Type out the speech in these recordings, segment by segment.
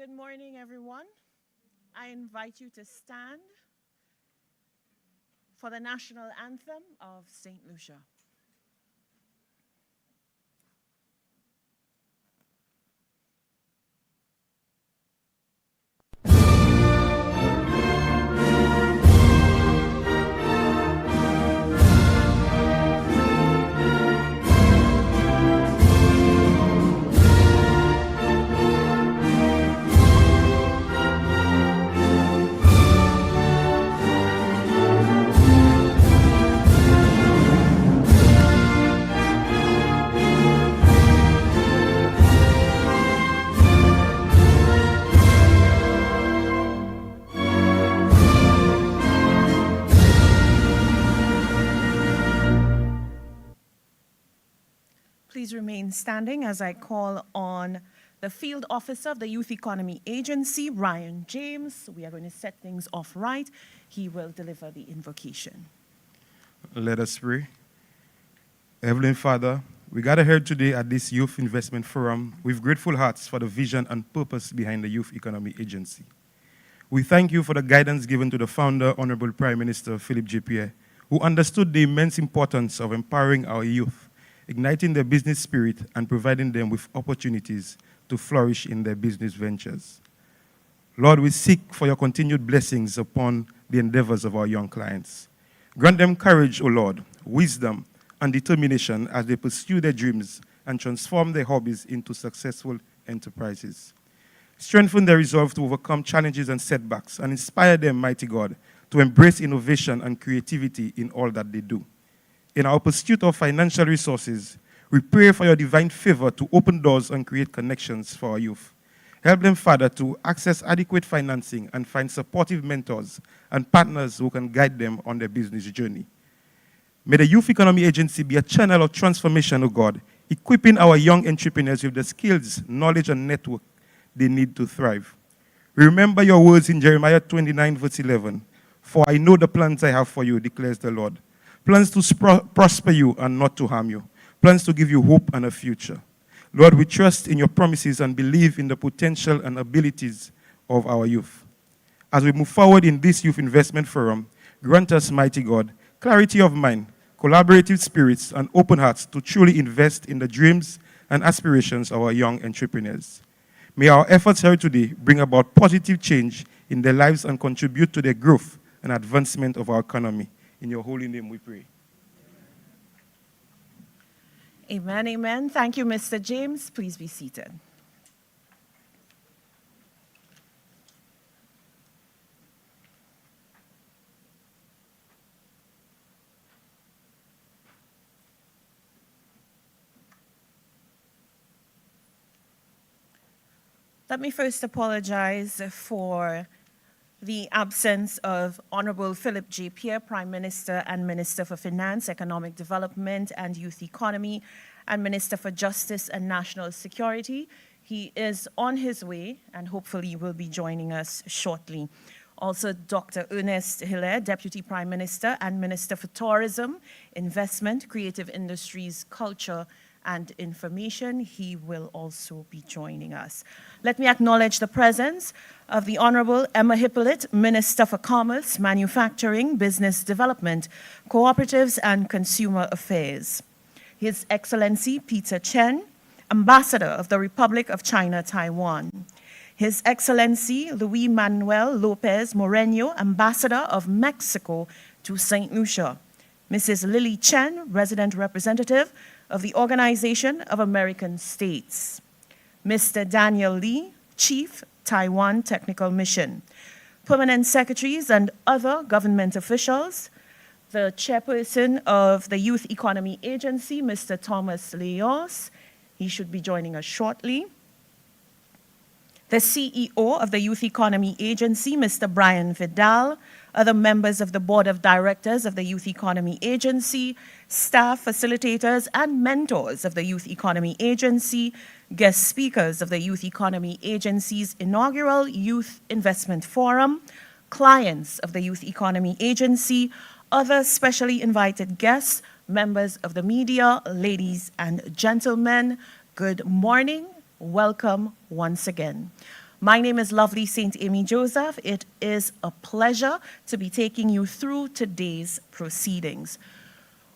Good morning, everyone. I invite you to stand for the national anthem of St. Lucia. Please remain standing as I call on the Field Officer of the Youth Economy Agency, Ryan James. We are going to set things off right. He will deliver the invocation. Let us pray. Heavenly Father, we gather here today at this Youth Investment Forum with grateful hearts for the vision and purpose behind the Youth Economy Agency. We thank you for the guidance given to the founder, Honorable Prime Minister Philip J. Pierre, who understood the immense importance of empowering our youth, igniting their business spirit, and providing them with opportunities to flourish in their business ventures. Lord, we seek for your continued blessings upon the endeavors of our young clients. Grant them courage, O Lord, wisdom, and determination as they pursue their dreams and transform their hobbies into successful enterprises. Strengthen their resolve to overcome challenges and setbacks, and inspire them, mighty God, to embrace innovation and creativity in all that they do. In our pursuit of financial resources, we pray for your divine favor to open doors and create connections for our youth. Help them, Father, to access adequate financing and find supportive mentors and partners who can guide them on their business journey. May the Youth Economy Agency be a channel of transformation, O God, equipping our young entrepreneurs with the skills, knowledge, and network they need to thrive. Remember your words in Jeremiah 29, verse 11. For I know the plans I have for you, declares the Lord. Plans to prosper you and not to harm you. Plans to give you hope and a future. Lord, we trust in your promises and believe in the potential and abilities of our youth. As we move forward in this Youth Investment Forum, grant us, mighty God, clarity of mind, collaborative spirits, and open hearts to truly invest in the dreams and aspirations of our young entrepreneurs. May our efforts here today bring about positive change in their lives and contribute to the growth and advancement of our economy. In your holy name we pray. Amen, amen. Thank you, Mr. James. Please be seated. Let me first apologize for the absence of Honorable Philip J. Pierre, Prime Minister and Minister for Finance, Economic Development and Youth Economy, and Minister for Justice and National Security. He is on his way and hopefully will be joining us shortly. Also, Dr. Ernest Hilaire, Deputy Prime Minister and Minister for Tourism, Investment, Creative Industries, Culture, and Information. He will also be joining us. Let me acknowledge the presence of the Honorable Emma Hippolyte, Minister for Commerce, Manufacturing, Business Development, Cooperatives, and Consumer Affairs. His Excellency Peter Chen, Ambassador of the Republic of China, Taiwan. His Excellency Luis Manuel Lopez Moreno, Ambassador of Mexico to St. Lucia. Mrs. Lily Chen, Resident Representative of the Organization of American States. Mr. Daniel Lee, Chief, Taiwan Technical Mission. Permanent Secretaries and other government officials. The Chairperson of the Youth Economy Agency, Mr. Thomas Leos. He should be joining us shortly. The CEO of the Youth Economy Agency, Mr. Brian Vidal, other members of the Board of Directors of the Youth Economy Agency, staff, facilitators, and mentors of the Youth Economy Agency, guest speakers of the Youth Economy Agency's inaugural Youth Investment Forum, clients of the Youth Economy Agency, other specially invited guests, members of the media, ladies and gentlemen, good morning. Welcome once again. My name is Lovely St. Amy Joseph. It is a pleasure to be taking you through today's proceedings.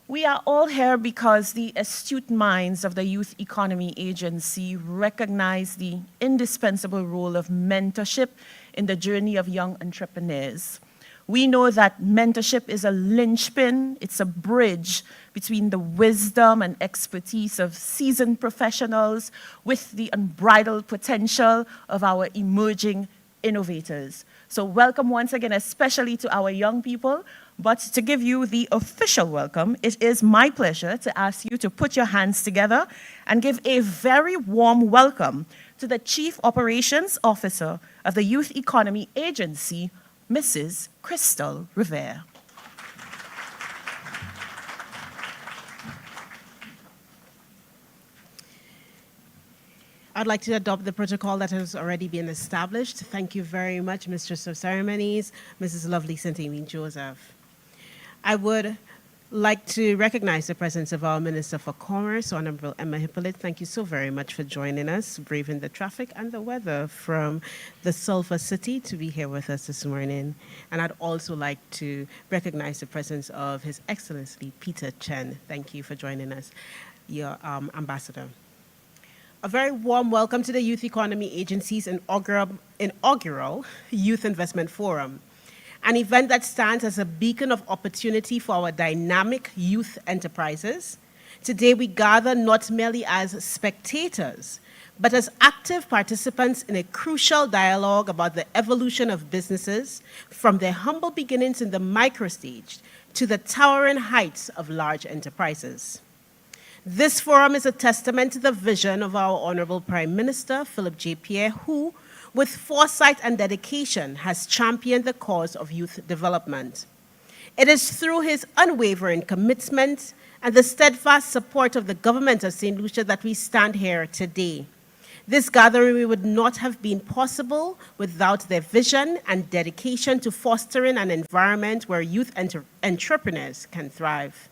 We are all here because the astute minds of the Youth Economy Agency recognize the indispensable role of mentorship in the journey of young entrepreneurs. We know that mentorship is a linchpin, it's a bridge between the wisdom and expertise of seasoned professionals with the unbridled potential of our emerging innovators. So welcome once again, especially to our young people. But to give you the official welcome, it is my pleasure to ask you to put your hands together and give a very warm welcome to the Chief Operations Officer of the Youth Economy Agency, Mrs. Crystal Rivera. I'd like to adopt the protocol that has already been established. Thank you very much, Mistress of Ceremonies, Mrs. Lovely St. Amy Joseph. I would like to recognize the presence of our Minister for Commerce, Honorable Emma Hippolyte. Thank you so very much for joining us, braving the traffic and the weather from the Sulphur City to be here with us this morning. And I'd also like to recognize the presence of His Excellency Peter Chen. Thank you for joining us, your Ambassador. A very warm welcome to the Youth Economy Agency's inaugural Youth Investment Forum, an event that stands as a beacon of opportunity for our dynamic youth enterprises. Today, we gather not merely as spectators, but as active participants in a crucial dialogue about the evolution of businesses from their humble beginnings in the micro stage to the towering heights of large enterprises. This forum is a testament to the vision of our Honorable Prime Minister, Philip J. Pierre, who, with foresight and dedication, has championed the cause of youth development. It is through his unwavering commitment and the steadfast support of the government of St. Lucia that we stand here today. This gathering would not have been possible without their vision and dedication to fostering an environment where youth entrepreneurs can thrive.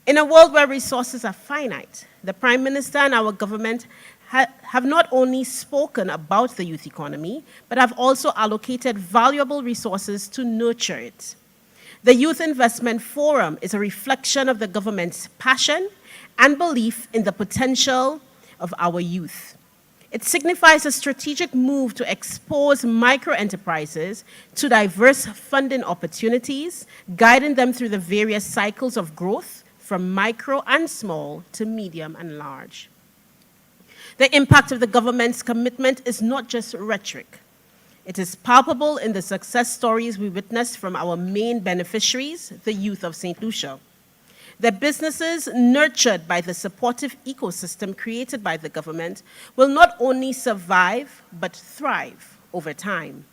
In a world where resources are finite, the Prime Minister and our government have not only spoken about the youth economy, but have also allocated valuable resources to nurture it. The Youth Investment Forum is a reflection of the government's passion and belief in the potential of our youth. It signifies a strategic move to expose micro-enterprises to diverse funding opportunities, guiding them through the various cycles of growth, from micro and small to medium and large. The impact of the government's commitment is not just rhetoric. It is palpable in the success stories we witness from our main beneficiaries, the youth of St. Lucia. Their businesses, nurtured by the supportive ecosystem created by the government, will not only survive, but thrive over time.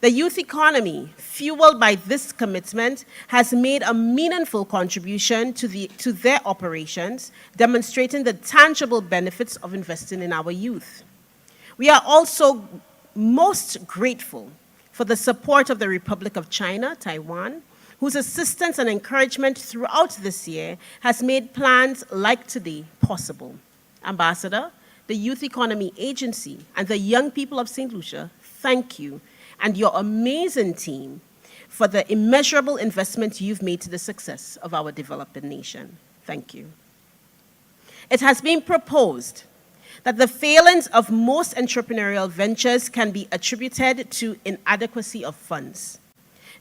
The youth economy, fueled by this commitment, has made a meaningful contribution to their operations, demonstrating the tangible benefits of investing in our youth. We are also most grateful for the support of the Republic of China, Taiwan, whose assistance and encouragement throughout this year has made plans like today possible. Ambassador, the Youth Economy Agency, and the young people of St. Lucia, thank you and your amazing team for the immeasurable investment you've made to the success of our developing nation. Thank you. It has been proposed that the failings of most entrepreneurial ventures can be attributed to inadequacy of funds.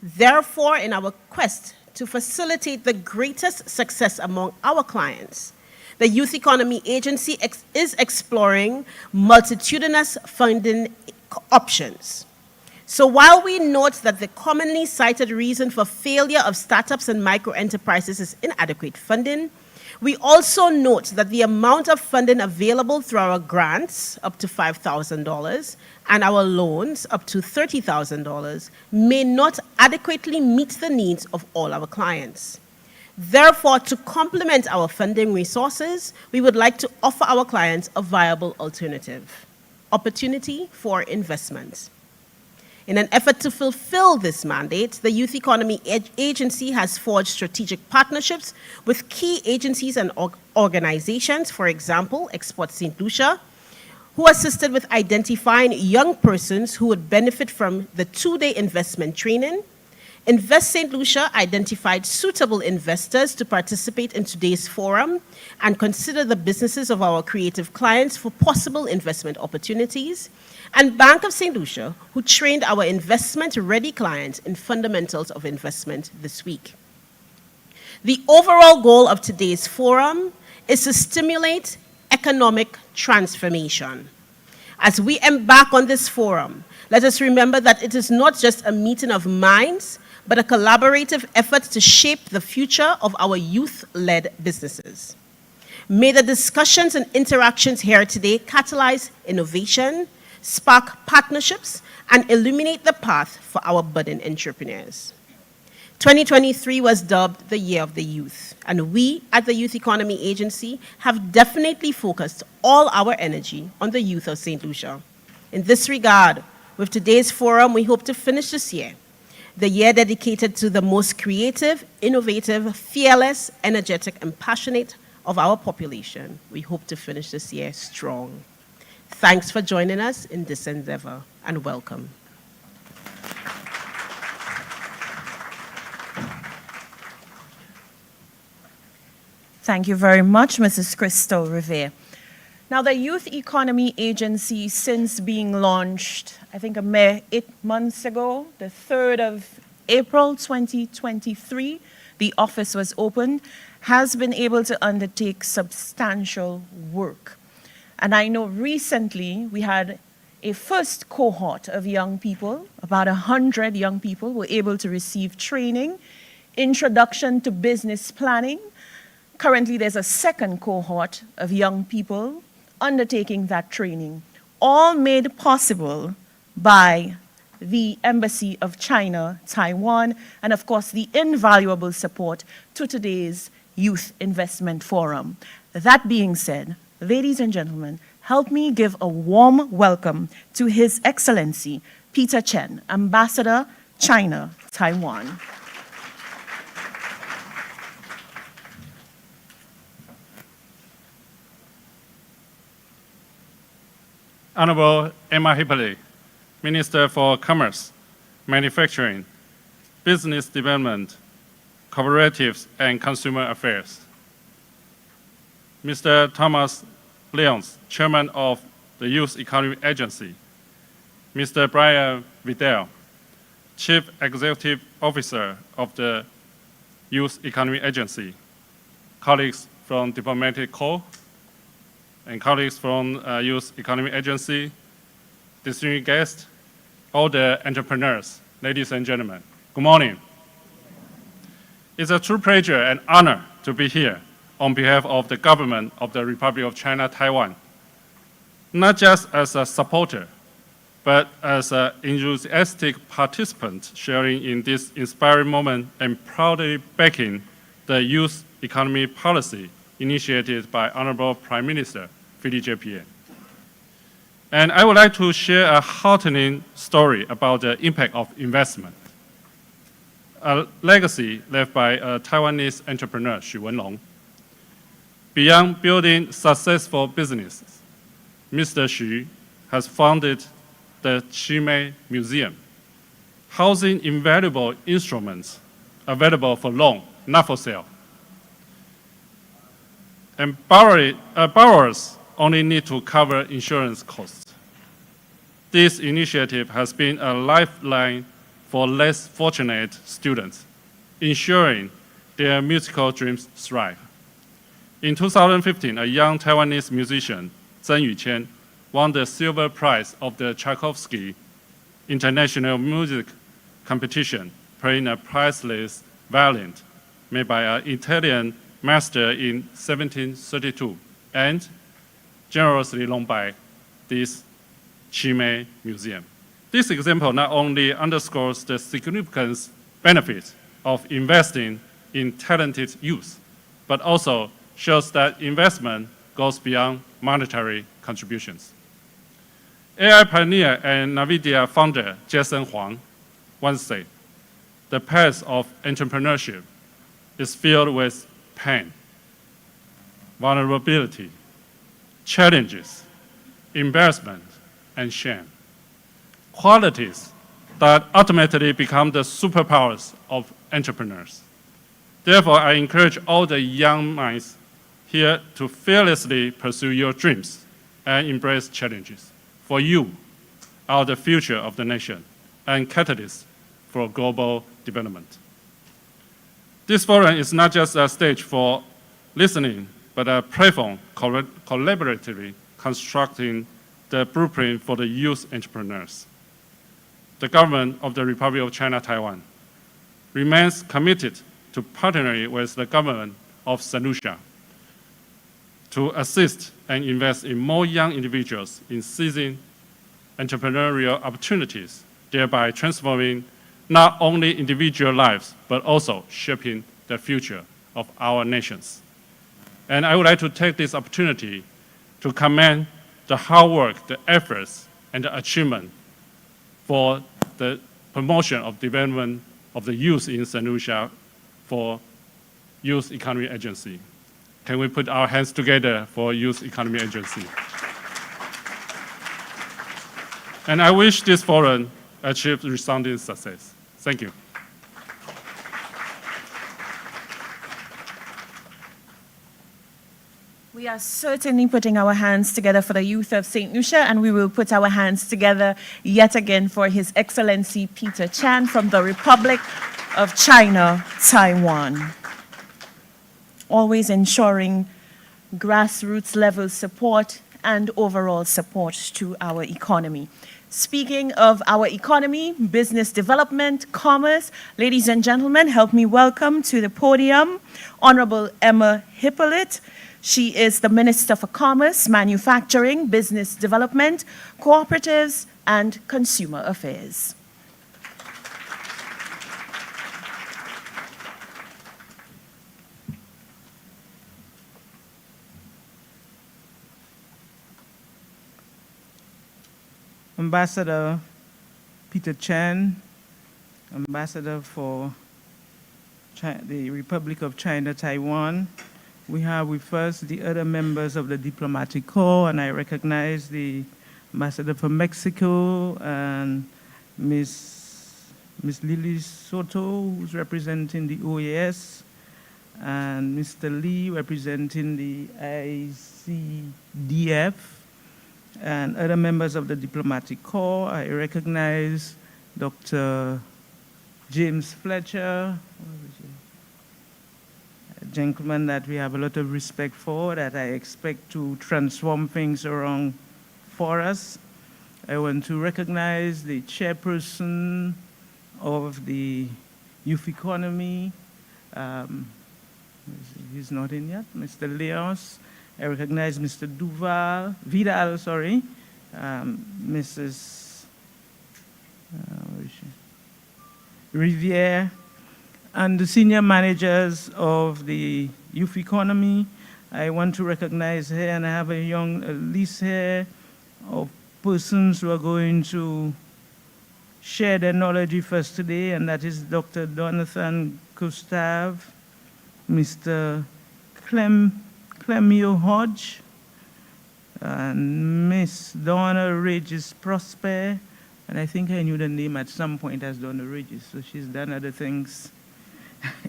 Therefore, in our quest to facilitate the greatest success among our clients, the Youth Economy Agency is exploring multitudinous funding options. So while we note that the commonly cited reason for failure of startups and micro-enterprises is inadequate funding, we also note that the amount of funding available through our grants, up to $5,000, and our loans, up to $30,000, may not adequately meet the needs of all our clients. Therefore, to complement our funding resources, we would like to offer our clients a viable alternative: opportunity for investment. In an effort to fulfill this mandate, the Youth Economy Agency has forged strategic partnerships with key agencies and organizations, for example, Export St. Lucia, who assisted with identifying young persons who would benefit from the 2-day investment training. Invest St. Lucia identified suitable investors to participate in today's forum and consider the businesses of our creative clients for possible investment opportunities. And Bank of St. Lucia, who trained our investment-ready clients in fundamentals of investment this week. The overall goal of today's forum is to stimulate economic transformation. As we embark on this forum, let us remember that it is not just a meeting of minds, but a collaborative effort to shape the future of our youth-led businesses. May the discussions and interactions here today catalyze innovation, spark partnerships, and illuminate the path for our budding entrepreneurs. 2023 was dubbed the Year of the Youth, and we at the Youth Economy Agency have definitely focused all our energy on the youth of St. Lucia. In this regard, with today's forum, we hope to finish this year, the year dedicated to the most creative, innovative, fearless, energetic, and passionate of our population. We hope to finish this year strong. Thanks for joining us in this endeavor, and welcome. Thank you very much, Mrs. Crystal Revere. Now, the Youth Economy Agency, since being launched, I think a mere 8 months ago, the 3rd of April 2023, the office was opened, has been able to undertake substantial work. And I know recently we had a first cohort of young people, about 100 young people were able to receive training, introduction to business planning. Currently, there's a second cohort of young people undertaking that training, all made possible by the Embassy of China, Taiwan, and of course, the invaluable support to today's Youth Investment Forum. That being said, ladies and gentlemen, help me give a warm welcome to His Excellency Peter Chen, Ambassador, China, Taiwan. Honorable Emma Hippolyte, Minister for Commerce, Manufacturing, Business Development, Cooperatives and Consumer Affairs. Mr. Thomas Lyons, Chairman of the Youth Economy Agency. Mr. Brian Vidal, Chief Executive Officer of the Youth Economy Agency. Colleagues from Diplomatic Corps, and colleagues from Youth Economy Agency, distinguished guests, all the entrepreneurs, ladies and gentlemen, good morning. It's a true pleasure and honor to be here on behalf of the government of the Republic of China, Taiwan, not just as a supporter, but as an enthusiastic participant sharing in this inspiring moment and proudly backing the youth economy policy initiated by Honorable Prime Minister Philip J. Patien. And I would like to share a heartening story about the impact of investment. A legacy left by a Taiwanese entrepreneur, Xu Wenlong. Beyond building successful businesses, Mr. Xu has founded the Qimei Museum, housing invaluable instruments available for loan, not for sale. And borrowers only need to cover insurance costs. This initiative has been a lifeline for less fortunate students, ensuring their musical dreams thrive. In 2015, a young Taiwanese musician, Zheng Yuqian, won the silver prize of the Tchaikovsky International Music Competition, playing a priceless violin made by an Italian master in 1732 and generously loaned by this Qimei Museum. This example not only underscores the significant benefits of investing in talented youth, but also shows that investment goes beyond monetary contributions. AI pioneer and NVIDIA founder Jason Huang once said, "The path of entrepreneurship is filled with pain, vulnerability, challenges, embarrassment, and shame. Qualities that ultimately become the superpowers of entrepreneurs. Therefore, I encourage all the young minds here to fearlessly pursue your dreams and embrace challenges. For you are the future of the nation and catalysts for global development. This forum is not just a stage for listening, but a platform collaboratively constructing the blueprint for the youth entrepreneurs. The government of the Republic of China, Taiwan remains committed to partnering with the government of St. Lucia to assist and invest in more young individuals in seizing entrepreneurial opportunities, thereby transforming not only individual lives, but also shaping the future of our nations. And I would like to take this opportunity to commend the hard work, the efforts, and the achievement for the promotion of development of the youth in St. Lucia for Youth Economy Agency. Can we put our hands together for Youth Economy Agency? And I wish this forum achieved resounding success. Thank you. We are certainly putting our hands together for the youth of St. Lucia, and we will put our hands together yet again for His Excellency Peter Chan from the Republic of China, Taiwan. Always ensuring grassroots level support and overall support to our economy. Speaking of our economy, business development, commerce, ladies and gentlemen, help me welcome to the podium Honorable Emma Hippolyte. She is the Minister for Commerce, Manufacturing, Business Development, Cooperatives, and Consumer Affairs. Ambassador Peter Chan, Ambassador for the Republic of China, Taiwan. We have with us the other members of the Diplomatic Corps, and I recognize the Ambassador for Mexico and Miss Lily Soto, who's representing the OAS, and Mr. Lee representing the ICDF, and other members of the Diplomatic Corps. I recognize Dr. James Fletcher, a gentleman that we have a lot of respect for, that I expect to transform things around for us. I want to recognize the chairperson of the Youth Economy. He's not in yet, Mr. Leos. I recognize Mr. Vidal, Mrs. Riviere, and the senior managers of the Youth Economy. I want to recognize here, and I have a young list here of persons who are going to share their knowledge with us today, and that is Dr. Donathan Gustav, Mr. Clemio Hodge, and Miss Donna Regis Prosper, and I think I knew the name at some point as Donna Regis, so she's done other things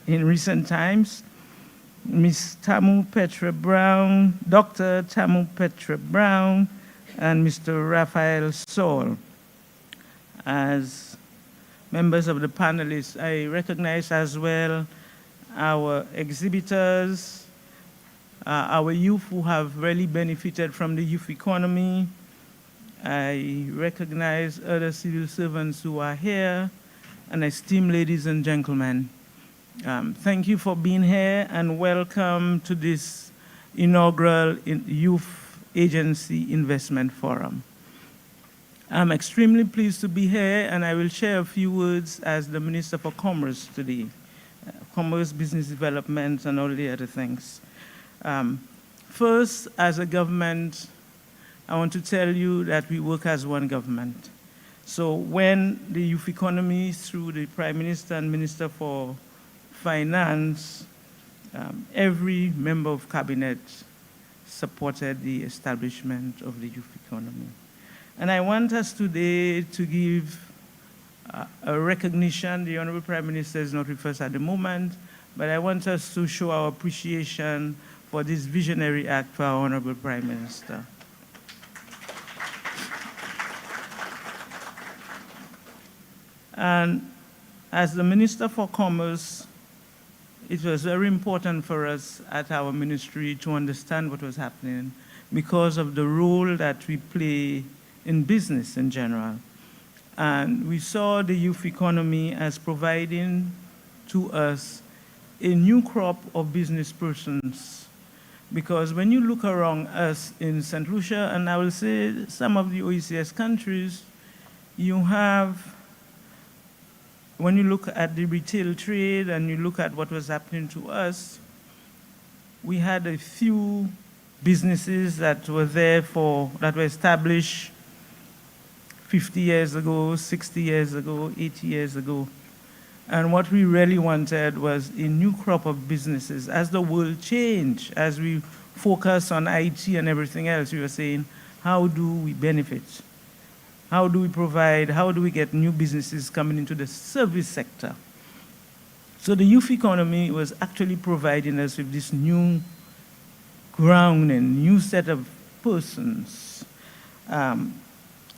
in recent times. Miss Tamu Petra Brown, Dr. Tamu Petra Brown, and Mr. Raphael Saul. As members of the panelists, I recognize as well our exhibitors, our youth who have really benefited from the youth economy. I recognize other civil servants who are here, and esteemed ladies and gentlemen. Thank you for being here, and welcome to this inaugural Youth Agency Investment Forum. I'm extremely pleased to be here, and I will share a few words as the Minister for Commerce today. Commerce, business development, and all the other things. First, as a government, I want to tell you that we work as one government. So when the youth economy, through the Prime Minister and Minister for Finance, every member of cabinet supported the establishment of the youth economy. And I want us today to give a recognition. The Honorable Prime Minister is not with us at the moment, but I want us to show our appreciation for this visionary act for our Honorable Prime Minister. And as the Minister for Commerce, it was very important for us at our ministry to understand what was happening because of the role that we play in business in general. And we saw the youth economy as providing to us a new crop of business persons. Because when you look around us in St. Lucia, and I will say some of the OECS countries, you have, when you look at the retail trade and you look at what was happening to us, we had a few businesses that were there that were established 50 years ago, 60 years ago, 80 years ago. And what we really wanted was a new crop of businesses. As the world changed, as we focus on IT and everything else, we were saying, how do we benefit? How do we provide, how do we get new businesses coming into the service sector? So the youth economy was actually providing us with this new ground and new set of persons.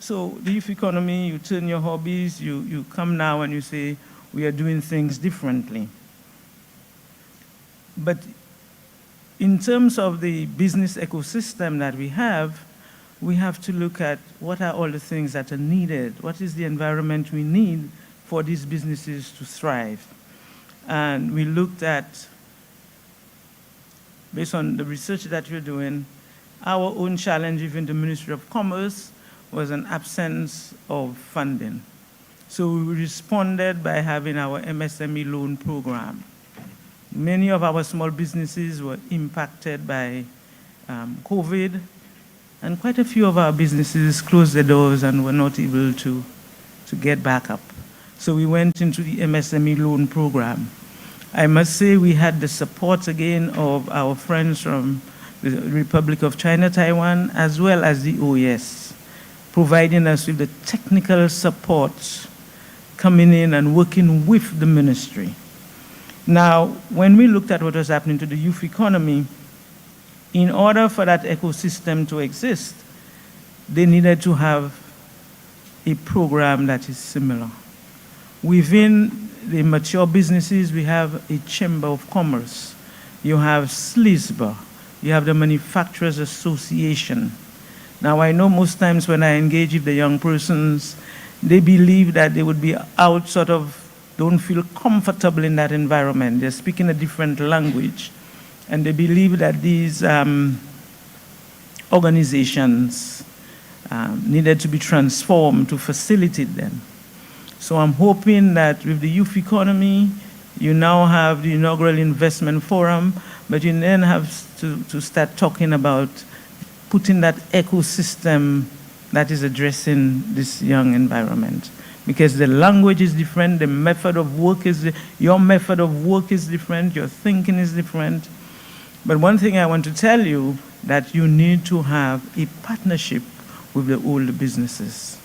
So the youth economy, you turn your hobbies, you come now and you say, we are doing things differently. But in terms of the business ecosystem that we have to look at what are all the things that are needed, what is the environment we need for these businesses to thrive. And we looked at, based on the research that we're doing, our own challenge within the Ministry of Commerce was an absence of funding. So we responded by having our MSME loan program. Many of our small businesses were impacted by COVID, and quite a few of our businesses closed their doors and were not able to get back up. So we went into the MSME loan program. I must say we had the support again of our friends from the Republic of China, Taiwan, as well as the OES, providing us with the technical support, coming in and working with the ministry. Now, when we looked at what was happening to the youth economy, in order for that ecosystem to exist, they needed to have a program that is similar. Within the mature businesses, we have a Chamber of Commerce. You have SLISBA. You have the Manufacturers Association. Now, I know most times when I engage with the young persons, they believe that they would be out don't feel comfortable in that environment. They're speaking a different language. And they believe that these organizations needed to be transformed to facilitate them. So I'm hoping that with the youth economy, you now have the inaugural investment forum, but you then have to start talking about putting that ecosystem that is addressing this young environment. Because the language is different, the method of work your method of work is different, your thinking is different. But one thing I want to tell you, that you need to have a partnership with the older businesses.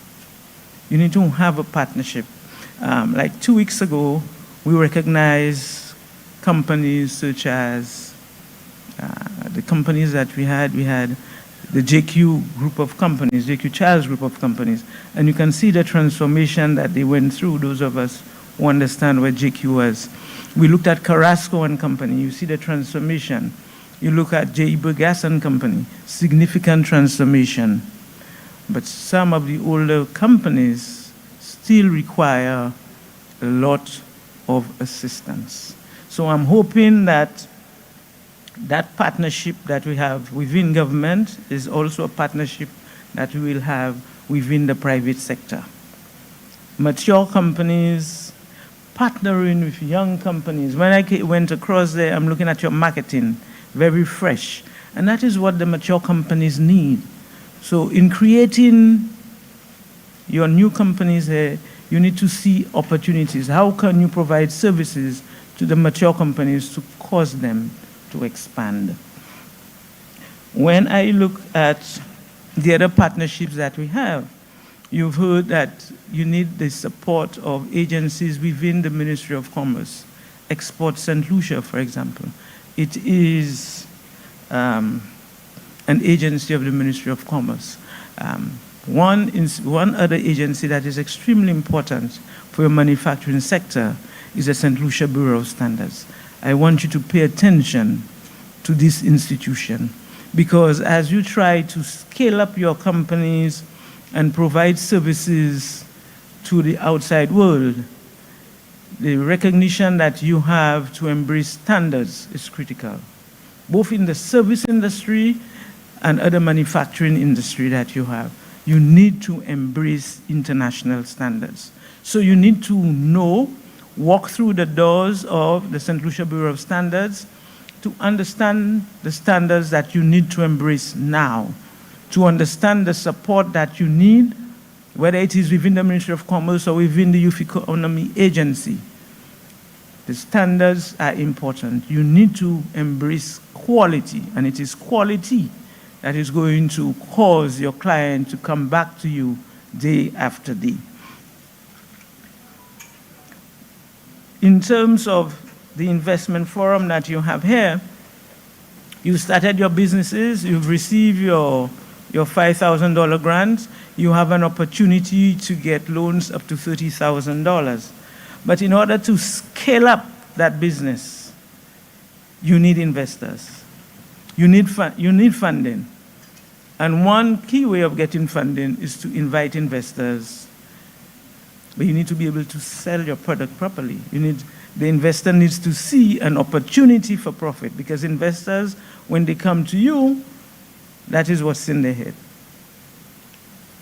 You need to have a partnership. Like 2 weeks ago, we recognized companies such as the companies that we had the JQ group of companies, JQ Charles group of companies, and you can see the transformation that they went through, those of us who understand what JQ was. We looked at Carrasco and Company, you see the transformation. You look at J. Gas and Company, significant transformation. But some of the older companies still require a lot of assistance. So I'm hoping that that partnership that we have within government is also a partnership that we will have within the private sector. Mature companies partnering with young companies. When I went across there, I'm looking at your marketing, very fresh. And that is what the mature companies need. So in creating your new companies here, you need to see opportunities. How can you provide services to the mature companies to cause them to expand? When I look at the other partnerships that we have, you've heard that you need the support of agencies within the Ministry of Commerce. Export St. Lucia, for example. It is an agency of the Ministry of Commerce. One other agency that is extremely important for your manufacturing sector is the St. Lucia Bureau of Standards. I want you to pay attention to this institution, because as you try to scale up your companies and provide services to the outside world, the recognition that you have to embrace standards is critical, both in the service industry and other manufacturing industry that you have. You need to embrace international standards. So you need to know, walk through the doors of the St. Lucia Bureau of Standards to understand the standards that you need to embrace now, to understand the support that you need, whether it is within the Ministry of Commerce or within the Youth Economy Agency. The standards are important. You need to embrace quality, and it is quality that is going to cause your client to come back to you day after day. In terms of the investment forum that you have here, you started your businesses, you've received your $5,000 grant, you have an opportunity to get loans up to $30,000. But in order to scale up that business, you need investors. You need funding. And one key way of getting funding is to invite investors. But you need to be able to sell your product properly. The investor needs to see an opportunity for profit, because investors, when they come to you, that is what's in their head.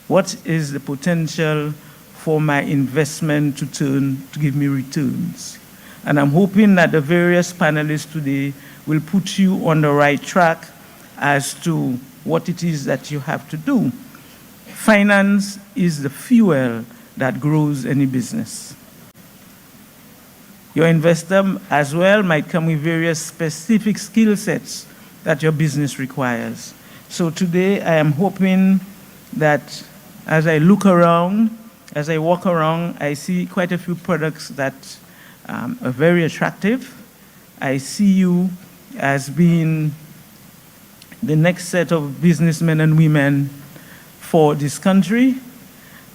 What is the potential for my investment to give me returns? And I'm hoping that the various panelists today will put you on the right track as to what it is that you have to do. Finance is the fuel that grows any business. Your investor as well might come with various specific skill sets that your business requires. So today I am hoping that as I look around, as I walk around, I see quite a few products that are very attractive. I see you as being the next set of businessmen and women for this country.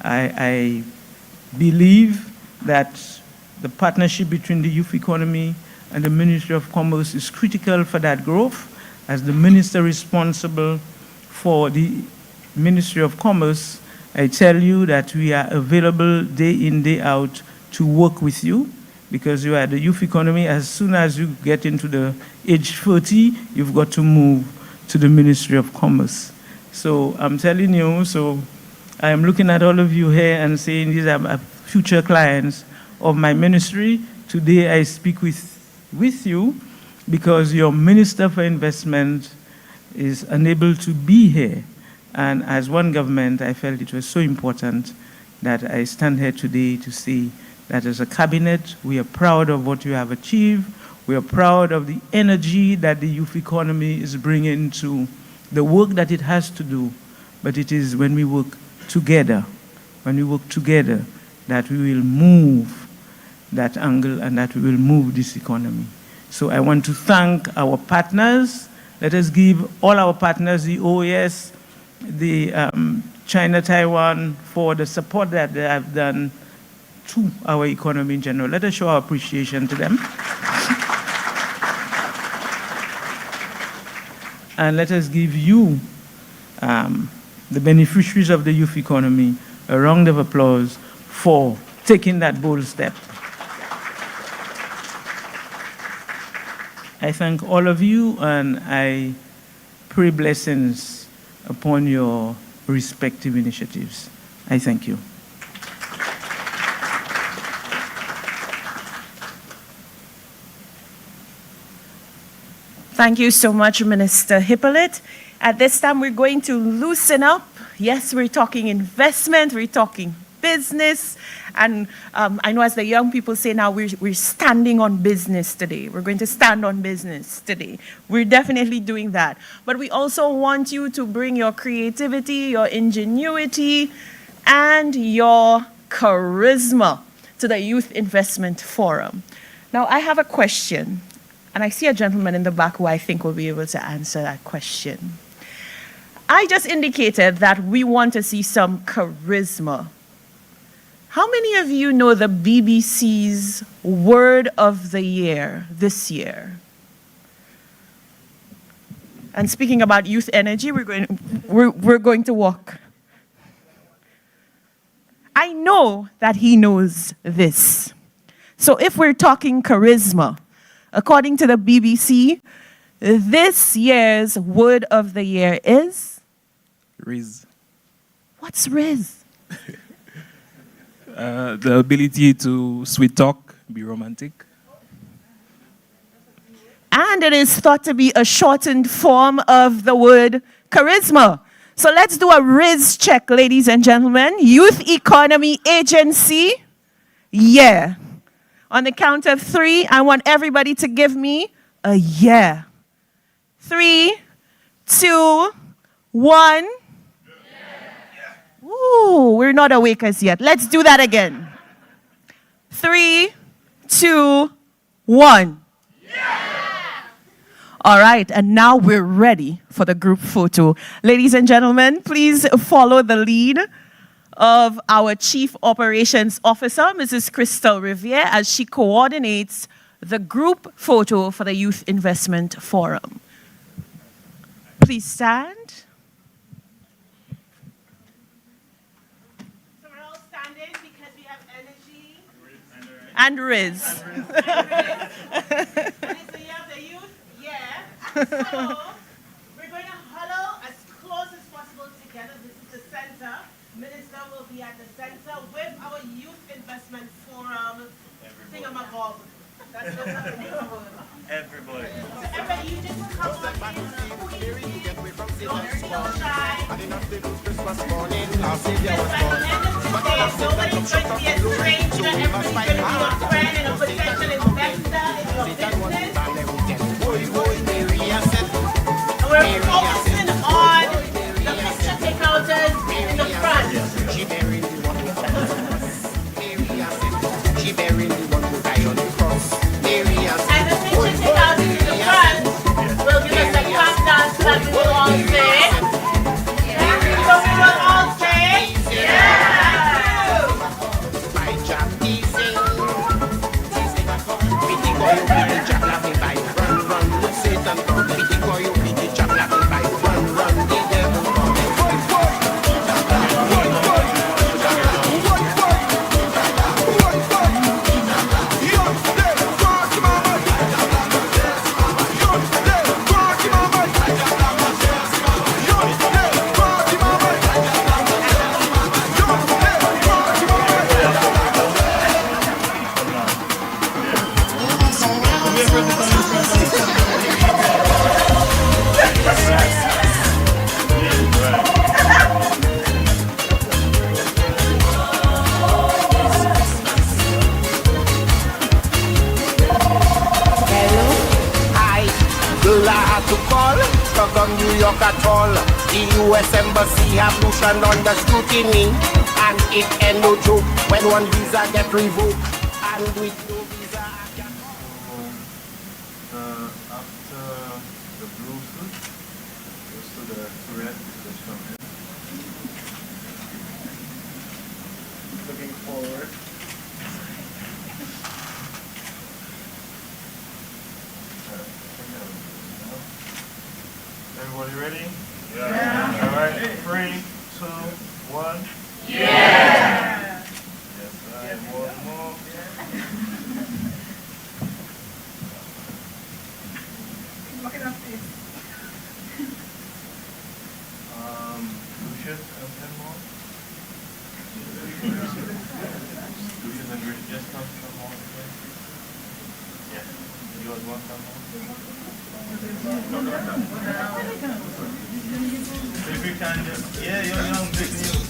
I believe that the partnership between the youth economy and the Ministry of Commerce is critical for that growth. As the minister responsible for the Ministry of Commerce, I tell you that we are available day in, day out to work with you, because you are the youth economy. As soon as you get into the age 30, you've got to move to the Ministry of Commerce. So I'm telling you, so I am looking at all of you here and saying these are my future clients of my ministry. Today I speak with you because your Minister for Investment is unable to be here. And as one government, I felt it was so important that I stand here today to say that as a cabinet, we are proud of what you have achieved. We are proud of the energy that the youth economy is bringing to the work that it has to do. But it is when we work together, that we will move that angle and that we will move this economy. So I want to thank our partners. Let us give all our partners, the OAS, the China, Taiwan, for the support that they have done to our economy in general. Let us show our appreciation to them. And let us give you, the beneficiaries of the youth economy, a round of applause for taking that bold step. I thank all of you, and I pray blessings upon your respective initiatives. I thank you. Thank you so much, Minister Hippolyte. At this time, we're going to loosen up. Yes, we're talking investment, we're talking business. And I know as the young people say now, we're standing on business today. We're going to stand on business today. We're definitely doing that. But we also want you to bring your creativity, your ingenuity, and your charisma to the Youth Investment Forum. Now, I have a question, and I see a gentleman in the back who I think will be able to answer that question. I just indicated that we want to see some charisma. How many of you know the BBC's Word of the Year this year? And speaking about youth energy, we're going to walk. I know that he knows this. So if we're talking charisma, according to the BBC, this year's Word of the Year is? Riz. What's Riz? The ability to sweet talk, be romantic. And it is thought to be a shortened form of the word charisma. So let's do a Riz check, ladies and gentlemen. Youth Economy Agency, yeah. On the count of 3, I want everybody to give me a yeah. 3, 2, 1. Ooh, we're not awake as yet. Let's do that again. 3, 2, 1. All right, and now we're ready for the group photo. Ladies and gentlemen, please follow the lead of our Chief Operations Officer, Mrs. Crystal Riviere, as she coordinates the group photo for the Youth Investment Forum. Please stand. So we're all standing because we have energy and Riz. And it's the year of the youth? Yeah. So we're going to huddle as close as possible together. This is the center. Minister will be at the center with our Youth Investment Forum thingamabob. That's not the name of it. Everybody. So everybody, you just come on in. Don't be so shy. Because by the end of today, nobody's going to be a stranger. Everybody's going to be your friend and a potential investor in your business. We're focusing on the picture takeouters in the front. She buried the one who She buried the one who died on the cross. And the picture takeouters in the front will give us a countdown so that we will all say. So we will all say. By Jack teasing. Pity boy, you pity Jack laughing by run, run, look Satan come. Pity boy, you pity Jack laughing by run, run, the devil come. To call, stuck on New York at all. The U.S. Embassy have loosened under scrutiny, and it ain't no joke when one visa get revoked, and with no visa I can... After the blue suit goes to the red position. Looking forward. Everybody ready? Yeah. All right. 3, 2, 1. Yeah. Yes, I want more. Lucius, and 10 more. Lucius and Rich just come some more. Yeah. You guys want some more? If you can just, yeah, you're young, big news.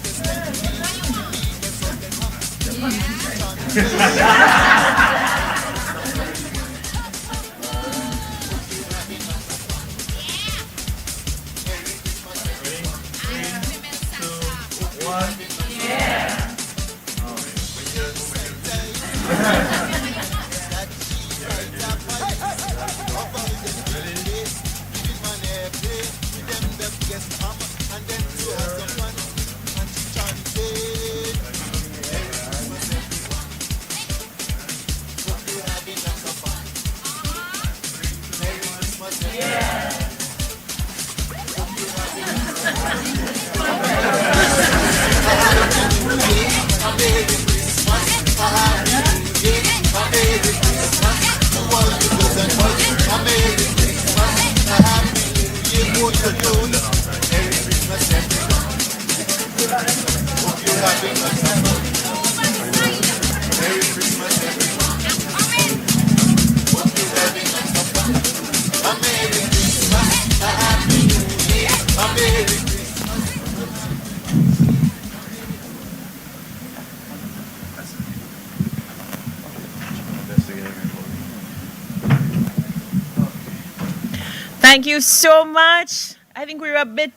Thank you so much. I think we're a bit,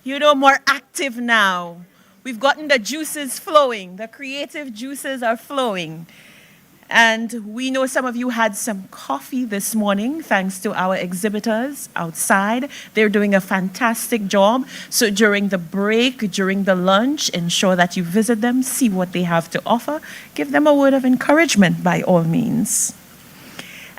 more active now. We've gotten the juices flowing. The creative juices are flowing. And we know some of you had some coffee this morning, thanks to our exhibitors outside. They're doing a fantastic job. So during the break, during the lunch, ensure that you visit them, see what they have to offer. Give them a word of encouragement by all means.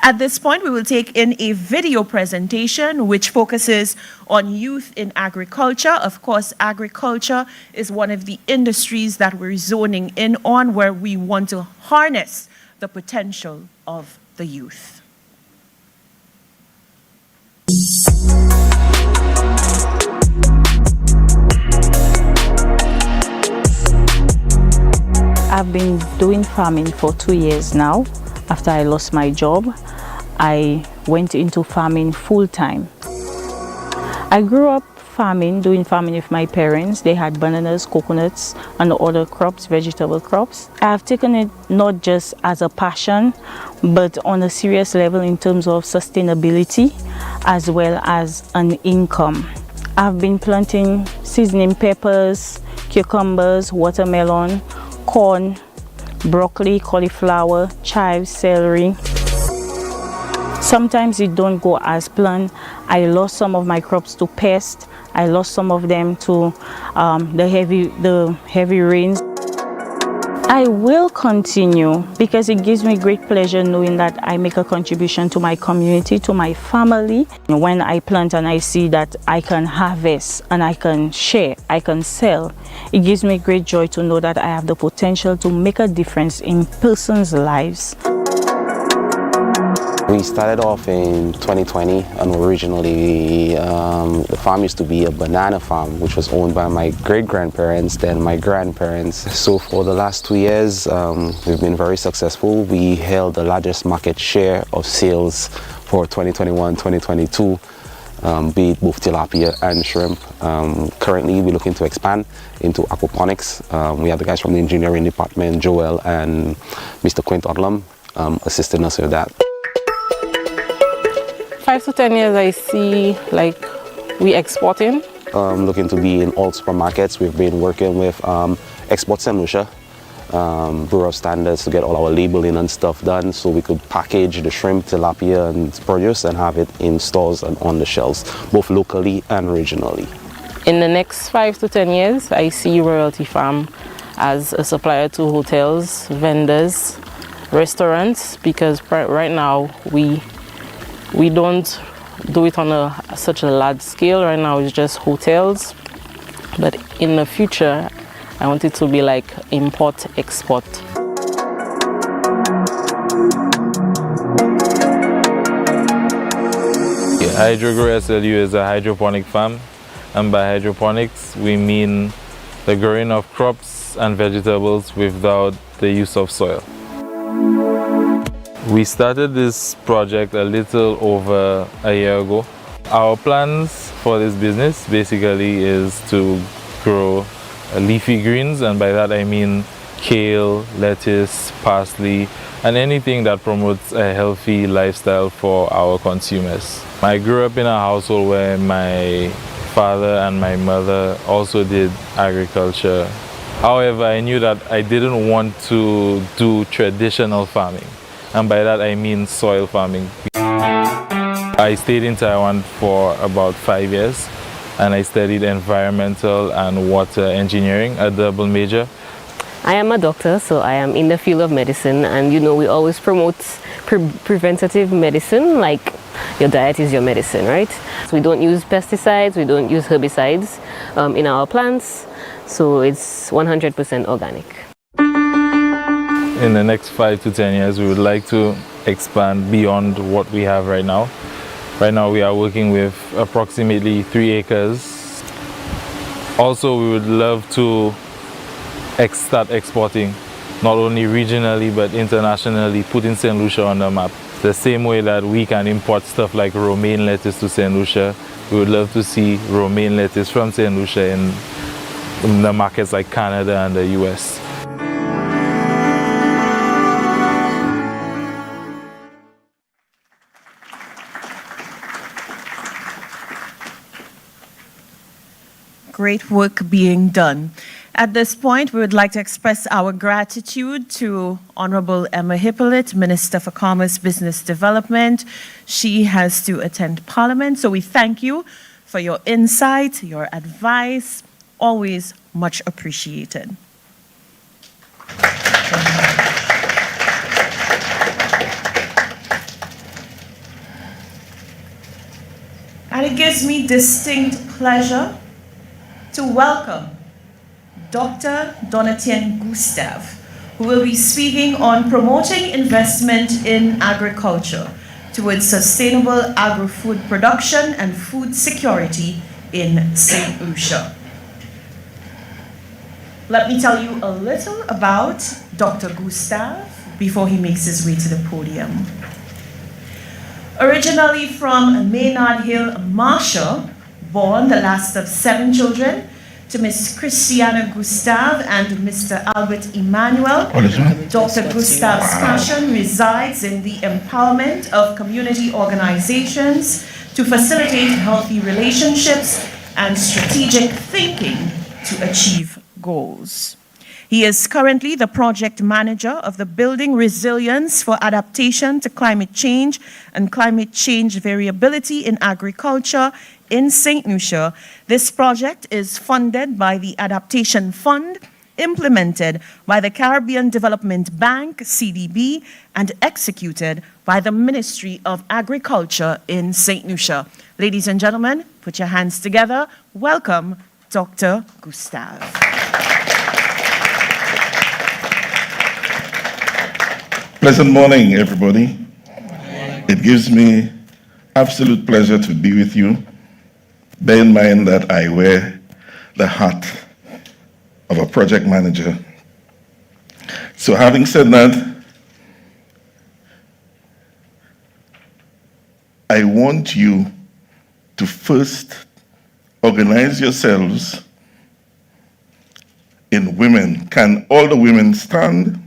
At this point, we will take in a video presentation which focuses on youth in agriculture. Of course, agriculture is one of the industries that we're zoning in on, where we want to harness the potential of the youth. I've been doing farming for 2 years now. After I lost my job, I went into farming full-time. I grew up doing farming with my parents. They had bananas, coconuts, and other crops, vegetable crops. I have taken it not just as a passion, but on a serious level in terms of sustainability, as well as an income. I've been planting seasoning peppers, cucumbers, watermelon, corn, broccoli, cauliflower, chives, celery. Sometimes it don't go as planned. I lost some of my crops to pests. I lost some of them to the heavy rains. I will continue because it gives me great pleasure knowing that I make a contribution to my community, to my family. When I plant and I see that I can harvest and I can share, I can sell, it gives me great joy to know that I have the potential to make a difference in persons' lives. We started off in 2020, and originally the farm used to be a banana farm, which was owned by my great-grandparents, then my grandparents. So for the last 2 years, we've been very successful. We held the largest market share of sales for 2021-2022, be it both tilapia and shrimp. Currently, we're looking to expand into aquaponics. We have the guys from the engineering department, Joel and Mr. Quint Odlum, assisting us with that. 5 to 10 years, I see like we exporting. Looking to be in all supermarkets. We've been working with Export St. Lucia, Bureau of Standards, to get all our labeling and stuff done so we could package the shrimp, tilapia and produce and have it in stores and on the shelves, both locally and regionally. In the next 5 to 10 years, I see Royalty Farm as a supplier to hotels, vendors, restaurants, because right now we don't do it on such a large scale. Right now it's just hotels, but in the future I want it to be like import export. HydroGrow SLU is a hydroponic farm, and by hydroponics we mean the growing of crops and vegetables without the use of soil. We started this project a little over a year ago. Our plans for this business basically is to grow leafy greens, and by that I mean kale, lettuce, parsley, and anything that promotes a healthy lifestyle for our consumers. I grew up in a household where my father and my mother also did agriculture. However, I knew that I didn't want to do traditional farming, and by that I mean soil farming. I stayed in Taiwan for about 5 years, and I studied environmental and water engineering, a double major. I am a doctor, so I am in the field of medicine, and you know we always promote preventative medicine, like your diet is your medicine, right? So we don't use pesticides, we don't use herbicides in our plants, so it's 100% organic. In the next 5 to 10 years, we would like to expand beyond what we have right now. Right now we are working with approximately 3 acres. Also, we would love to start exporting, not only regionally but internationally, putting St. Lucia on the map. The same way that we can import stuff like romaine lettuce to St. Lucia, we would love to see romaine lettuce from St. Lucia in the markets like Canada and the US. Great work being done. At this point, we would like to express our gratitude to Honorable Emma Hippolyte, Minister for Commerce, Business Development. She has to attend Parliament, so we thank you for your insight, your advice, always much appreciated. And it gives me distinct pleasure to welcome Dr. Donatien Gustave, who will be speaking on promoting investment in agriculture towards sustainable agri-food production and food security in St. Lucia. Let me tell you a little about Dr. Gustave before he makes his way to the podium. Originally from Maynard Hill, Marshall, born the last of 7 children to Miss Christiana Gustave and Mr. Albert Emmanuel, Dr. Gustave's passion resides in the empowerment of community organizations to facilitate healthy relationships and strategic thinking to achieve goals. He is currently the project manager of the Building Resilience for Adaptation to Climate Change and Climate Change Variability in Agriculture in St. Lucia. This project is funded by the Adaptation Fund, implemented by the Caribbean Development Bank, CDB, and executed by the Ministry of Agriculture in St. Lucia. Ladies and gentlemen, put your hands together. Welcome, Dr. Gustave. Pleasant morning, everybody. It gives me absolute pleasure to be with you. Bear in mind that I wear the hat of a project manager. So having said that, I want you to first organize yourselves in women. Can all the women stand?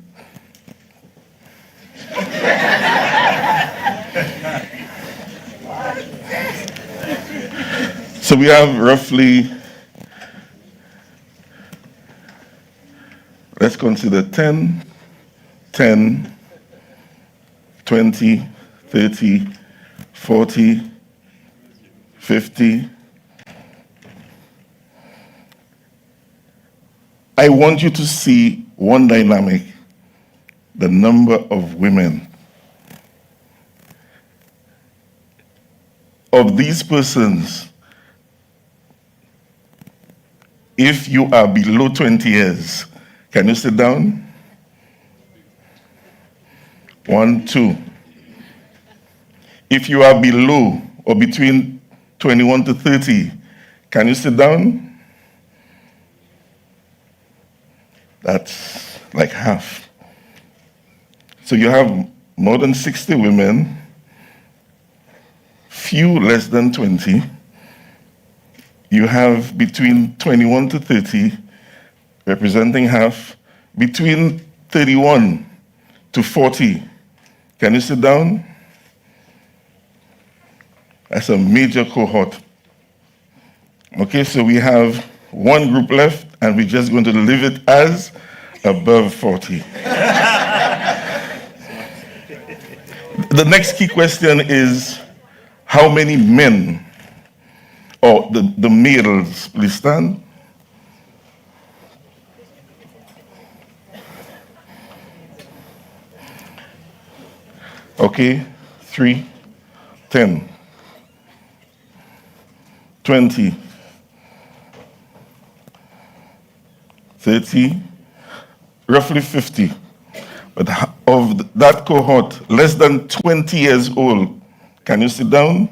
So we have roughly, let's consider 10, 20, 30, 40, 50. I want you to see one dynamic, the number of women. Of these persons, if you are below 20 years, can you sit down? 1, 2. If you are below or between 21 to 30, can you sit down? That's like half. So you have more than 60 women, few less than 20. You have between 21 to 30, representing half. between 31 to 40. Can you sit down? That's a major cohort. Okay, so we have one group left, and we're just going to leave it as above 40. The next key question is, how many men, or the males, please stand. Okay, 3, 10, 20, 30, roughly 50. But of that cohort, less than 20 years old. Can you sit down?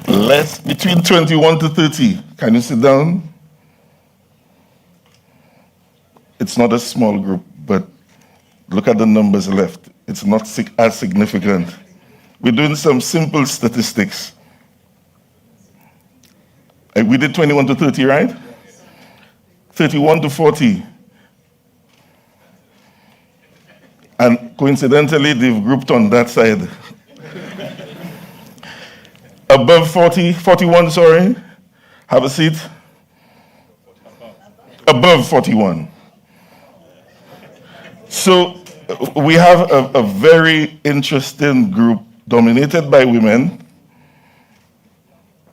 Less, between 21 to 30. Can you sit down? It's not a small group, but look at the numbers left. It's not as significant. We're doing some simple statistics. We did 21 to 30, right? 31 to 40. And coincidentally, they've grouped on that side. Above 40, 41, sorry. Have a seat. Above 41. So we have a very interesting group dominated by women.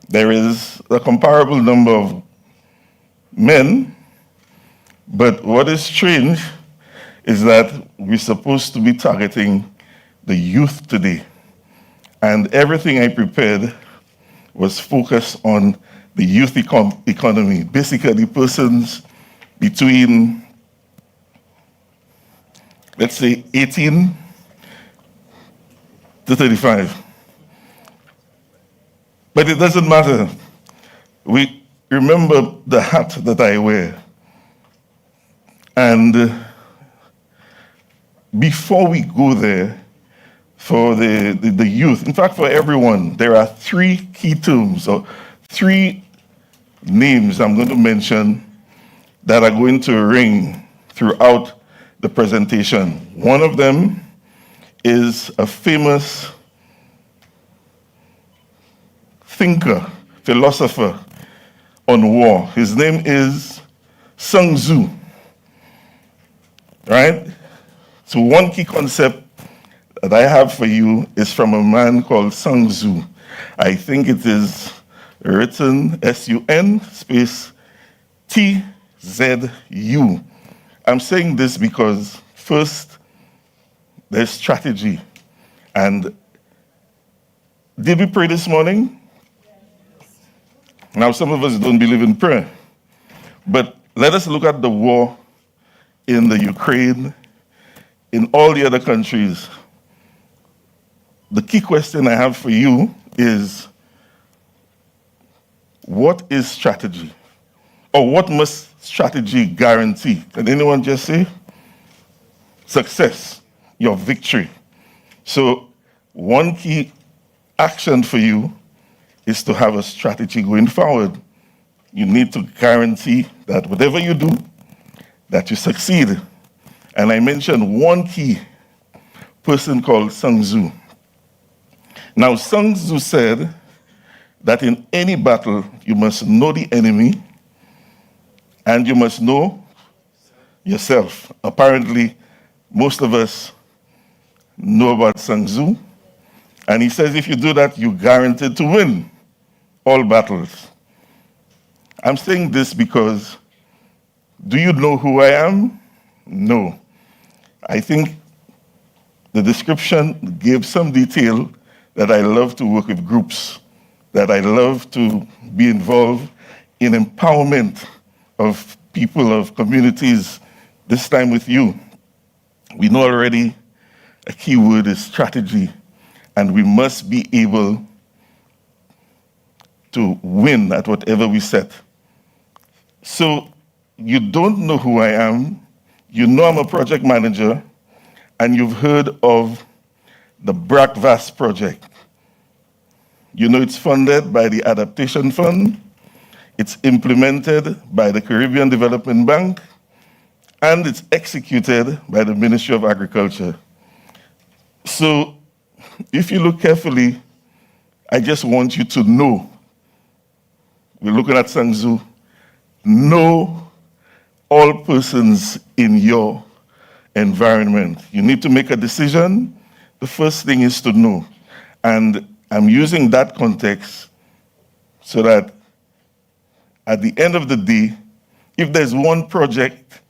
There is a comparable number of men, but what is strange is that we're supposed to be targeting the youth today. And everything I prepared was focused on the youth economy, basically persons between, let's say, 18 to 35. But it doesn't matter. We remember the hat that I wear. And before we go there, for the youth, in fact, for everyone, there are 3 key terms, or 3 names I'm going to mention that are going to ring throughout the presentation. One of them is a famous thinker, philosopher on war. His name is Sun Tzu, right? So one key concept that I have for you is from a man called Sun Tzu. I think it is written S-U-N space T-Z-U. I'm saying this because first, there's strategy. And did we pray this morning? Now, some of us don't believe in prayer, but let us look at the war in the Ukraine, in all the other countries. The key question I have for you is, what is strategy? Or what must strategy guarantee? Can anyone just say? Success, your victory. So one key action for you is to have a strategy going forward. You need to guarantee that whatever you do, that you succeed. And I mentioned one key person called Sun Tzu. Now, Sun Tzu said that in any battle, you must know the enemy and you must know yourself. Apparently, most of us know about Sun Tzu. And he says if you do that, you're guaranteed to win all battles. I'm saying this because, do you know who I am? No. I think the description gave some detail that I love to work with groups, that I love to be involved in empowerment of people, of communities, this time with you. We know already a key word is strategy, and we must be able to win at whatever we set. So you don't know who I am, you know I'm a project manager, and you've heard of the BRAC-VAS project. You know it's funded by the Adaptation Fund, it's implemented by the Caribbean Development Bank, and it's executed by the Ministry of Agriculture. So if you look carefully, I just want you to know, we're looking at Sangzu, know all persons in your environment. You need to make a decision. The first thing is to know. And I'm using that context so that at the end of the day, if there's one project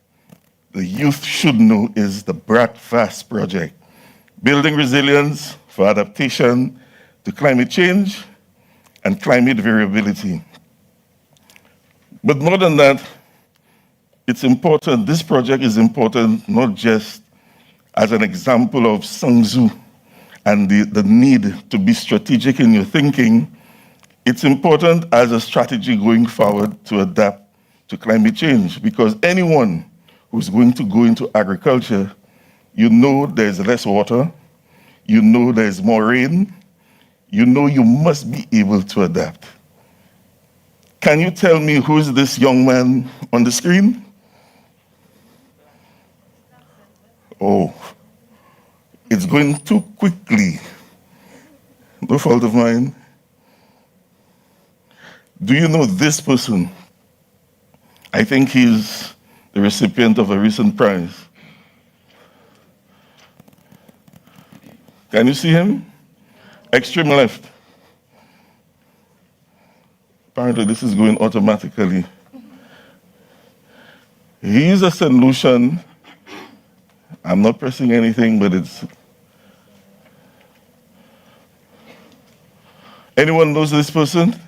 the youth should know is the BRAT-FAST project, building resilience for adaptation to climate change and climate variability. But more than that, it's important, this project is important not just as an example of Sangzu and the need to be strategic in your thinking, it's important as a strategy going forward to adapt to climate change, because anyone who's going to go into agriculture, you know there's less water, you know there's more rain, you know you must be able to adapt. Can you tell me who is this young man on the screen? Oh, it's going too quickly. No fault of mine. Do you know this person? I think he's the recipient of a recent prize. Can you see him? Extreme left. Apparently this is going automatically. He's a solution. I'm not pressing anything, but it's... Anyone knows this person?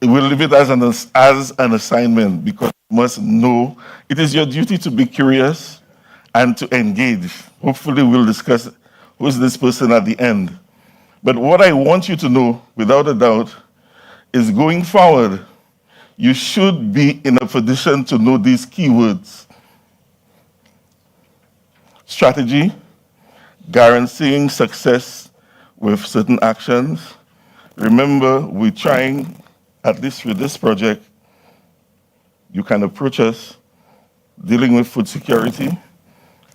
We'll leave it as an assignment, because you must know it is your duty to be curious and to engage. Hopefully we'll discuss who's this person at the end. But what I want you to know, without a doubt, is going forward, you should be in a position to know these keywords. Strategy, guaranteeing success with certain actions. Remember, we're trying, at least with this project, you can approach us dealing with food security.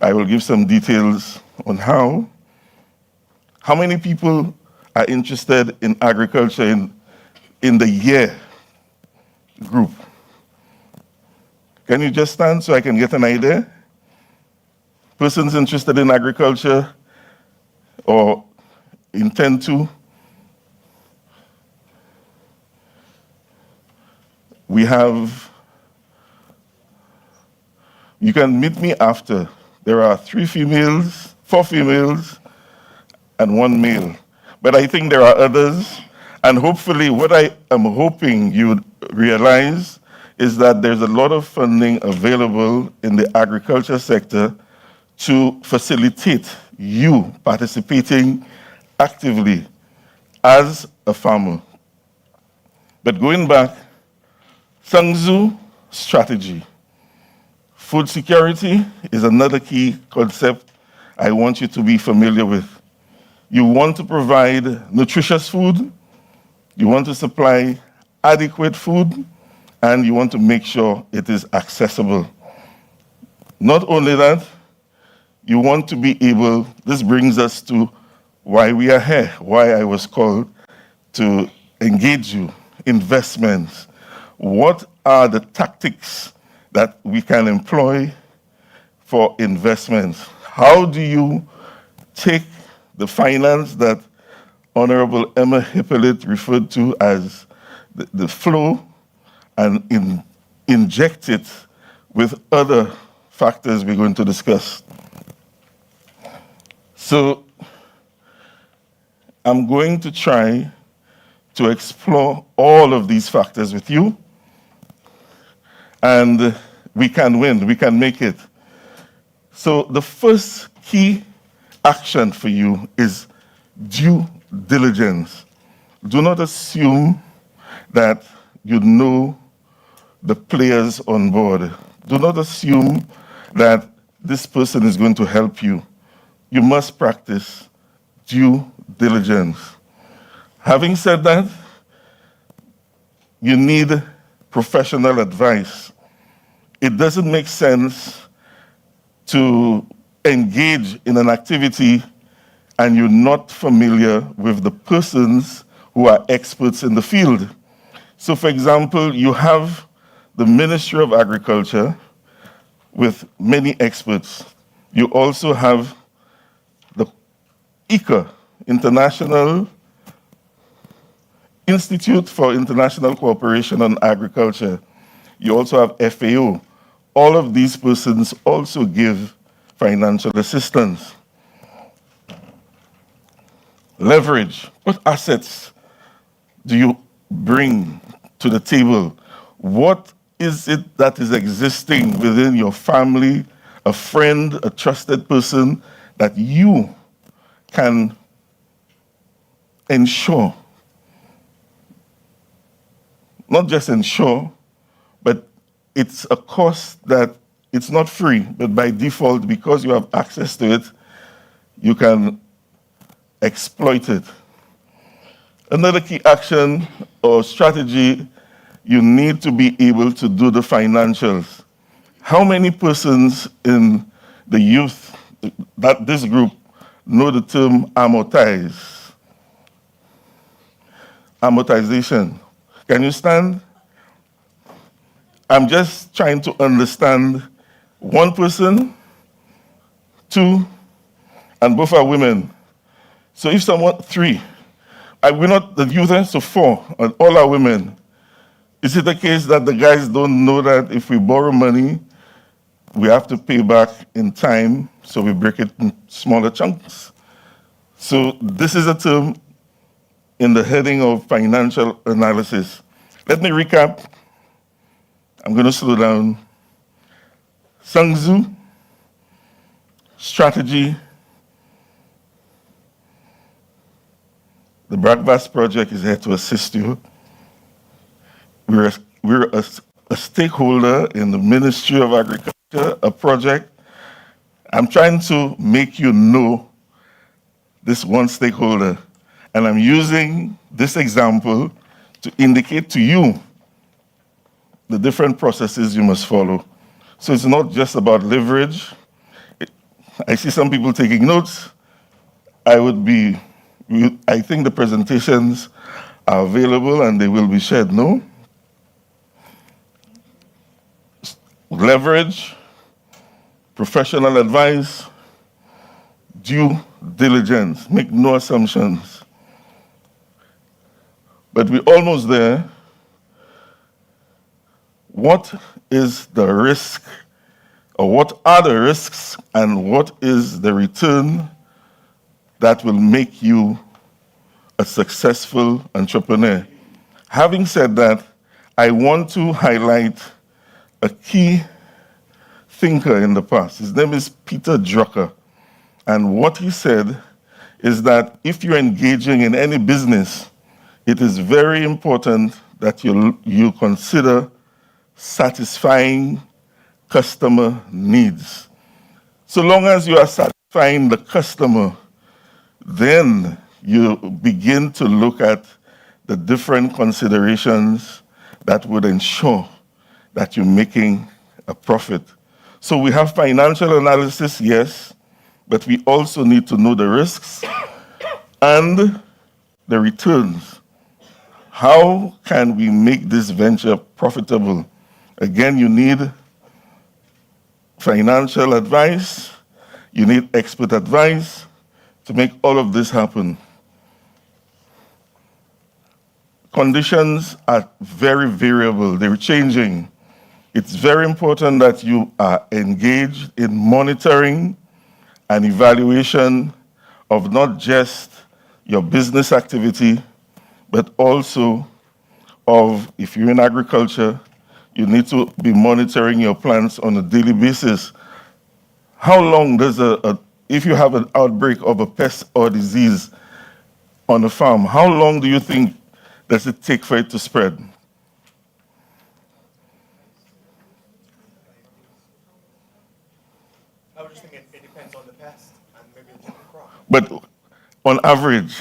I will give some details on how. How many people are interested in agriculture in the year group? Can you just stand so I can get an idea? Persons interested in agriculture or intend to? We have, you can meet me after. There are 4 females, and 1 male. But I think there are others, and hopefully what I am hoping you realize is that there's a lot of funding available in the agriculture sector to facilitate you participating actively as a farmer. But going back, Sangzu strategy. Food security is another key concept I want you to be familiar with. You want to provide nutritious food, you want to supply adequate food, and you want to make sure it is accessible. Not only that, you want to be able, this brings us to why we are here, why I was called to engage you, investments. What are the tactics that we can employ for investments? How do you take the finance that Honorable Emma Hippolyte referred to as the flow and inject it with other factors we're going to discuss? So I'm going to try to explore all of these factors with you, and we can win, we can make it. So the first key action for you is due diligence. Do not assume that you know the players on board. Do not assume that this person is going to help you. You must practice due diligence. Having said that, you need professional advice. It doesn't make sense to engage in an activity and you're not familiar with the persons who are experts in the field. So, for example, you have the Ministry of Agriculture with many experts. You also have the ICA, International Institute for International Cooperation on Agriculture. You also have FAO. All of these persons also give financial assistance. Leverage. What assets do you bring to the table? What is it that is existing within your family, a friend, a trusted person that you can ensure? Not just ensure, but it's a cost that it's not free, but by default, because you have access to it, you can exploit it. Another key action or strategy, you need to be able to do the financials. How many persons in the youth, that this group, know the term amortize? Amortization. Can you stand? I'm just trying to understand one person, two, and both are women. So if someone, three, we're not the youth, so four, and all are women. Is it the case that the guys don't know that if we borrow money, we have to pay back in time, so we break it in smaller chunks? So this is a term in the heading of financial analysis. Let me recap. I'm going to slow down. Sun Tzu, strategy. The Breakfast Project is here to assist you. We're a stakeholder in the Ministry of Agriculture, a project. I'm trying to make you know this one stakeholder. And I'm using this example to indicate to you the different processes you must follow. So it's not just about leverage. I see some people taking notes. I think the presentations are available and they will be shared, no? Leverage, professional advice, due diligence. Make no assumptions. But we're almost there. What is the risk, or what are the risks, and what is the return that will make you a successful entrepreneur? Having said that, I want to highlight a key thinker in the past. His name is Peter Drucker. And what he said is that if you're engaging in any business, it is very important that you consider satisfying customer needs. So long as you are satisfying the customer, then you begin to look at the different considerations that would ensure that you're making a profit. So we have financial analysis, yes, but we also need to know the risks and the returns. How can we make this venture profitable? Again, you need financial advice, you need expert advice to make all of this happen. Conditions are very variable, they're changing. It's very important that you are engaged in monitoring and evaluation of not just your business activity, but also of, if you're in agriculture, you need to be monitoring your plants on a daily basis. How long does if you have an outbreak of a pest or disease on a farm, how long do you think does it take for it to spread? I was just thinking it depends on the pest and maybe the type of crop. But on average,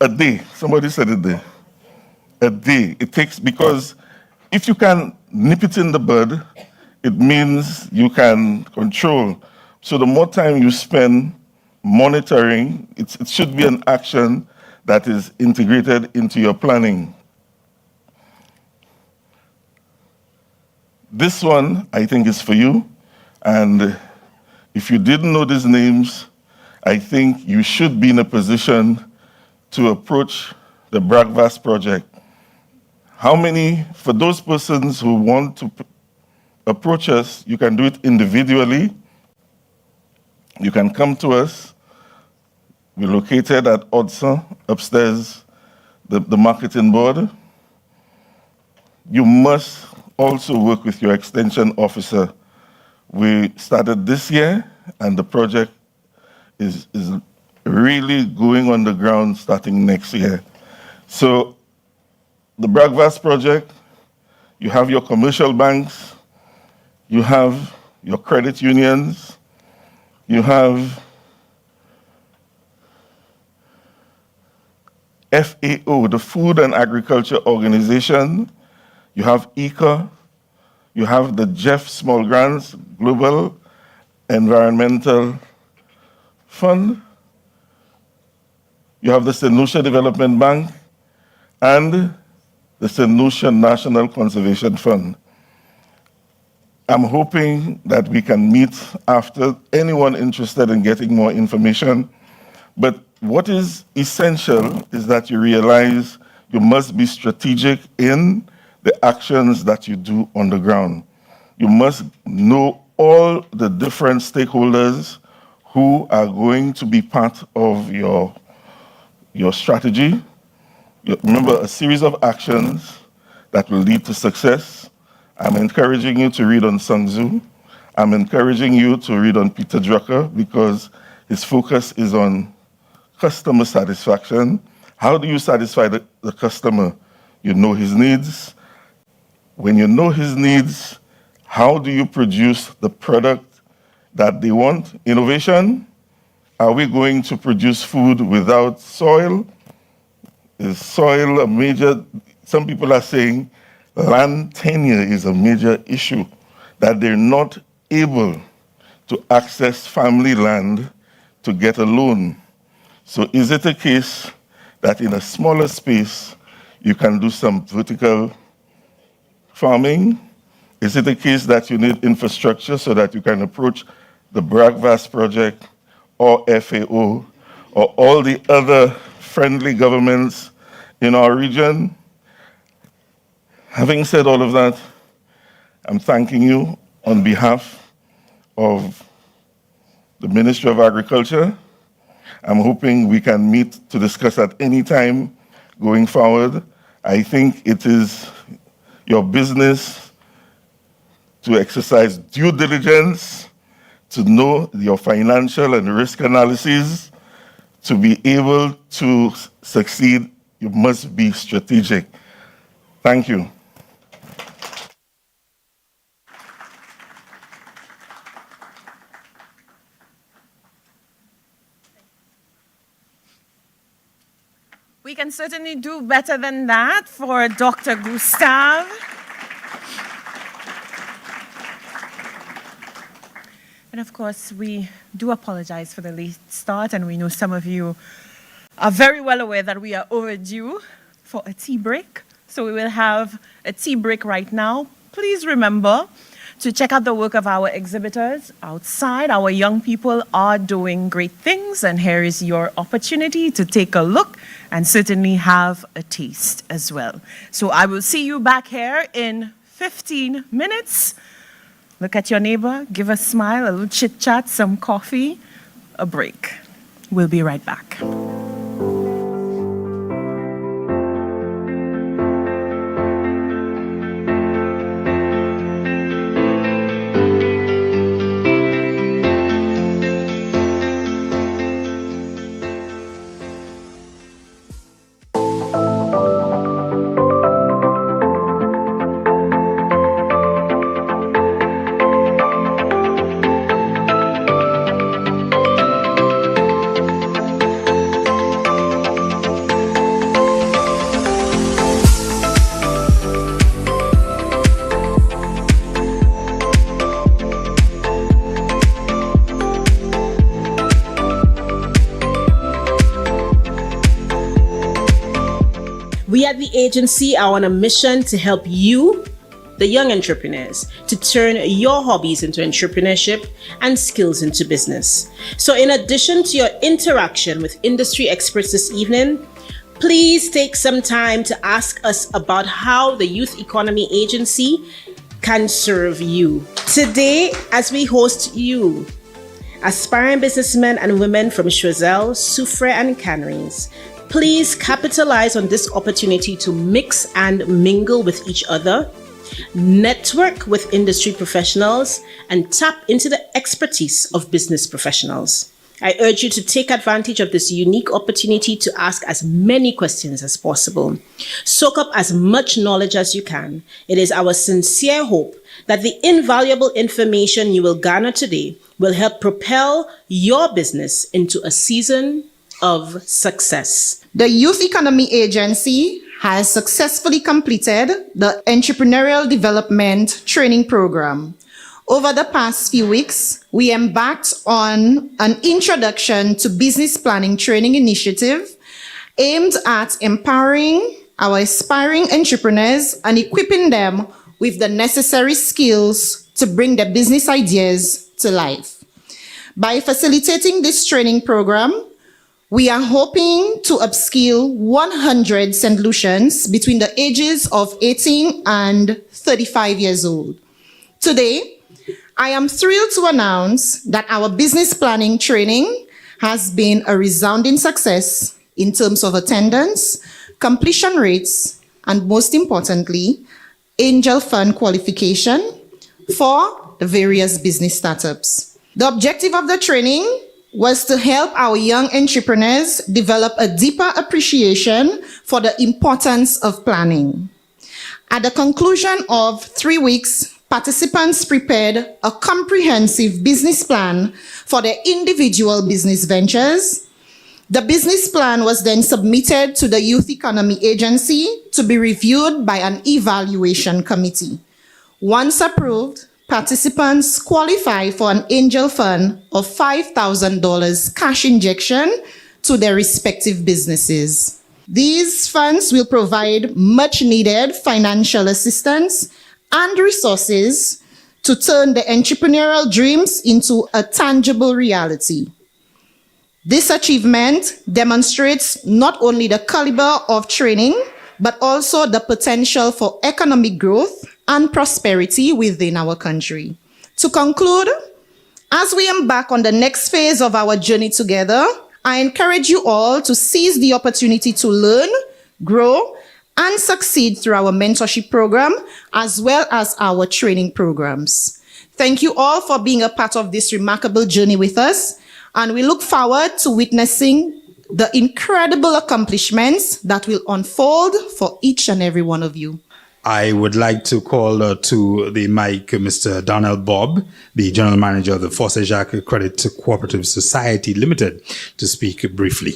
a day, somebody said a day. A day. It takes, because if you can nip it in the bud, it means you can control. So the more time you spend monitoring, it should be an action that is integrated into your planning. This one, I think, is for you. And if you didn't know these names, I think you should be in a position to approach the BRACVAS project. How many, for those persons who want to approach us, you can do it individually. You can come to us. We're located at Odson, upstairs, the marketing board. You must also work with your extension officer. We started this year, and the project is really going on the ground starting next year. So the BRACVAS project, you have your commercial banks, you have your credit unions, you have FAO, the Food and Agriculture Organization, you have ECA, you have the Jeff Small Grants Global Environmental Fund, you have the St. Lucia Development Bank, and the St. Lucia National Conservation Fund. I'm hoping that we can meet after, anyone interested in getting more information. But what is essential is that you realize you must be strategic in the actions that you do on the ground. You must know all the different stakeholders who are going to be part of your strategy. Remember, a series of actions that will lead to success. I'm encouraging you to read on Sun Tzu. I'm encouraging you to read on Peter Drucker because his focus is on customer satisfaction. How do you satisfy the customer? You know his needs. When you know his needs, how do you produce the product that they want? Innovation. Are we going to produce food without soil? Is soil a major? Some people are saying land tenure is a major issue, that they're not able to access family land to get a loan. So is it a case that in a smaller space, you can do some vertical farming? Is it a case that you need infrastructure so that you can approach the BRACVAS project or FAO or all the other friendly governments in our region? Having said all of that, I'm thanking you on behalf of the Ministry of Agriculture. I'm hoping we can meet to discuss at any time going forward. I think it is your business to exercise due diligence, to know your financial and risk analysis. To be able to succeed, you must be strategic. Thank you. We can certainly do better than that for Dr. Gustave. And of course, we do apologize for the late start, and we know some of you are very well aware that we are overdue for a tea break. So we will have a tea break right now. Please remember to check out the work of our exhibitors outside. Our young people are doing great things, and here is your opportunity to take a look and certainly have a taste as well. So I will see you back here in 15 minutes. Look at your neighbor, give a smile, a little chit chat, some coffee, a break. We'll be right back. We at the agency are on a mission to help you, the young entrepreneurs, to turn your hobbies into entrepreneurship and skills into business. So in addition to your interaction with industry experts this evening, please take some time to ask us about how the Youth Economy Agency can serve you. Today, as we host you, aspiring businessmen and women from Choiseul, Soufrière, and Canaries, please capitalize on this opportunity to mix and mingle with each other, network with industry professionals, and tap into the expertise of business professionals. I urge you to take advantage of this unique opportunity to ask as many questions as possible. Soak up as much knowledge as you can. It is our sincere hope that the invaluable information you will garner today will help propel your business into a season of success. The Youth Economy Agency has successfully completed the Entrepreneurial Development Training Program. Over the past few weeks, we embarked on an Introduction to Business Planning training initiative aimed at empowering our aspiring entrepreneurs and equipping them with the necessary skills to bring their business ideas to life. By facilitating this training program, we are hoping to upskill 100 St. Lucians between the ages of 18 and 35 years old. Today, I am thrilled to announce that our business planning training has been a resounding success in terms of attendance, completion rates, and most importantly, angel fund qualification for the various business startups. The objective of the training was to help our young entrepreneurs develop a deeper appreciation for the importance of planning. At the conclusion of 3 weeks, participants prepared a comprehensive business plan for their individual business ventures. The business plan was then submitted to the Youth Economy Agency to be reviewed by an evaluation committee. Once approved, participants qualify for an angel fund of $5,000 cash injection to their respective businesses. These funds will provide much needed financial assistance and resources to turn the entrepreneurial dreams into a tangible reality. This achievement demonstrates not only the caliber of training, but also the potential for economic growth and prosperity within our country. To conclude, as we embark on the next phase of our journey together, I encourage you all to seize the opportunity to learn, grow, and succeed through our mentorship program, as well as our training programs. Thank you all for being a part of this remarkable journey with us, and we look forward to witnessing the incredible accomplishments that will unfold for each and every one of you. I would like to call to the mic Mr. Donald Bob, the General Manager of the Fosse Jacques Credit Cooperative Society Limited, to speak briefly.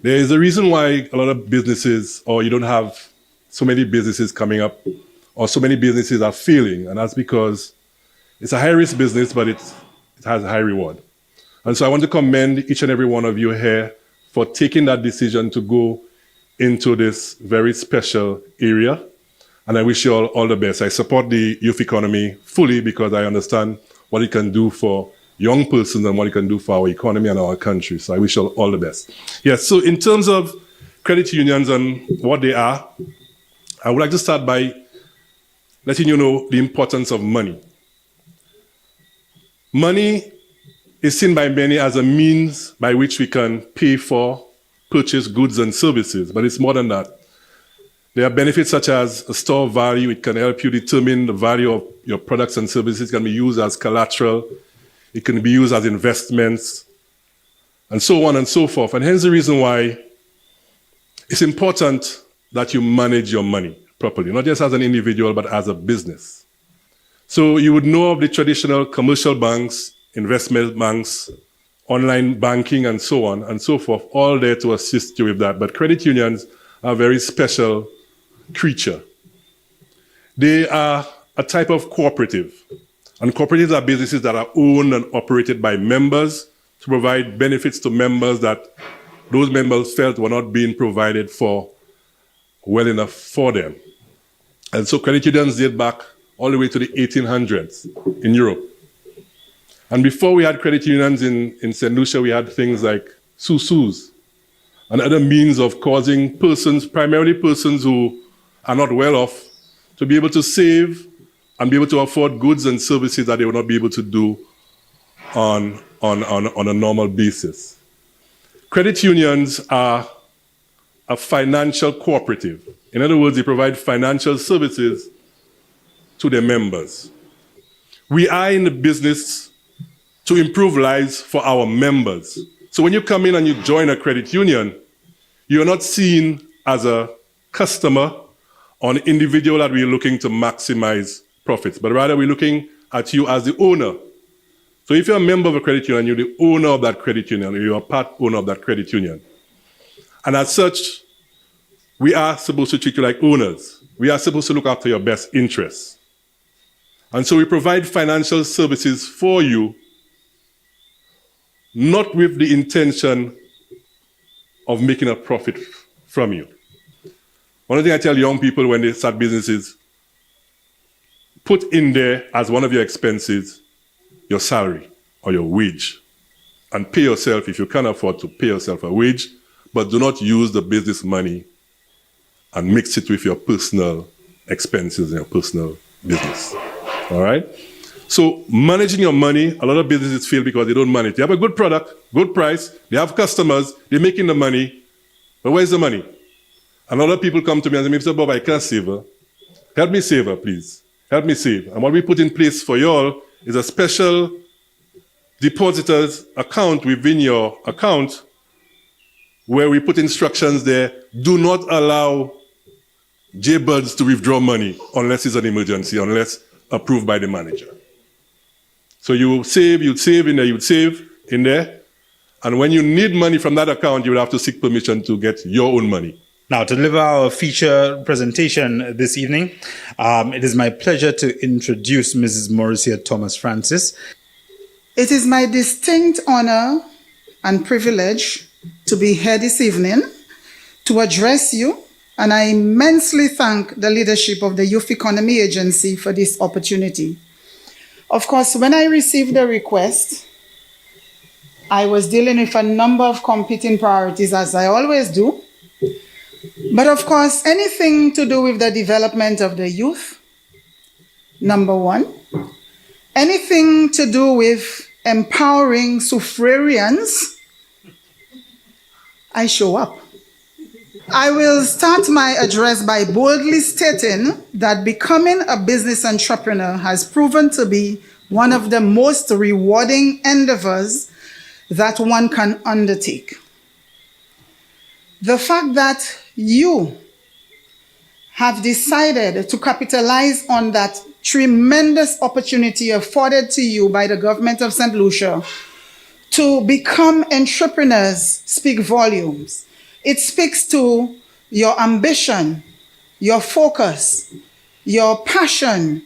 There is a reason why a lot of businesses, or you don't have so many businesses coming up, or so many businesses are failing, and that's because it's a high-risk business, but it has a high reward. And so I want to commend each and every one of you here for taking that decision to go into this very special area, and I wish you all the best. I support the youth economy fully because I understand what it can do for young persons and what it can do for our economy and our country. So I wish you all the best. Yes, so in terms of credit unions and what they are, I would like to start by letting you know the importance of money. Money is seen by many as a means by which we can pay for, purchase goods and services, but it's more than that. There are benefits such as a store of value. It can help you determine the value of your products and services. It can be used as collateral. It can be used as investments, and so on and so forth. And hence the reason why it's important that you manage your money properly, not just as an individual, but as a business. So you would know of the traditional commercial banks, investment banks, online banking, and so on and so forth, all there to assist you with that. But credit unions are a very special creature. They are a type of cooperative. And cooperatives are businesses that are owned and operated by members to provide benefits to members that those members felt were not being provided for well enough for them. And so credit unions date back all the way to the 1800s in Europe. And before we had credit unions in St. Lucia, we had things like susus and other means of causing persons, primarily persons who are not well off, to be able to save and be able to afford goods and services that they would not be able to do on a normal basis. Credit unions are a financial cooperative. In other words, they provide financial services to their members. We are in the business to improve lives for our members. So when you come in and you join a credit union, you're not seen as a customer or an individual that we're looking to maximize profits, but rather we're looking at you as the owner. So if you're a member of a credit union, you're the owner of that credit union, or you're a part owner of that credit union. And as such, we are supposed to treat you like owners. We are supposed to look after your best interests. And so we provide financial services for you, not with the intention of making a profit from you. One of the things I tell young people when they start businesses, put in there as one of your expenses your salary or your wage, and pay yourself, if you can afford to pay yourself a wage, but do not use the business money and mix it with your personal expenses and your personal business. All right? So managing your money, a lot of businesses fail because they don't manage. They have a good product, good price, they have customers, they're making the money, but where's the money? And a lot of people come to me and say, Mr. Bob, I can't save her. Help me save her, please. Help me save. And what we put in place for y'all is a special depositors account within your account where we put instructions there. Do not allow J-Buds to withdraw money unless it's an emergency, unless approved by the manager. So you'd save in there. And when you need money from that account, you will have to seek permission to get your own money. Now, to deliver our feature presentation this evening, it is my pleasure to introduce Mrs. Mauricia Thomas Francis. It is my distinct honor and privilege to be here this evening to address you, and I immensely thank the leadership of the Youth Economy Agency for this opportunity. Of course, when I received the request, I was dealing with a number of competing priorities, as I always do. But of course, anything to do with the development of the youth, number one. Anything to do with empowering suffragans, I show up. I will start my address by boldly stating that becoming a business entrepreneur has proven to be one of the most rewarding endeavors that one can undertake. The fact that you have decided to capitalize on that tremendous opportunity afforded to you by the government of St. Lucia to become entrepreneurs speak volumes. It speaks to your ambition, your focus, your passion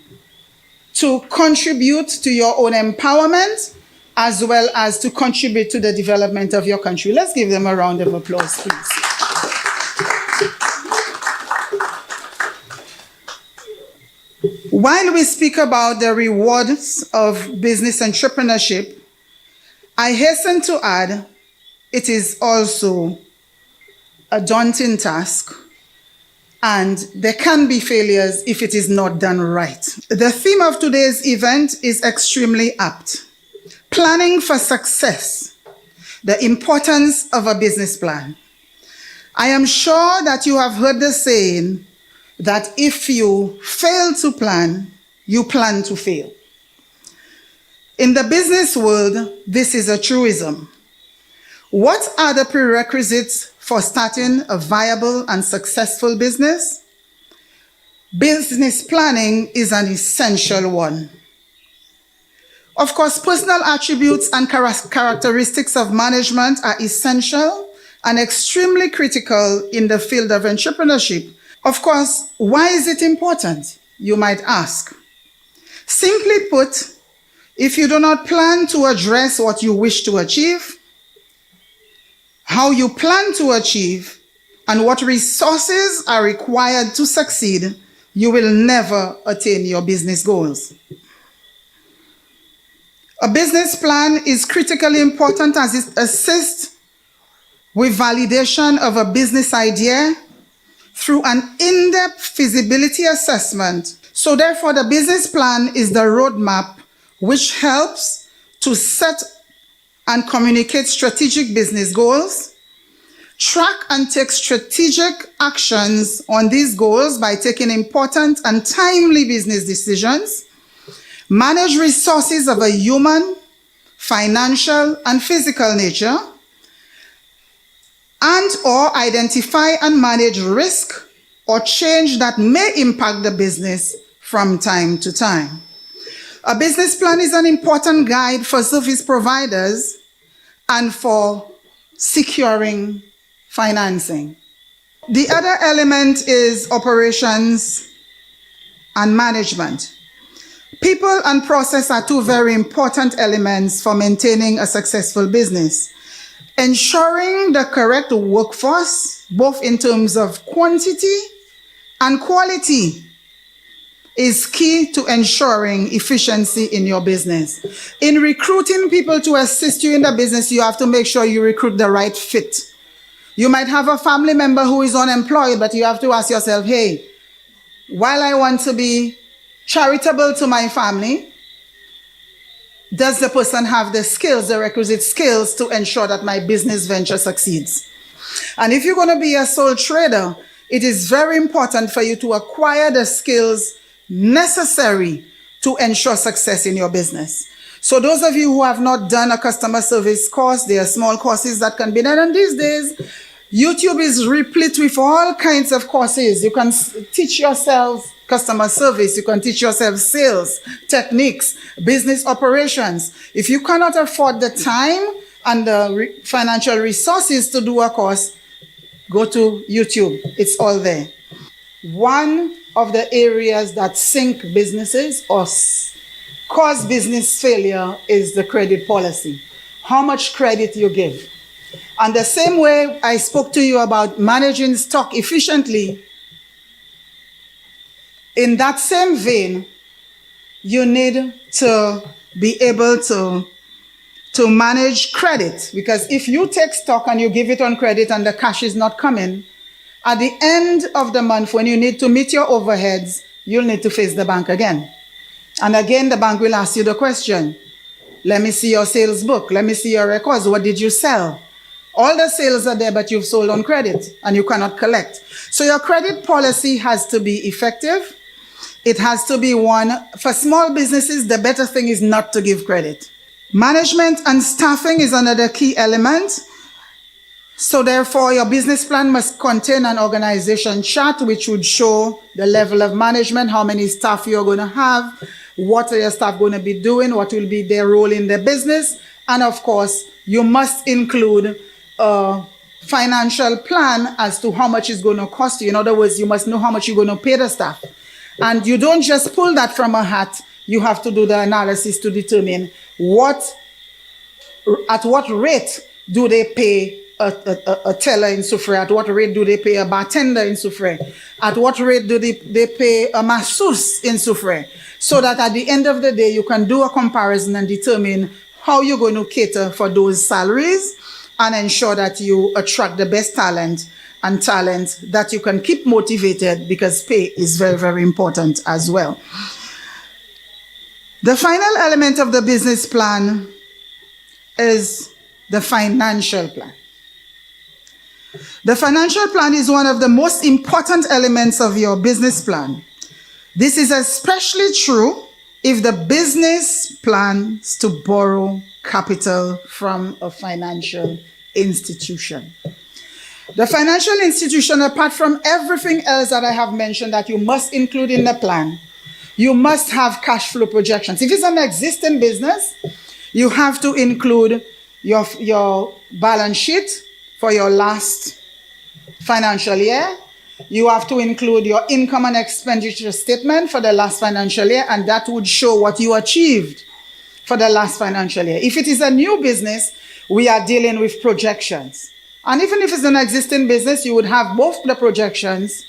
to contribute to your own empowerment as well as to contribute to the development of your country. Let's give them a round of applause, please. While we speak about the rewards of business entrepreneurship, I hasten to add it is also a daunting task, and there can be failures if it is not done right. The theme of today's event is extremely apt. Planning for success, the importance of a business plan. I am sure that you have heard the saying that if you fail to plan, you plan to fail. In the business world, this is a truism. What are the prerequisites for starting a viable and successful business? Business planning is an essential one. Of course, personal attributes and characteristics of management are essential and extremely critical in the field of entrepreneurship. Of course, why is it important, you might ask? Simply put, if you do not plan to address what you wish to achieve, how you plan to achieve, and what resources are required to succeed, you will never attain your business goals. A business plan is critically important as it assists with validation of a business idea through an in-depth feasibility assessment. So therefore, the business plan is the roadmap which helps to set and communicate strategic business goals, track and take strategic actions on these goals by taking important and timely business decisions, manage resources of a human, financial, and physical nature, and or identify and manage risk or change that may impact the business from time to time. A business plan is an important guide for service providers and for securing financing. The other element is operations and management. People and process are two very important elements for maintaining a successful business. Ensuring the correct workforce, both in terms of quantity and quality, is key to ensuring efficiency in your business. In recruiting people to assist you in the business, you have to make sure you recruit the right fit. You might have a family member who is unemployed, but you have to ask yourself, hey, while I want to be charitable to my family, does the person have the skills, the requisite skills to ensure that my business venture succeeds? And if you're going to be a sole trader, it is very important for you to acquire the skills necessary to ensure success in your business. So those of you who have not done a customer service course, there are small courses that can be done. And these days, YouTube is replete with all kinds of courses. You can teach yourself customer service, you can teach yourself sales, techniques, business operations. If you cannot afford the time and the financial resources to do a course, go to YouTube. It's all there. One of the areas that sink businesses or cause business failure is the credit policy. How much credit you give. And the same way I spoke to you about managing stock efficiently, in that same vein, you need to be able to manage credit. Because if you take stock and you give it on credit and the cash is not coming, at the end of the month, when you need to meet your overheads, you'll need to face the bank again. And again, the bank will ask you the question, let me see your sales book, let me see your records, what did you sell? All the sales are there, but you've sold on credit and you cannot collect. So your credit policy has to be effective. It has to be one. For small businesses, the better thing is not to give credit. Management and staffing is another key element. So therefore, your business plan must contain an organization chart which would show the level of management, how many staff you're going to have, what are your staff going to be doing, what will be their role in the business. And of course, you must include a financial plan as to how much it's going to cost you. In other words, you must know how much you're going to pay the staff. And you don't just pull that from a hat. You have to do the analysis to determine at what rate do they pay a teller in Soufrière? At what rate do they pay a bartender in Soufrière? At what rate do they pay a masseuse in Soufrière? So that at the end of the day, you can do a comparison and determine how you're going to cater for those salaries and ensure that you attract the best talent and talent that you can keep motivated, because pay is very, very important as well. The final element of the business plan is the financial plan. The financial plan is one of the most important elements of your business plan. This is especially true if the business plans to borrow capital from a financial institution. The financial institution, apart from everything else that I have mentioned that you must include in the plan, you must have cash flow projections. If it's an existing business, you have to include your balance sheet for your last financial year. You have to include your income and expenditure statement for the last financial year, and that would show what you achieved for the last financial year. If it is a new business, we are dealing with projections. And even if it's an existing business, you would have both the projections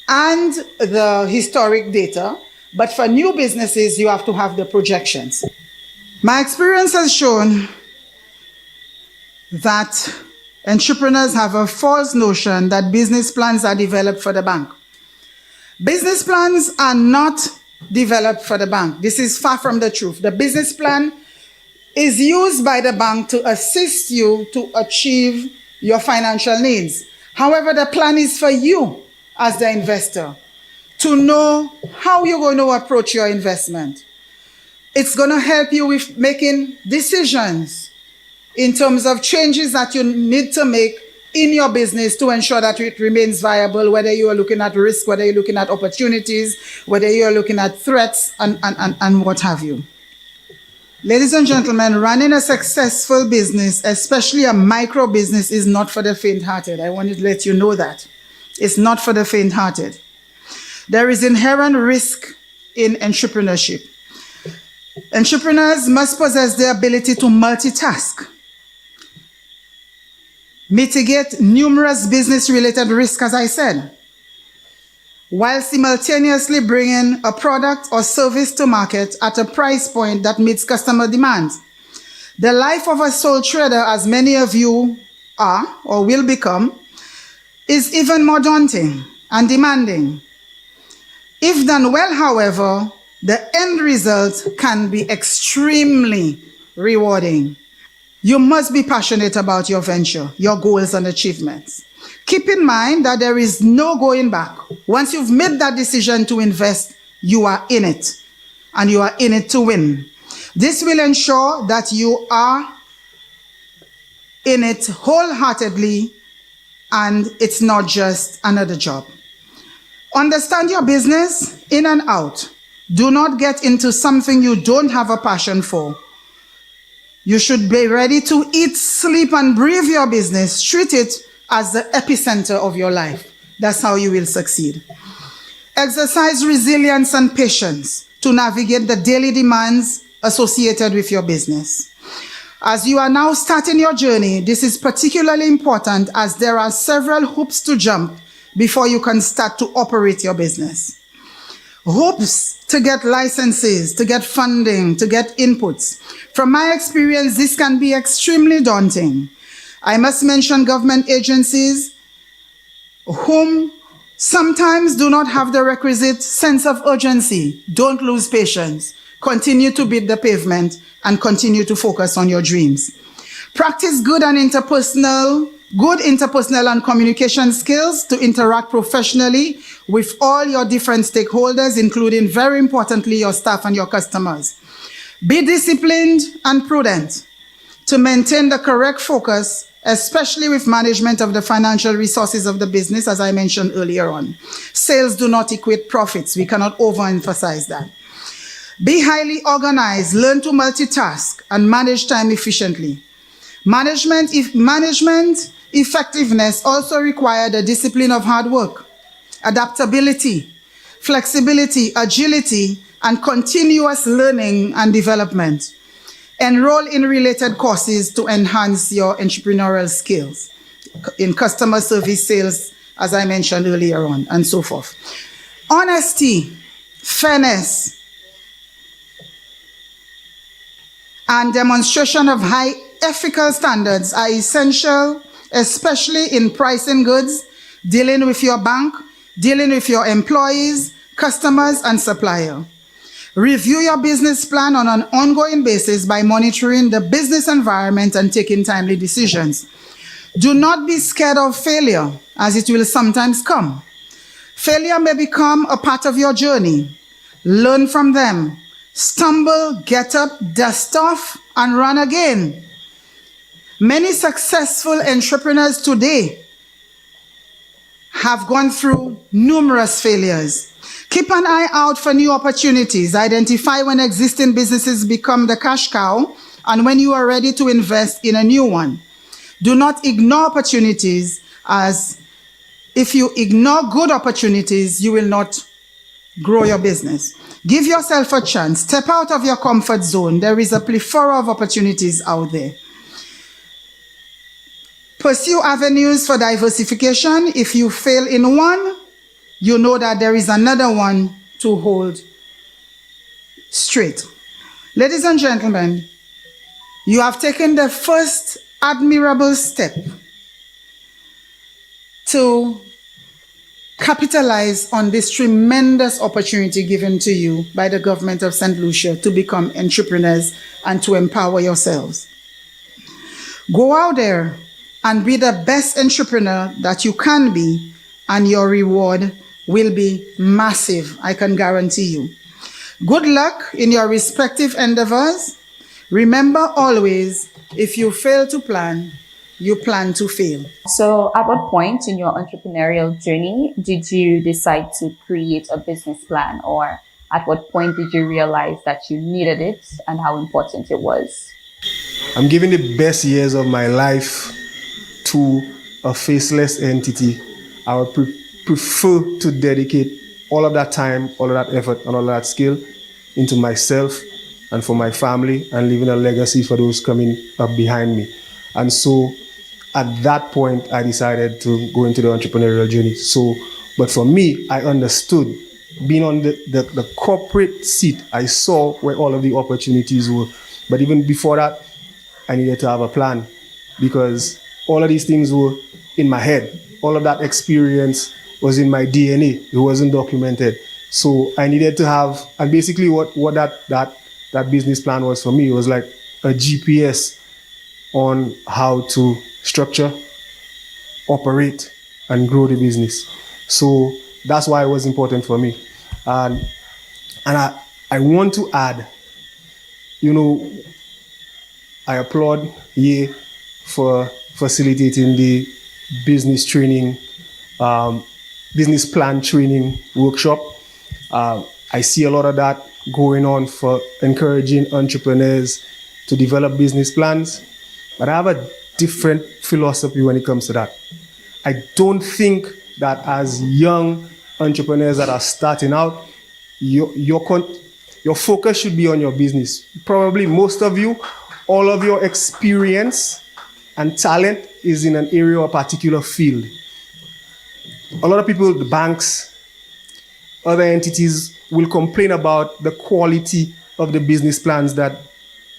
and the historic data. But for new businesses, you have to have the projections. My experience has shown that entrepreneurs have a false notion that business plans are developed for the bank. Business plans are not developed for the bank. This is far from the truth. The business plan is used by the bank to assist you to achieve your financial needs. However, the plan is for you as the investor to know how you're going to approach your investment. It's going to help you with making decisions in terms of changes that you need to make in your business to ensure that it remains viable, whether you are looking at risk, whether you're looking at opportunities, whether you're looking at threats, and what have you. Ladies and gentlemen, running a successful business, especially a micro business, is not for the faint-hearted. I want to let you know that. It's not for the faint-hearted. There is inherent risk in entrepreneurship. Entrepreneurs must possess the ability to multitask, mitigate numerous business-related risks, as I said, while simultaneously bringing a product or service to market at a price point that meets customer demands. The life of a sole trader, as many of you are or will become, is even more daunting and demanding. If done well, however, the end result can be extremely rewarding. You must be passionate about your venture, your goals and achievements. Keep in mind that there is no going back. Once you've made that decision to invest, you are in it, and you are in it to win. This will ensure that you are in it wholeheartedly, and it's not just another job. Understand your business in and out. Do not get into something you don't have a passion for. You should be ready to eat, sleep, and breathe your business. Treat it as the epicenter of your life. That's how you will succeed. Exercise resilience and patience to navigate the daily demands associated with your business. As you are now starting your journey, this is particularly important as there are several hoops to jump before you can start to operate your business. Hoops to get licenses, to get funding, to get inputs. From my experience, this can be extremely daunting. I must mention government agencies whom sometimes do not have the requisite sense of urgency. Don't lose patience. Continue to beat the pavement and continue to focus on your dreams. Practice good interpersonal and communication skills to interact professionally with all your different stakeholders, including, very importantly, your staff and your customers. Be disciplined and prudent to maintain the correct focus, especially with management of the financial resources of the business, as I mentioned earlier on. Sales do not equate profits. We cannot overemphasize that. Be highly organized, learn to multitask, and manage time efficiently. Management effectiveness also requires the discipline of hard work, adaptability, flexibility, agility, and continuous learning and development. Enroll in related courses to enhance your entrepreneurial skills in customer service, sales, as I mentioned earlier on, and so forth. Honesty, fairness, and demonstration of high ethical standards are essential, especially in pricing goods, dealing with your bank, dealing with your employees, customers, and suppliers. Review your business plan on an ongoing basis by monitoring the business environment and taking timely decisions. Do not be scared of failure, as it will sometimes come. Failure may become a part of your journey. Learn from them. Stumble, get up, dust off, and run again. Many successful entrepreneurs today have gone through numerous failures. Keep an eye out for new opportunities. Identify when existing businesses become the cash cow and when you are ready to invest in a new one. Do not ignore opportunities, as if you ignore good opportunities, you will not grow your business. Give yourself a chance. Step out of your comfort zone. There is a plethora of opportunities out there. Pursue avenues for diversification. If you fail in one, you know that there is another one to hold straight. Ladies and gentlemen, you have taken the first admirable step to capitalize on this tremendous opportunity given to you by the government of St. Lucia to become entrepreneurs and to empower yourselves. Go out there and be the best entrepreneur that you can be, and your reward will be massive, I can guarantee you. Good luck in your respective endeavors. Remember always, if you fail to plan, you plan to fail. So at what point in your entrepreneurial journey did you decide to create a business plan, or at what point did you realize that you needed it and how important it was? I'm giving the best years of my life to a faceless entity. I would prefer to dedicate all of that time, all of that effort, and all of that skill into myself and for my family, and leaving a legacy for those coming up behind me. And so at that point, I decided to go into the entrepreneurial journey. But for me, I understood, being on the corporate seat, I saw where all of the opportunities were. But even before that, I needed to have a plan, because all of these things were in my head. All of that experience was in my DNA. It wasn't documented. So I needed to have, and basically what that business plan was for me, it was like a GPS on how to structure, operate, and grow the business. So that's why it was important for me. And I want to add, I applaud Ye for facilitating the business training, business plan training workshop. I see a lot of that going on for encouraging entrepreneurs to develop business plans. But I have a different philosophy when it comes to that. I don't think that as young entrepreneurs that are starting out, your focus should be on your business. Probably most of you, all of your experience and talent is in an area or a particular field. A lot of people, the banks, other entities will complain about the quality of the business plans that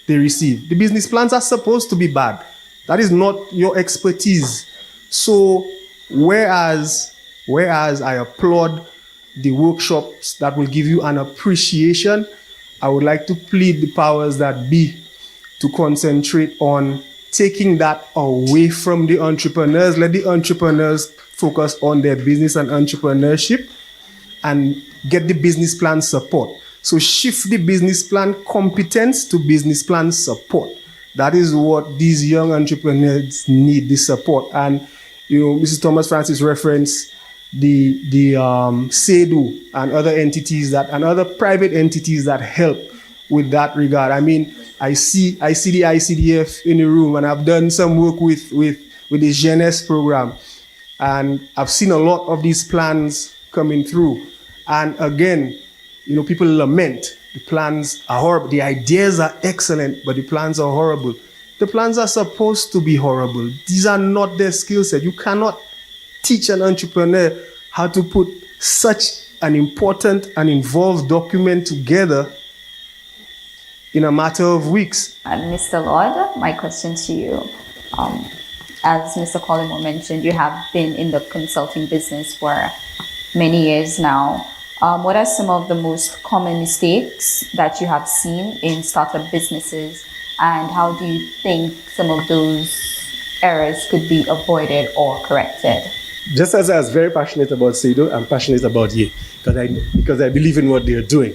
they receive. The business plans are supposed to be bad. That is not your expertise. So whereas I applaud the workshops that will give you an appreciation, I would like to plead the powers that be to concentrate on taking that away from the entrepreneurs. Let the entrepreneurs focus on their business and entrepreneurship and get the business plan support. So shift the business plan competence to business plan support. That is what these young entrepreneurs need, the support. And Mrs. Thomas Francis referenced the SEDU and other entities and other private entities that help with that regard. I mean, I see the ICDF in the room, and I've done some work with the Jeunesse program, and I've seen a lot of these plans coming through. And again, people lament the plans are horrible. The ideas are excellent, but the plans are horrible. The plans are supposed to be horrible. These are not their skill set. You cannot teach an entrepreneur how to put such an important and involved document together in a matter of weeks. And Mr. Lord, my question to you, as Mr. Collymore mentioned, you have been in the consulting business for many years now. What are some of the most common mistakes that you have seen in startup businesses, and how do you think some of those errors could be avoided or corrected? Just as I was very passionate about SEDU, I'm passionate about Ye, because I believe in what they're doing.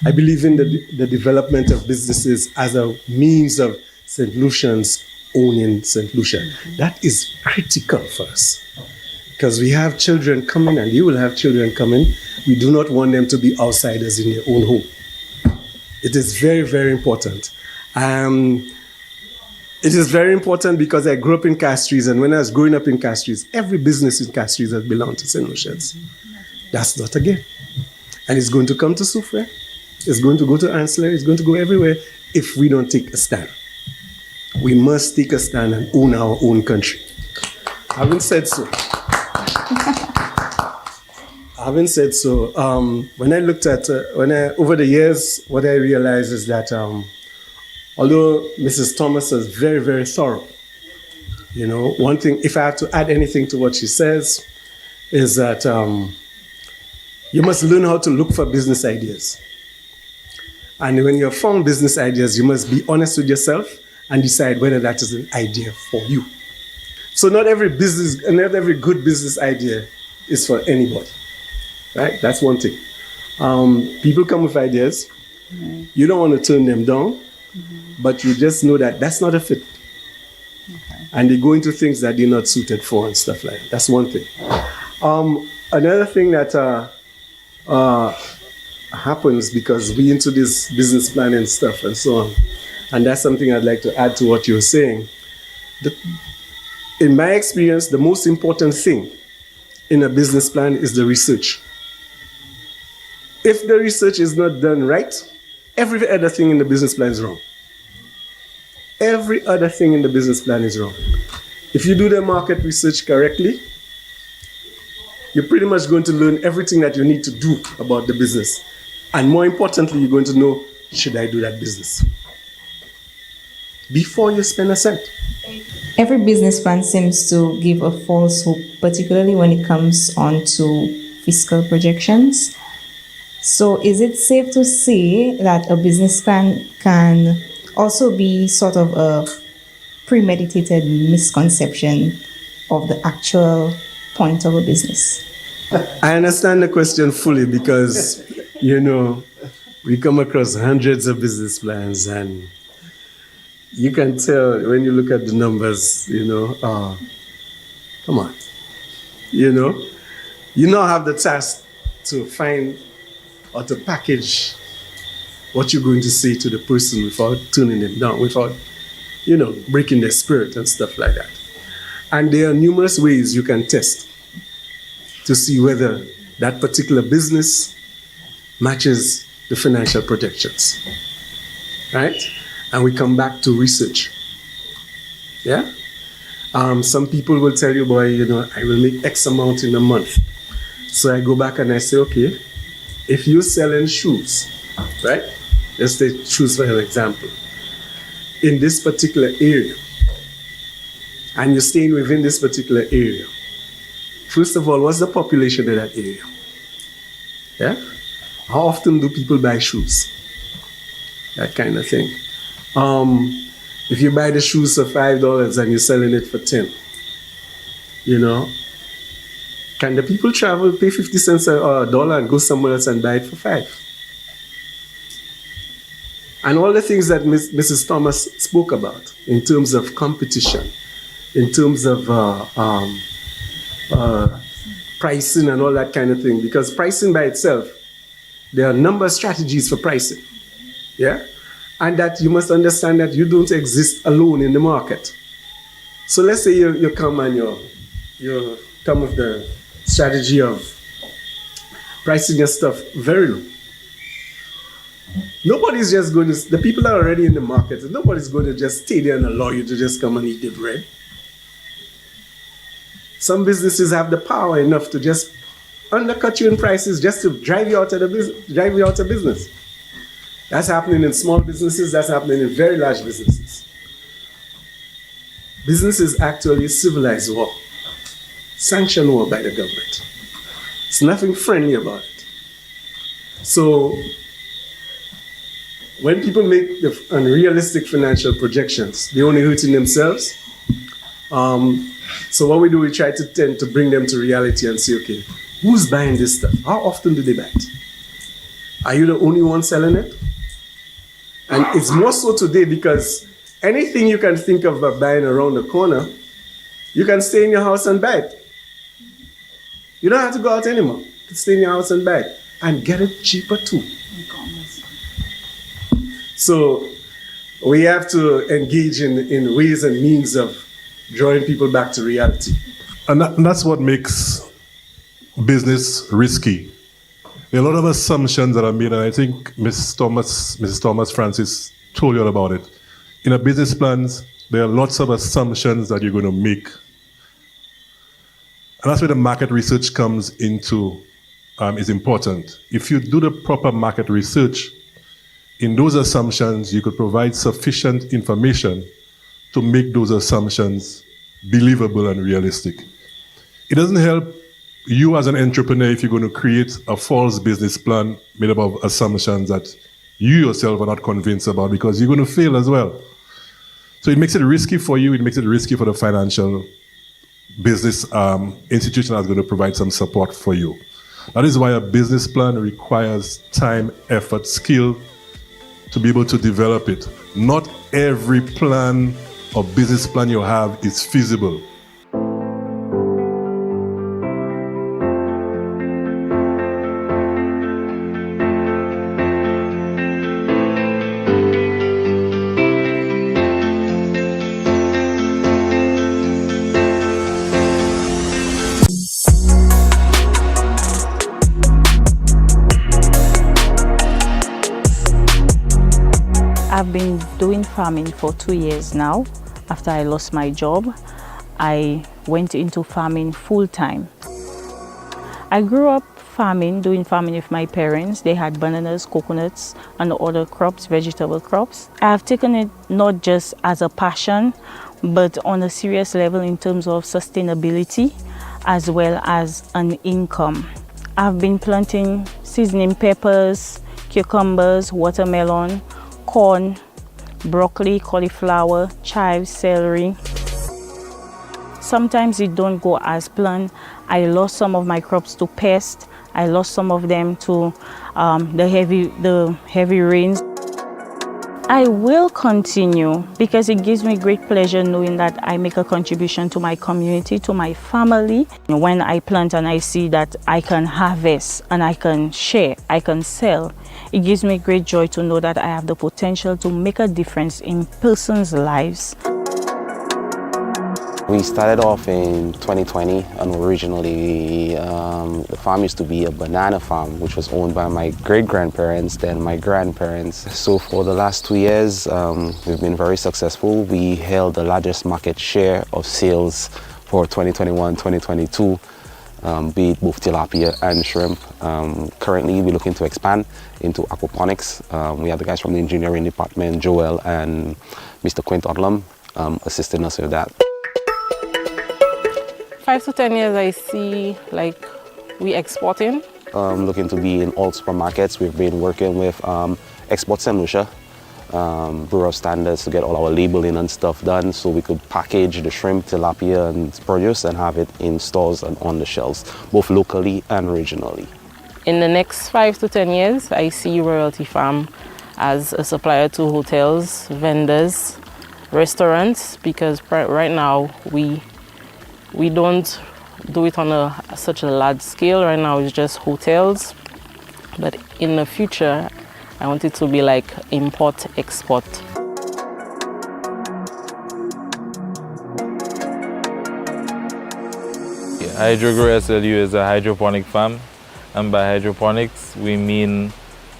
I believe in the development of businesses as a means of St. Lucians owning St. Lucia. That is critical for us, because we have children coming, and you will have children coming. We do not want them to be outsiders in their own home. It is very, very important. It is very important because I grew up in Castries, and when I was growing up in Castries, every business in Castries has belonged to St. Lucians. That's not again. And it's going to come to Soufrière. It's going to go to Ancillary. It's going to go everywhere if we don't take a stand. We must take a stand and own our own country. Having said so, when I looked at, over the years, what I realized is that although Mrs. Thomas is very, very thorough, you know, one thing, if I have to add anything to what she says, is that you must learn how to look for business ideas. And when you have found business ideas, you must be honest with yourself and decide whether that is an idea for you. So not every good business idea is for anybody, right? That's one thing. People come with ideas. You don't want to turn them down, but you just know that that's not a fit. And they go into things that they're not suited for and stuff like that. That's one thing. Another thing that happens because we into this business planning stuff and so on, and that's something I'd like to add to what you're saying. In my experience, the most important thing in a business plan is the research. If the research is not done right, every other thing in the business plan is wrong. Every other thing in the business plan is wrong. If you do the market research correctly, you're pretty much going to learn everything that you need to do about the business. And more importantly, you're going to know, should I do that business? Before you spend a cent. Every business plan seems to give a false hope, particularly when it comes on to fiscal projections. So is it safe to say that a business plan can also be sort of a premeditated misconception of the actual point of a business? I understand the question fully because, you know, we come across hundreds of business plans and you can tell when you look at the numbers, you know, come on, you now have the task to find or to package what you're going to say to the person without turning them down, without, you know, breaking their spirit and stuff like that. And there are numerous ways you can test to see whether that particular business matches the financial projections, right? And we come back to research. Yeah? Some people will tell you, boy, you know, I will make X amount in a month. So I go back and I say, okay, if you're selling shoes, right? Let's take shoes for an example. In this particular area, and you're staying within this particular area, first of all, what's the population of that area? Yeah? How often do people buy shoes? That kind of thing. If you buy the shoes for $5 and you're selling it for 10, you know, can the people travel, pay 50 cents or $1 and go somewhere else and buy it for $5? And all the things that Mrs. Thomas spoke about in terms of competition, in terms of pricing and all that kind of thing, because pricing by itself, there are a number of strategies for pricing, yeah? And that you must understand that you don't exist alone in the market. So let's say you come and you come with the strategy of pricing your stuff very low. Nobody's just going to, the people are already in the market, and nobody's going to just stay there and allow you to just come and eat the bread. Some businesses have the power enough to just undercut you in prices just to drive you out of business. That's happening in small businesses, that's happening in very large businesses. Business is actually civilized war, sanctioned war by the government. It's nothing friendly about it. So when people make the unrealistic financial projections, they're only hurting themselves. So what we do, we try to tend to bring them to reality and say, okay, who's buying this stuff? How often do they buy it? Are you the only one selling it? And it's more so today because anything you can think of buying around the corner, you can stay in your house and buy it. You don't have to go out anymore. You can stay in your house and buy it. And get it cheaper too. So we have to engage in ways and means of drawing people back to reality. And that's what makes business risky. There are a lot of assumptions that are made, and I think Mrs. Thomas Francis told you all about it. In a business plans, there are lots of assumptions that you're going to make And that's where the market research comes into, is important. If you do the proper market research, in those assumptions, you could provide sufficient information to make those assumptions believable and realistic. It doesn't help you as an entrepreneur if you're going to create a false business plan made up of assumptions that you yourself are not convinced about, because you're going to fail as well. So it makes it risky for you, it makes it risky for the financial business institution that's going to provide some support for you. That is why a business plan requires time, effort, skill to be able to develop it. Not every plan or business plan you have is feasible. I've been doing farming for 2 years now. After I lost my job, I went into farming full-time. I grew up doing farming with my parents. They had bananas, coconuts, and other crops, vegetable crops. I have taken it not just as a passion, but on a serious level in terms of sustainability, as well as an income. I've been planting seasoning peppers, cucumbers, watermelon, corn, broccoli, cauliflower, chives, celery. Sometimes it don't go as planned. I lost some of my crops to pests. I lost some of them to the heavy rains. I will continue because it gives me great pleasure knowing that I make a contribution to my community, to my family. When I plant and I see that I can harvest and I can share, I can sell, it gives me great joy to know that I have the potential to make a difference in persons' lives. We started off in 2020, and originally the farm used to be a banana farm, which was owned by my great-grandparents, then my grandparents. So for the last 2 years, we've been very successful. We held the largest market share of sales for 2021-2022, be it both tilapia and shrimp. Currently, we're looking to expand into aquaponics. We have the guys from the engineering department, Joel and Mr. Quint Odlum, assisting us with that. 5 to 10 years, I see like we exporting. Looking to be in all supermarkets. We've been working with Export St. Lucia, Bureau of Standards, to get all our labeling and stuff done so we could package the shrimp, tilapia and produce and have it in stores and on the shelves, both locally and regionally. In the next 5 to 10 years, I see Royalty Farm as a supplier to hotels, vendors, restaurants, because right now we don't do it on such a large scale. Right now it's just hotels, but in the future I want it to be like import-export. HydroGrow SLU is a hydroponic farm, and by hydroponics we mean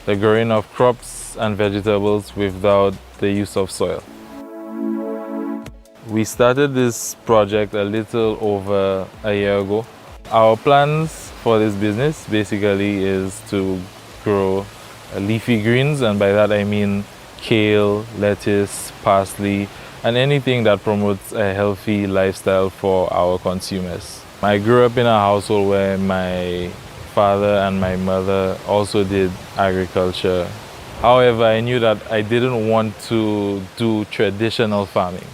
the growing of crops and vegetables without the use of soil. We started this project a little over a year ago. Our plans for this business basically is to grow leafy greens, and by that I mean kale, lettuce, parsley, and anything that promotes a healthy lifestyle for our consumers. I grew up in a household where my father and my mother also did agriculture. However, I knew that I didn't want to do traditional farming.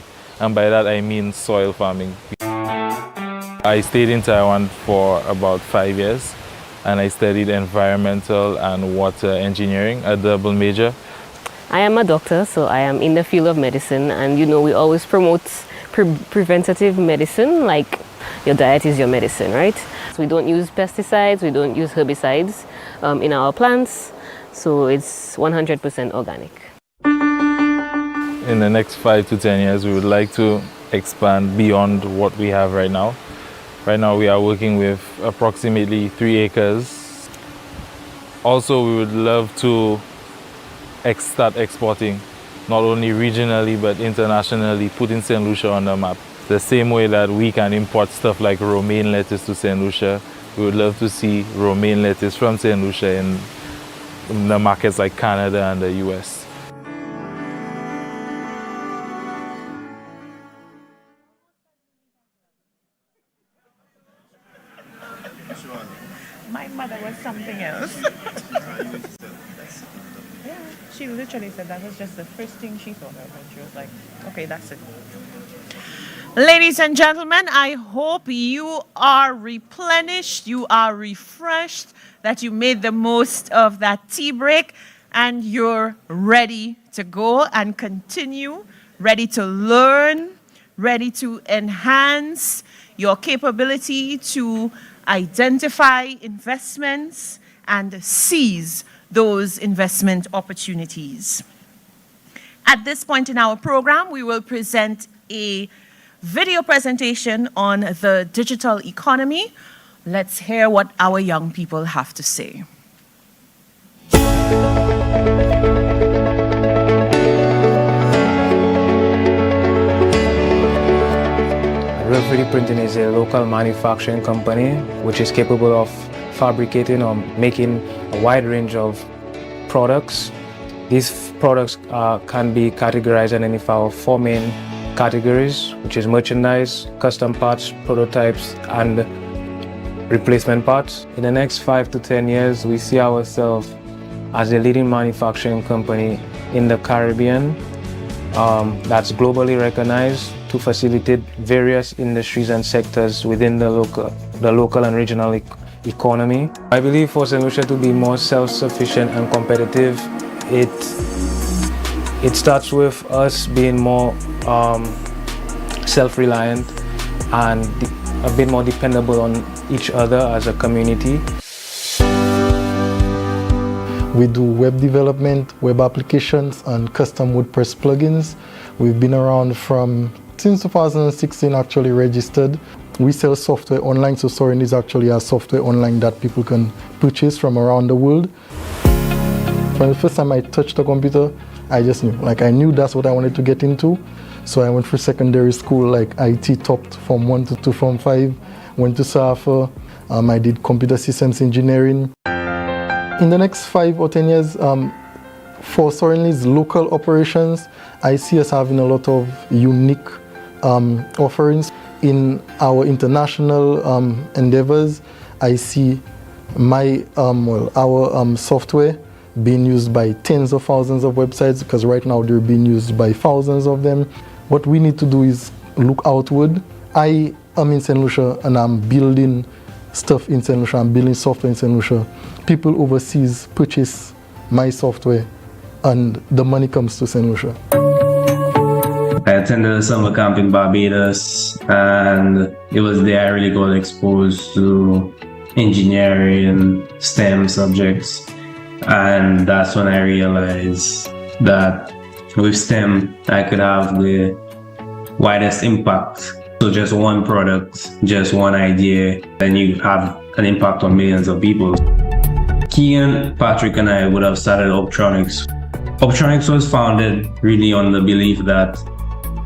And by that I mean soil farming. I stayed in Taiwan for about 5 years, and I studied environmental and water engineering, a double major. I am a doctor, so I am in the field of medicine, and we always promote preventative medicine, like your diet is your medicine, right? So we don't use pesticides, we don't use herbicides in our plants, so it's 100% organic. In the next 5 to 10 years, we would like to expand beyond what we have right now. Right now, we are working with approximately 3 acres. Also, we would love to start exporting, not only regionally, but internationally, putting St. Lucia on the map. the same way that we can import stuff like romaine lettuce to St. Lucia, we would love to see romaine lettuce from St. Lucia in the markets like Canada and the US. My mother was something else. Yeah, she literally said that was just the first thing she thought of, and she was like, okay, that's it. Ladies and gentlemen, I hope you are replenished, you are refreshed, that you made the most of that tea break, and you're ready to go and continue, ready to learn, ready to enhance your capability to identify investments and seize those investment opportunities. At this point in our program, we will present a video presentation on the digital economy. Let's hear what our young people have to say. Real 3D Printing is a local manufacturing company which is capable of fabricating or making a wide range of products. These products can be categorized in any of our four main categories, which is merchandise, custom parts, prototypes, and replacement parts. In the next 5 to 10 years, we see ourselves as a leading manufacturing company in the Caribbean that's globally recognized to facilitate various industries and sectors within the local and regional economy. I believe for St. Lucia to be more self-sufficient and competitive, it starts with us being more self-reliant and a bit more dependable on each other as a community. We do web development, web applications, and custom WordPress plugins. We've been around since 2016, actually registered. We sell software online, so Soaring is actually a software online that people can purchase from around the world. From the first time I touched a computer, I just knew, I knew that's what I wanted to get into. So I went for secondary school, IT topped from 1 to Form 5, went to SAFA, I did computer systems engineering. In the next 5 or 10 years, for Soaringly's local operations, I see us having a lot of unique offerings. In our international endeavors, I see our software being used by tens of thousands of websites, because right now they're being used by thousands of them. What we need to do is look outward. I am in St. Lucia and I'm building stuff in St. Lucia, I'm building software in St. Lucia. People overseas purchase my software and the money comes to St. Lucia. I attended a summer camp in Barbados, and it was there I really got exposed to engineering, STEM subjects. And that's when I realized that with STEM, I could have the widest impact. So just one product, just one idea, then you have an impact on millions of people. Keegan, Patrick, and I would have started Optronics. Optronics was founded really on the belief that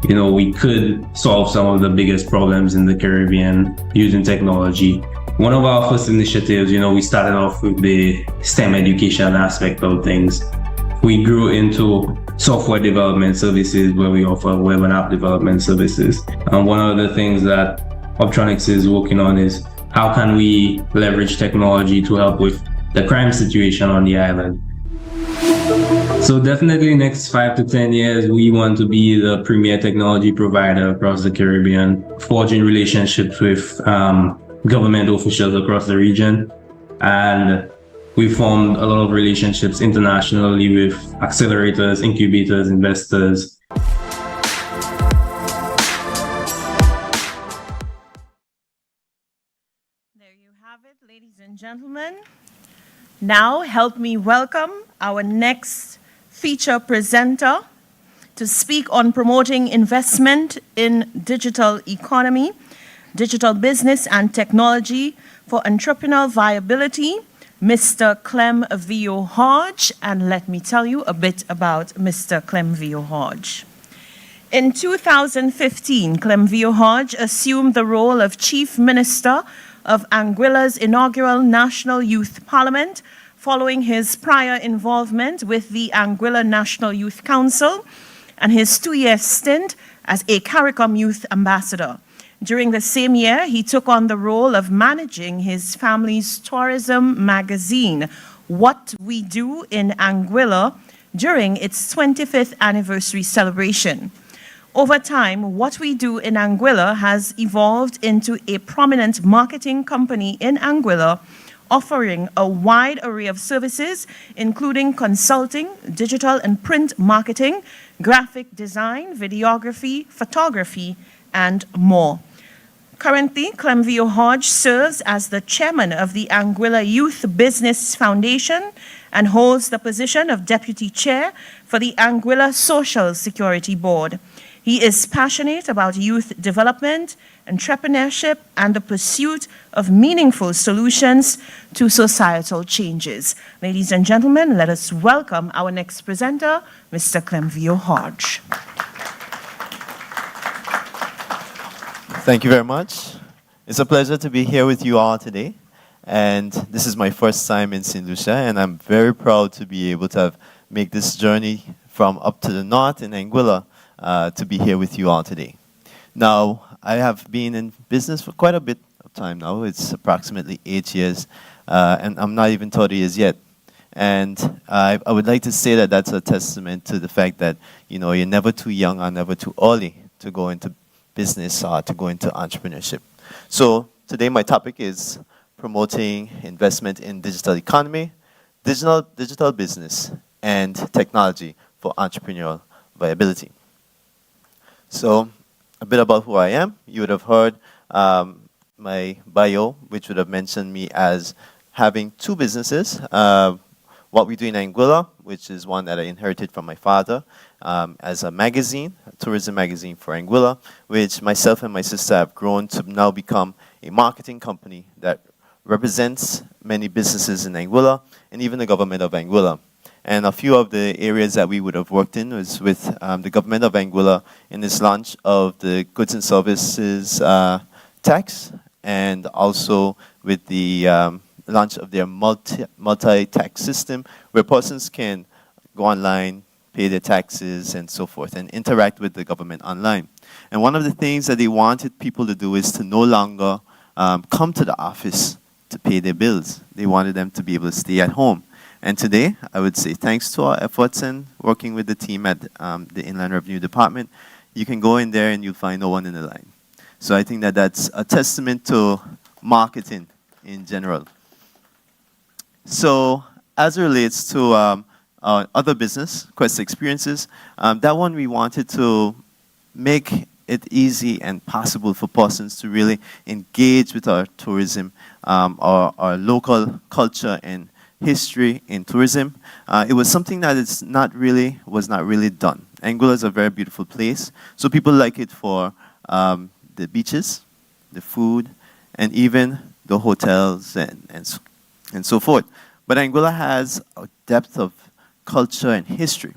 we could solve some of the biggest problems in the Caribbean using technology. One of our first initiatives, we started off with the STEM education aspect of things. We grew into software development services where we offer web and app development services. And one of the things that Optronics is working on is how can we leverage technology to help with the crime situation on the island. So definitely next 5 to 10 years, we want to be the premier technology provider across the Caribbean, forging relationships with government officials across the region. And we formed a lot of relationships internationally with accelerators, incubators, investors. There you have it, ladies and gentlemen. Now help me welcome our next feature presenter to speak on promoting investment in digital economy, digital business and technology for entrepreneurial viability, Mr. Clem Vio Hodge. And let me tell you a bit about Mr. Clem Vio Hodge. In 2015, Clemvio Hodge assumed the role of Chief Minister of Anguilla's inaugural National Youth Parliament, following his prior involvement with the Anguilla National Youth Council and his 2-year stint as a CARICOM Youth Ambassador. During the same year, he took on the role of managing his family's tourism magazine, What We Do in Anguilla, during its 25th anniversary celebration. Over time, What We Do in Anguilla has evolved into a prominent marketing company in Anguilla, offering a wide array of services, including consulting, digital and print marketing, graphic design, videography, photography, and more. Currently, Clemvio Hodge serves as the chairman of the Anguilla Youth Business Foundation and holds the position of deputy chair for the Anguilla Social Security Board. He is passionate about youth development, entrepreneurship, and the pursuit of meaningful solutions to societal changes. Ladies and gentlemen, let us welcome our next presenter, Mr. Clemvio Hodge. Thank you very much. It's a pleasure to be here with you all today. And this is my first time in St. Lucia, and I'm very proud to be able to make this journey from up to the north in Anguilla to be here with you all today. Now, I have been in business for quite a bit of time now. It's approximately 8 years, and I'm not even 30 years yet. And I would like to say that that's a testament to the fact that, you know, you're never too young or never too early to go into business or to go into entrepreneurship. So today my topic is promoting investment in digital economy, digital business, and technology for entrepreneurial viability. So a bit about who I am. You would have heard my bio, which would have mentioned me as having 2 businesses. What We Do in Anguilla, which is one that I inherited from my father, as a magazine, a tourism magazine for Anguilla, which myself and my sister have grown to now become a marketing company that represents many businesses in Anguilla and even the government of Anguilla. And a few of the areas that we would have worked in was with the government of Anguilla in this launch of the goods and services tax, and also with the launch of their multi-tax system, where persons can go online, pay their taxes, and so forth, and interact with the government online. And one of the things that they wanted people to do is to no longer come to the office to pay their bills. They wanted them to be able to stay at home. And today, I would say, thanks to our efforts and working with the team at the Inland Revenue Department, you can go in there and you'll find no one in the line. So I think that that's a testament to marketing in general. So as it relates to our other business, Quest Experiences, that one we wanted to make it easy and possible for persons to really engage with our tourism, our local culture and history in tourism. It was something that was not really done. Anguilla is a very beautiful place, so people like it for the beaches, the food, and even the hotels and so forth. But Anguilla has a depth of culture and history.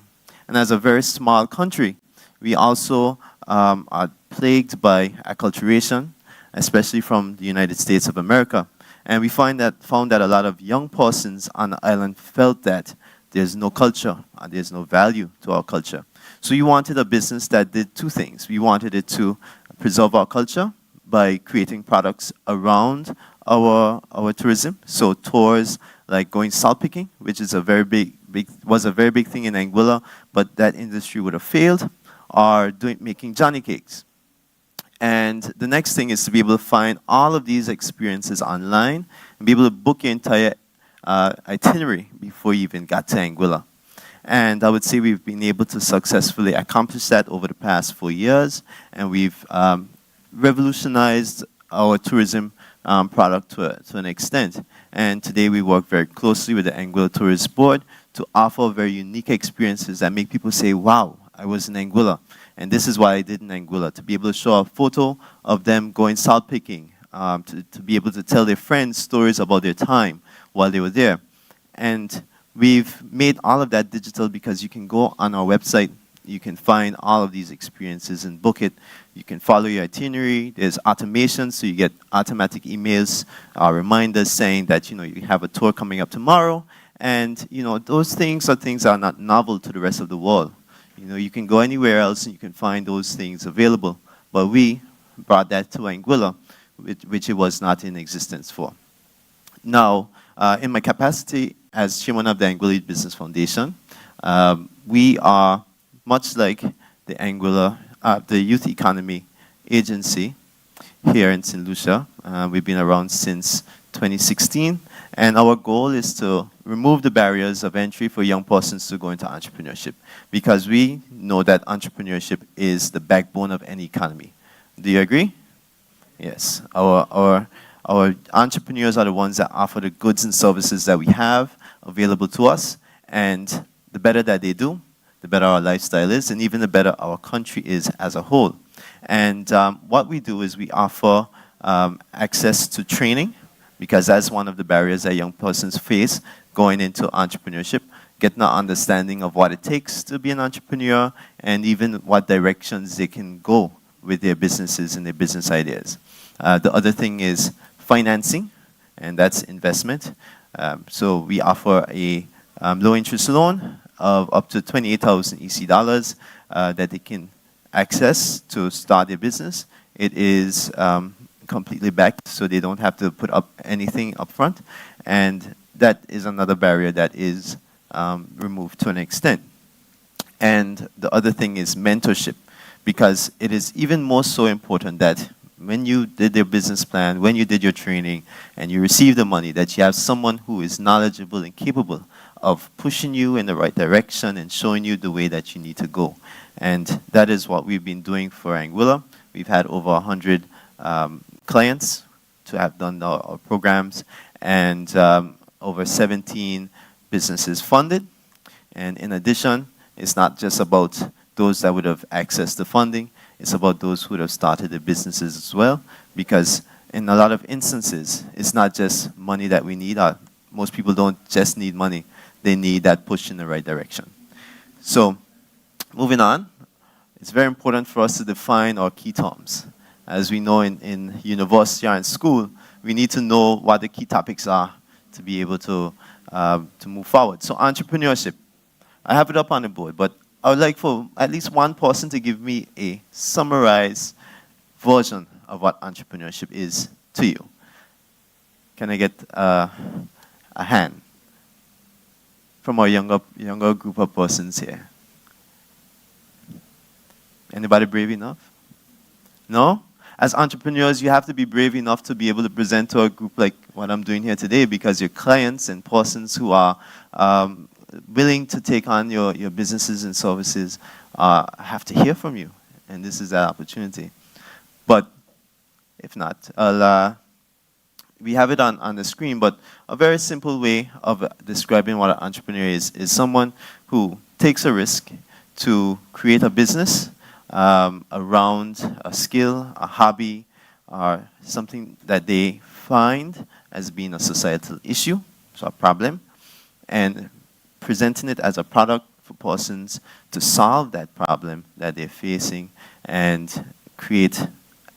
And as a very small country, we also are plagued by acculturation, especially from the United States of America. And we found that a lot of young persons on the island felt that there's no culture, and there's no value to our culture. So we wanted a business that did 2 things. We wanted it to preserve our culture by creating products around our tourism. So tours like going salt picking, which is was a very big thing in Anguilla, but that industry would have failed, or making Johnny cakes. And the next thing is to be able to find all of these experiences online and be able to book your entire itinerary before you even got to Anguilla. And I would say we've been able to successfully accomplish that over the past 4 years, and we've revolutionized our tourism product to an extent. And today we work very closely with the Anguilla Tourist Board to offer very unique experiences that make people say, wow, I was in Anguilla. And this is why I did in Anguilla, to be able to show a photo of them going salt picking, to be able to tell their friends stories about their time while they were there. And we've made all of that digital because you can go on our website you can find all of these experiences and book it. You can follow your itinerary. There's automation, so you get automatic emails, reminders saying that you have a tour coming up tomorrow. And those things are things that are not novel to the rest of the world. You can go anywhere else and you can find those things available. But we brought that to Anguilla, which it was not in existence for. Now, in my capacity as chairman of the Anguilla Business Foundation, we are much like the Anguilla, the Youth Economy Agency here in St. Lucia. We've been around since 2016, and our goal is to remove the barriers of entry for young persons to go into entrepreneurship, because we know that entrepreneurship is the backbone of any economy. Do you agree? Yes. Our entrepreneurs are the ones that offer the goods and services that we have available to us, and the better that they do, the better our lifestyle is, and even the better our country is as a whole. And what we do is we offer access to training, because that's one of the barriers that young persons face going into entrepreneurship, getting an understanding of what it takes to be an entrepreneur, and even what directions they can go with their businesses and their business ideas. The other thing is financing, and that's investment. So we offer a low interest loan of up to 28,000 EC dollars that they can access to start their business. It is completely backed, so they don't have to put up anything up front, and that is another barrier that is removed to an extent. And the other thing is mentorship, because it is even more so important that when you did your business plan, when you did your training, and you receive the money, that you have someone who is knowledgeable and capable of pushing you in the right direction and showing you the way that you need to go. And that is what we've been doing for Anguilla. We've had over 100 clients to have done our programs, and over 17 businesses funded. And in addition, it's not just about those that would have accessed the funding, it's about those who would have started their businesses as well, because in a lot of instances, it's not just money that we need. Most people don't just need money, they need that push in the right direction. So, moving on, it's very important for us to define our key terms. As we know in university or in school, we need to know what the key topics are to be able to move forward. So entrepreneurship, I have it up on the board, but I would like for at least one person to give me a summarized version of what entrepreneurship is to you. Can I get a hand from our younger group of persons here? Anybody brave enough? No? As entrepreneurs, you have to be brave enough to be able to present to a group like what I'm doing here today, because your clients and persons who are willing to take on your businesses and services have to hear from you, and this is that opportunity. But if not, we have it on the screen, but a very simple way of describing what an entrepreneur is someone who takes a risk to create a business around a skill, a hobby, or something that they find as being a societal issue, so a problem, and presenting it as a product for persons to solve that problem that they're facing and create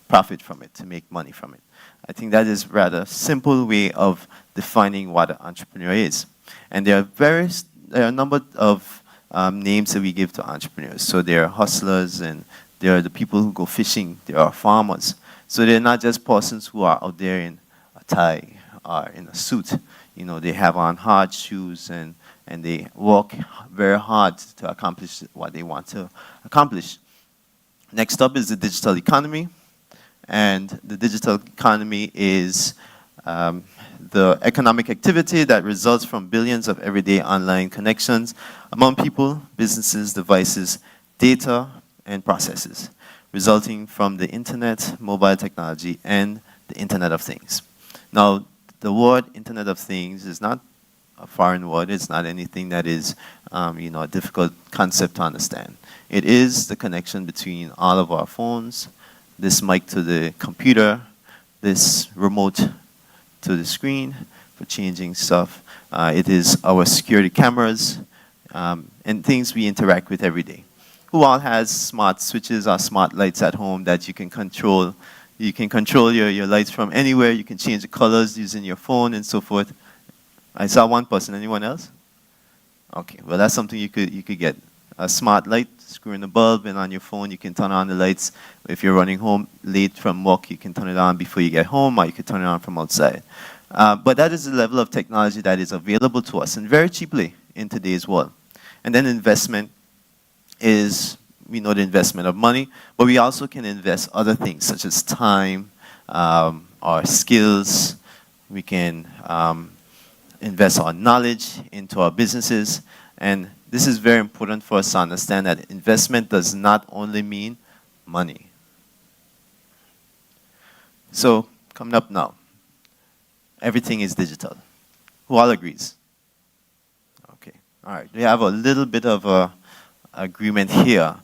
profit from it, to make money from it. I think that is a rather simple way of defining what an entrepreneur is. And there are a number of names that we give to entrepreneurs. So there are hustlers, and there are the people who go fishing, there are farmers. So they're not just persons who are out there in a tie or in a suit. They have on hard shoes and they work very hard to accomplish what they want to accomplish. Next up is the digital economy. And the digital economy is the economic activity that results from billions of everyday online connections among people, businesses, devices, data, and processes, resulting from the internet, mobile technology, and the Internet of Things. Now, the word Internet of Things is not a foreign word. It's not anything that is a difficult concept to understand. It is the connection between all of our phones, this mic to the computer, this remote to the screen for changing stuff. It is our security cameras and things we interact with every day. who all has smart switches or smart lights at home that you can control? You can control your lights from anywhere. You can change the colors using your phone and so forth. I saw one person. Anyone else? Okay, well, that's something you could get. A smart light, screw in the bulb, and on your phone you can turn on the lights. If you're running home late from work, you can turn it on before you get home, or you can turn it on from outside. But that is the level of technology that is available to us, and very cheaply in today's world. And then investment is, we know the investment of money, but we also can invest other things such as time, our skills. We can invest our knowledge into our businesses. And this is very important for us to understand that investment does not only mean money. So, coming up now, everything is digital. Who all agrees? Okay, all right. We have a little bit of a agreement here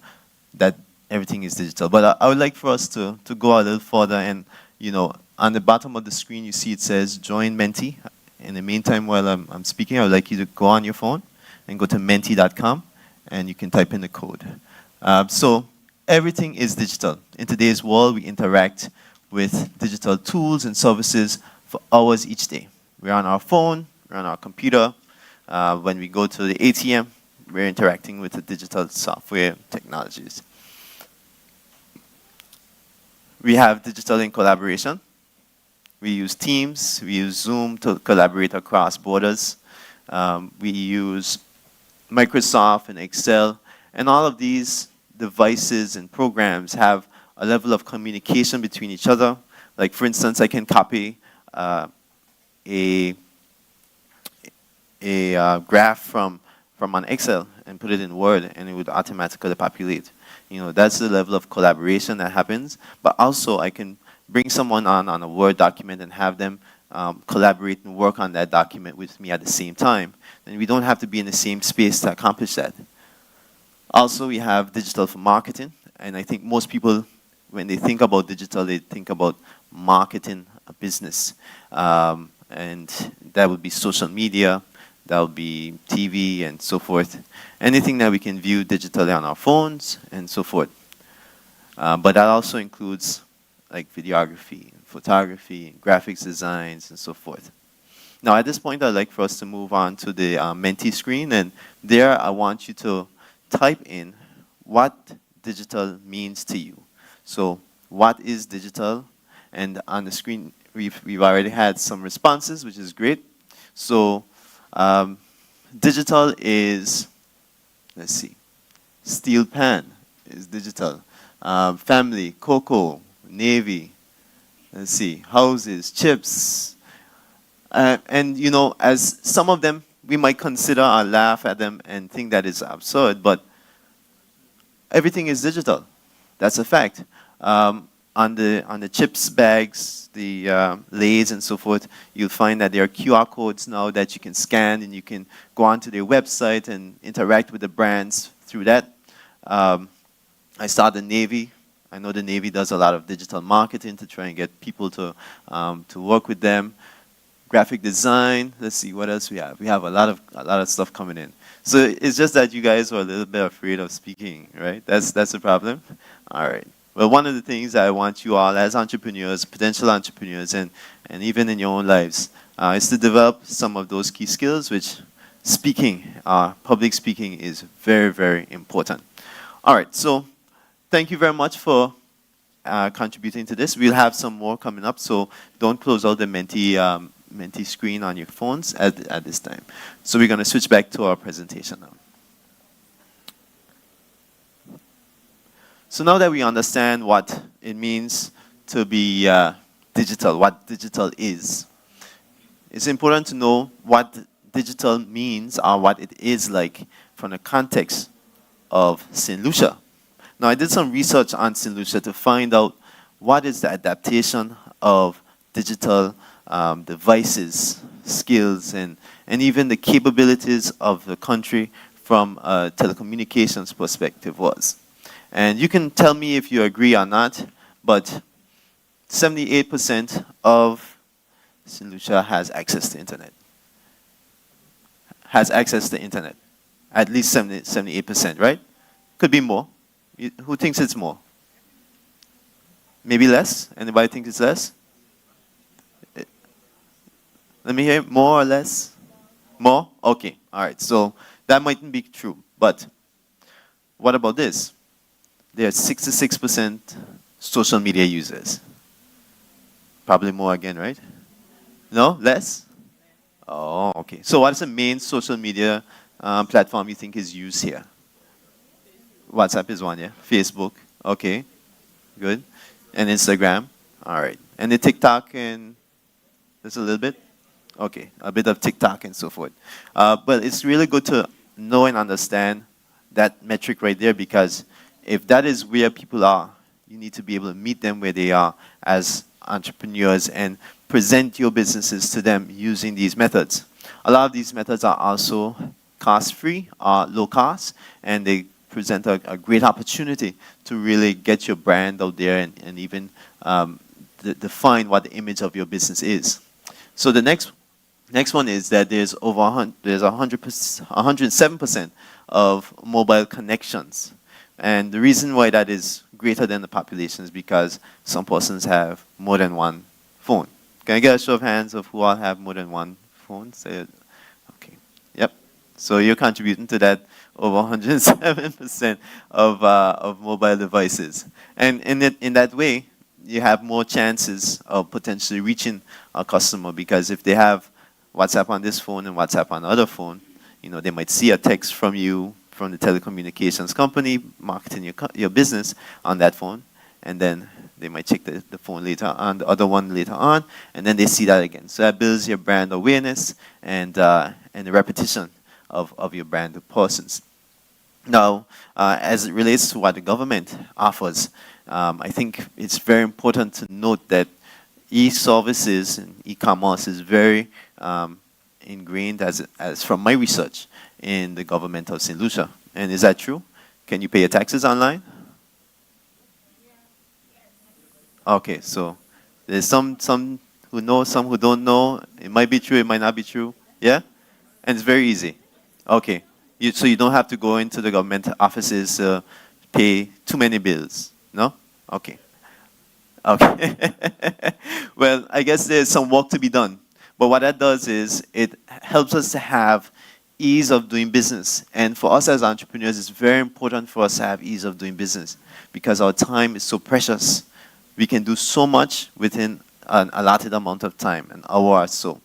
that everything is digital. But I would like for us to go a little further, and on the bottom of the screen you see it says join Menti. In the meantime, while I'm speaking, I would like you to go on your phone and go to menti.com, and you can type in the code. So everything is digital. In today's world, we interact with digital tools and services for hours each day. We're on our phone, we're on our computer. When we go to the ATM, we're interacting with the digital software technologies. We have digital in collaboration. We use Teams, we use Zoom to collaborate across borders. We use Microsoft and Excel, and all of these devices and programs have a level of communication between each other. Like, for instance, I can copy a graph from an Excel and put it in Word, and it would automatically populate. That's the level of collaboration that happens. But also, I can bring someone on a Word document and have them collaborate and work on that document with me at the same time. And we don't have to be in the same space to accomplish that. Also, we have digital for marketing. And I think most people, when they think about digital, they think about marketing a business. And that would be social media, that would be TV and so forth. Anything that we can view digitally on our phones and so forth. But that also includes like videography, photography, graphics designs, and so forth. Now, at this point, I'd like for us to move on to the Menti screen, and there I want you to type in what digital means to you. So, what is digital? And on the screen, we've already had some responses, which is great. So, digital is, let's see, steel pan is digital. Family, cocoa, Navy, let's see, houses, chips. And as some of them, we might consider or laugh at them and think that it's absurd, but everything is digital. That's a fact. On the chips bags, the Lays and so forth, you'll find that there are QR codes now that you can scan, and you can go onto their website and interact with the brands through that. I saw the Navy. I know the Navy does a lot of digital marketing to try and get people to work with them. Graphic design. Let's see what else we have. We have a lot of stuff coming in. So it's just that you guys are a little bit afraid of speaking, right? That's the problem. All right. Well, one of the things I want you all as entrepreneurs, potential entrepreneurs, and even in your own lives, is to develop some of those key skills, which speaking, public speaking, is very, very important. All right. So thank you very much for contributing to this. We'll have some more coming up, so don't close out the Menti screen on your phones at this time. So we're going to switch back to our presentation now. So now that we understand what it means to be digital, what digital is, it's important to know what digital means or what it is like from the context of St. Lucia. Now, I did some research on St. Lucia to find out what is the adaptation of digital devices, skills, and even the capabilities of the country from a telecommunications perspective was. And you can tell me if you agree or not, but 78% of St. Lucia has access to internet. Has access to internet. At least 78%, right? Could be more. Who thinks it's more? Maybe less? Anybody think it's less? Let me hear more or less? More? Okay, all right. So that mightn't be true, but what about this? There are 66% social media users. Probably more again, right? No? Less? Oh, okay. So what is the main social media platform you think is used here? WhatsApp is one, yeah? Facebook, okay. Good. And Instagram, all right. And the TikTok and just a little bit? Okay, a bit of TikTok and so forth. But it's really good to know and understand that metric right there, because if that is where people are, you need to be able to meet them where they are as entrepreneurs and present your businesses to them using these methods. A lot of these methods are also cost-free, low cost, and they present a great opportunity to really get your brand out there and even define what the image of your business is. So the next one is that there's 107% of mobile connections. And the reason why that is greater than the population is because some persons have more than one phone. Can I get a show of hands of who all have more than one phone? Say it. Okay. Yep. So you're contributing to that over 107% of mobile devices. And in that way, you have more chances of potentially reaching a customer, because if they have WhatsApp on this phone and WhatsApp on the other phone, you know, they might see a text from you, from the telecommunications company, marketing your business on that phone, and then they might check the phone later on, the other one later on, and then they see that again. So that builds your brand awareness and the repetition of your brand to persons. Now, as it relates to what the government offers, I think it's very important to note that e-services and e-commerce is very ingrained, as from my research, in the government of St. Lucia. And is that true? Can you pay your taxes online? Okay, so there's some who know, some who don't know. It might be true, it might not be true. Yeah? And it's very easy. Okay. So you don't have to go into the government offices, pay too many bills. No? Okay. Okay. Well, I guess there's some work to be done. But what that does is it helps us to have ease of doing business. And for us as entrepreneurs, it's very important for us to have ease of doing business, because our time is so precious. We can do so much within an allotted amount of time, an hour or so.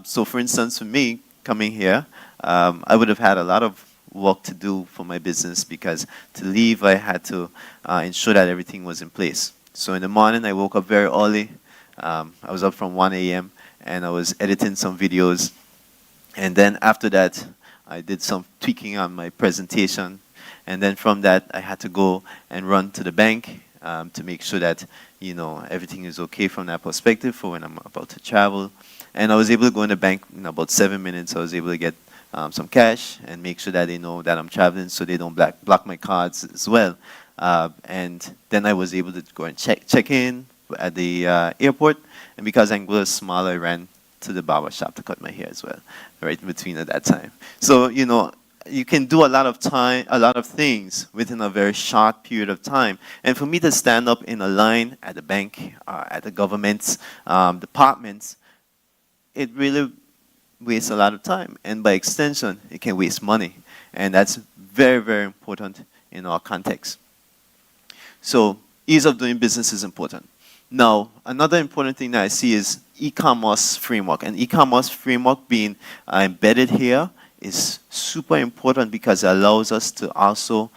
So for instance, for me, coming here, I would have had a lot of work to do for my business, because to leave, I had to ensure that everything was in place. So in the morning, I woke up very early. I was up from 1 a.m. and I was editing some videos. And then after that, I did some tweaking on my presentation. And then from that, I had to go and run to the bank to make sure that, you know, everything is okay from that perspective for when I'm about to travel. And I was able to go in the bank in about 7 minutes. I was able to get some cash and make sure that they know that I'm traveling, so they don't block my cards as well. And then I was able to go and check in at the airport. And because Anguilla is small, I ran to the barber shop to cut my hair as well, right in between at that time. So, you know, you can do a lot of things within a very short period of time. And for me to stand up in a line at the bank, at the government's departments, it really wastes a lot of time. And by extension, it can waste money. And that's very, very important in our context. So ease of doing business is important. Now, another important thing that I see is e-commerce framework. And e-commerce framework being embedded here is super important, because it allows us to also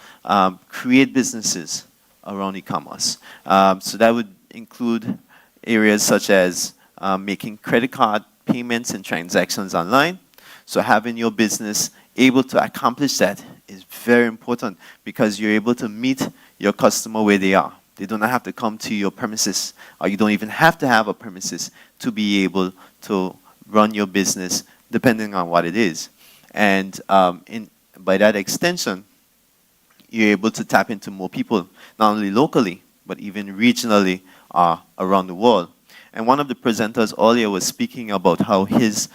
create businesses around e-commerce. So that would include areas such as making credit card payments and transactions online. So having your business able to accomplish that is very important, because you're able to meet your customer where they are. They do not have to come to your premises, or you don't even have to have a premises to be able to run your business, depending on what it is. And by that extension, you're able to tap into more people, not only locally, but even regionally around the world. And one of the presenters earlier was speaking about how his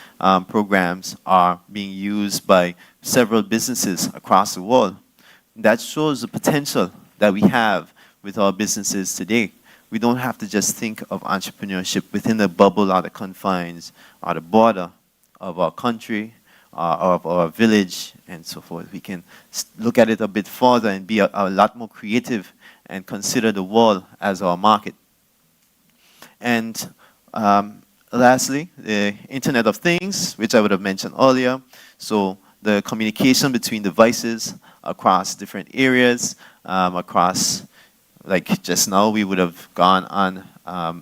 programs are being used by several businesses across the world. That shows the potential that we have with our businesses today. We don't have to just think of entrepreneurship within the bubble or the confines or the border of our country or of our village and so forth. We can look at it a bit further and be a lot more creative and consider the world as our market. And lastly, the Internet of Things, which I would have mentioned earlier. So the communication between devices across different areas, across, like just now, we would have gone on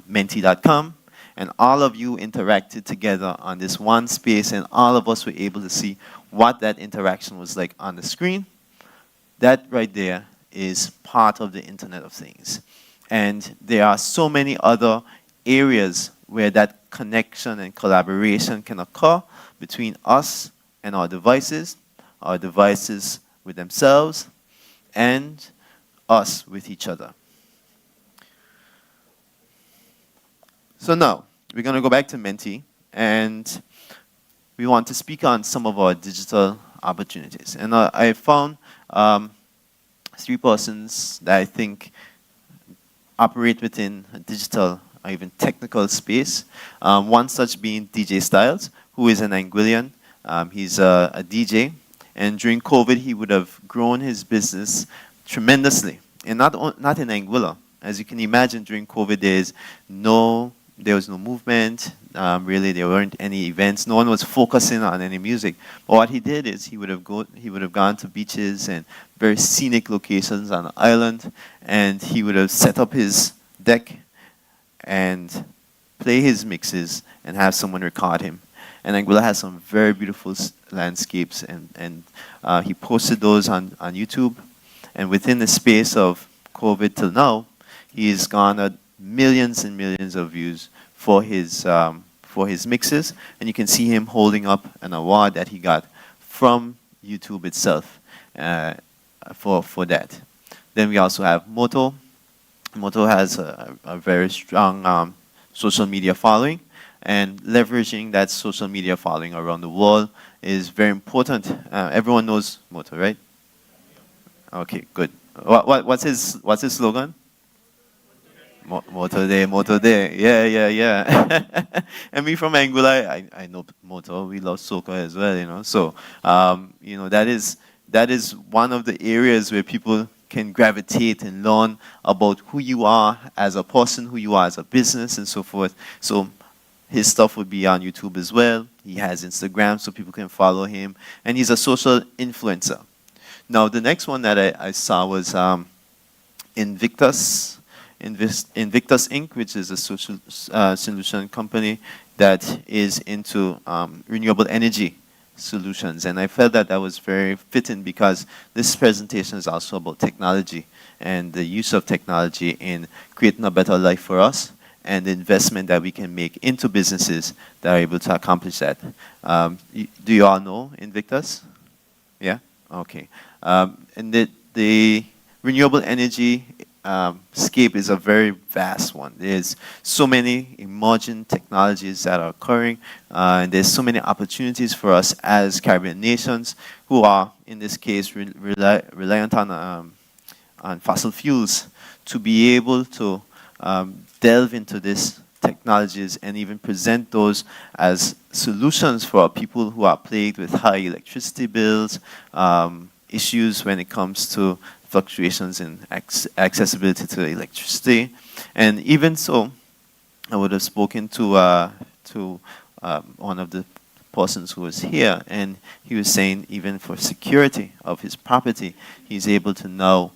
menti.com, and all of you interacted together on this one space, and all of us were able to see what that interaction was like on the screen. That right there is part of the Internet of Things. And there are so many other areas where that connection and collaboration can occur between us and our devices with themselves, and us with each other. So now, we're going to go back to Menti, and we want to speak on some of our digital opportunities. And I found 3 persons that I think operate within a digital or even technical space. One such being DJ Styles, who is an Anguillian. He's a DJ, and during COVID, he would have grown his business tremendously, and not in Anguilla. As you can imagine, during COVID, there was no movement. Really, there weren't any events. No one was focusing on any music. But what he did is he would have gone to beaches and very scenic locations on the island, and he would have set up his deck and play his mixes and have someone record him. And Anguilla has some very beautiful landscapes, and he posted those on YouTube. And within the space of COVID till now, he's garnered millions and millions of views for his mixes. And you can see him holding up an award that he got from YouTube itself for that. Then we also have Moto. Moto has a very strong social media following, and leveraging that social media following around the world is very important. Everyone knows Moto, right? Okay, good. What's his slogan? Moto Day. Yeah. And me from Anguilla, I know Moto. We love soca as well, you know. So, that is one of the areas where people can gravitate and learn about who you are as a person, who you are as a business, and so forth. So his stuff would be on YouTube as well. He has Instagram, so people can follow him. And he's a social influencer. Now, the next one that I saw was Invictus Inc., which is a social solution company that is into renewable energy solutions. And I felt that was very fitting, because this presentation is also about technology and the use of technology in creating a better life for us, and the investment that we can make into businesses that are able to accomplish that. Do you all know Invictus? Yeah? Okay. And the renewable energy scape is a very vast one. There's so many emerging technologies that are occurring, and there's so many opportunities for us as Caribbean nations who are, in this case, reliant on fossil fuels, to be able to delve into these technologies and even present those as solutions for our people who are plagued with high electricity bills, issues when it comes to fluctuations in accessibility to electricity. And even so, I would have spoken to one of the persons who was here, and he was saying even for security of his property, he's able to now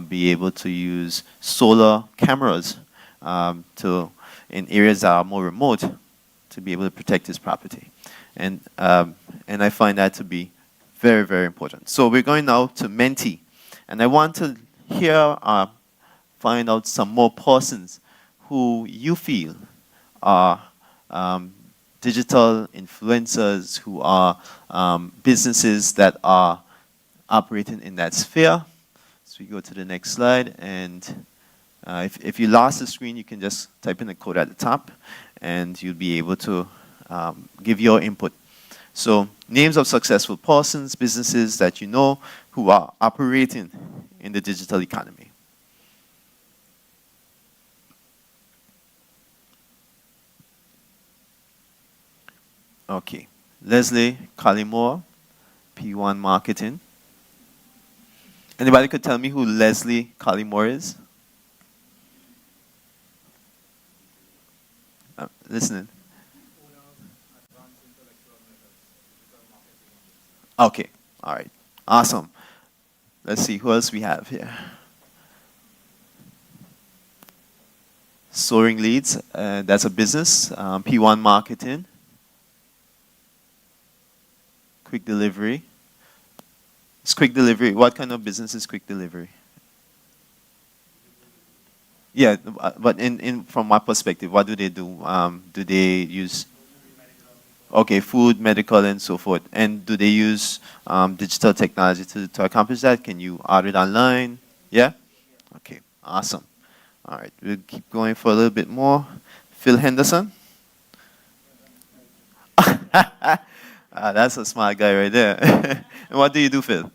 be able to use solar cameras in areas that are more remote, to be able to protect his property. And I find that to be very, very important. So we're going now to Menti. And I want to find out some more persons who you feel are digital influencers, who are businesses that are operating in that sphere. So we go to the next slide, and if you lost the screen, you can just type in the code at the top, and you'll be able to give your input. So names of successful persons, businesses that you know who are operating in the digital economy. Okay, Leslie Collymore, P1 Marketing. Anybody could tell me who Leslie Collymore is? Listening. Okay, all right, awesome. Let's see who else we have here. Soaring Leads, that's a business. P1 Marketing. Quick Delivery. It's Quick Delivery. What kind of business is Quick Delivery? Yeah, but from my perspective, what do they do? Do they use, okay, food, medical, and so forth? And do they use digital technology to accomplish that? Can you order it online? Yeah? Okay, awesome. All right, we'll keep going for a little bit more. Phil Henderson. That's a smart guy right there. And what do you do, Phil?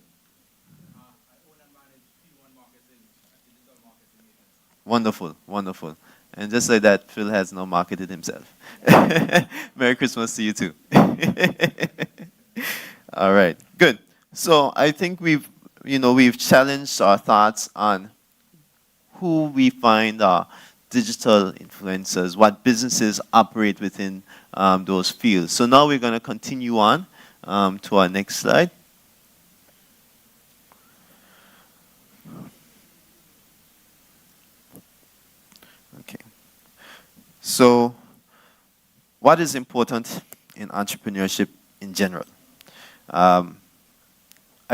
Wonderful, wonderful. And just like that, Phil has now marketed himself. Merry Christmas to you too. All right, good. So I think we've challenged our thoughts on who we find are digital influencers, what businesses operate within those fields. So now we're going to continue on to our next slide. Okay. So what is important in entrepreneurship in general? I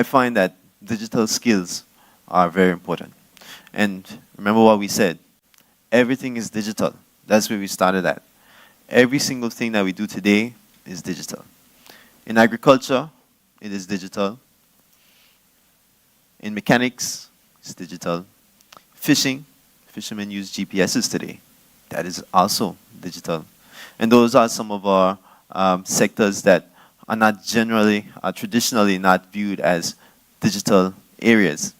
find that digital skills are very important. And remember what we said, everything is digital. That's where we started at. Every single thing that we do today is digital. In agriculture, it is digital. In mechanics, it's digital. Fishing, fishermen use GPSs today. That is also digital. And those are some of our sectors that are not traditionally not viewed as digital areas.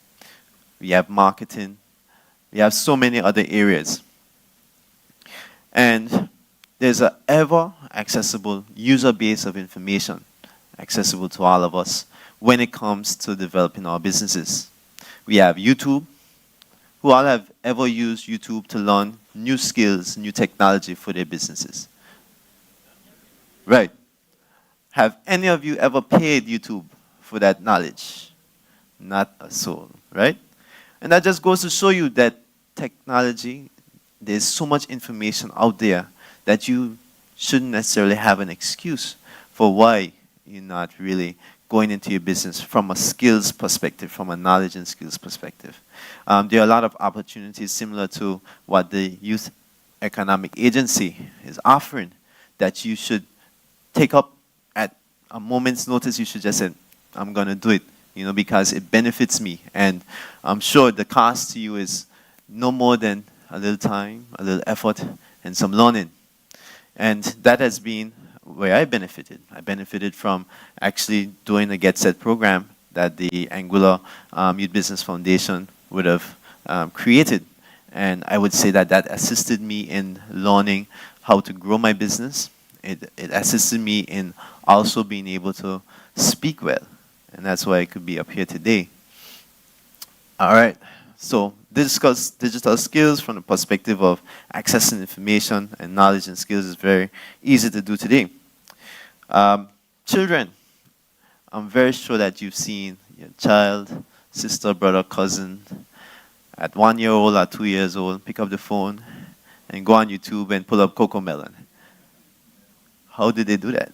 We have marketing. We have so many other areas. And there's an ever accessible user base of information accessible to all of us when it comes to developing our businesses. We have YouTube. Who all have ever used YouTube to learn new skills, new technology for their businesses? Right. Have any of you ever paid YouTube for that knowledge? Not a soul, right? And that just goes to show you that technology, there's so much information out there that you shouldn't necessarily have an excuse for why you're not really going into your business from a skills perspective, from a knowledge and skills perspective. There are a lot of opportunities similar to what the Youth Economic Agency is offering that you should take up at a moment's notice. You should just say, I'm going to do it, because it benefits me. And I'm sure the cost to you is no more than a little time, a little effort, and some learning. And that has been where I benefited. I benefited from actually doing the Get Set program that the Anguilla Youth Business Foundation would have created. And I would say that assisted me in learning how to grow my business. It assisted me in also being able to speak well. And that's why I could be up here today. All right. So discuss digital skills from the perspective of accessing information and knowledge and skills is very easy to do today. Children, I'm very sure that you've seen your child, sister, brother, cousin, at 1 year old or 2 years old, pick up the phone and go on YouTube and pull up CoComelon. How did they do that?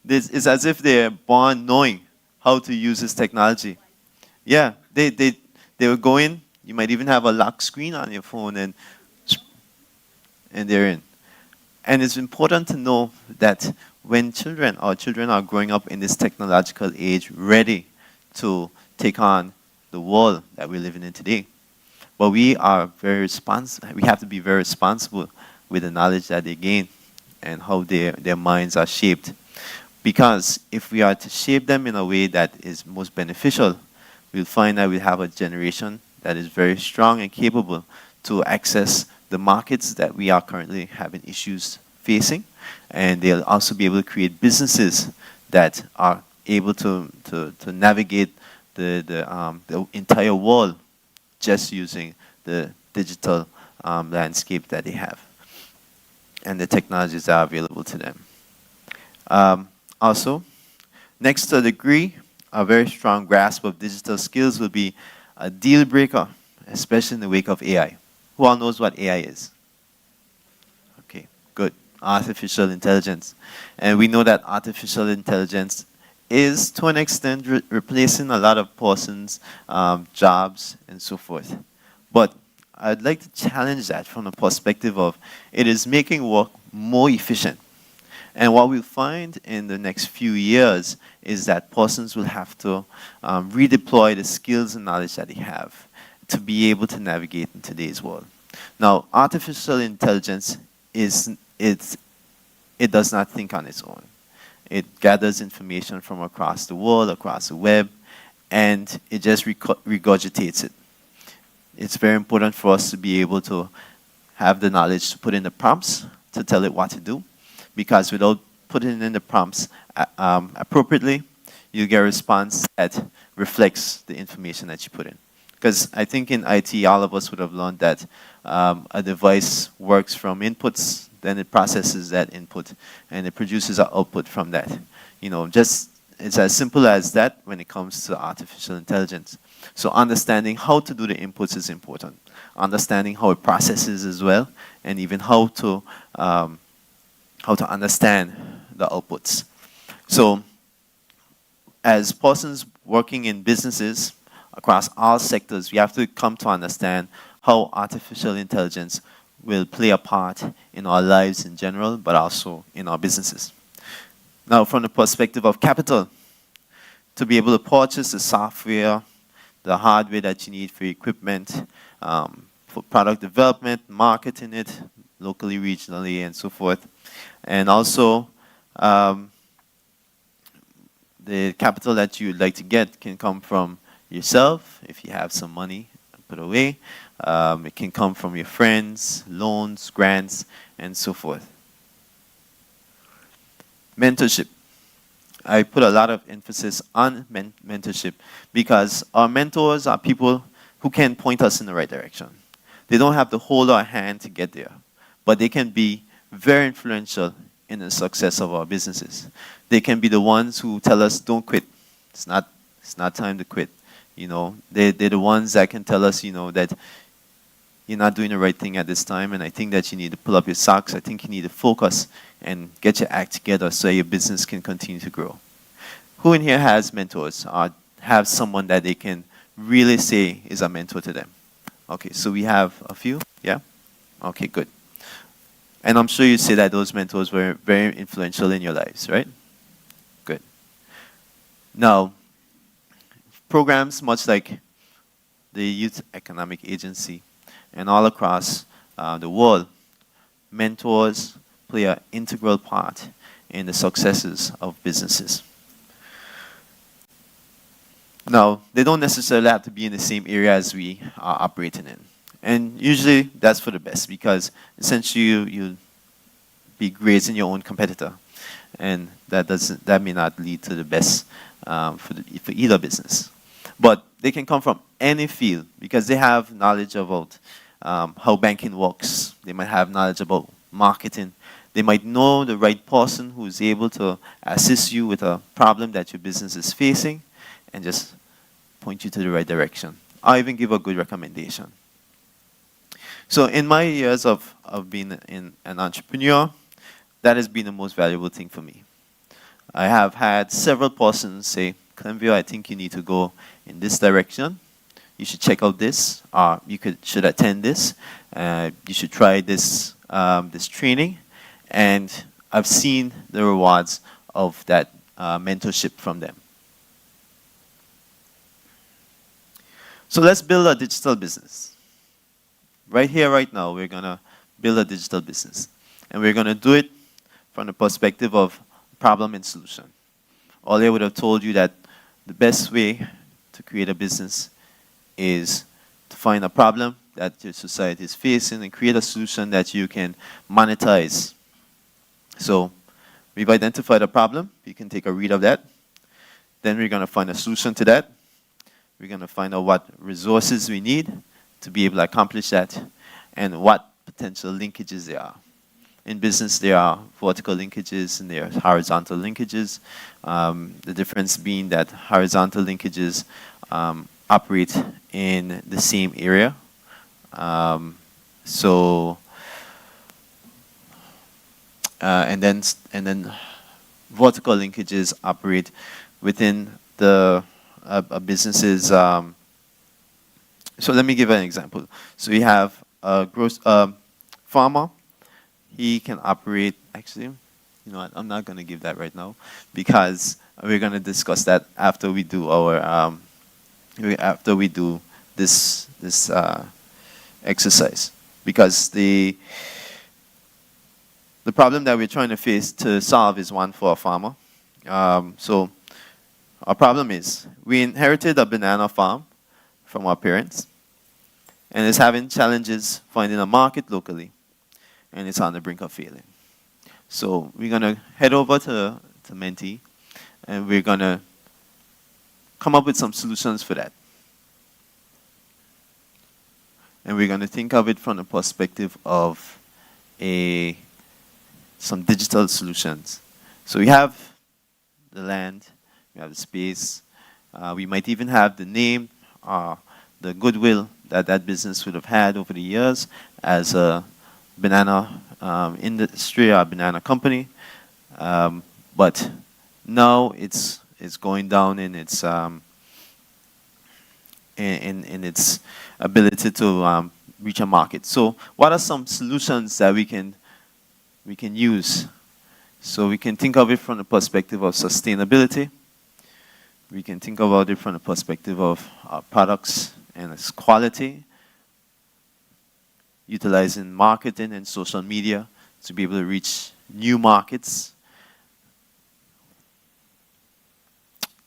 It's as if they're born knowing how to use this technology. Yeah, they will go in. You might even have a lock screen on your phone and they're in. And it's important to know that when our children are growing up in this technological age, ready to take on the world that we're living in today. But we have to be very responsible with the knowledge that they gain and how their minds are shaped. Because if we are to shape them in a way that is most beneficial, we'll find that we have a generation that is very strong and capable to access the markets that we are currently having issues facing. And they'll also be able to create businesses that are able to navigate the entire world just using the digital landscape that they have and the technologies that are available to them. Also, next to a degree, a very strong grasp of digital skills will be a deal breaker, especially in the wake of AI. Who all knows what AI is? Okay, good. Artificial intelligence. And we know that artificial intelligence is, to an extent, replacing a lot of persons' jobs and so forth. But I'd like to challenge that from the perspective of it is making work more efficient. And what we'll find in the next few years is that persons will have to redeploy the skills and knowledge that they have to be able to navigate in today's world. Now, artificial intelligence it does not think on its own. It gathers information from across the world, across the web, and it just regurgitates it. It's very important for us to be able to have the knowledge to put in the prompts to tell it what to do, because without putting in the prompts appropriately, you get a response that reflects the information that you put in. Because I think in IT, all of us would have learned that a device works from inputs, then it processes that input, and it produces an output from that. You know, just it's as simple as that when it comes to artificial intelligence. So understanding how to do the inputs is important. Understanding how it processes as well, and even how to understand the outputs. So as persons working in businesses across all sectors, we have to come to understand how artificial intelligence will play a part in our lives in general, but also in our businesses. Now, from the perspective of capital, to be able to purchase the software, the hardware that you need for equipment, for product development, marketing it locally, regionally, and so forth. And also, the capital that you'd like to get can come from yourself, if you have some money put away. It can come from your friends, loans, grants, and so forth. Mentorship. I put a lot of emphasis on mentorship because our mentors are people who can point us in the right direction. They don't have to hold our hand to get there, but they can be very influential in the success of our businesses. They can be the ones who tell us, don't quit. It's not time to quit. You know, they're the ones that can tell us, you know, that you're not doing the right thing at this time, and I think that you need to pull up your socks. I think you need to focus and get your act together so your business can continue to grow. Who in here has mentors or have someone that they can really say is a mentor to them? Okay, so we have a few, yeah? Okay, good. And I'm sure you say that those mentors were very influential in your lives, right? Good. Now, programs much like the Youth Economic Agency and all across the world, mentors play an integral part in the successes of businesses. Now, they don't necessarily have to be in the same area as we are operating in. And usually that's for the best because essentially you'll be grazing your own competitor. And that may not lead to the best for either business. But they can come from any field because they have knowledge about how banking works. They might have knowledge about marketing. They might know the right person who is able to assist you with a problem that your business is facing and just point you to the right direction. Or even give a good recommendation. So in my years of being an entrepreneur, that has been the most valuable thing for me. I have had several persons say, Clemvio, I think you need to go in this direction. You should check out this, or you should attend this. You should try this training. And I've seen the rewards of that mentorship from them. So let's build a digital business. Right here, right now, we're going to build a digital business. And we're going to do it from the perspective of problem and solution. All they would have told you that the best way to create a business is to find a problem that your society is facing and create a solution that you can monetize. So we've identified a problem. You can take a read of that. Then we're going to find a solution to that. We're going to find out what resources we need to be able to accomplish that and what potential linkages there are. In business, there are vertical linkages and there are horizontal linkages. The difference being that horizontal linkages operate in the same area. And then vertical linkages operate within the a business's. So let me give an example. So you have a farmer. He can operate, actually, you know what, I'm not going to give that right now because we're going to discuss that after we do our, this exercise. Because the problem that we're trying to solve is one for a farmer. So our problem is we inherited a banana farm from our parents and is having challenges finding a market locally. And it's on the brink of failing. So we're going to head over to Menti, and we're going to come up with some solutions for that. And we're going to think of it from the perspective of some digital solutions. So we have the land, we have the space, we might even have the name, the goodwill that that business would have had over the years as a banana industry or banana company, but now it's going down in its in its ability to reach a market. So what are some solutions that we can use? So we can think of it from the perspective of sustainability. We can think about it from the perspective of our products and its quality, utilizing marketing and social media to be able to reach new markets,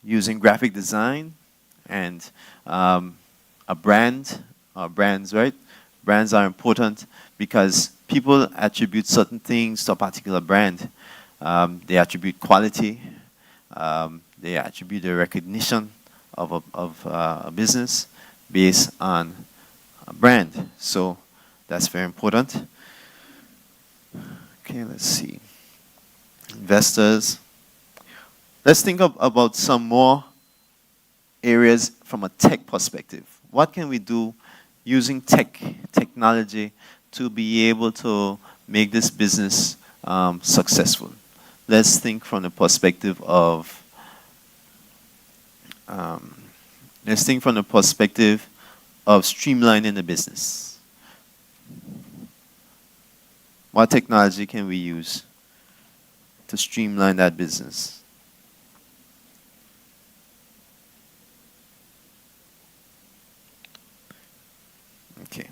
using graphic design and a brand, brands, right? Brands are important because people attribute certain things to a particular brand. They attribute quality, they attribute the recognition of a business based on a brand. So that's very important. Okay, let's see. Investors. Let's think about some more areas from a tech perspective. What can we do using technology to be able to make this business successful? Let's think from the perspective of streamlining the business. What technology can we use to streamline that business? Okay.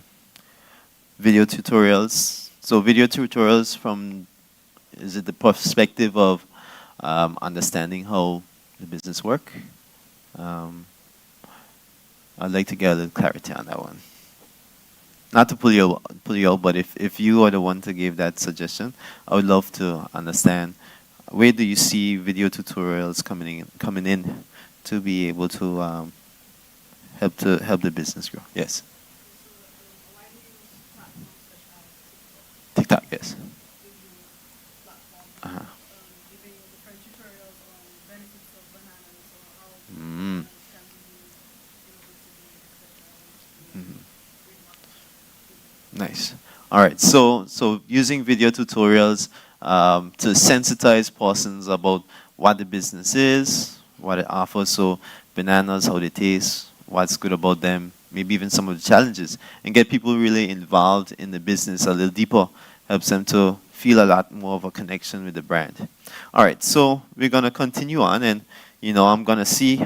Video tutorials. So video tutorials is it the perspective of understanding how the business work? I'd like to get a little clarity on that one. Not to pull you out, but if you are the one to give that suggestion, I would love to understand where do you see video tutorials coming in to be able to help the business grow. Yes. TikTok, yes. Uh-huh. Mm. Nice. All right. So using video tutorials to sensitize persons about what the business is, what it offers. So bananas, how they taste, what's good about them, maybe even some of the challenges, and get people really involved in the business a little deeper. Helps them to feel a lot more of a connection with the brand. All right. So we're gonna continue on, and I'm gonna see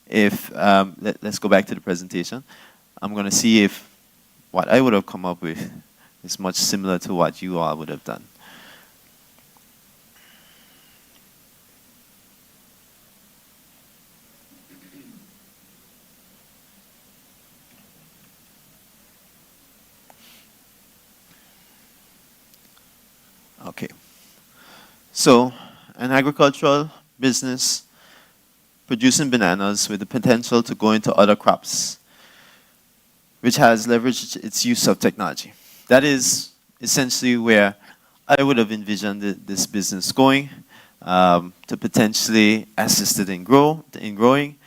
if let's go back to the presentation. I'm gonna see if what I would have come up with is much similar to what you all would have done. So, an agricultural business producing bananas with the potential to go into other crops, which has leveraged its use of technology. That is essentially where I would have envisioned this business going, to potentially assist it in growing,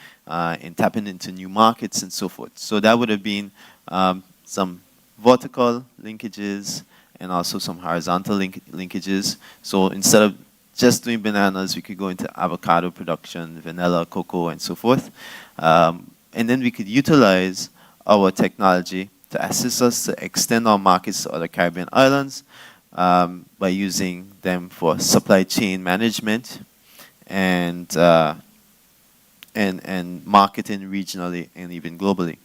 in tapping into new markets and so forth. So that would have been some vertical linkages and also some horizontal linkages. So instead of just doing bananas, we could go into avocado production, vanilla, cocoa, and so forth. And then we could utilize our technology to assist us to extend our markets to other Caribbean islands by using them for supply chain management and marketing regionally and even globally.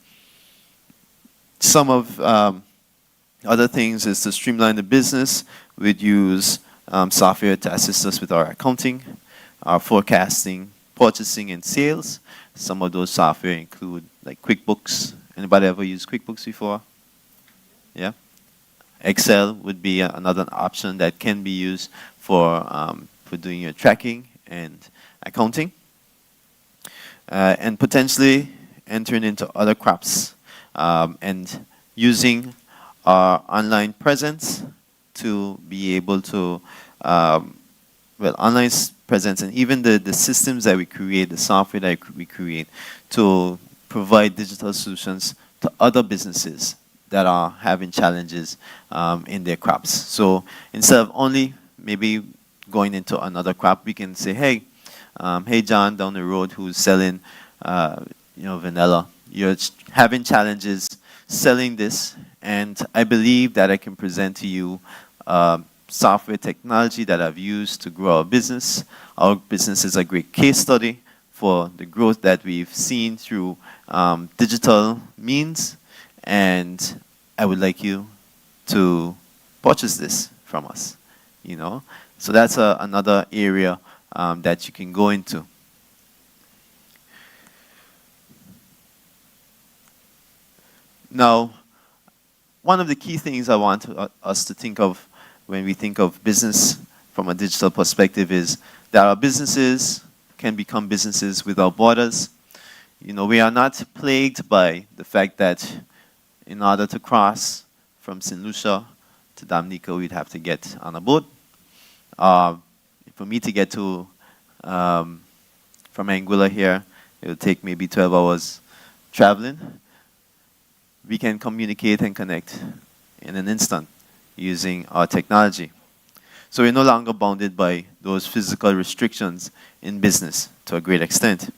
Some of other things is to streamline the business. We'd use software to assist us with our accounting, our forecasting, purchasing, and sales. Some of those software include like QuickBooks. Anybody ever used QuickBooks before? Yeah? Excel would be another option that can be used for doing your tracking and accounting. And potentially entering into other crops and using our online presence to be able to, online presence and even the systems that we create, the software that we create to provide digital solutions to other businesses that are having challenges in their crops. So instead of only maybe going into another crop, we can say, hey, hey John down the road who's selling vanilla, you're having challenges selling this, and I believe that I can present to you software technology that I've used to grow our business. Our business is a great case study for the growth that we've seen through digital means, and I would like you to purchase this from us, So that's another area that you can go into. Now, one of the key things I want us to think of when we think of business from a digital perspective is that our businesses can become businesses without borders. We are not plagued by the fact that in order to cross from St. Lucia to Dominica, we'd have to get on a boat. For me to get to from Anguilla here, it would take maybe 12 hours traveling. We can communicate and connect in an instant using our technology. So we're no longer bounded by those physical restrictions in business to a great extent.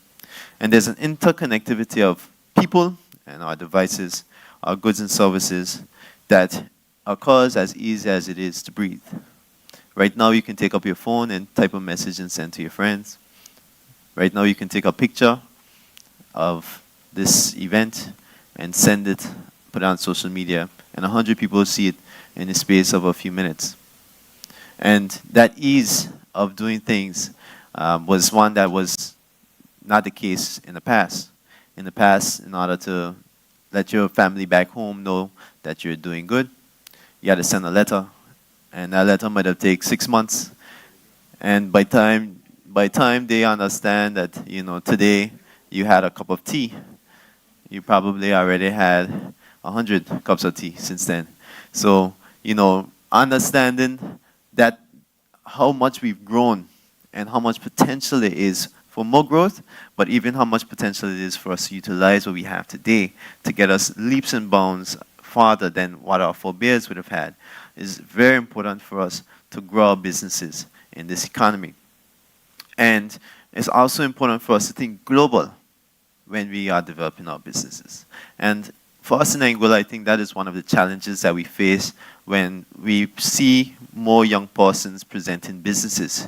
And there's an interconnectivity of people and our devices, our goods and services that occurs as easy as it is to breathe. Right now you can take up your phone and type a message and send to your friends. Right now you can take a picture of this event and send it, put it on social media, and 100 people see it in the space of a few minutes. And that ease of doing things was one that was not the case in the past. In the past, in order to let your family back home know that you're doing good, you had to send a letter, and that letter might have taken 6 months. And by time they understand that today you had a cup of tea, you probably already had 100 cups of tea since then. So, understanding that how much we've grown and how much potential there is for more growth, but even how much potential it is for us to utilize what we have today to get us leaps and bounds farther than what our forebears would have had is very important for us to grow our businesses in this economy. And it's also important for us to think global when we are developing our businesses. And for us in Anguilla, I think that is one of the challenges that we face when we see more young persons presenting businesses.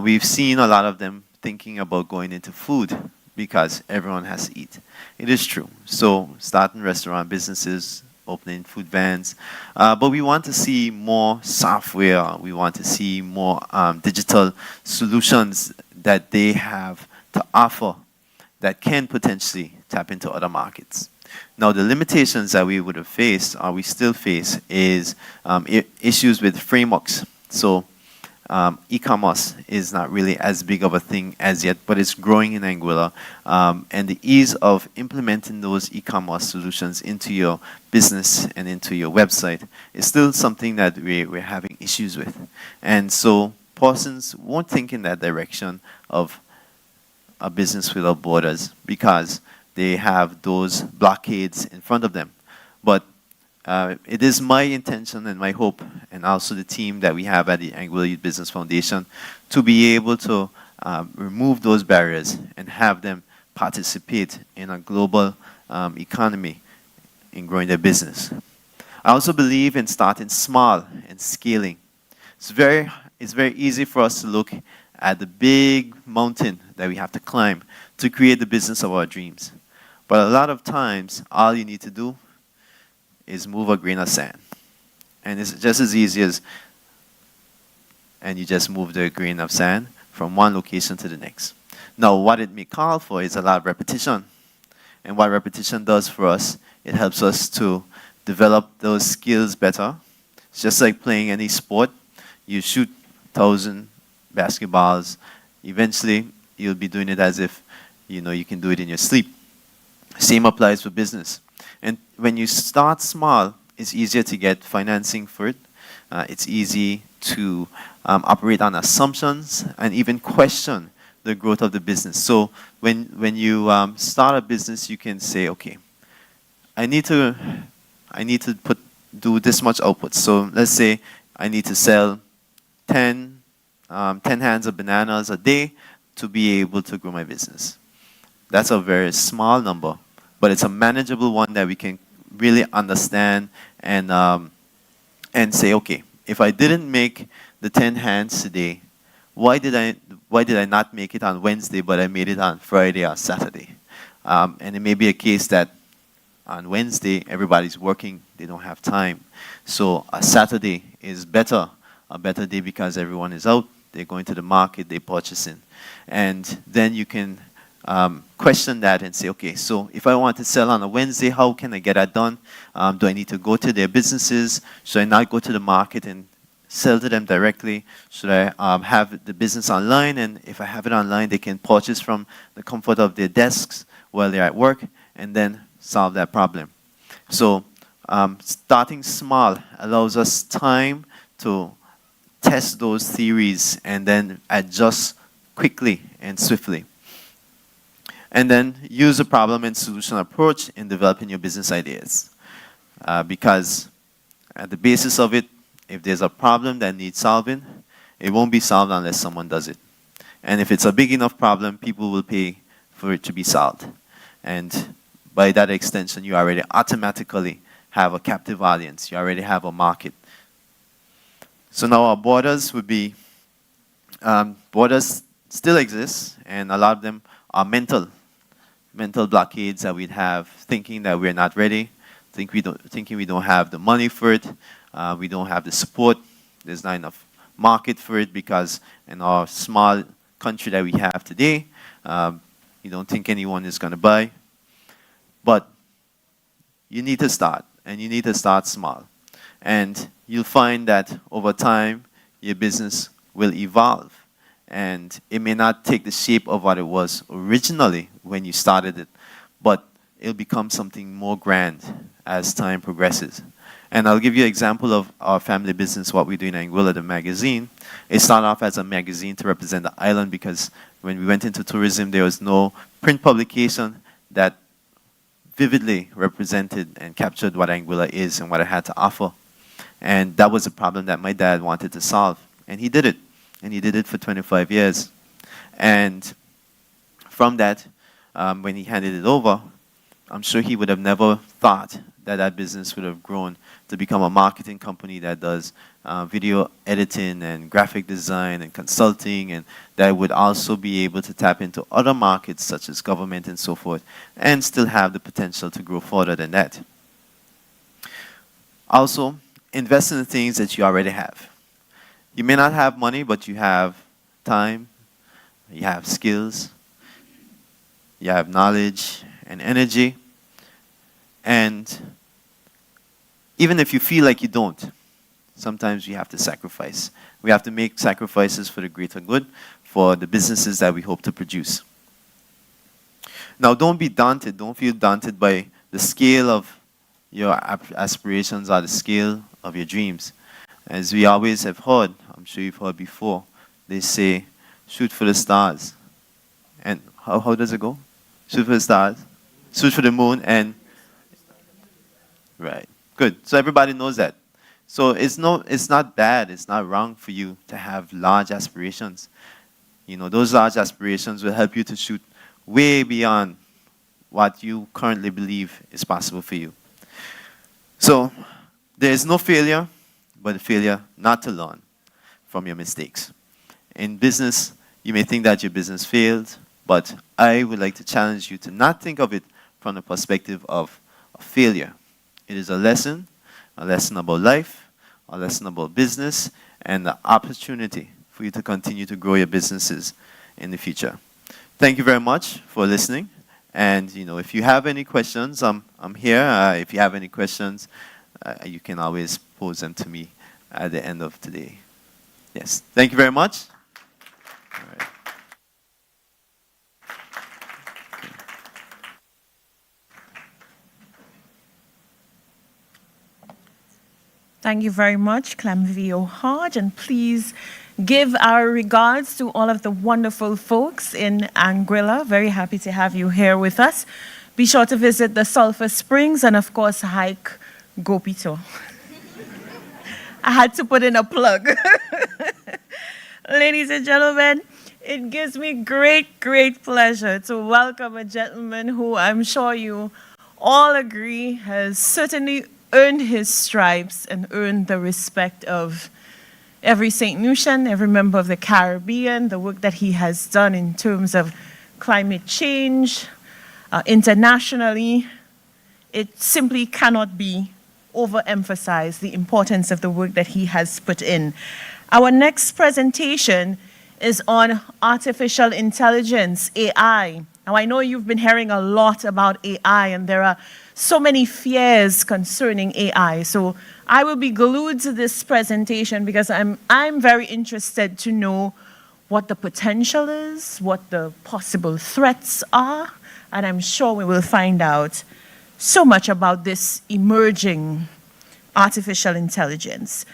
We've seen a lot of them thinking about going into food because everyone has to eat. It is true. So starting restaurant businesses, opening food vans, but we want to see more software. We want to see more digital solutions that they have to offer that can potentially tap into other markets. Now, the limitations that we would have faced, or we still face, is issues with frameworks. So e-commerce is not really as big of a thing as yet, but it's growing in Anguilla. And the ease of implementing those e-commerce solutions into your business and into your website is still something that we're having issues with. And so persons won't think in that direction of a business without borders because they have those blockades in front of them. But it is my intention and my hope, and also the team that we have at the Anguilla Youth Business Foundation, to be able to remove those barriers and have them participate in a global economy in growing their business. I also believe in starting small and scaling. It's very easy for us to look at the big mountain that we have to climb to create the business of our dreams. But a lot of times, all you need to do is move a grain of sand. And it's just as easy as, and you just move the grain of sand from one location to the next. Now, what it may call for is a lot of repetition. And what repetition does for us, it helps us to develop those skills better. It's just like playing any sport. You shoot 1,000 basketballs. Eventually, you'll be doing it as if you can do it in your sleep. Same applies for business. And when you start small, it's easier to get financing for it. It's easy to operate on assumptions and even question the growth of the business. So when you start a business, you can say, okay, I need to do this much output. So let's say I need to sell 10 hands of bananas a day to be able to grow my business. That's a very small number, but it's a manageable one that we can really understand and say, okay, if I didn't make the 10 hands today, why did I not make it on Wednesday, but I made it on Friday or Saturday? And it may be a case that on Wednesday everybody's working, they don't have time. So a Saturday is a better day because everyone is out, they're going to the market, they're purchasing. And then you can question that and say, okay, so if I want to sell on a Wednesday, how can I get that done? Do I need to go to their businesses? Should I not go to the market and sell to them directly? Should I have the business online? And if I have it online, they can purchase from the comfort of their desks while they're at work and then solve that problem. So starting small allows us time to test those theories and then adjust quickly and swiftly. And then use a problem and solution approach in developing your business ideas. Because at the basis of it, if there's a problem that needs solving, it won't be solved unless someone does it. And if it's a big enough problem, people will pay for it to be solved. And by that extension, you already automatically have a captive audience. You already have a market. So now our borders would be, borders still exist, and a lot of them are mental blockades that we'd have, thinking that we're not ready, thinking we don't have the money for it, we don't have the support, there's not enough market for it because in our small country that we have today, you don't think anyone is going to buy. But you need to start, and you need to start small. And you'll find that over time, your business will evolve. And it may not take the shape of what it was originally when you started it, but it'll become something more grand as time progresses. And I'll give you an example of our family business, what we do in Anguilla, the magazine. It started off as a magazine to represent the island because when we went into tourism, there was no print publication that vividly represented and captured what Anguilla is and what it had to offer. And that was a problem that my dad wanted to solve. And he did it. And he did it for 25 years. And from that, when he handed it over, I'm sure he would have never thought that that business would have grown to become a marketing company that does video editing and graphic design and consulting, and that would also be able to tap into other markets such as government and so forth, and still have the potential to grow further than that. Also, invest in the things that you already have. You may not have money, but you have time, you have skills, you have knowledge and energy. And even if you feel like you don't, sometimes we have to sacrifice. We have to make sacrifices for the greater good, for the businesses that we hope to produce. Now, don't be daunted. Don't feel daunted by the scale of your aspirations or the scale of your dreams. As we always have heard, I'm sure you've heard before, they say, shoot for the stars. And how does it go? Shoot for the stars, shoot for the moon, and right. Good. So everybody knows that. So it's not bad, it's not wrong for you to have large aspirations. You know, those large aspirations will help you to shoot way beyond what you currently believe is possible for you. So there is no failure, but a failure not to learn from your mistakes. In business, you may think that your business failed, but I would like to challenge you to not think of it from the perspective of a failure. It is a lesson about life, a lesson about business, and the opportunity for you to continue to grow your businesses in the future. Thank you very much for listening. And you know, if you have any questions, I'm here. If you have any questions, you can always pose them to me at the end of today. Yes. Thank you very much. All right. Thank you very much, Clemvio Hodge, and please give our regards to all of the wonderful folks in Anguilla. Very happy to have you here with us. Be sure to visit the Sulphur Springs and, of course, hike Gopito. I had to put in a plug. Ladies and gentlemen, it gives me great, great pleasure to welcome a gentleman who I'm sure you all agree has certainly earned his stripes and earned the respect of every St. Lucian, every member of the Caribbean, the work that he has done in terms of climate change, internationally. It simply cannot be overemphasized, the importance of the work that he has put in. Our next presentation is on artificial intelligence, AI. Now, I know you've been hearing a lot about AI, and there are so many fears concerning AI. So I will be glued to this presentation because I'm very interested to know what the potential is, what the possible threats are, and I'm sure we will find out so much about this emerging artificial intelligence.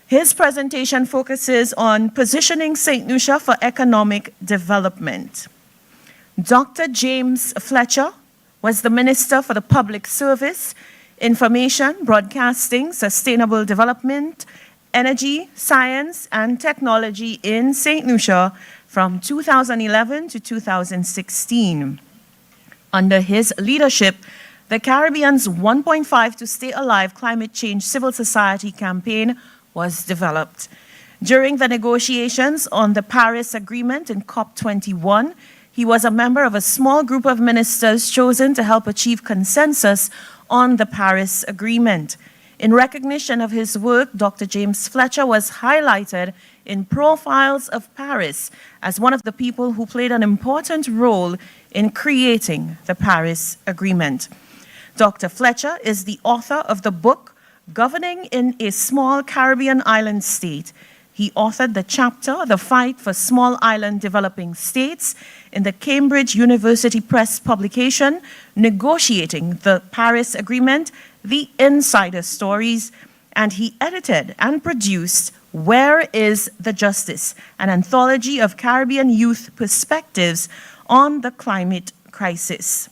His presentation focuses on positioning St. Lucia for economic development. Dr. James Fletcher was the Minister for the Public Service, Information, Broadcasting, Sustainable Development, Energy, Science, and Technology in St. Lucia from 2011 to 2016. Under his leadership, the Caribbean's 1.5 to Stay Alive Climate Change Civil Society campaign was developed. During the negotiations on the Paris Agreement in COP21, he was a member of a small group of ministers chosen to help achieve consensus on the Paris Agreement. In recognition of his work, Dr. James Fletcher was highlighted in Profiles of Paris as one of the people who played an important role in creating the Paris Agreement. Dr. Fletcher is the author of the book, Governing in a Small Caribbean Island State. He authored the chapter, The Fight for Small Island Developing States, in the Cambridge University Press publication, Negotiating the Paris Agreement, The Insider Stories, and he edited and produced Where is the Justice?, an anthology of Caribbean youth perspectives on the climate crisis.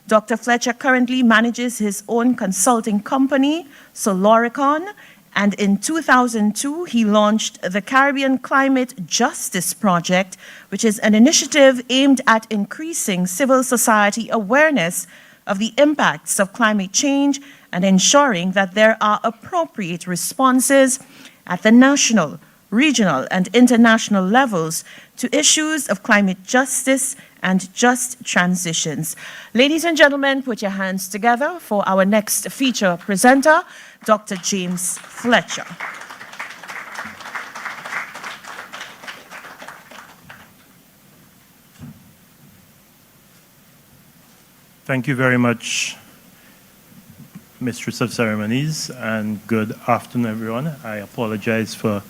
Dr. Fletcher currently manages his own consulting company, Soloricon, and in 2002, he launched the Caribbean Climate Justice Project, which is an initiative aimed at increasing civil society awareness of the impacts of climate change and ensuring that there are appropriate responses at the national, regional, and international levels to issues of climate justice and just transitions. Ladies and gentlemen, put your hands together for our next feature presenter, Dr. James Fletcher. Thank you very much, Mistress of Ceremonies, and good afternoon, everyone. I apologize for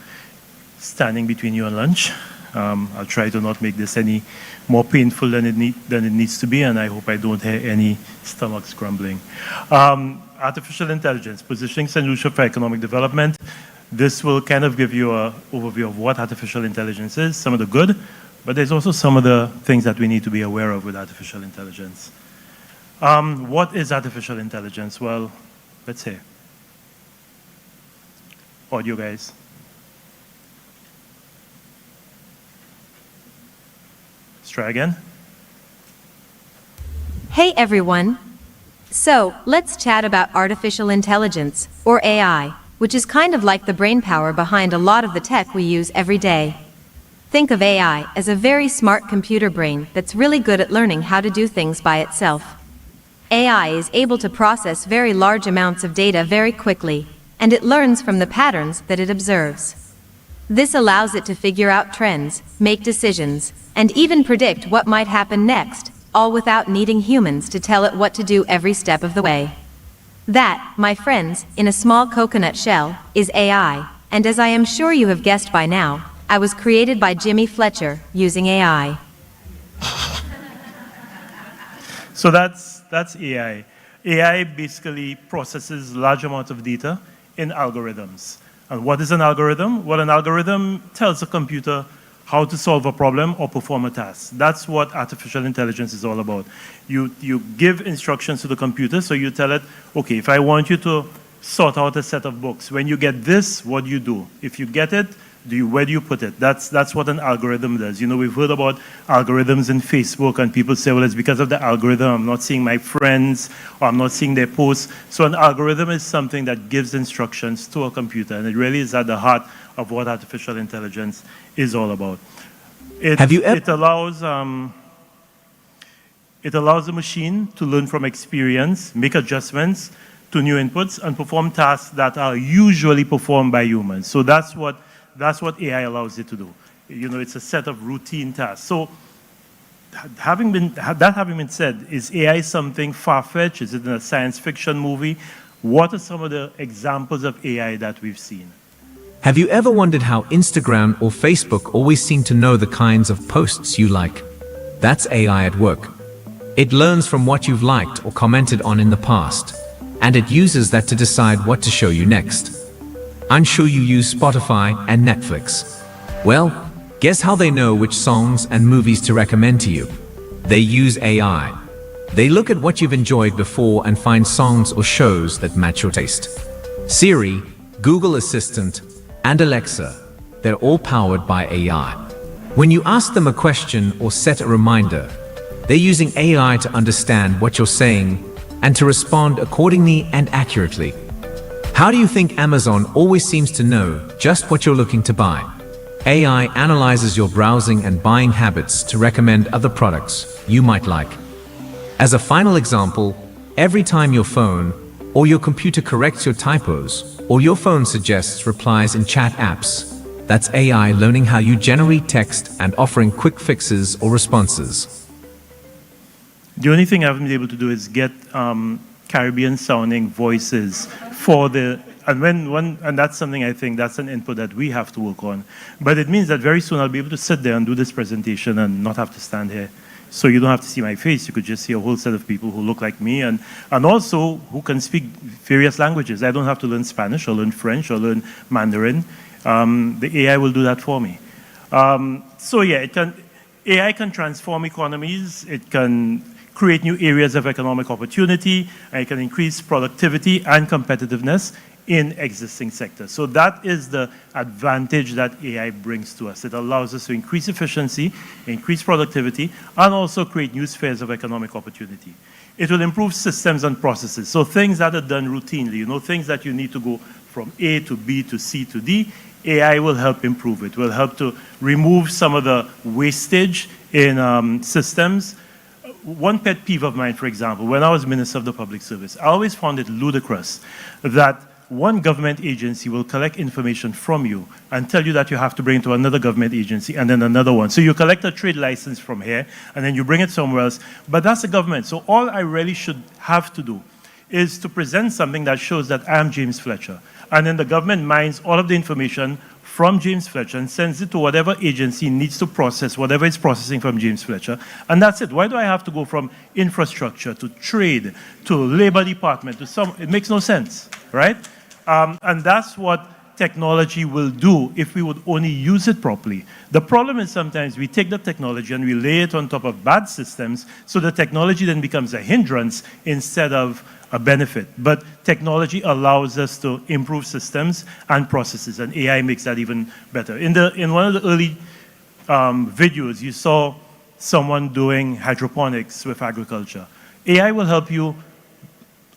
standing between you and lunch. I'll try to not make this any more painful than it needs to be, and I hope I don't hear any stomachs grumbling. Artificial intelligence, positioning St. Lucia for economic development. This will kind of give you an overview of what artificial intelligence is, some of the good, but there's also some of the things that we need to be aware of with artificial intelligence. What is artificial intelligence? Well, let's see. Audio, guys. Let's try again. Hey everyone. So, let's chat about artificial intelligence, or AI, which is kind of like the brainpower behind a lot of the tech we use every day. Think of AI as a very smart computer brain that's really good at learning how to do things by itself. AI is able to process very large amounts of data very quickly, and it learns from the patterns that it observes. This allows it to figure out trends, make decisions, and even predict what might happen next, all without needing humans to tell it what to do every step of the way. That, my friends, in a small coconut shell, is AI, and as I am sure you have guessed by now, I was created by Jimmy Fletcher using AI. So that's AI. AI basically processes large amounts of data in algorithms. And what is an algorithm? Well, an algorithm tells a computer how to solve a problem or perform a task. That's what artificial intelligence is all about. You give instructions to the computer, so you tell it, okay, if I want you to sort out a set of books, when you get this, what do you do? If you get it, where do you put it? That's what an algorithm does. You know, we've heard about algorithms in Facebook, and people say, well, it's because of the algorithm. I'm not seeing my friends, or I'm not seeing their posts. So an algorithm is something that gives instructions to a computer, and it really is at the heart of what artificial intelligence is all about. It allows the machine to learn from experience, make adjustments to new inputs, and perform tasks that are usually performed by humans. So that's what AI allows it to do. You know, it's a set of routine tasks. So having been said, is AI something far-fetched? Is it in a science fiction movie? What are some of the examples of AI that we've seen? Have you ever wondered how Instagram or Facebook always seem to know the kinds of posts you like? That's AI at work. It learns from what you've liked or commented on in the past, and it uses that to decide what to show you next. I'm sure you use Spotify and Netflix. Well, guess how they know which songs and movies to recommend to you? They use AI. They look at what you've enjoyed before and find songs or shows that match your taste. Siri, Google Assistant, and Alexa, they're all powered by AI. When you ask them a question or set a reminder, they're using AI to understand what you're saying and to respond accordingly and accurately. How do you think Amazon always seems to know just what you're looking to buy? AI analyzes your browsing and buying habits to recommend other products you might like. As a final example, every time your phone or your computer corrects your typos, or your phone suggests replies in chat apps, that's AI learning how you generate text and offering quick fixes or responses. The only thing I haven't been able to do is get Caribbean-sounding voices for the, and that's something I think that's an input that we have to work on. But it means that very soon I'll be able to sit there and do this presentation and not have to stand here. So you don't have to see my face, you could just see a whole set of people who look like me and also who can speak various languages. I don't have to learn Spanish or learn French or learn Mandarin. The AI will do that for me. So yeah, AI can transform economies, it can create new areas of economic opportunity, and it can increase productivity and competitiveness in existing sectors. So that is the advantage that AI brings to us. It allows us to increase efficiency, increase productivity, and also create new spheres of economic opportunity. It will improve systems and processes. So things that are done routinely, you know, things that you need to go from A to B to C to D, AI will help improve it, will help to remove some of the wastage in systems. One pet peeve of mine, for example, when I was Minister of the Public Service, I always found it ludicrous that one government agency will collect information from you and tell you that you have to bring it to another government agency and then another one. So you collect a trade license from here and then you bring it somewhere else, but that's the government. So all I really should have to do is to present something that shows that I am James Fletcher. And then the government mines all of the information from James Fletcher and sends it to whatever agency needs to process whatever it's processing from James Fletcher. And that's it. Why do I have to go from infrastructure to trade to labor department to some? It makes no sense, right? And that's what technology will do if we would only use it properly. The problem is sometimes we take the technology and we lay it on top of bad systems, so the technology then becomes a hindrance instead of a benefit. But technology allows us to improve systems and processes, and AI makes that even better. In one of the early videos, you saw someone doing hydroponics with agriculture. AI will help you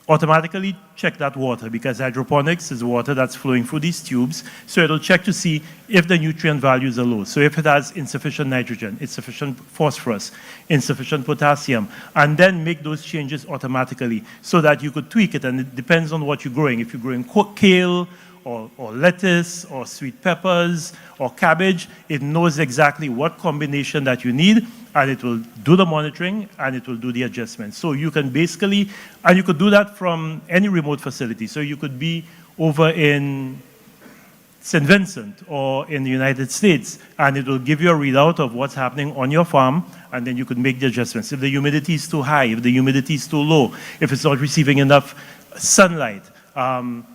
automatically check that water, because hydroponics is water that's flowing through these tubes. So it'll check to see if the nutrient values are low. So if it has insufficient nitrogen, insufficient phosphorus, insufficient potassium, and then make those changes automatically so that you could tweak it. And it depends on what you're growing. If you're growing kale or lettuce or sweet peppers or cabbage, it knows exactly what combination that you need, and it will do the monitoring and it will do the adjustments. So you can basically, and you could do that from any remote facility. So you could be over in St. Vincent or in the United States, and it will give you a readout of what's happening on your farm, and then you could make the adjustments. If the humidity is too high, if the humidity is too low, if it's not receiving enough sunlight,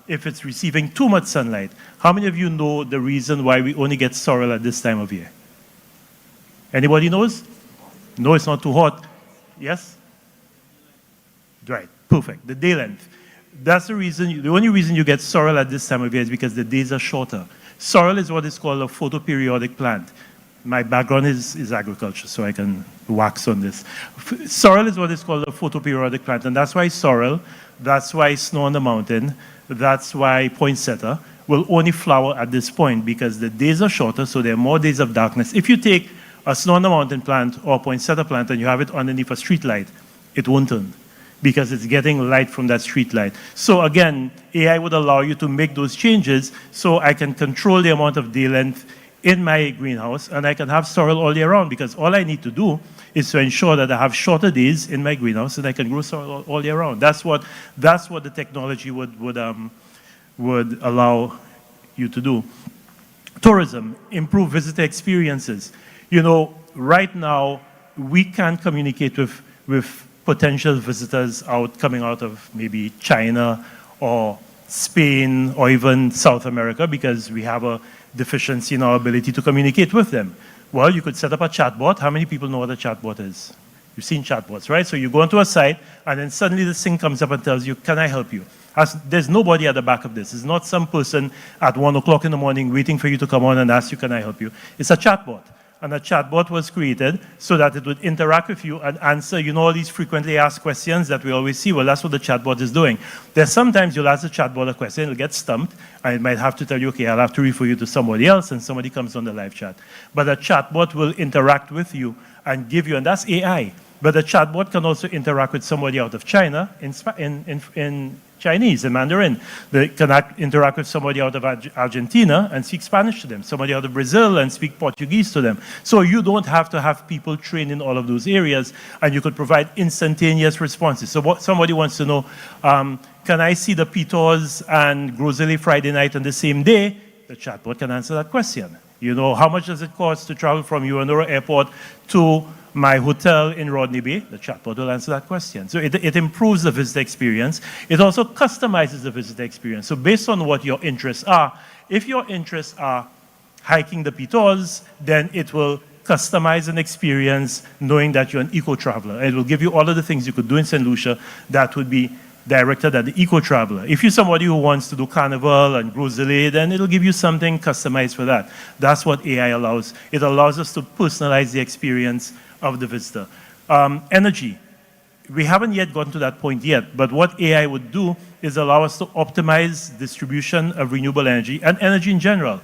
if it's receiving too much sunlight. How many of you know the reason why we only get sorrel at this time of year? Anybody knows? No, it's not too hot. Yes? Right, perfect. The day length. That's the reason, the only reason you get sorrel at this time of year is because the days are shorter. Sorrel is what is called a photoperiodic plant. My background is agriculture, so I can wax on this. Sorrel is what is called a photoperiodic plant, and that's why sorrel, that's why snow on the mountain, that's why poinsettia will only flower at this point, because the days are shorter, so there are more days of darkness. If you take a snow on the mountain plant or poinsettia plant and you have it underneath a street light, it won't turn, because it's getting light from that street light. So again, AI would allow you to make those changes so I can control the amount of day length in my greenhouse, and I can have sorrel all year round, because all I need to do is to ensure that I have shorter days in my greenhouse and I can grow sorrel all year round. That's what the technology would allow you to do. Tourism, improve visitor experiences. You know, right now, we can't communicate with potential visitors coming out of maybe China or Spain or even South America, because we have a deficiency in our ability to communicate with them. Well, you could set up a chatbot. How many people know what a chatbot is? You've seen chatbots, right? So you go onto a site, and then suddenly this thing comes up and tells you, can I help you? There's nobody at the back of this. It's not some person at 1 o'clock in the morning waiting for you to come on and ask you, can I help you? It's a chatbot. And a chatbot was created so that it would interact with you and answer, you know, all these frequently asked questions that we always see. Well, that's what the chatbot is doing. There's sometimes you'll ask the chatbot a question, it'll get stumped, and it might have to tell you, okay, I'll have to refer you to somebody else, and somebody comes on the live chat. But a chatbot will interact with you and give you, and that's AI. But the chatbot can also interact with somebody out of China in Chinese, in Mandarin. They can interact with somebody out of Argentina and speak Spanish to them, somebody out of Brazil and speak Portuguese to them. So you don't have to have people trained in all of those areas, and you could provide instantaneous responses. So somebody wants to know, can I see the Pitos and Groselli Friday night on the same day? The chatbot can answer that question. You know, how much does it cost to travel from Uonora Airport to my hotel in Rodney Bay? The chatbot will answer that question. So it improves the visitor experience. It also customizes the visitor experience. So based on what your interests are, if your interests are hiking the Pitos, then it will customize an experience knowing that you're an eco-traveler. It will give you all of the things you could do in St. Lucia that would be directed at the eco-traveler. If you're somebody who wants to do Carnival and Groselli, then it'll give you something customized for that. That's what AI allows. It allows us to personalize the experience of the visitor. Energy. We haven't yet gotten to that point yet, but what AI would do is allow us to optimize distribution of renewable energy and energy in general.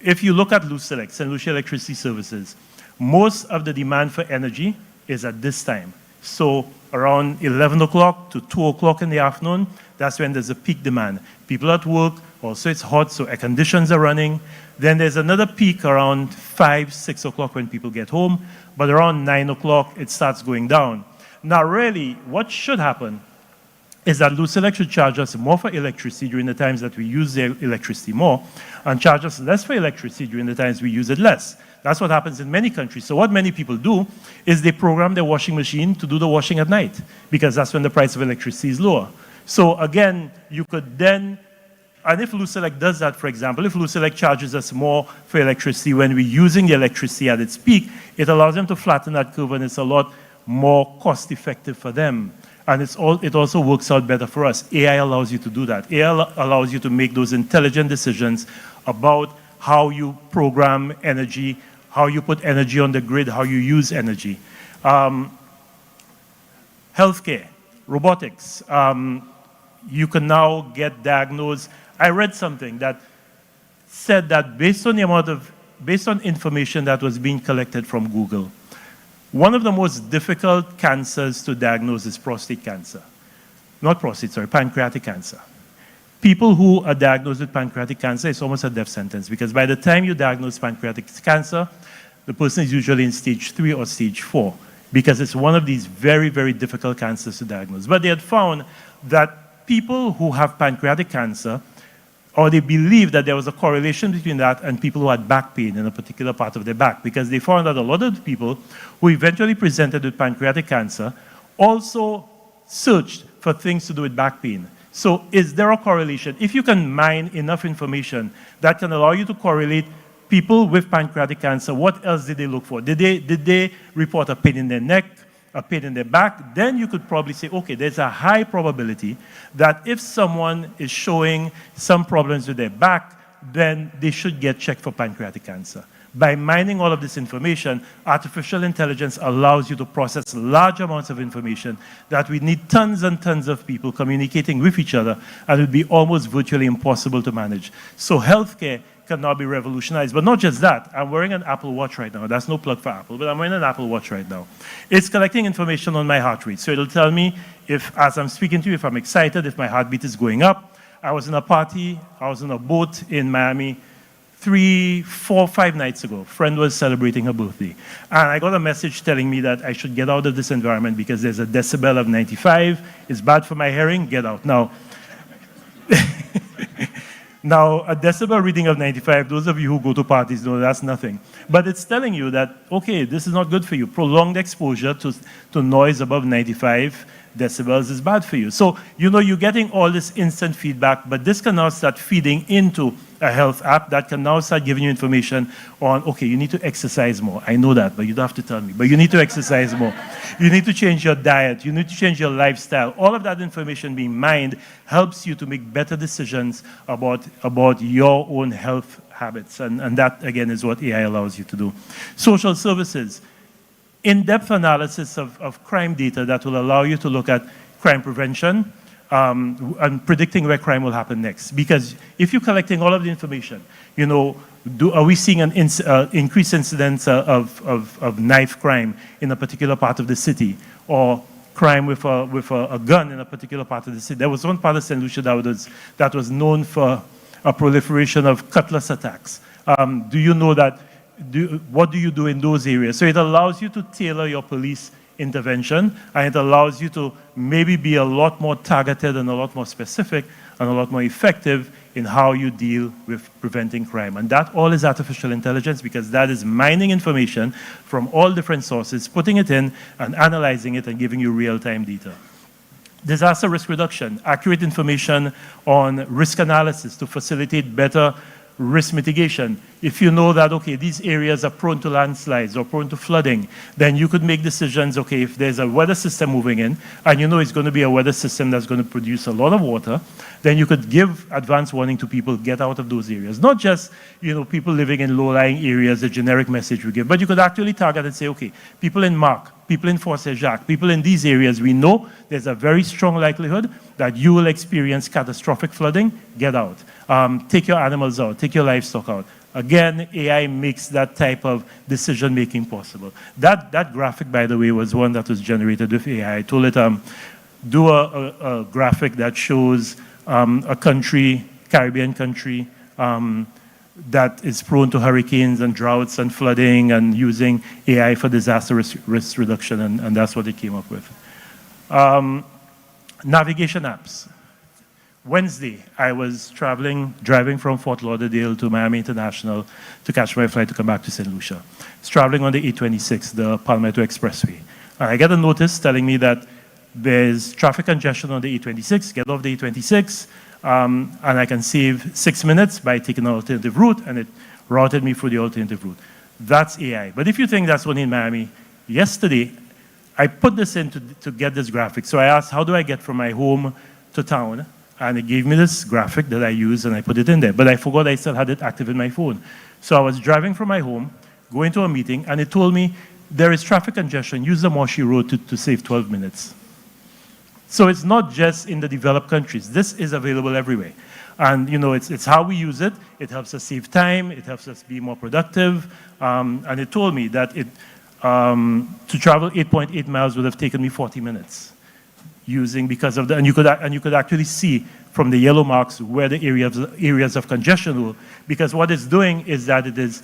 If you look at LUCELEC, St. Lucia Electricity Services, most of the demand for energy is at this time. So around 11 o'clock to 2 o'clock in the afternoon, that's when there's a peak demand. People at work, also it's hot, so air conditions are running. Then there's another peak around 5, 6 o'clock when people get home, but around 9 o'clock it starts going down. Now really, what should happen is that Lucelec should charge us more for electricity during the times that we use the electricity more, and charge us less for electricity during the times we use it less. That's what happens in many countries. So what many people do is they program their washing machine to do the washing at night, because that's when the price of electricity is lower. So again, you could then, and if Lucelec does that, for example, if Lucelec charges us more for electricity when we're using the electricity at its peak, it allows them to flatten that curve, and it's a lot more cost effective for them. And it also works out better for us. AI allows you to do that. AI allows you to make those intelligent decisions about how you program energy, how you put energy on the grid, how you use energy. Healthcare, robotics. You can now get diagnosed. I read something that said that based on information that was being collected from Google, one of the most difficult cancers to diagnose is prostate cancer. Not prostate, sorry, pancreatic cancer. People who are diagnosed with pancreatic cancer, it's almost a death sentence, because by the time you diagnose pancreatic cancer, the person is usually in stage 3 or stage 4, because it's one of these very, very difficult cancers to diagnose. But they had found that people who have pancreatic cancer, or they believe that there was a correlation between that and people who had back pain in a particular part of their back, because they found that a lot of the people who eventually presented with pancreatic cancer also searched for things to do with back pain. So is there a correlation? If you can mine enough information that can allow you to correlate people with pancreatic cancer, what else did they look for? Did they report a pain in their neck, a pain in their back? Then you could probably say, okay, there's a high probability that if someone is showing some problems with their back, then they should get checked for pancreatic cancer. By mining all of this information, artificial intelligence allows you to process large amounts of information that we need tons and tons of people communicating with each other, and it would be almost virtually impossible to manage. So healthcare can now be revolutionized. But not just that. I'm wearing an Apple Watch right now. That's no plug for Apple, but I'm wearing an Apple Watch right now. It's collecting information on my heart rate. So it'll tell me if, as I'm speaking to you, if I'm excited, if my heartbeat is going up. I was in a party, I was on a boat in Miami 3, 4, 5 nights ago. A friend was celebrating her birthday. And I got a message telling me that I should get out of this environment because there's a decibel of 95. It's bad for my hearing, get out. Now, a decibel reading of 95, those of you who go to parties know that's nothing. But it's telling you that, okay, this is not good for you. Prolonged exposure to noise above 95 decibels is bad for you. So, you know, you're getting all this instant feedback, but this can now start feeding into a health app that can now start giving you information on, okay, you need to exercise more. I know that, but you don't have to tell me. But you need to exercise more. You need to change your diet. You need to change your lifestyle. All of that information being mined helps you to make better decisions about your own health habits. And that, again, is what AI allows you to do. Social services. In-depth analysis of crime data that will allow you to look at crime prevention and predicting where crime will happen next. Because if you're collecting all of the information, you know, are we seeing an increased incidence of knife crime in a particular part of the city, or crime with a gun in a particular part of the city? There was one part of St. Lucia that was known for a proliferation of cutlass attacks. Do you know that? What do you do in those areas? So it allows you to tailor your police intervention, and it allows you to maybe be a lot more targeted and a lot more specific and a lot more effective in how you deal with preventing crime. And that all is artificial intelligence, because that is mining information from all different sources, putting it in and analyzing it and giving you real-time data. Disaster risk reduction, accurate information on risk analysis to facilitate better risk mitigation. If you know that, okay, these areas are prone to landslides or prone to flooding, then you could make decisions, okay, if there's a weather system moving in, and you know it's going to be a weather system that's going to produce a lot of water, then you could give advance warning to people, get out of those areas. Not just, you know, people living in low-lying areas, a generic message we give, but you could actually target and say, okay, people in Marc, people in Fort Saint-Jacques, people in these areas, we know there's a very strong likelihood that you will experience catastrophic flooding, get out. Take your animals out, take your livestock out. Again, AI makes that type of decision-making possible. That graphic, by the way, was one that was generated with AI. I told it, do a graphic that shows a country, Caribbean country, that is prone to hurricanes and droughts and flooding, and using AI for disaster risk reduction, and that's what it came up with. Navigation apps. Wednesday, I was driving from Fort Lauderdale to Miami International to catch my flight to come back to St. Lucia. I was traveling on the 826, the Palmetto Expressway. And I get a notice telling me that there's traffic congestion on the 826, get off the 826, and I can save 6 minutes by taking an alternative route, and it routed me through the alternative route. That's AI. But if you think that's only in Miami, yesterday, I put this in to get this graphic. So I asked, how do I get from my home to town? And it gave me this graphic that I used, and I put it in there. But I forgot I still had it active in my phone. So I was driving from my home, going to a meeting, and it told me, there is traffic congestion. Use the Moshi Road to save 12 minutes. So it's not just in the developed countries. This is available everywhere. And you know, it's how we use it. It helps us save time. It helps us be more productive. And it told me that to travel 8.8 miles would have taken me 40 minutes. Because of the, and you could actually see from the yellow marks where the areas of congestion were, because what it's doing is that it is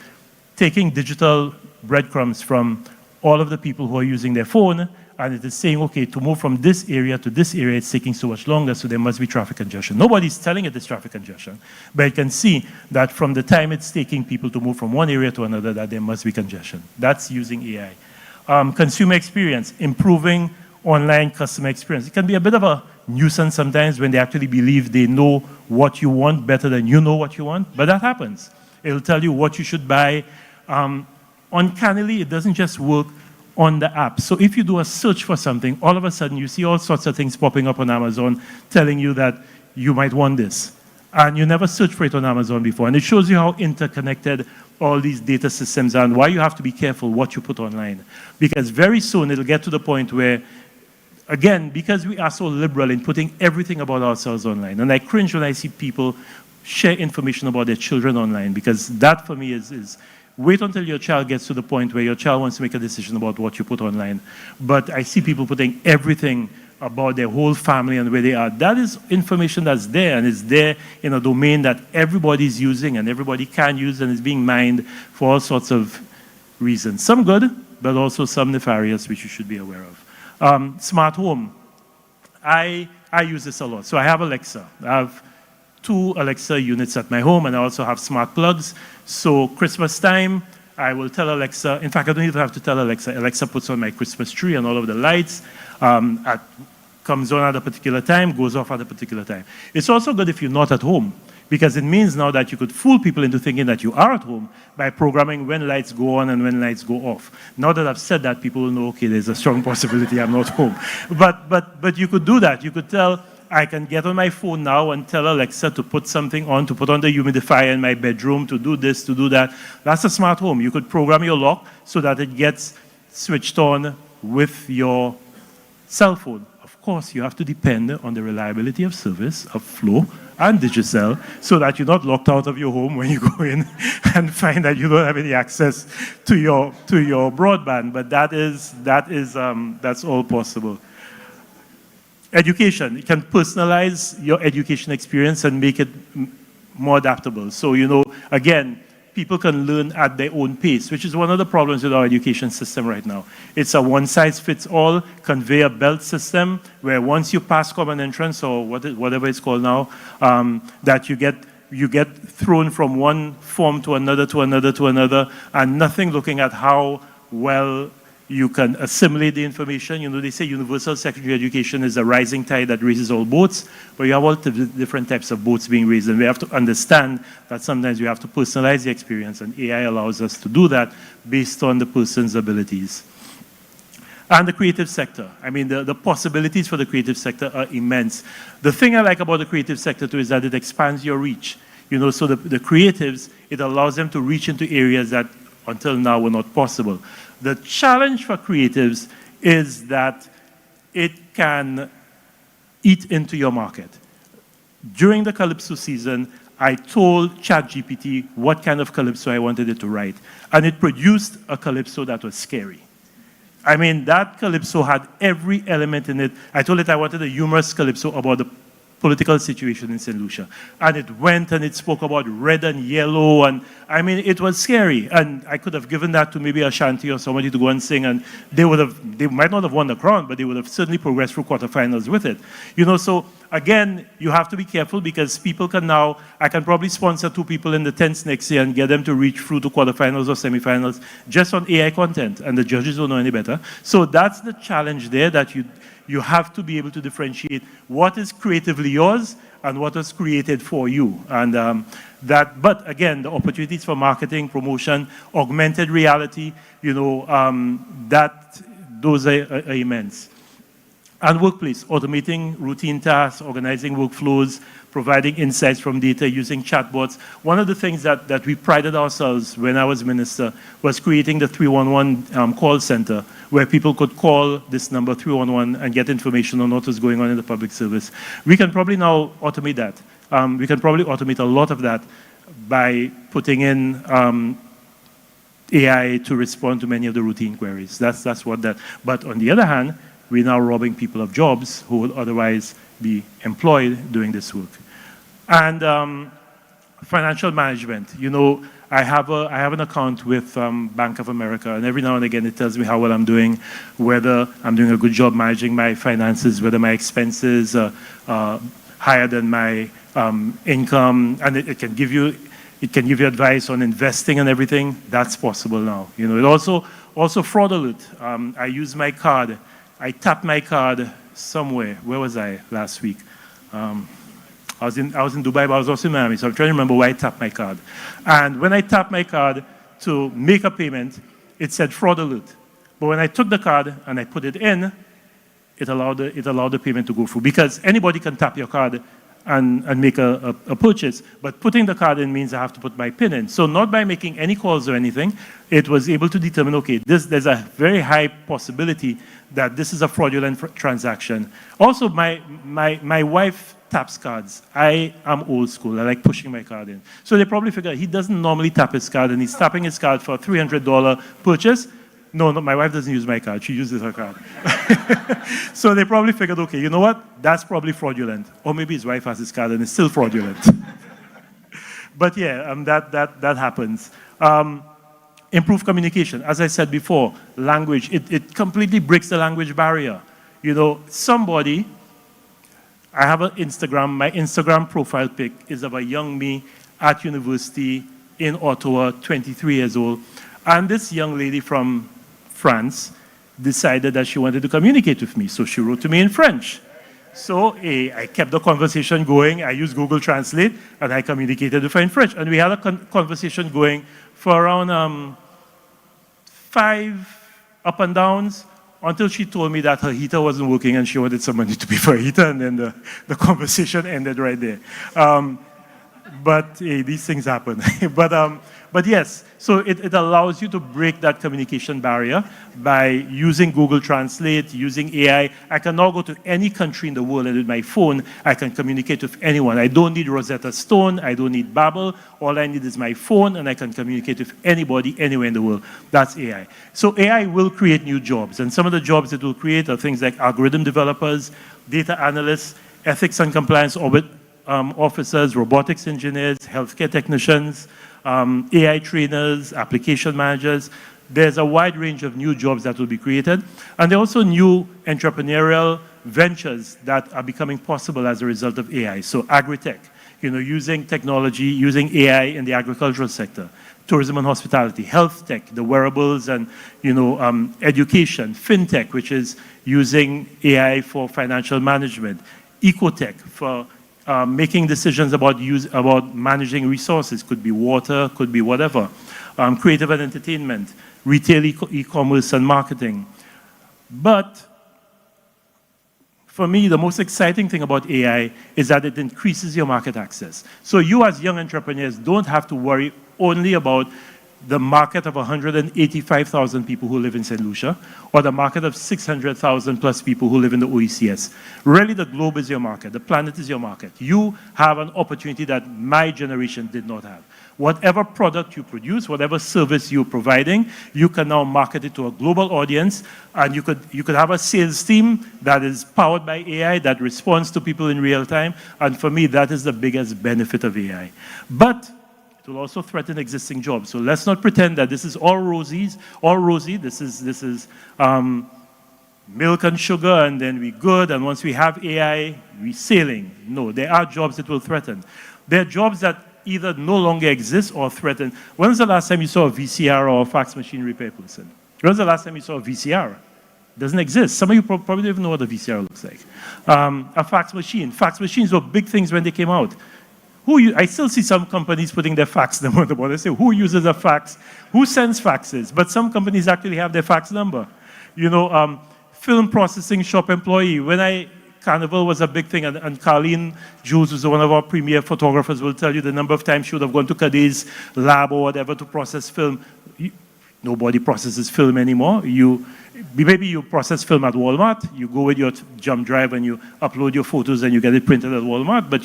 taking digital breadcrumbs from all of the people who are using their phone, and it is saying, okay, to move from this area to this area, it's taking so much longer, so there must be traffic congestion. Nobody's telling it it's traffic congestion, but it can see that from the time it's taking people to move from one area to another, that there must be congestion. That's using AI. Consumer experience, improving online customer experience. It can be a bit of a nuisance sometimes when they actually believe they know what you want better than you know what you want, but that happens. It'll tell you what you should buy. Uncannily, it doesn't just work on the app. So if you do a search for something, all of a sudden you see all sorts of things popping up on Amazon telling you that you might want this. And you never searched for it on Amazon before. And it shows you how interconnected all these data systems are and why you have to be careful what you put online. Because very soon it'll get to the point where, again, because we are so liberal in putting everything about ourselves online, and I cringe when I see people share information about their children online, because that for me is wait until your child gets to the point where your child wants to make a decision about what you put online. But I see people putting everything about their whole family and where they are. That is information that's there, and it's there in a domain that everybody's using and everybody can use, and is being mined for all sorts of reasons. Some good, but also some nefarious, which you should be aware of. Smart home. I use this a lot. So I have Alexa. I have 2 Alexa units at my home, and I also have smart plugs. So Christmas time, I will tell Alexa, in fact, I don't even have to tell Alexa. Alexa puts on my Christmas tree and all of the lights, comes on at a particular time, goes off at a particular time. It's also good if you're not at home, because it means now that you could fool people into thinking that you are at home by programming when lights go on and when lights go off. Now that I've said that, people will know, okay, there's a strong possibility I'm not home. But you could do that. You could tell, I can get on my phone now and tell Alexa to put something on, to put on the humidifier in my bedroom, to do this, to do that. That's a smart home. You could program your lock so that it gets switched on with your cell phone. Of course, you have to depend on the reliability of service of Flow and Digicel so that you're not locked out of your home when you go in and find that you don't have any access to your broadband. But that's all possible. Education. You can personalize your education experience and make it more adaptable. So, you know, again, people can learn at their own pace, which is one of the problems with our education system right now. It's a one-size-fits-all conveyor belt system where once you pass common entrance, or whatever it's called now, that you get thrown from one form to another, and nothing looking at how well you can assimilate the information. You know, they say universal secondary education is a rising tide that raises all boats, but you have all different types of boats being raised, and we have to understand that sometimes you have to personalize the experience, and AI allows us to do that based on the person's abilities. And the creative sector. I mean, the possibilities for the creative sector are immense. The thing I like about the creative sector too is that it expands your reach. You know, so the creatives, it allows them to reach into areas that until now were not possible. The challenge for creatives is that it can eat into your market. During the Calypso season, I told ChatGPT what kind of Calypso I wanted it to write, and it produced a Calypso that was scary. I mean, that Calypso had every element in it. I told it I wanted a humorous Calypso about the political situation in St. Lucia. And it went and it spoke about red and yellow and I mean, it was scary, and I could have given that to maybe Ashanti or somebody to go and sing, and they might not have won the crown, but they would have certainly progressed through quarterfinals with it. You know, so again, you have to be careful because people can now, I can probably sponsor 2 people in the tents next year and get them to reach through to quarterfinals or semifinals just on AI content, and the judges don't know any better. So that's the challenge there, that you have to be able to differentiate what is creatively yours and what was created for you. And but again, the opportunities for marketing, promotion, augmented reality, you know, those are immense. And workplace, automating routine tasks, organizing workflows, providing insights from data, using chatbots. One of the things that we prided ourselves when I was minister was creating the 311 call center, where people could call this number 311 and get information on what was going on in the public service. We can probably now automate that. We can probably automate a lot of that by putting in AI to respond to many of the routine queries. That's what that. But on the other hand, we're now robbing people of jobs who would otherwise be employed doing this work. And financial management. You know, I have an account with Bank of America, and every now and again it tells me how well I'm doing, whether I'm doing a good job managing my finances, whether my expenses are higher than my income, and it can give you advice on investing and everything. That's possible now. You know, it also fraud alert. I use my card. I tapped my card somewhere. Where was I last week? I was in Dubai, but I was also in Miami, so I'm trying to remember where I tapped my card. And when I tapped my card to make a payment, it said fraud alert. But when I took the card and I put it in, it allowed the payment to go through. Because anybody can tap your card and make a purchase, but putting the card in means I have to put my PIN in. So not by making any calls or anything, it was able to determine, okay, there's a very high possibility that this is a fraudulent transaction. Also, my wife taps cards. I am old school. I like pushing my card in. So they probably figure he doesn't normally tap his card, and he's tapping his card for a $300 purchase. No, my wife doesn't use my card. She uses her card. So they probably figured, okay, you know what? That's probably fraudulent. Or maybe his wife has his card and it's still fraudulent. But yeah, that happens. Improve communication. As I said before, language, it completely breaks the language barrier. You know, I have an Instagram, my Instagram profile pic is of a young me at university in Ottawa, 23 years old. And this young lady from France decided that she wanted to communicate with me, so she wrote to me in French. So I kept the conversation going. I used Google Translate, and I communicated with her in French. And we had a conversation going for around 5 up and downs until she told me that her heater wasn't working and she wanted somebody to pay for a heater, and then the conversation ended right there. But these things happen. But yes, so it allows you to break that communication barrier by using Google Translate, using AI. I can now go to any country in the world, and with my phone, I can communicate with anyone. I don't need Rosetta Stone. I don't need Babbel. All I need is my phone, and I can communicate with anybody, anywhere in the world. That's AI. So AI will create new jobs, and some of the jobs it will create are things like algorithm developers, data analysts, ethics and compliance officers, robotics engineers, healthcare technicians, AI trainers, application managers. There's a wide range of new jobs that will be created. And there are also new entrepreneurial ventures that are becoming possible as a result of AI. So agri-tech, you know, using technology, using AI in the agricultural sector, tourism and hospitality, health tech, the wearables and, you know, education, fintech, which is using AI for financial management, ecotech for making decisions about managing resources, could be water, could be whatever, creative and entertainment, retail e-commerce and marketing. But for me, the most exciting thing about AI is that it increases your market access. So you as young entrepreneurs don't have to worry only about the market of 185,000 people who live in St. Lucia, or the market of 600,000 plus people who live in the OECS. Really, the globe is your market. The planet is your market. You have an opportunity that my generation did not have. Whatever product you produce, whatever service you're providing, you can now market it to a global audience, and you could have a sales team that is powered by AI that responds to people in real time, and for me, that is the biggest benefit of AI. But it will also threaten existing jobs. So let's not pretend that this is all rosy. This is milk and sugar, and then we're good, and once we have AI, we're sailing. No, there are jobs that will threaten. There are jobs that either no longer exist or threaten. When was the last time you saw a VCR or a fax machine repair person? When was the last time you saw a VCR? It doesn't exist. Some of you probably don't even know what a VCR looks like. A fax machine. Fax machines were big things when they came out. I still see some companies putting their fax number on the board. They say, who uses a fax? Who sends faxes? But some companies actually have their fax number. You know, film processing shop employee. Carnival was a big thing, and Carleen Jules, who's one of our premier photographers, will tell you the number of times she would have gone to Cadet's lab or whatever to process film. Nobody processes film anymore. Maybe you process film at Walmart, you go with your jump drive and you upload your photos and you get it printed at Walmart, but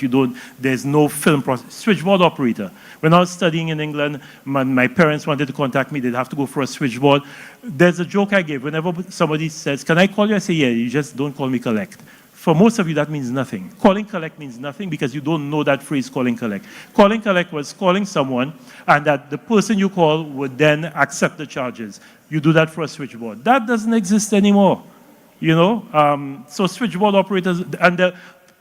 there's no film process. Switchboard operator. When I was studying in England, my parents wanted to contact me, they'd have to go for a switchboard. There's a joke I give. Whenever somebody says, can I call you? I say, yeah, you just don't call me collect. For most of you, that means nothing. Calling collect means nothing because you don't know that phrase, calling collect. Calling collect was calling someone and that the person you call would then accept the charges. You do that for a switchboard. That doesn't exist anymore, you know? So switchboard operators and the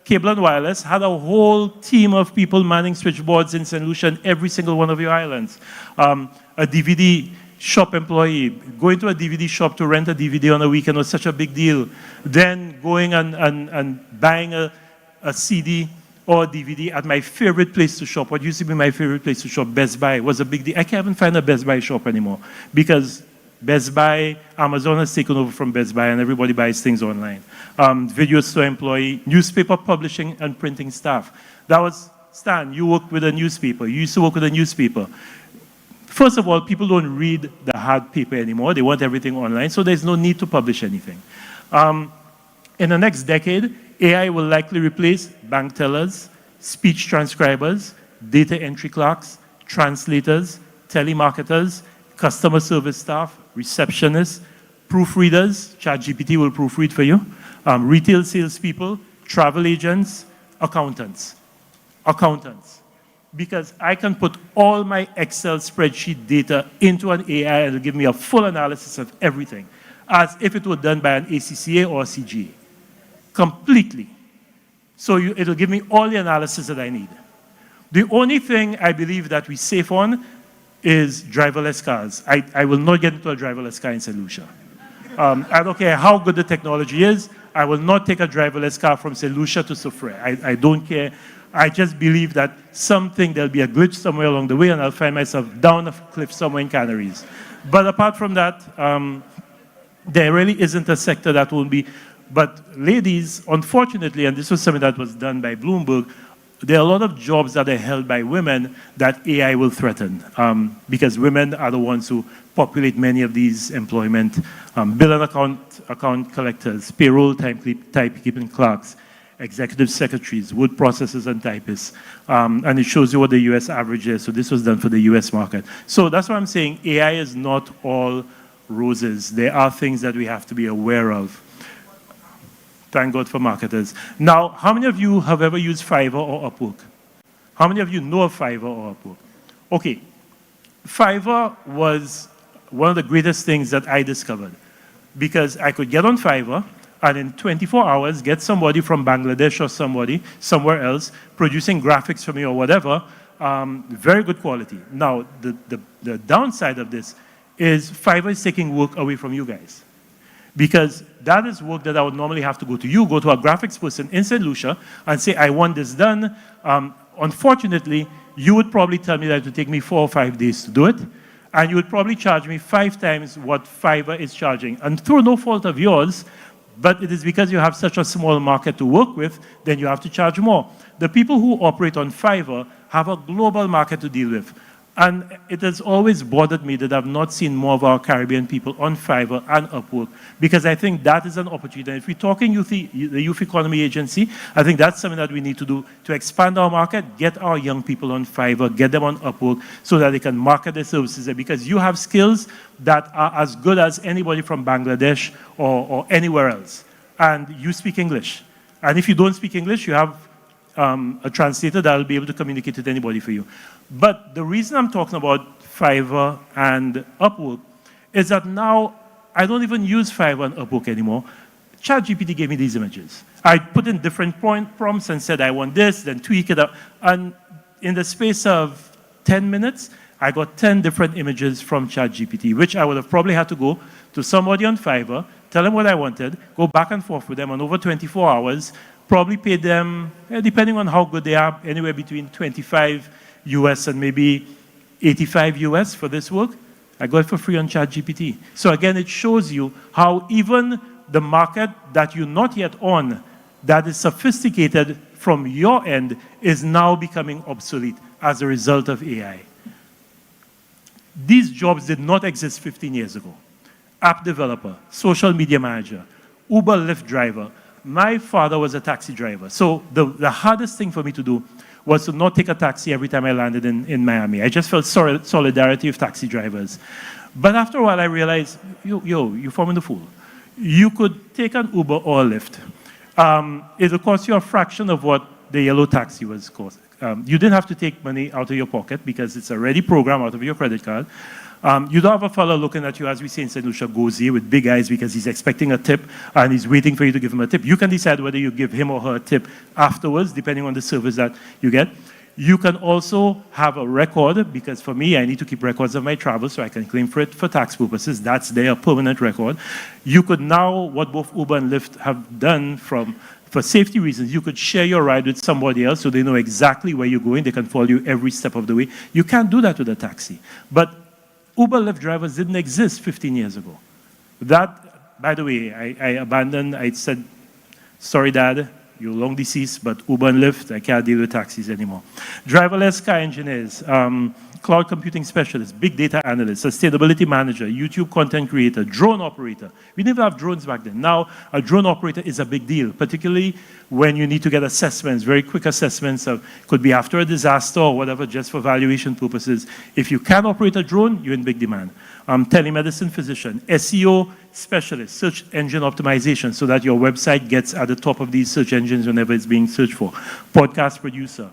Cable and Wireless had a whole team of people manning switchboards in St. Lucia and every single one of your islands. A DVD shop employee, going to a DVD shop to rent a DVD on a weekend was such a big deal. Then going and buying a CD or a DVD at my favorite place to shop, what used to be my favorite place to shop, Best Buy, was a big deal. I can't even find a Best Buy shop anymore because Best Buy, Amazon has taken over from Best Buy and everybody buys things online. Video store employee, newspaper publishing and printing staff. That was Stan, you worked with a newspaper. You used to work with a newspaper. First of all, people don't read the hard paper anymore. They want everything online, so there's no need to publish anything. In the next decade, AI will likely replace bank tellers, speech transcribers, data entry clerks, translators, telemarketers, customer service staff, receptionists, proofreaders, ChatGPT will proofread for you, retail salespeople, travel agents, accountants. Because I can put all my Excel spreadsheet data into an AI and it'll give me a full analysis of everything, as if it were done by an ACCA or a CGA. Completely. So it'll give me all the analysis that I need. The only thing I believe that we're safe on is driverless cars. I will not get into a driverless car in St. Lucia. I don't care how good the technology is, I will not take a driverless car from St. Lucia to Soufrière. I don't care. I just believe that there'll be a glitch somewhere along the way and I'll find myself down a cliff somewhere in Canaries. But apart from that, there really isn't a sector that won't be. But ladies, unfortunately, and this was something that was done by Bloomberg, there are a lot of jobs that are held by women that AI will threaten because women are the ones who populate many of these employment, bill and account collectors, payroll typekeeping clerks, executive secretaries, word processors and typists. And it shows you what the US average is. So this was done for the US market. So that's why I'm saying AI is not all roses. There are things that we have to be aware of. Thank God for marketers. Now, how many of you have ever used Fiverr or Upwork? How many of you know of Fiverr or Upwork? Okay, Fiverr was one of the greatest things that I discovered because I could get on Fiverr and in 24 hours get somebody from Bangladesh or somebody somewhere else producing graphics for me or whatever, very good quality. Now, the downside of this is Fiverr is taking work away from you guys. Because that is work that I would normally have to go to a graphics person in St. Lucia and say, I want this done. Unfortunately, you would probably tell me that it would take me 4 or 5 days to do it. And you would probably charge me 5 times what Fiverr is charging. And through no fault of yours, but it is because you have such a small market to work with, then you have to charge more. The people who operate on Fiverr have a global market to deal with. And it has always bothered me that I've not seen more of our Caribbean people on Fiverr and Upwork, because I think that is an opportunity. And if we're talking the Youth Economy Agency, I think that's something that we need to do to expand our market, get our young people on Fiverr, get them on Upwork, so that they can market their services there. Because you have skills that are as good as anybody from Bangladesh or anywhere else. And you speak English. And if you don't speak English, you have a translator that will be able to communicate with anybody for you. But the reason I'm talking about Fiverr and Upwork is that now I don't even use Fiverr and Upwork anymore. ChatGPT gave me these images. I put in different prompts and said, I want this, then tweak it up. And in the space of 10 minutes, I got 10 different images from ChatGPT, which I would have probably had to go to somebody on Fiverr, tell them what I wanted, go back and forth with them, and over 24 hours, probably pay them, depending on how good they are, anywhere between 25 US and maybe 85 US for this work. I got it for free on ChatGPT. So again, it shows you how even the market that you're not yet on, that is sophisticated from your end, is now becoming obsolete as a result of AI. These jobs did not exist 15 years ago. App developer, social media manager, Uber, Lyft driver. My father was a taxi driver. So the hardest thing for me to do was to not take a taxi every time I landed in Miami. I just felt solidarity with taxi drivers. But after a while, I realized, you're forming the fool. You could take an Uber or a Lyft. It'll cost you a fraction of what the yellow taxi was cost. You didn't have to take money out of your pocket because it's already programmed out of your credit card. You don't have a fellow looking at you, as we say in St. Lucia, gozy with big eyes because he's expecting a tip and he's waiting for you to give him a tip. You can decide whether you give him or her a tip afterwards, depending on the service that you get. You can also have a record, because for me, I need to keep records of my travel so I can claim for it for tax purposes. That's their permanent record. You could now, what both Uber and Lyft have done for safety reasons, you could share your ride with somebody else so they know exactly where you're going. They can follow you every step of the way. You can't do that with a taxi. But Uber, Lyft drivers didn't exist 15 years ago. That, by the way, I said, sorry, Dad, you're long deceased, but Uber and Lyft, I can't deal with taxis anymore. Driverless car engineers, cloud computing specialists, big data analysts, sustainability manager, YouTube content creator, drone operator. We didn't even have drones back then. Now, a drone operator is a big deal, particularly when you need to get assessments, very quick assessments of, could be after a disaster or whatever, just for valuation purposes. If you can operate a drone, you're in big demand. Telemedicine physician, SEO specialist, search engine optimization, so that your website gets at the top of these search engines whenever it's being searched for. Podcast producer.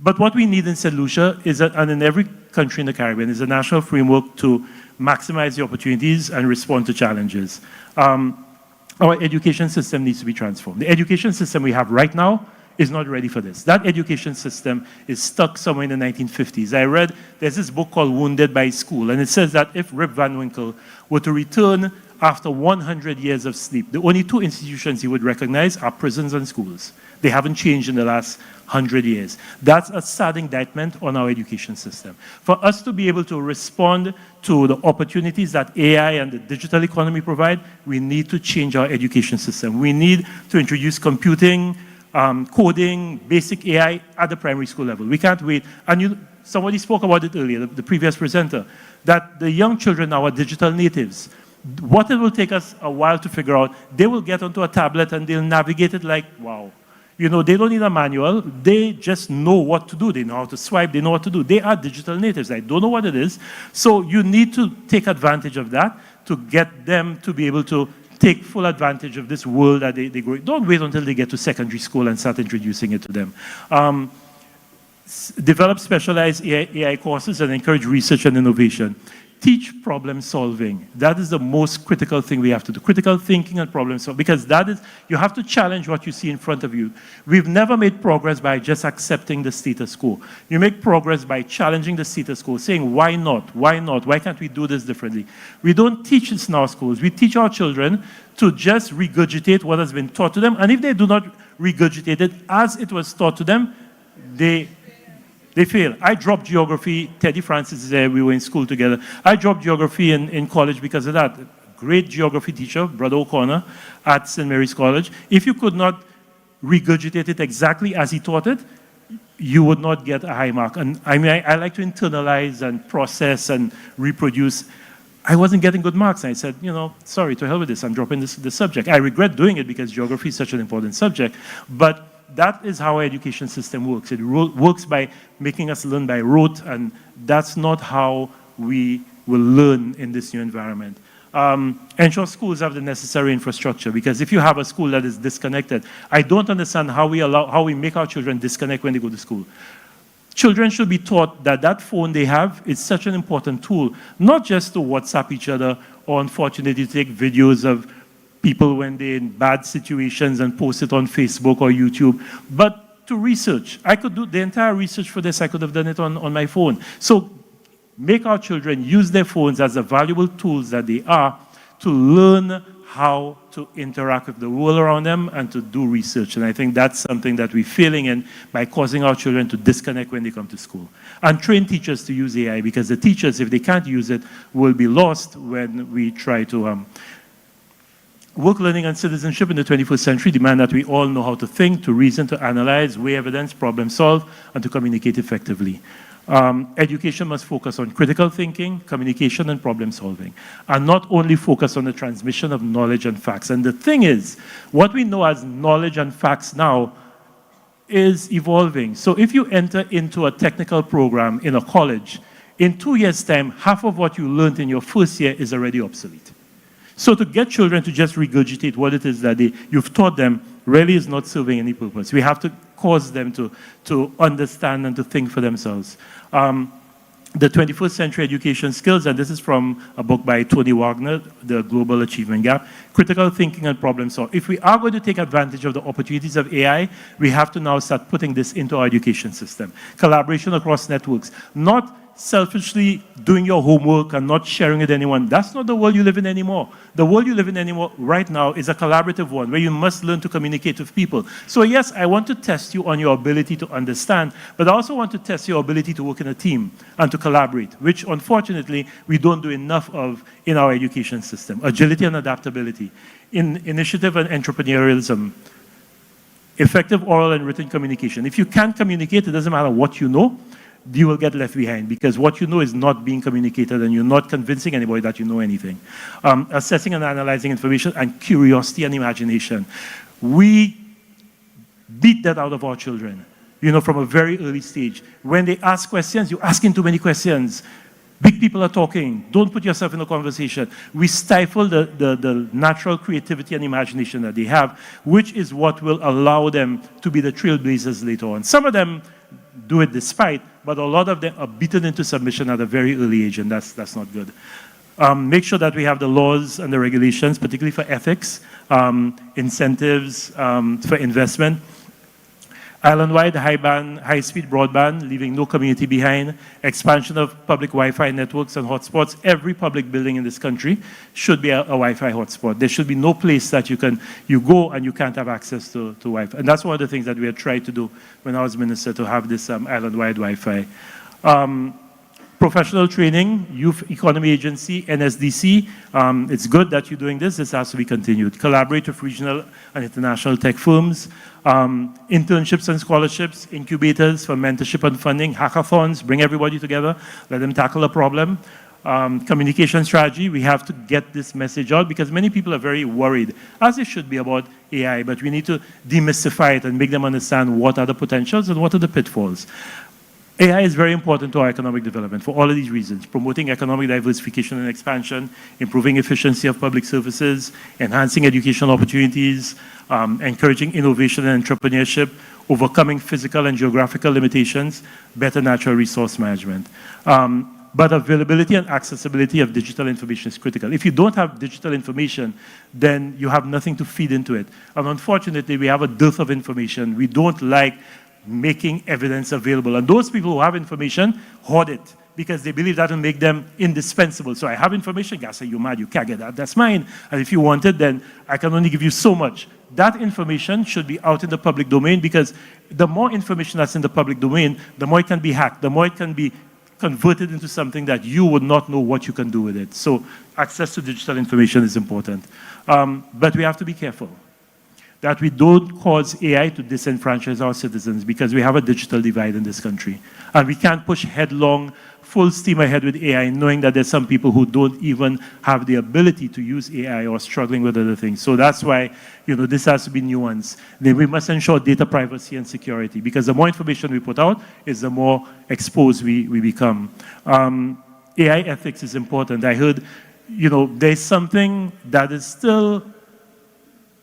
But what we need in St. Lucia is, and in every country in the Caribbean, is a national framework to maximize the opportunities and respond to challenges. Our education system needs to be transformed. The education system we have right now is not ready for this. That education system is stuck somewhere in the 1950s. I read, there's this book called Wounded by School, and it says that if Rip Van Winkle were to return after 100 years of sleep, the only two institutions he would recognize are prisons and schools. They haven't changed in the last 100 years. That's a sad indictment on our education system. For us to be able to respond to the opportunities that AI and the digital economy provide, we need to change our education system. We need to introduce computing, coding, basic AI at the primary school level. We can't wait. And somebody spoke about it earlier, the previous presenter, that the young children now are digital natives. What it will take us a while to figure out, they will get onto a tablet and they'll navigate it like, wow. You know, they don't need a manual. They just know what to do. They know how to swipe. They know what to do. They are digital natives. I don't know what it is. So you need to take advantage of that to get them to be able to take full advantage of this world that they grow. Don't wait until they get to secondary school and start introducing it to them. Develop specialized AI courses and encourage research and innovation. Teach problem solving. That is the most critical thing we have to do. Critical thinking and problem solving, because that is, you have to challenge what you see in front of you. We've never made progress by just accepting the status quo. You make progress by challenging the status quo, saying, why not? Why not? Why can't we do this differently? We don't teach this in our schools. We teach our children to just regurgitate what has been taught to them. And if they do not regurgitate it as it was taught to them, they fail. I dropped geography. Teddy Francis is there. We were in school together. I dropped geography in college because of that. Great geography teacher, Brother O'Connor, at St. Mary's College. If you could not regurgitate it exactly as he taught it, you would not get a high mark. And I mean, I like to internalize and process and reproduce. I wasn't getting good marks. And I said, sorry, to hell with this. I'm dropping this subject. I regret doing it because geography is such an important subject. But that is how our education system works. It works by making us learn by rote, and that's not how we will learn in this new environment. Ensure schools have the necessary infrastructure, because if you have a school that is disconnected, I don't understand how we make our children disconnect when they go to school. Children should be taught that that phone they have is such an important tool, not just to WhatsApp each other or, unfortunately, to take videos of people when they're in bad situations and post it on Facebook or YouTube, but to research. I could do the entire research for this. I could have done it on my phone. So make our children use their phones as the valuable tools that they are to learn how to interact with the world around them and to do research. And I think that's something that we're failing in by causing our children to disconnect when they come to school. And train teachers to use AI, because the teachers, if they can't use it, will be lost when we try to work, learning, and citizenship in the 21st century demand that we all know how to think, to reason, to analyze, weigh evidence, problem solve, and to communicate effectively. Education must focus on critical thinking, communication, and problem solving, and not only focus on the transmission of knowledge and facts. And the thing is, what we know as knowledge and facts now is evolving. So if you enter into a technical program in a college, in 2 years' time, half of what you learned in your first year is already obsolete. So to get children to just regurgitate what it is that you've taught them really is not serving any purpose. We have to cause them to understand and to think for themselves. The 21st Century Education Skills, and this is from a book by Tony Wagner, The Global Achievement Gap, Critical Thinking and Problem Solving. If we are going to take advantage of the opportunities of AI, we have to now start putting this into our education system. Collaboration across networks, not selfishly doing your homework and not sharing it with anyone. That's not the world you live in anymore. The world you live in anymore right now is a collaborative one where you must learn to communicate with people. So yes, I want to test you on your ability to understand, but I also want to test your ability to work in a team and to collaborate, which unfortunately we don't do enough of in our education system. Agility and adaptability, in initiative and entrepreneurialism, effective oral and written communication. If you can't communicate, it doesn't matter what you know, you will get left behind, because what you know is not being communicated and you're not convincing anybody that you know anything. Assessing and analyzing information, and curiosity and imagination. We beat that out of our children, from a very early stage. When they ask questions, you're asking too many questions. Big people are talking. Don't put yourself in a conversation. We stifle the natural creativity and imagination that they have, which is what will allow them to be the trailblazers later on. Some of them do it despite, but a lot of them are beaten into submission at a very early age, and that's not good. Make sure that we have the laws and the regulations, particularly for ethics, incentives for investment. Island-wide high-speed broadband, leaving no community behind. Expansion of public Wi-Fi networks and hotspots. Every public building in this country should be a Wi-Fi hotspot. There should be no place that you go and you can't have access to Wi-Fi. And that's one of the things that we had tried to do when I was minister, to have this island-wide Wi-Fi. Professional training, Youth Economy Agency, NSDC. It's good that you're doing this. This has to be continued. Collaborate with regional and international tech firms. Internships and scholarships, incubators for mentorship and funding, hackathons, bring everybody together, let them tackle a problem. Communication strategy, we have to get this message out, because many people are very worried, as they should be, about AI, but we need to demystify it and make them understand what are the potentials and what are the pitfalls. AI is very important to our economic development for all of these reasons: promoting economic diversification and expansion, improving efficiency of public services, enhancing educational opportunities, encouraging innovation and entrepreneurship, overcoming physical and geographical limitations, better natural resource management. But availability and accessibility of digital information is critical. If you don't have digital information, then you have nothing to feed into it. And unfortunately, we have a dearth of information. We don't like making evidence available. And those people who have information hoard it, because they believe that will make them indispensable. So I have information, guys say, you're mad, you can't get that, that's mine. And if you want it, then I can only give you so much. That information should be out in the public domain, because the more information that's in the public domain, the more it can be hacked, the more it can be converted into something that you would not know what you can do with it. So access to digital information is important. But we have to be careful that we don't cause AI to disenfranchise our citizens, because we have a digital divide in this country. And we can't push headlong, full steam ahead with AI, knowing that there's some people who don't even have the ability to use AI or struggling with other things. So that's why, this has to be nuanced. Then we must ensure data privacy and security, because the more information we put out is the more exposed we become. AI ethics is important. I heard there's something that is still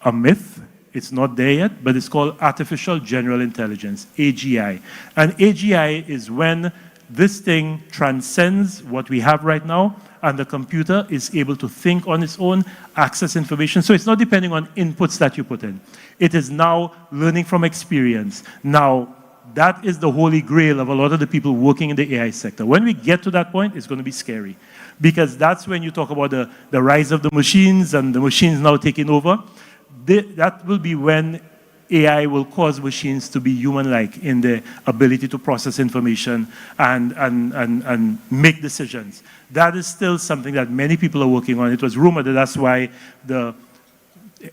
a myth. It's not there yet, but it's called artificial general intelligence, AGI. And AGI is when this thing transcends what we have right now, and the computer is able to think on its own, access information. So it's not depending on inputs that you put in. It is now learning from experience. Now, that is the holy grail of a lot of the people working in the AI sector. When we get to that point, it's going to be scary. Because that's when you talk about the rise of the machines and the machines now taking over. That will be when AI will cause machines to be human-like in their ability to process information and make decisions. That is still something that many people are working on. It was rumored that that's why the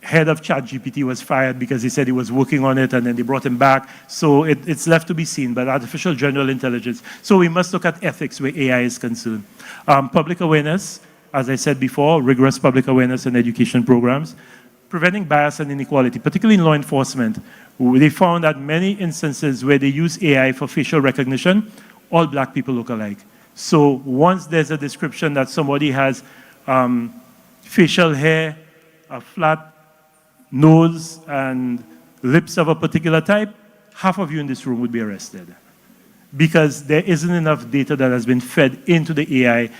head of ChatGPT was fired, because he said he was working on it and then they brought him back. So it's left to be seen, but artificial general intelligence. So we must look at ethics where AI is concerned. Public awareness, as I said before, rigorous public awareness and education programs. Preventing bias and inequality, particularly in law enforcement. They found that many instances where they use AI for facial recognition, all black people look alike. So once there's a description that somebody has facial hair, a flat nose, and lips of a particular type, half of you in this room would be arrested. Because there isn't enough data that has been fed into the AI,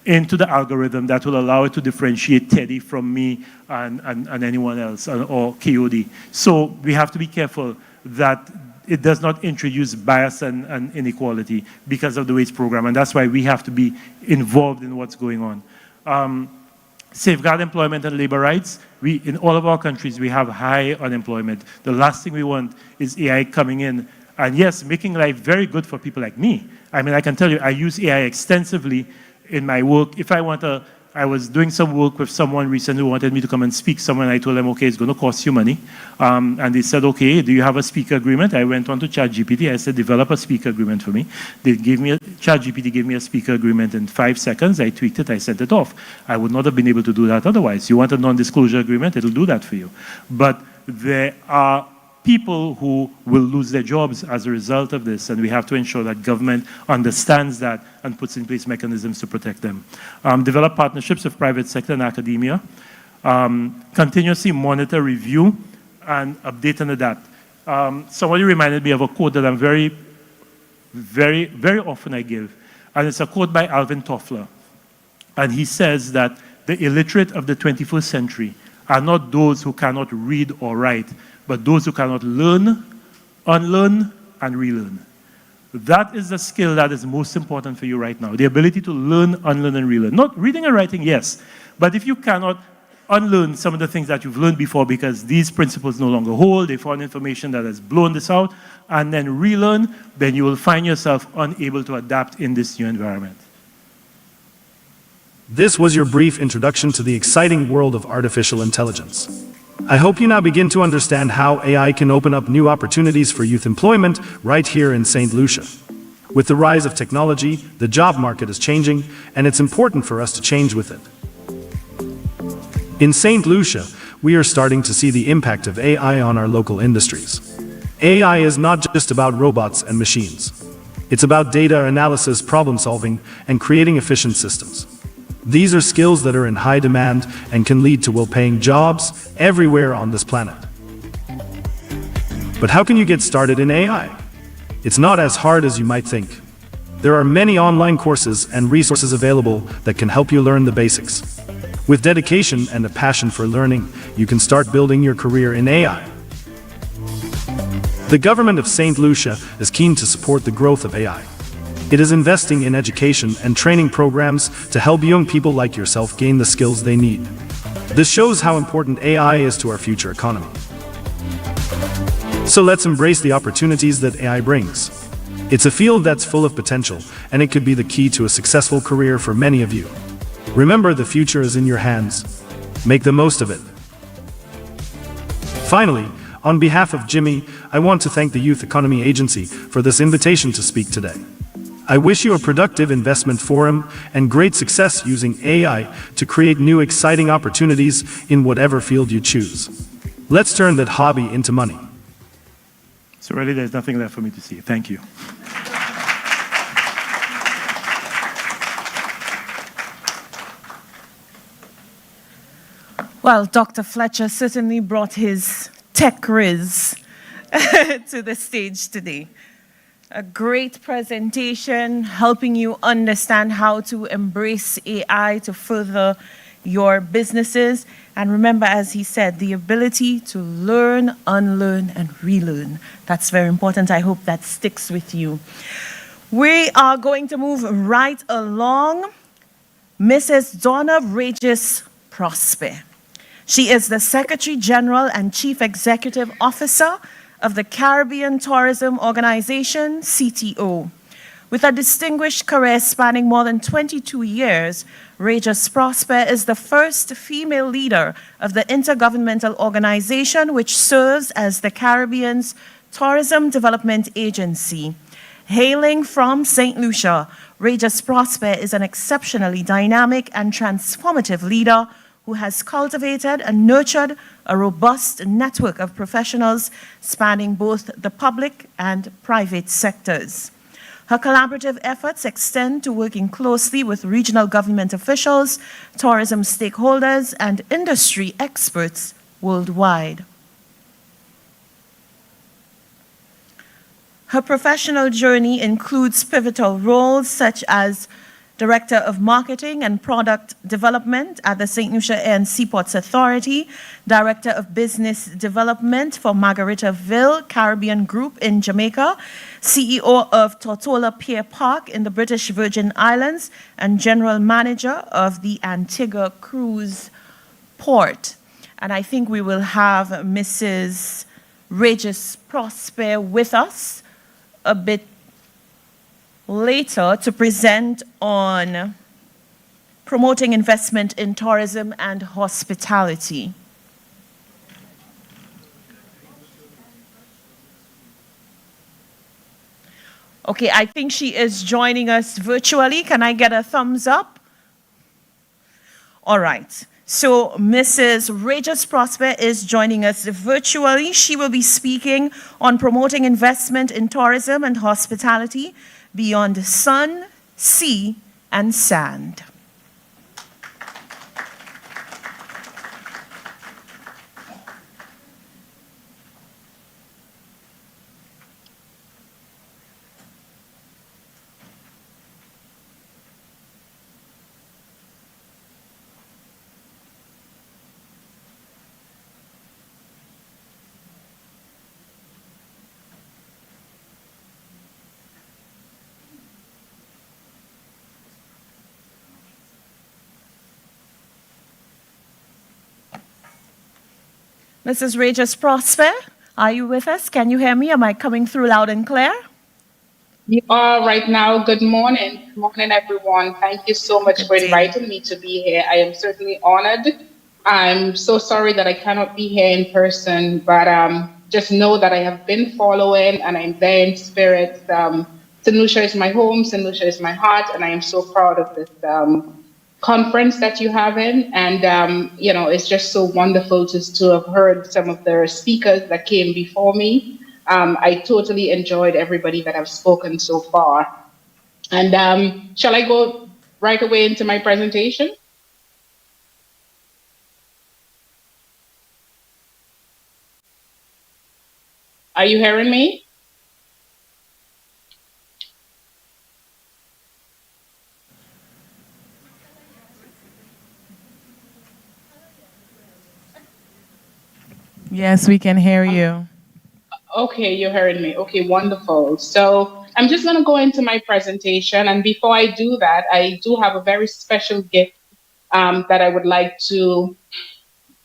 into the algorithm that will allow it to differentiate Teddy from me and anyone else, or KOD. So we have to be careful that it does not introduce bias and inequality because of the way it's programmed. And that's why we have to be involved in what's going on. Safeguard employment and labor rights. In all of our countries, we have high unemployment. The last thing we want is AI coming in and, yes, making life very good for people like me. I mean, I can tell you, I use AI extensively in my work. I was doing some work with someone recently who wanted me to come and speak somewhere, and I told them, okay, it's going to cost you money. And they said, okay, do you have a speaker agreement? I went on to ChatGPT. I said, develop a speaker agreement for me. ChatGPT gave me a speaker agreement in 5 seconds. I tweaked it, I sent it off. I would not have been able to do that otherwise. You want a non-disclosure agreement, it'll do that for you. But there are people who will lose their jobs as a result of this, and we have to ensure that government understands that and puts in place mechanisms to protect them. Develop partnerships with private sector and academia. Continuously monitor, review, and update and adapt. Somebody reminded me of a quote that I'm very often I give, and it's a quote by Alvin Toffler. And he says that the illiterate of the 21st century are not those who cannot read or write, but those who cannot learn, unlearn, and relearn. That is the skill that is most important for you right now, the ability to learn, unlearn, and relearn. Not reading and writing, yes, but if you cannot unlearn some of the things that you've learned before because these principles no longer hold, they found information that has blown this out, and then relearn, then you will find yourself unable to adapt in this new environment. This was your brief introduction to the exciting world of artificial intelligence. I hope you now begin to understand how AI can open up new opportunities for youth employment right here in St. Lucia. With the rise of technology, the job market is changing, and it's important for us to change with it. In St. Lucia, we are starting to see the impact of AI on our local industries. AI is not just about robots and machines. It's about data analysis, problem solving, and creating efficient systems. These are skills that are in high demand and can lead to well-paying jobs everywhere on this planet. But how can you get started in AI? It's not as hard as you might think. There are many online courses and resources available that can help you learn the basics. With dedication and a passion for learning, you can start building your career in AI. The government of St. Lucia is keen to support the growth of AI. It is investing in education and training programs to help young people like yourself gain the skills they need. This shows how important AI is to our future economy. So let's embrace the opportunities that AI brings. It's a field that's full of potential, and it could be the key to a successful career for many of you. Remember, the future is in your hands. Make the most of it. Finally, on behalf of Jimmy, I want to thank the Youth Economy Agency for this invitation to speak today. I wish you a productive investment forum and great success using AI to create new exciting opportunities in whatever field you choose. Let's turn that hobby into money. So really, there's nothing left for me to say. Thank you. Well, Dr. Fletcher certainly brought his tech riz to the stage today. A great presentation helping you understand how to embrace AI to further your businesses. And remember, as he said, the ability to learn, unlearn, and relearn. That's very important. I hope that sticks with you. We are going to move right along. Mrs. Donna Regis Prosper. She is the Secretary General and Chief Executive Officer of the Caribbean Tourism Organization, CTO. With a distinguished career spanning more than 22 years, Regis Prosper is the first female leader of the intergovernmental organization which serves as the Caribbean's Tourism Development Agency. Hailing from St. Lucia, Regis Prosper is an exceptionally dynamic and transformative leader who has cultivated and nurtured a robust network of professionals spanning both the public and private sectors. Her collaborative efforts extend to working closely with regional government officials, tourism stakeholders, and industry experts worldwide. Her professional journey includes pivotal roles such as Director of Marketing and Product Development at the St. Lucia Air and Seaports Authority, Director of Business Development for Margaritaville Caribbean Group in Jamaica, CEO of Tortola Pier Park in the British Virgin Islands, and General Manager of the Antigua Cruise Port. And I think we will have Mrs. Regis Prosper with us a bit later to present on promoting investment in tourism and hospitality. Okay, I think she is joining us virtually. Can I get a thumbs up? All right. So Mrs. Regis Prosper is joining us virtually. She will be speaking on promoting investment in tourism and hospitality beyond sun, sea, and sand. Mrs. Regis Prosper, are you with us? Can you hear me? Am I coming through loud and clear? You are right now. Good morning. Good morning, everyone. Thank you so much for inviting me to be here. I am certainly honored. I'm so sorry that I cannot be here in person, but just know that I have been following and I'm there in spirit. St. Lucia is my home, St. Lucia is my heart, and I am so proud of this conference that you have in, and you know, it's just so wonderful to have heard some of the speakers that came before me. I totally enjoyed everybody that have spoken so far. And shall I go right away into my presentation? Are you hearing me? Yes, we can hear you. Okay, you're hearing me. Okay, wonderful. So I'm just going to go into my presentation. And before I do that, I do have a very special gift that I would like to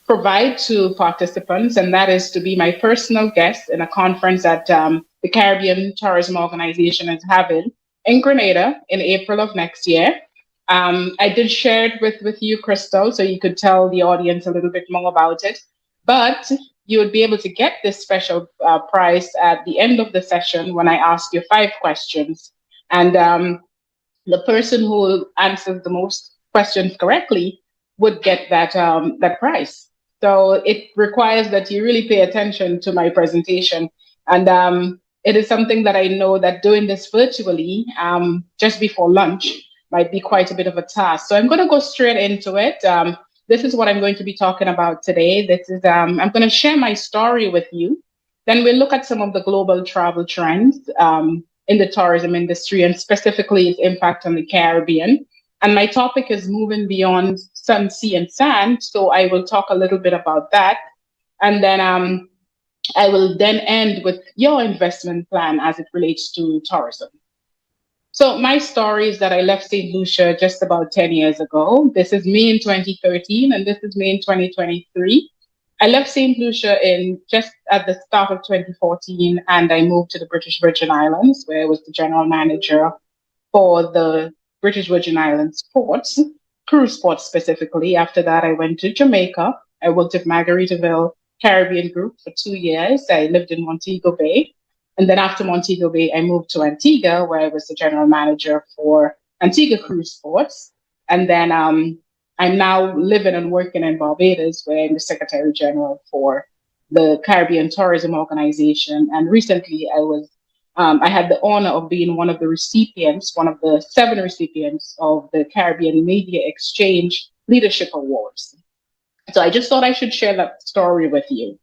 provide to participants, and that is to be my personal guest in a conference that the Caribbean Tourism Organization is having in Grenada in April of next year. I did share it with you, Crystal, so you could tell the audience a little bit more about it. But you would be able to get this special prize at the end of the session when I ask you 5 questions. And the person who answers the most questions correctly would get that, that prize. So it requires that you really pay attention to my presentation. And it is something that I know that doing this virtually just before lunch might be quite a bit of a task. So I'm going to go straight into it. this is what I'm going to be talking about today. This is I'm going to share my story with you. Then we'll look at some of the global travel trends in the tourism industry and specifically its impact on the Caribbean. And my topic is moving beyond sun, sea, and sand. So I will talk a little bit about that. And then I will then end with your investment plan as it relates to tourism. So my story is that I left St. Lucia just about 10 years ago. This is me in 2013, and this is me in 2023. I left St. Lucia in just at the start of 2014, and I moved to the British Virgin Islands, where I was the general manager for the British Virgin Islands ports, cruise ports specifically. After that, I went to Jamaica. I worked at Margaritaville Caribbean Group for 2 years. I lived in Montego Bay. And then after Montego Bay, I moved to Antigua, where I was the general manager for Antigua Cruise Ports. And then I'm now living and working in Barbados, where I'm the Secretary General for the Caribbean Tourism Organization. And recently I had the honor of being one of the recipients, one of the 7 recipients of the Caribbean Media Exchange Leadership Awards. So I just thought I should share that story with you.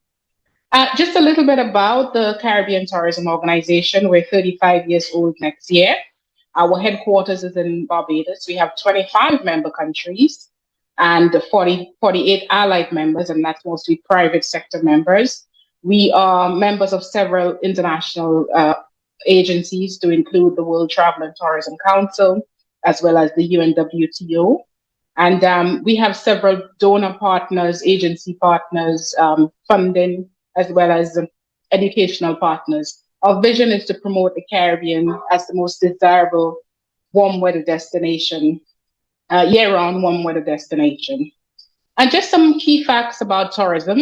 Just a little bit about the Caribbean Tourism Organization. We're 35 years old next year. Our headquarters is in Barbados. We have 25 member countries and 48 allied members, and that's mostly private sector members. We are members of several international agencies to include the World Travel and Tourism Council, as well as the UNWTO. And we have several donor partners, agency partners, funding, as well as educational partners. Our vision is to promote the Caribbean as the most desirable warm weather destination, year-round warm weather destination. And just some key facts about tourism.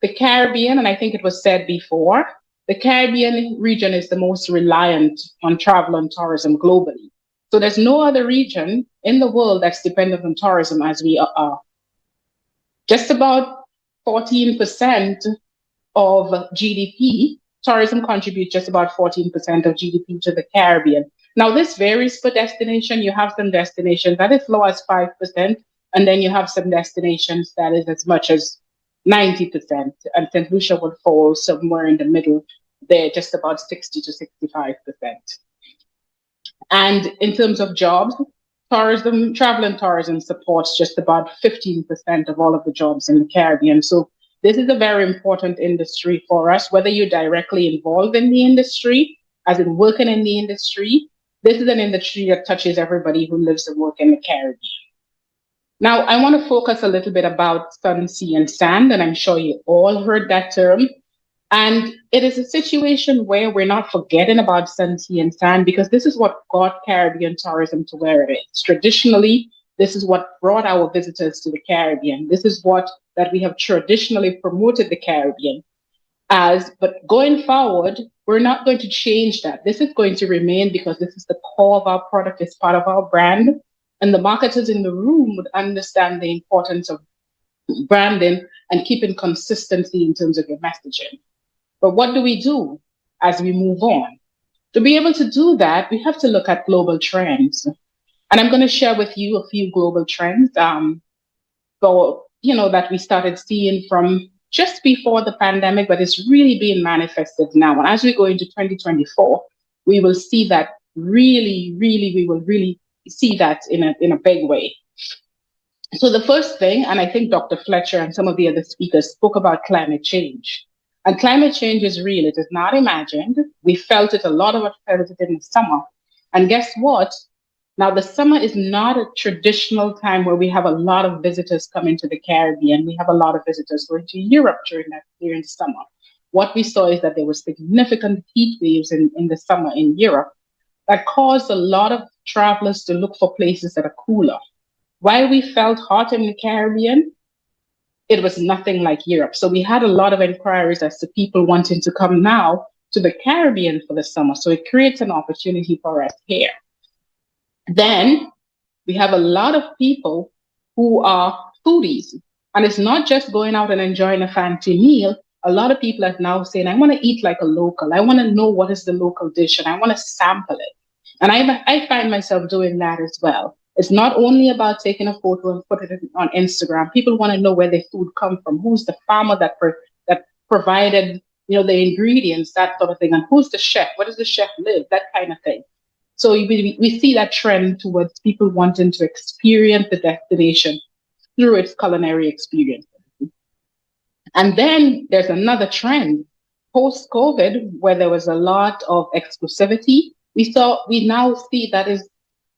The Caribbean, and I think it was said before, the Caribbean region is the most reliant on travel and tourism globally. So there's no other region in the world that's dependent on tourism as we are. Just about 14% of GDP, tourism contributes just about 14% of GDP to the Caribbean. Now, this varies per destination. You have some destinations that is low as 5%, and then you have some destinations that is as much as 90%. And St. Lucia would fall somewhere in the middle there, just about 60 to 65%. And in terms of jobs, tourism, travel and tourism supports just about 15% of all of the jobs in the Caribbean. So this is a very important industry for us, whether you're directly involved in the industry, as in working in the industry. This is an industry that touches everybody who lives and works in the Caribbean. Now, I want to focus a little bit about sun, sea, and sand, and I'm sure you all heard that term. And it is a situation where we're not forgetting about sun, sea, and sand, because this is what got Caribbean tourism to where it is. Traditionally, this is what brought our visitors to the Caribbean. This is what that we have traditionally promoted the Caribbean as, but going forward, we're not going to change that. This is going to remain because this is the core of our product, it's part of our brand, and the marketers in the room would understand the importance of branding and keeping consistency in terms of your messaging. But what do we do as we move on? To be able to do that, we have to look at global trends. And I'm going to share with you a few global trends that we started seeing from just before the pandemic, but it's really being manifested now. And as we go into 2024, we will see that we will really see that in a big way. So the first thing, and I think Dr. Fletcher and some of the other speakers spoke about climate change. And climate change is real. It is not imagined. We felt it. A lot of us felt it in the summer. And guess what? Now, the summer is not a traditional time where we have a lot of visitors coming to the Caribbean. We have a lot of visitors going to Europe during the summer. What we saw is that there were significant heat waves in the summer in Europe that caused a lot of travelers to look for places that are cooler. While we felt hot in the Caribbean, it was nothing like Europe. So we had a lot of inquiries as to people wanting to come now to the Caribbean for the summer. So it creates an opportunity for us here. Then we have a lot of people who are foodies. And it's not just going out and enjoying a fancy meal. A lot of people are now saying, I want to eat like a local. I want to know what is the local dish and I want to sample it. And I find myself doing that as well, It's not only about taking a photo and putting it on Instagram. People want to know where their food comes from, who's the farmer that provided, the ingredients, that sort of thing, and who's the chef, where does the chef live, that kind of thing. So we see that trend towards people wanting to experience the destination through its culinary experience. And then there's another trend. Post-COVID, where there was a lot of exclusivity, we now see that is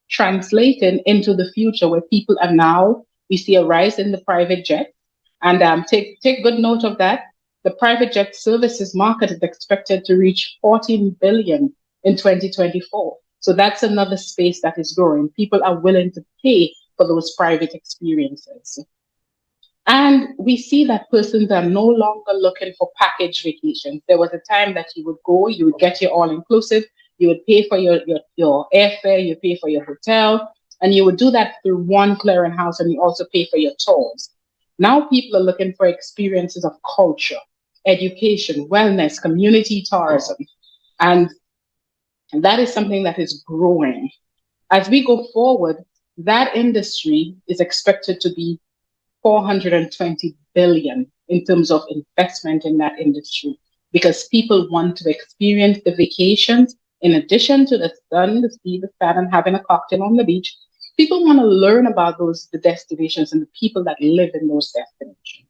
translating into the future, where people are now, we see a rise in the private jet. And take good note of that. The private jet services market is expected to reach 14 billion in 2024. So that's another space that is growing. People are willing to pay for those private experiences. And we see that persons are no longer looking for package vacations. There was a time that you would go, you would get your all-inclusive, you would pay for your airfare, you pay for your hotel, and you would do that through one clearinghouse, and you also pay for your tours. Now people are looking for experiences of culture, education, wellness, community tourism, and that is something that is growing. As we go forward, that industry is expected to be 420 billion in terms of investment in that industry, because people want to experience the vacations in addition to the sun, the sea, the sand, and having a cocktail on the beach. People want to learn about the destinations and the people that live in those destinations.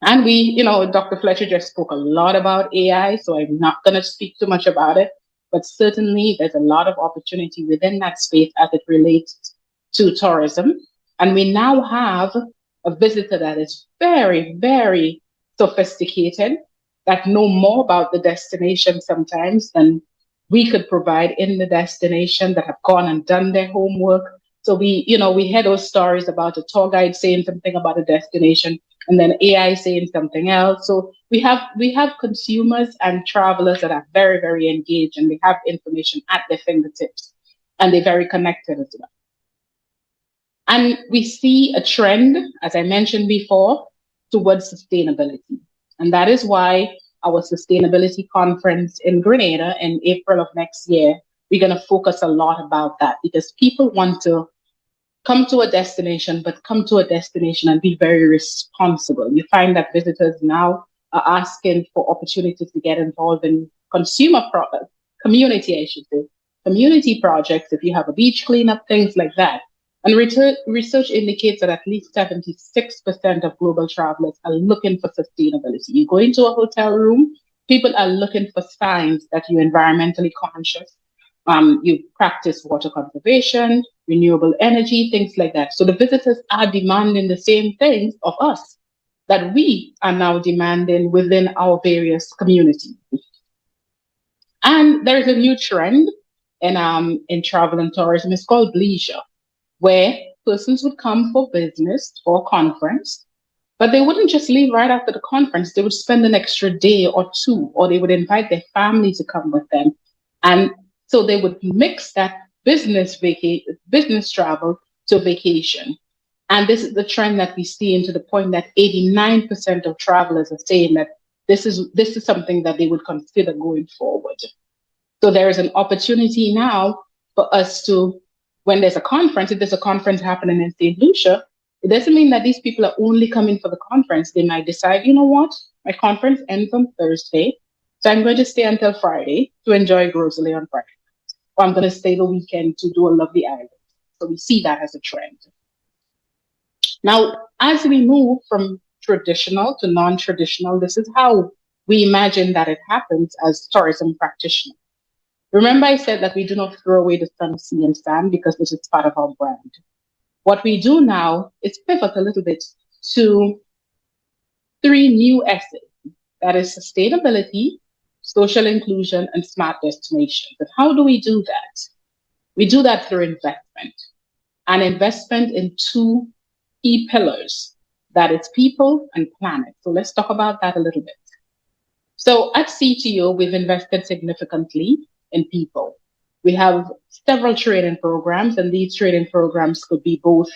And Dr. Fletcher just spoke a lot about AI, so I'm not going to speak too much about it, but certainly there's a lot of opportunity within that space as it relates to tourism. And we now have a visitor that is very, very sophisticated, that know more about the destination sometimes than we could provide in the destination, that have gone and done their homework. So we hear those stories about a tour guide saying something about a destination and then AI saying something else. So we have consumers and travelers that are very, very engaged, and they have information at their fingertips, and they're very connected as well. And we see a trend, as I mentioned before, towards sustainability. And that is why our sustainability conference in Grenada in April of next year, we're going to focus a lot about that, because people want to come to a destination, but come to a destination and be very responsible. You find that visitors now are asking for opportunities to get involved in community projects, if you have a beach cleanup, things like that. And research indicates that at least 76% of global travelers are looking for sustainability. You go into a hotel room, people are looking for signs that you're environmentally conscious. You practice water conservation, renewable energy, things like that. So the visitors are demanding the same things of us that we are now demanding within our various communities. And there is a new trend in travel and tourism. It's called leisure, where persons would come for business or conference, but they wouldn't just leave right after the conference. They would spend an extra day or two, or they would invite their family to come with them. And so they would mix that business travel to vacation. And this is the trend that we see, into the point that 89% of travelers are saying that this is something that they would consider going forward. So there is an opportunity now for us to, when there's a conference, if there's a conference happening in St. Lucia, it doesn't mean that these people are only coming for the conference. They might decide, you know what, my conference ends on Thursday, so I'm going to stay until Friday to enjoy Groseley on Friday. Or I'm going to stay the weekend to do a lovely island. So we see that as a trend. Now, as we move from traditional to non-traditional, this is how we imagine that it happens as tourism practitioners. Remember, I said that we do not throw away the sun, sea, and sand, because this is part of our brand. What we do now is pivot a little bit to 3 new S's. That is sustainability, social inclusion, and smart destinations. And how do we do that? We do that through investment. An investment in 2 key pillars. That is people and planet. So let's talk about that a little bit. So at CTO, we've invested significantly in people. We have several training programs, and these training programs could be both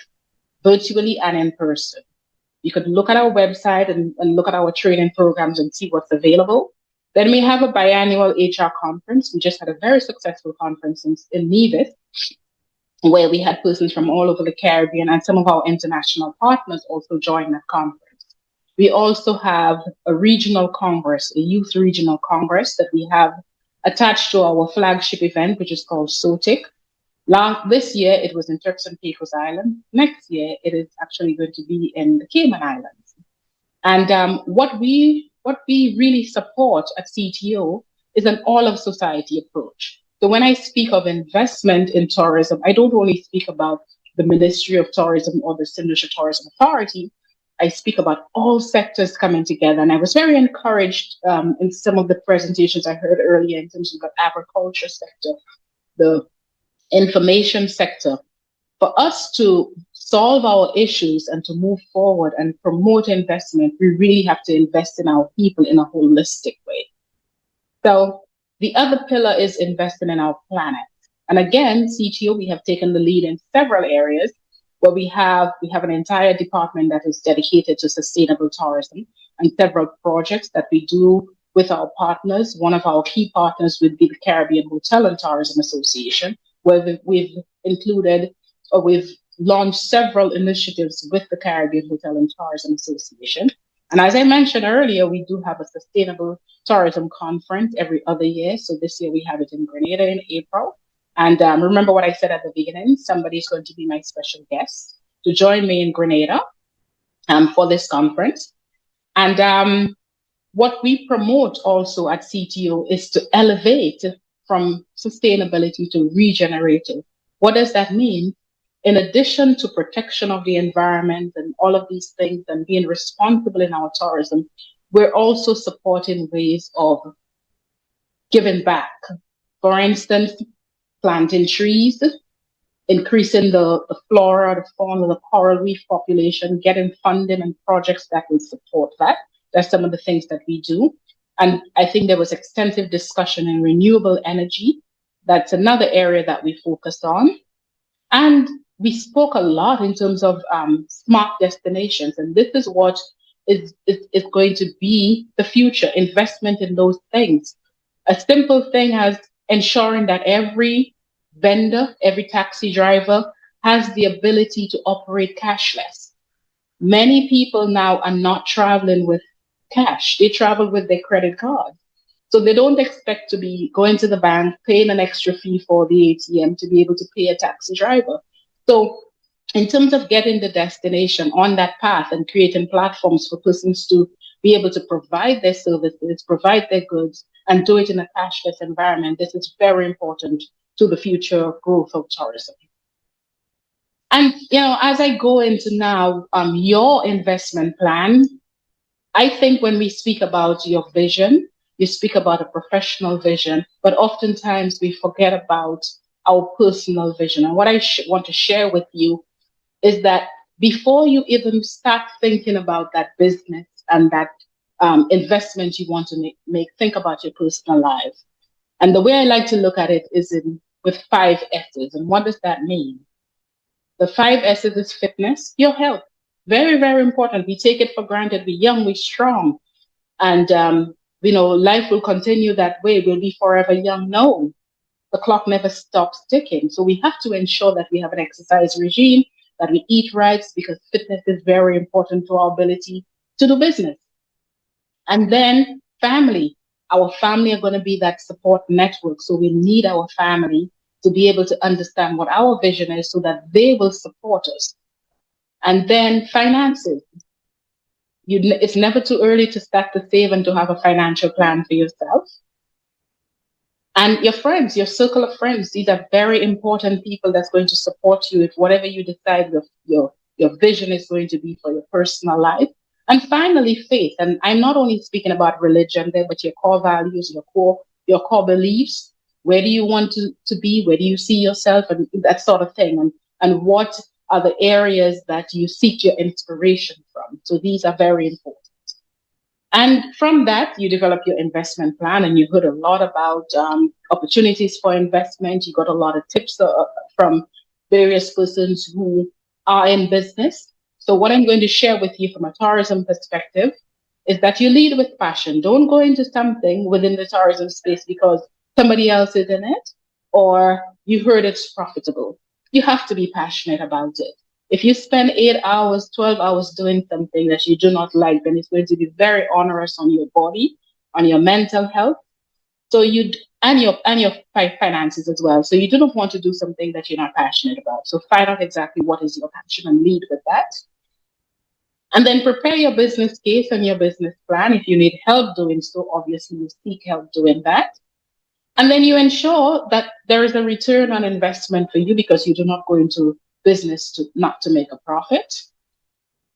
virtually and in person. You could look at our website and look at our training programs and see what's available. Then we have a biannual HR conference. We just had a very successful conference in Nevis. where we had persons from all over the Caribbean, and some of our international partners also joined that conference. We also have a regional congress, a youth regional congress that we have attached to our flagship event, which is called SOTIC. This year, it was in Turks and Caicos Island. Next year, it is actually going to be in the Cayman Islands. And what we really support at CTO is an all-of-society approach. So when I speak of investment in tourism, I don't only speak about the Ministry of Tourism or the St. Lucia Tourism Authority. I speak about all sectors coming together. And I was very encouraged in some of the presentations I heard earlier in terms of the agriculture sector, the information sector. For us to solve our issues and to move forward and promote investment, we really have to invest in our people in a holistic way. So the other pillar is investing in our planet. And again, CTO, we have taken the lead in several areas where we have an entire department that is dedicated to sustainable tourism and several projects that we do with our partners. One of our key partners would be the Caribbean Hotel and Tourism Association, where we've launched several initiatives with the Caribbean Hotel and Tourism Association. And as I mentioned earlier, we do have a sustainable tourism conference every other year. So this year we have it in Grenada in April. And remember what I said at the beginning, somebody's going to be my special guest to join me in Grenada for this conference. And what we promote also at CTO is to elevate from sustainability to regenerative. What does that mean? In addition to protection of the environment and all of these things and being responsible in our tourism, we're also supporting ways of giving back. For instance, planting trees, increasing the flora, the fauna, the coral reef population, getting funding and projects that will support that. That's some of the things that we do. And I think there was extensive discussion in renewable energy. That's another area that we focused on. And we spoke a lot in terms of smart destinations. And this is what is going to be the future, investment in those things. A simple thing as ensuring that every vendor, every taxi driver has the ability to operate cashless. Many people now are not traveling with cash. They travel with their credit card. So they don't expect to be going to the bank, paying an extra fee for the ATM to be able to pay a taxi driver. So in terms of getting the destination on that path and creating platforms for persons to be able to provide their services, provide their goods, and do it in a cashless environment, this is very important to the future growth of tourism. And, as I go into now your investment plan, I think when we speak about your vision, you speak about a professional vision, but oftentimes we forget about our personal vision. And what I want to share with you is that before you even start thinking about that business and that investment you want to make, think about your personal life. And the way I like to look at it is with 5 S's. And what does that mean? The 5 S's is fitness, your health. Very, very important. We take it for granted. We're young, we're strong. And, life will continue that way. We'll be forever young. No, the clock never stops ticking. So we have to ensure that we have an exercise regime, that we eat right, because fitness is very important to our ability to do business. And then family. Our family are going to be that support network. So we need our family to be able to understand what our vision is so that they will support us. And then finances. It's never too early to start to save and to have a financial plan for yourself. And your friends, your circle of friends, these are very important people that's going to support you if whatever you decide your vision is going to be for your personal life. And finally, faith. And I'm not only speaking about religion there, but your core values, your core beliefs. Where do you want to be? Where do you see yourself? And that sort of thing. And what are the areas that you seek your inspiration from? So these are very important. And from that, you develop your investment plan, and you heard a lot about opportunities for investment. You got a lot of tips from various persons who are in business. So what I'm going to share with you from a tourism perspective is that you lead with passion. Don't go into something within the tourism space because somebody else is in it or you heard it's profitable. you have to be passionate about it. If you spend 8 hours, 12 hours doing something that you do not like, then it's going to be very onerous on your body, on your mental health. So and your finances as well. So you do not want to do something that you're not passionate about. So find out exactly what is your passion and lead with that. And then prepare your business case and your business plan. If you need help doing so, obviously you seek help doing that. And then you ensure that there is a return on investment for you, because you do not go into business not to make a profit.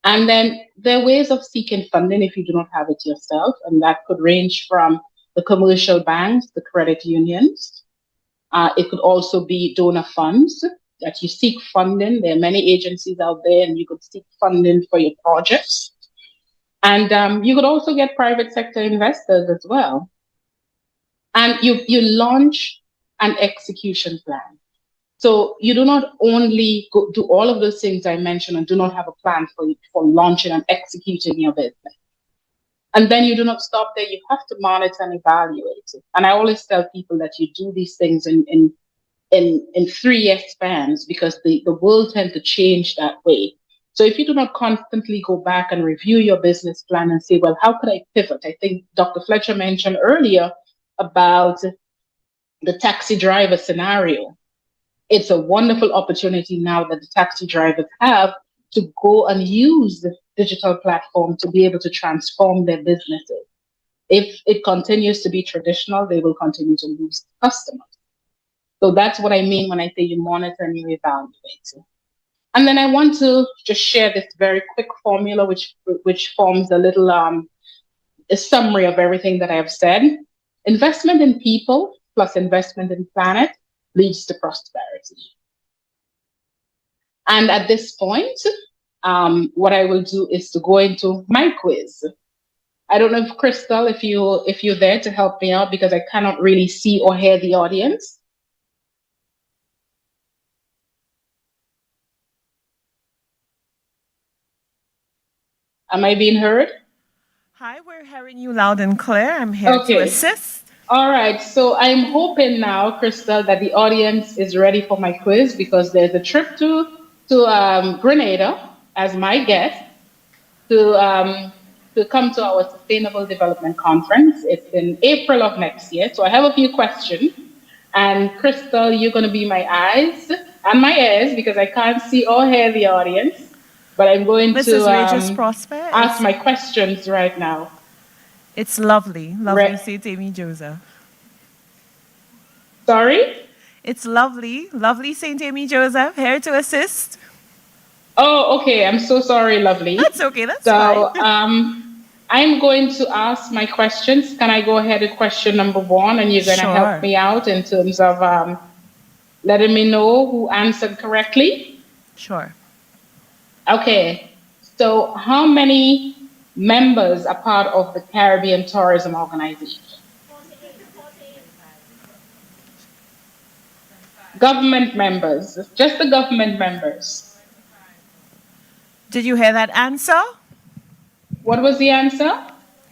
And then there are ways of seeking funding if you do not have it yourself. And that could range from the commercial banks, the credit unions. It could also be donor funds that you seek funding. There are many agencies out there, and you could seek funding for your projects. And you could also get private sector investors as well. And you launch an execution plan. So you do not only do all of those things I mentioned and do not have a plan for launching and executing your business. And then you do not stop there. You have to monitor and evaluate it. And I always tell people that you do these things in 3-year spans, because the world tends to change that way. So if you do not constantly go back and review your business plan and say, well, how could I pivot? I think Dr. Fletcher mentioned earlier about the taxi driver scenario. It's a wonderful opportunity now that the taxi drivers have to go and use the digital platform to be able to transform their businesses. If it continues to be traditional, they will continue to lose customers. So that's what I mean when I say you monitor and you evaluate. And then I want to just share this very quick formula, which forms a little a summary of everything that I have said. Investment in people plus investment in planet leads to prosperity. And at this point, what I will do is to go into my quiz. I don't know if Crystal, if you're there to help me out, because I cannot really see or hear the audience. Am I being heard? Hi, we're hearing you loud and clear. I'm here to assist. All right, so I'm hoping now, Crystal, that the audience is ready for my quiz, because there's a trip to Grenada as my guest to come to our Sustainable Development Conference. It's in April of next year. So I have a few questions. And Crystal, you're going to be my eyes and my ears, because I can't see or hear the audience. But I'm going Mrs. to Regis Prosper, ask my questions right now. It's lovely. Lovely, St. Amy Joseph. Sorry? It's lovely. Lovely, St. Amy Joseph, here to assist. Oh, okay. I'm so sorry, lovely. That's okay. That's fine. So I'm going to ask my questions. Can I go ahead with question number 1? And you're going to help me out in terms of letting me know who answered correctly? Sure. Okay. So how many members are part of the Caribbean Tourism Organization? Government members, just the government members. Did you hear that answer? What was the answer?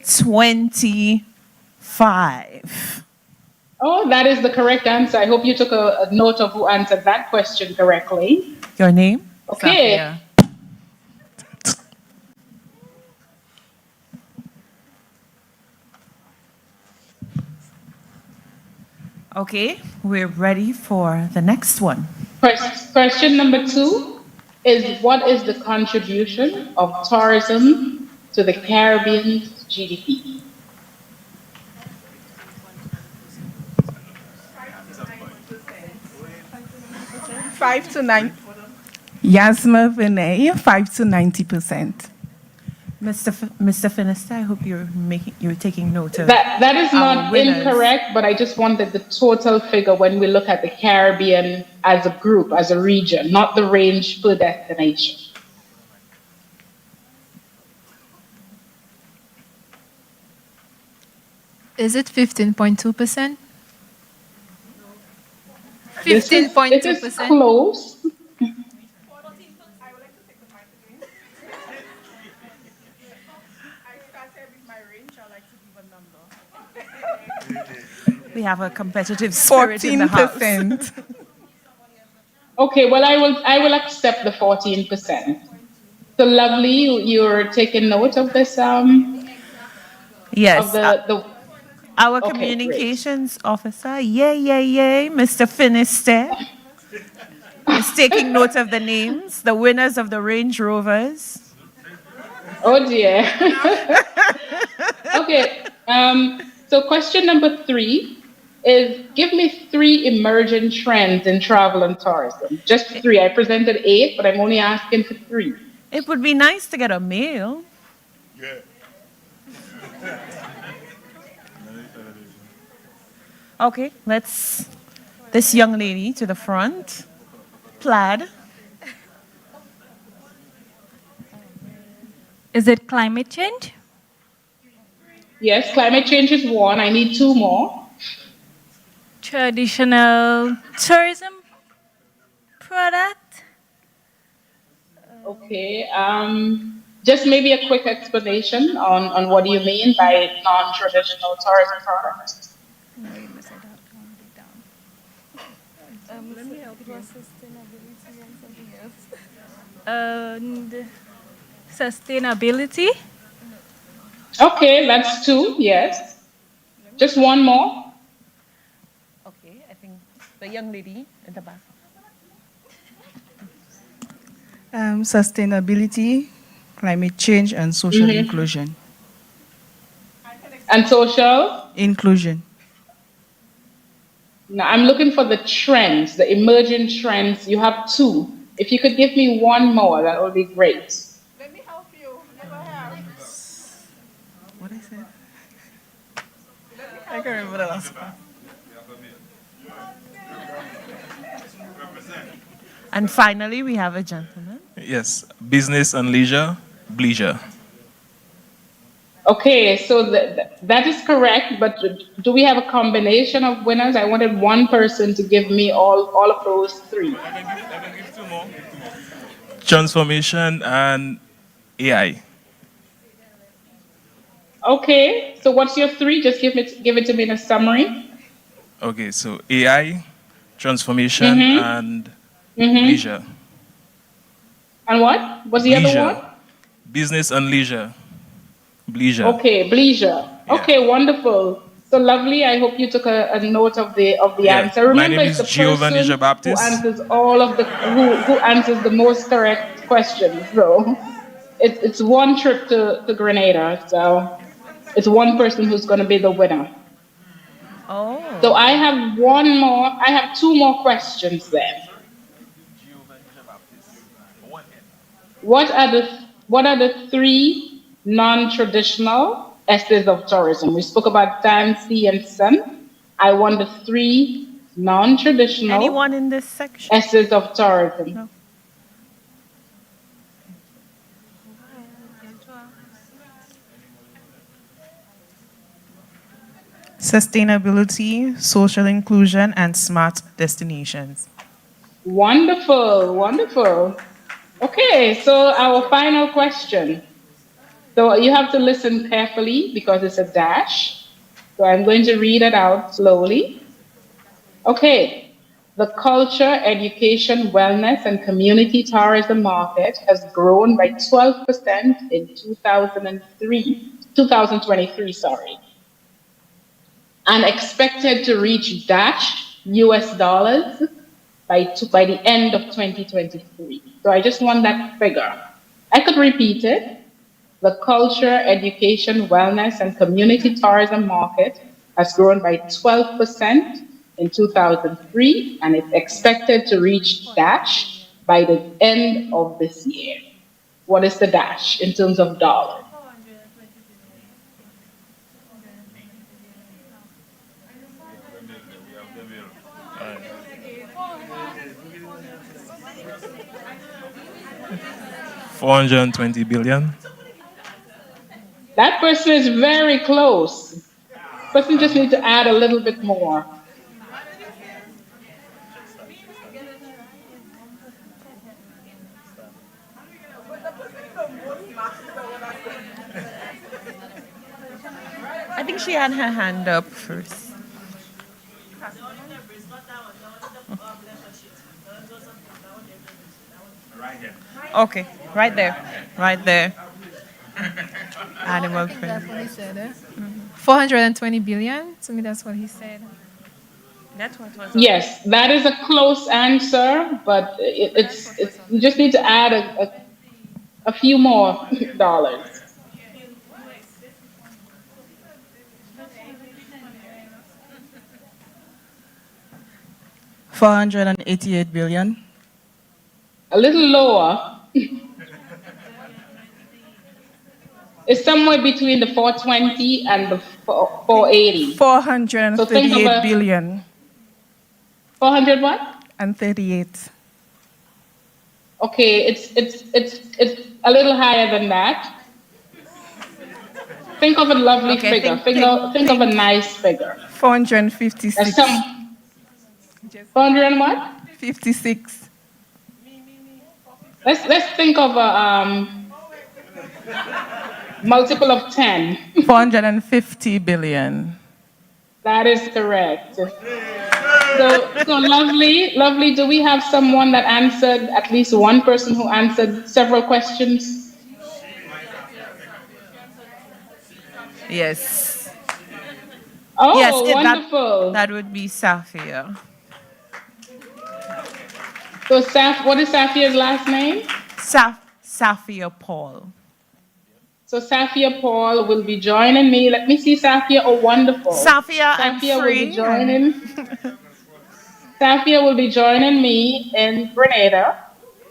25. Oh, that is the correct answer. I hope you took a note of who answered that question correctly. Your name? Okay. Safia. Okay, we're ready for the next one. Question number 2 is, what is the contribution of tourism to the Caribbean's GDP? Five to 9. Yasma Vinay, 5 to 90%. Mr. Finister, I hope you're taking note of that is not winners. incorrect, but I just wanted the total figure when we look at the Caribbean as a group, as a region, not the range per destination. Is it 15.2%? This is 15.2%. close. We have a competitive spirit in the house. 14%. Okay, well, I will accept the 14%. So lovely, you're taking note of this Yes. of the Our Okay, communications officer, yay, Mr. Finister, is taking note of the names, the winners of the Range Rovers. Oh dear. Okay. So question number 3 is give me 3 emerging trends in travel and tourism. Just 3. I presented 8, but I'm only asking for 3. It would be nice to get a mail. Okay, this young lady to the front, plaid. Is it climate change? Yes, climate change is 1. I need 2 more. Traditional tourism product? Okay. Just maybe a quick explanation on what do you mean by non-traditional tourism products. Let me help you. And sustainability? Okay, that's 2. Yes. Just 1 more. Okay, I think the young lady in the back. Sustainability, climate change, and social Mhm. inclusion. And social? Inclusion. Now, I'm looking for the trends, the emerging trends. You have 2. If you could give me 1 more, that would be great. What I said? I can't remember the last one. And finally, we have a gentleman. Yes, business and leisure, bleisure. Okay, so that is correct, but do we have a combination of winners? I wanted 1 person to give me all of those 3. Transformation and AI. Okay, so what's your 3? Just give it to me in a summary. Okay, so AI, transformation, Mhm. and Mhm. leisure. And what? What's the other Bleisure. one? Business and leisure. Bleisure. Okay, bleisure. Okay, wonderful. So lovely. I hope you took a note of the Yeah, answer. my Remember, name it's is the Giovanni person who Jabaptist. answers all of the who answers the most correct questions. So it's 1 trip to Grenada. So it's 1 person who's going to be the winner. Oh. So I have 1 more. I have 2 more questions then. What are the 3 non-traditional S's of tourism? We spoke about land, sea, and sun. I want the 3 non-traditional Anyone in this section? S's of tourism. No. Sustainability, social inclusion, and smart destinations. Wonderful, wonderful. Okay, so our final question. So you have to listen carefully because it's a dash. So I'm going to read it out slowly. Okay, the culture, education, wellness, and community tourism market has grown by 12% in 2023, sorry, and expected to reach dash US dollars by the end of 2023. So I just want that figure. I could repeat it. The culture, education, wellness, and community tourism market has grown by 12% in 2003, and it's expected to reach dash by the end of this year. What is the dash in terms of dollars? $420 billion. That person is very close. Person just needs to add a little bit more. I think she had her hand up first. Okay, right there. Right there. Animal print. That's what he said. 420 billion. To me, that's what he said. That's what was. Yes, that is a close answer, but it's you just need to add a few more dollars. $488 billion. A little lower. It's somewhere between the 420 and the 480. 438 billion. 400 what? And 38. Okay, it's a little higher than that. Think of a lovely Okay, figure. Think of a nice figure. 456. There's some 400 and what? 56. Let's think of a multiple of 10. 450 billion. That is correct. So lovely. Do we have someone that answered, at least one person who answered several questions? Yes. Oh, yes, wonderful. That would be Safia. So what is Safia's last name? Safia Paul. So Safia Paul will be joining me. Let me see Safia. Oh, wonderful. Safia will be joining. Safia will be joining me in Grenada.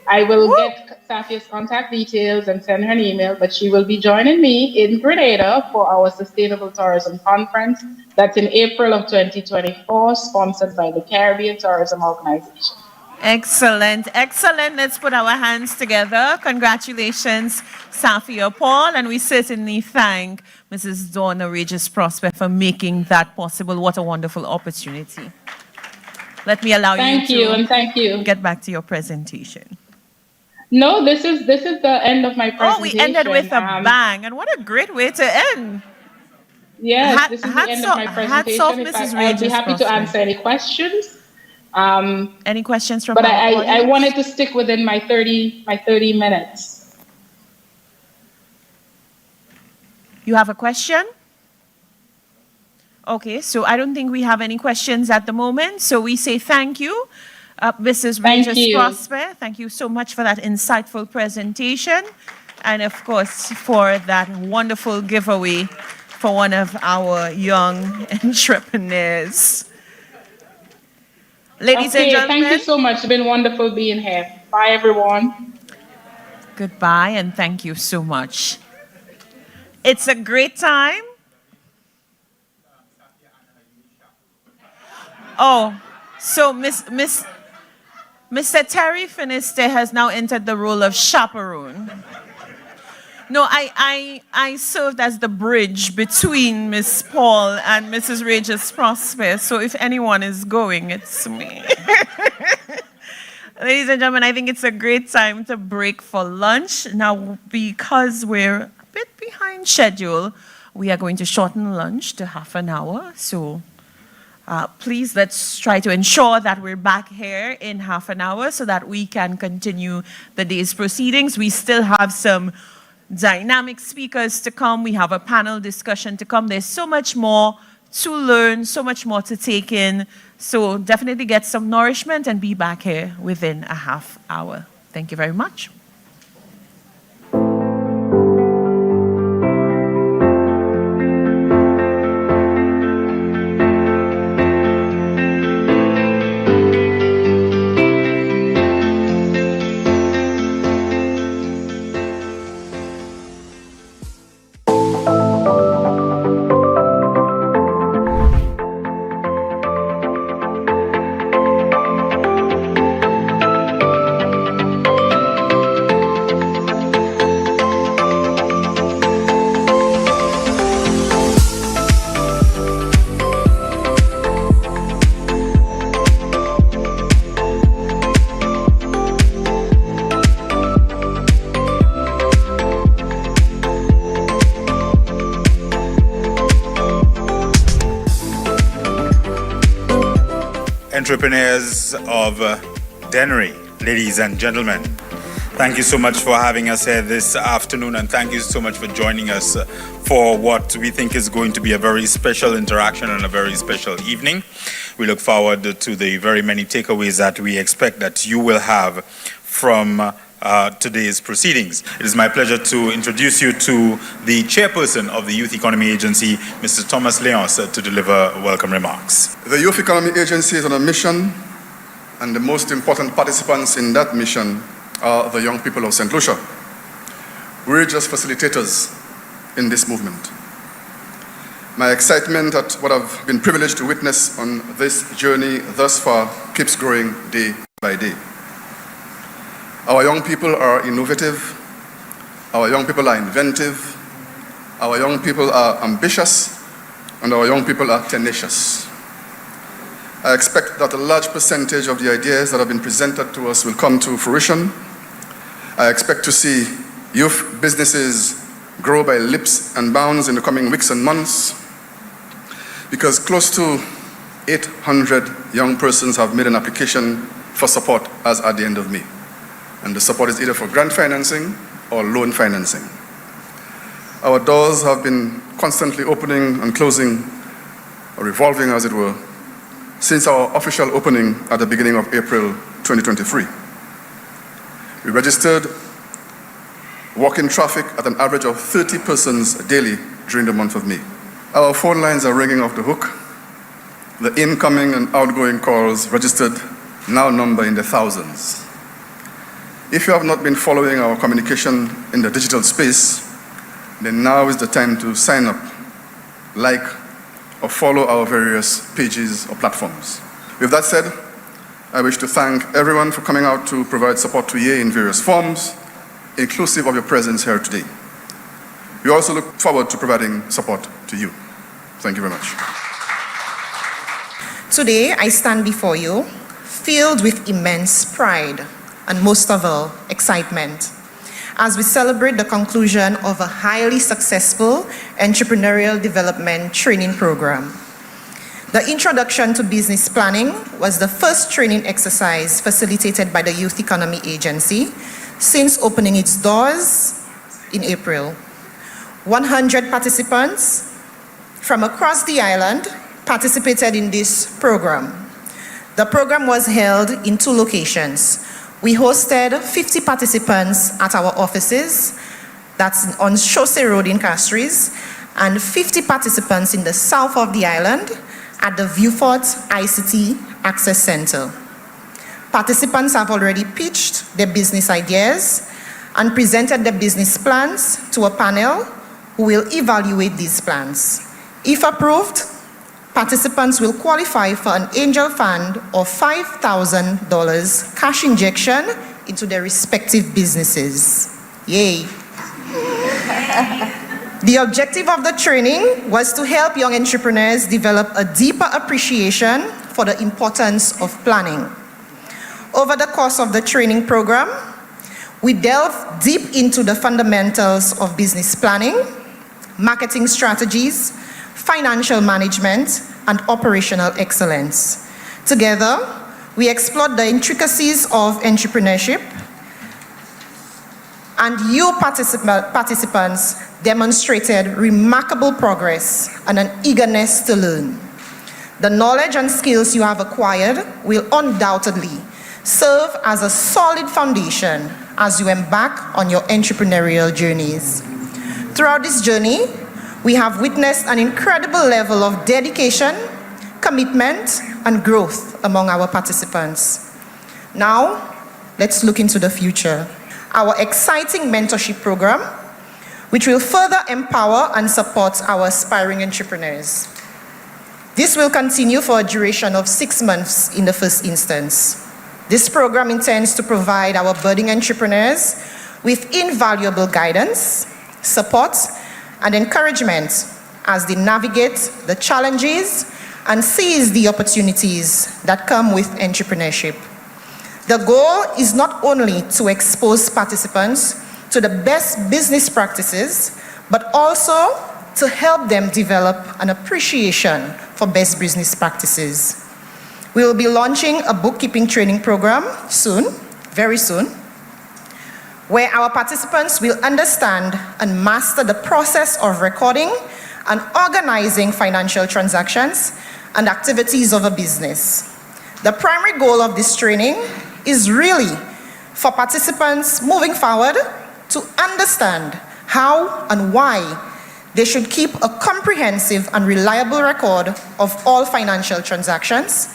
I will get Safia's contact details and send her an email, but she will be joining me in Grenada for our Sustainable Tourism Conference. That's in April of 2024, sponsored by the Caribbean Tourism Organization. Excellent, excellent. Let's put our hands together. Congratulations, Safia Paul, and we certainly thank Mrs. Donna Regis Prosper for making that possible. What a wonderful opportunity. Let me allow Thank you, and thank you. Get back to your presentation. No, this is the end of my presentation. Oh, we ended with a bang, and what a great way to end. Yes, this is the end of my hats off, presentation. Mrs. I'd be Regis happy to Prosper. answer any questions. Any questions from But our I audience? wanted to stick within my 30 minutes. You have a question? Okay, so I don't think we have any questions at the moment. So we say thank you, Mrs. Thank Regis you. Prosper. Thank you so much for that insightful presentation. And of course, for that wonderful giveaway for one of our young entrepreneurs. Ladies and gentlemen. Thank you so much. It's been wonderful being here. Bye, everyone. Goodbye, and thank you so much. It's a great time. Oh, so Mr. Terry Finister has now entered the role of chaperone. No, I served as the bridge between Miss Paul and Mrs. Regis Prosper. So if anyone is going, it's me. Ladies and gentlemen, I think it's a great time to break for lunch. Now, because we're a bit behind schedule, we are going to shorten lunch to half an hour. So please, let's try to ensure that we're back here in half an hour so that we can continue the day's proceedings. We still have some dynamic speakers to come. We have a panel discussion to come. There's so much more to learn, so much more to take in. So definitely get some nourishment and be back here within a half hour. Thank you very much. Entrepreneurs of Dennery, ladies and gentlemen, Thank you so much for having us here this afternoon, and thank you so much for joining us for what we think is going to be a very special interaction and a very special evening. We look forward to the very many takeaways that we expect that you will have from today's proceedings. It is my pleasure to introduce you to the chairperson of the Youth Economy Agency, Mr. Thomas Leonce, to deliver welcome remarks. The Youth Economy Agency is on a mission, and the most important participants in that mission are the young people of St. Lucia. We're just facilitators in this movement. My excitement at what I've been privileged to witness on this journey thus far keeps growing day by day. Our young people are innovative, our young people are inventive, our young people are ambitious, and our young people are tenacious. I expect that a large percentage of the ideas that have been presented to us will come to fruition. I expect to see youth businesses grow by leaps and bounds in the coming weeks and months, because close to 800 young persons have made an application for support as at the end of May. And the support is either for grant financing or loan financing. Our doors have been constantly opening and closing, or revolving as it were, since our official opening at the beginning of April 2023. We registered walk-in traffic at an average of 30 persons daily during the month of May. Our phone lines are ringing off the hook. The incoming and outgoing calls registered now number in the thousands. If you have not been following our communication in the digital space, then now is the time to sign up, like, or follow our various pages or platforms. With that said, I wish to thank everyone for coming out to provide support to YEA in various forms, inclusive of your presence here today. We also look forward to providing support to you. Thank you very much. Today, I stand before you, filled with immense pride and most of all, excitement, as we celebrate the conclusion of a highly successful entrepreneurial development training program. The introduction to business planning was the first training exercise facilitated by the Youth Economy Agency since opening its doors in April. 100 participants from across the island participated in this program. The program was held in 2 locations. We hosted 50 participants at our offices, that's on Chaussee Road in Castries, and 50 participants in the south of the island at the Viewfort ICT Access Center. Participants have already pitched their business ideas and presented their business plans to a panel who will evaluate these plans. If approved, participants will qualify for an angel fund of $5,000 cash injection into their respective businesses. Yay. The objective of the training was to help young entrepreneurs develop a deeper appreciation for the importance of planning. Over the course of the training program, we delved deep into the fundamentals of business planning, marketing strategies, financial management, and operational excellence. Together, we explored the intricacies of entrepreneurship, and you participants demonstrated remarkable progress and an eagerness to learn. The knowledge and skills you have acquired will undoubtedly serve as a solid foundation as you embark on your entrepreneurial journeys. Throughout this journey, we have witnessed an incredible level of dedication, commitment, and growth among our participants. Now, let's look into the future. Our exciting mentorship program, which will further empower and support our aspiring entrepreneurs. This will continue for a duration of 6 months in the first instance. This program intends to provide our budding entrepreneurs with invaluable guidance, support, and encouragement as they navigate the challenges and seize the opportunities that come with entrepreneurship. The goal is not only to expose participants to the best business practices, but also to help them develop an appreciation for best business practices. We will be launching a bookkeeping training program soon, very soon. where our participants will understand and master the process of recording and organizing financial transactions and activities of a business. The primary goal of this training is really for participants moving forward to understand how and why they should keep a comprehensive and reliable record of all financial transactions,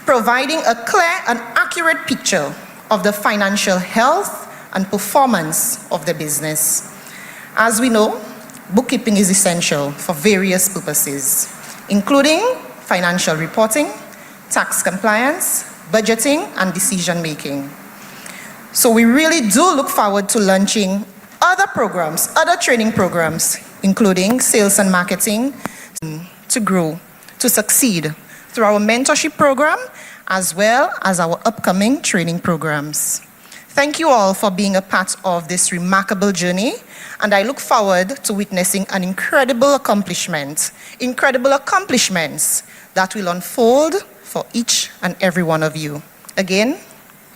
providing a clear and accurate picture of the financial health and performance of the business. As we know, bookkeeping is essential for various purposes, including financial reporting, tax compliance, budgeting, and decision making. So we really do look forward to launching other programs, other training programs, including sales and marketing, to grow, to succeed through our mentorship program, as well as our upcoming training programs. Thank you all for being a part of this remarkable journey, and I look forward to witnessing an incredible accomplishments that will unfold for each and every one of you. Again,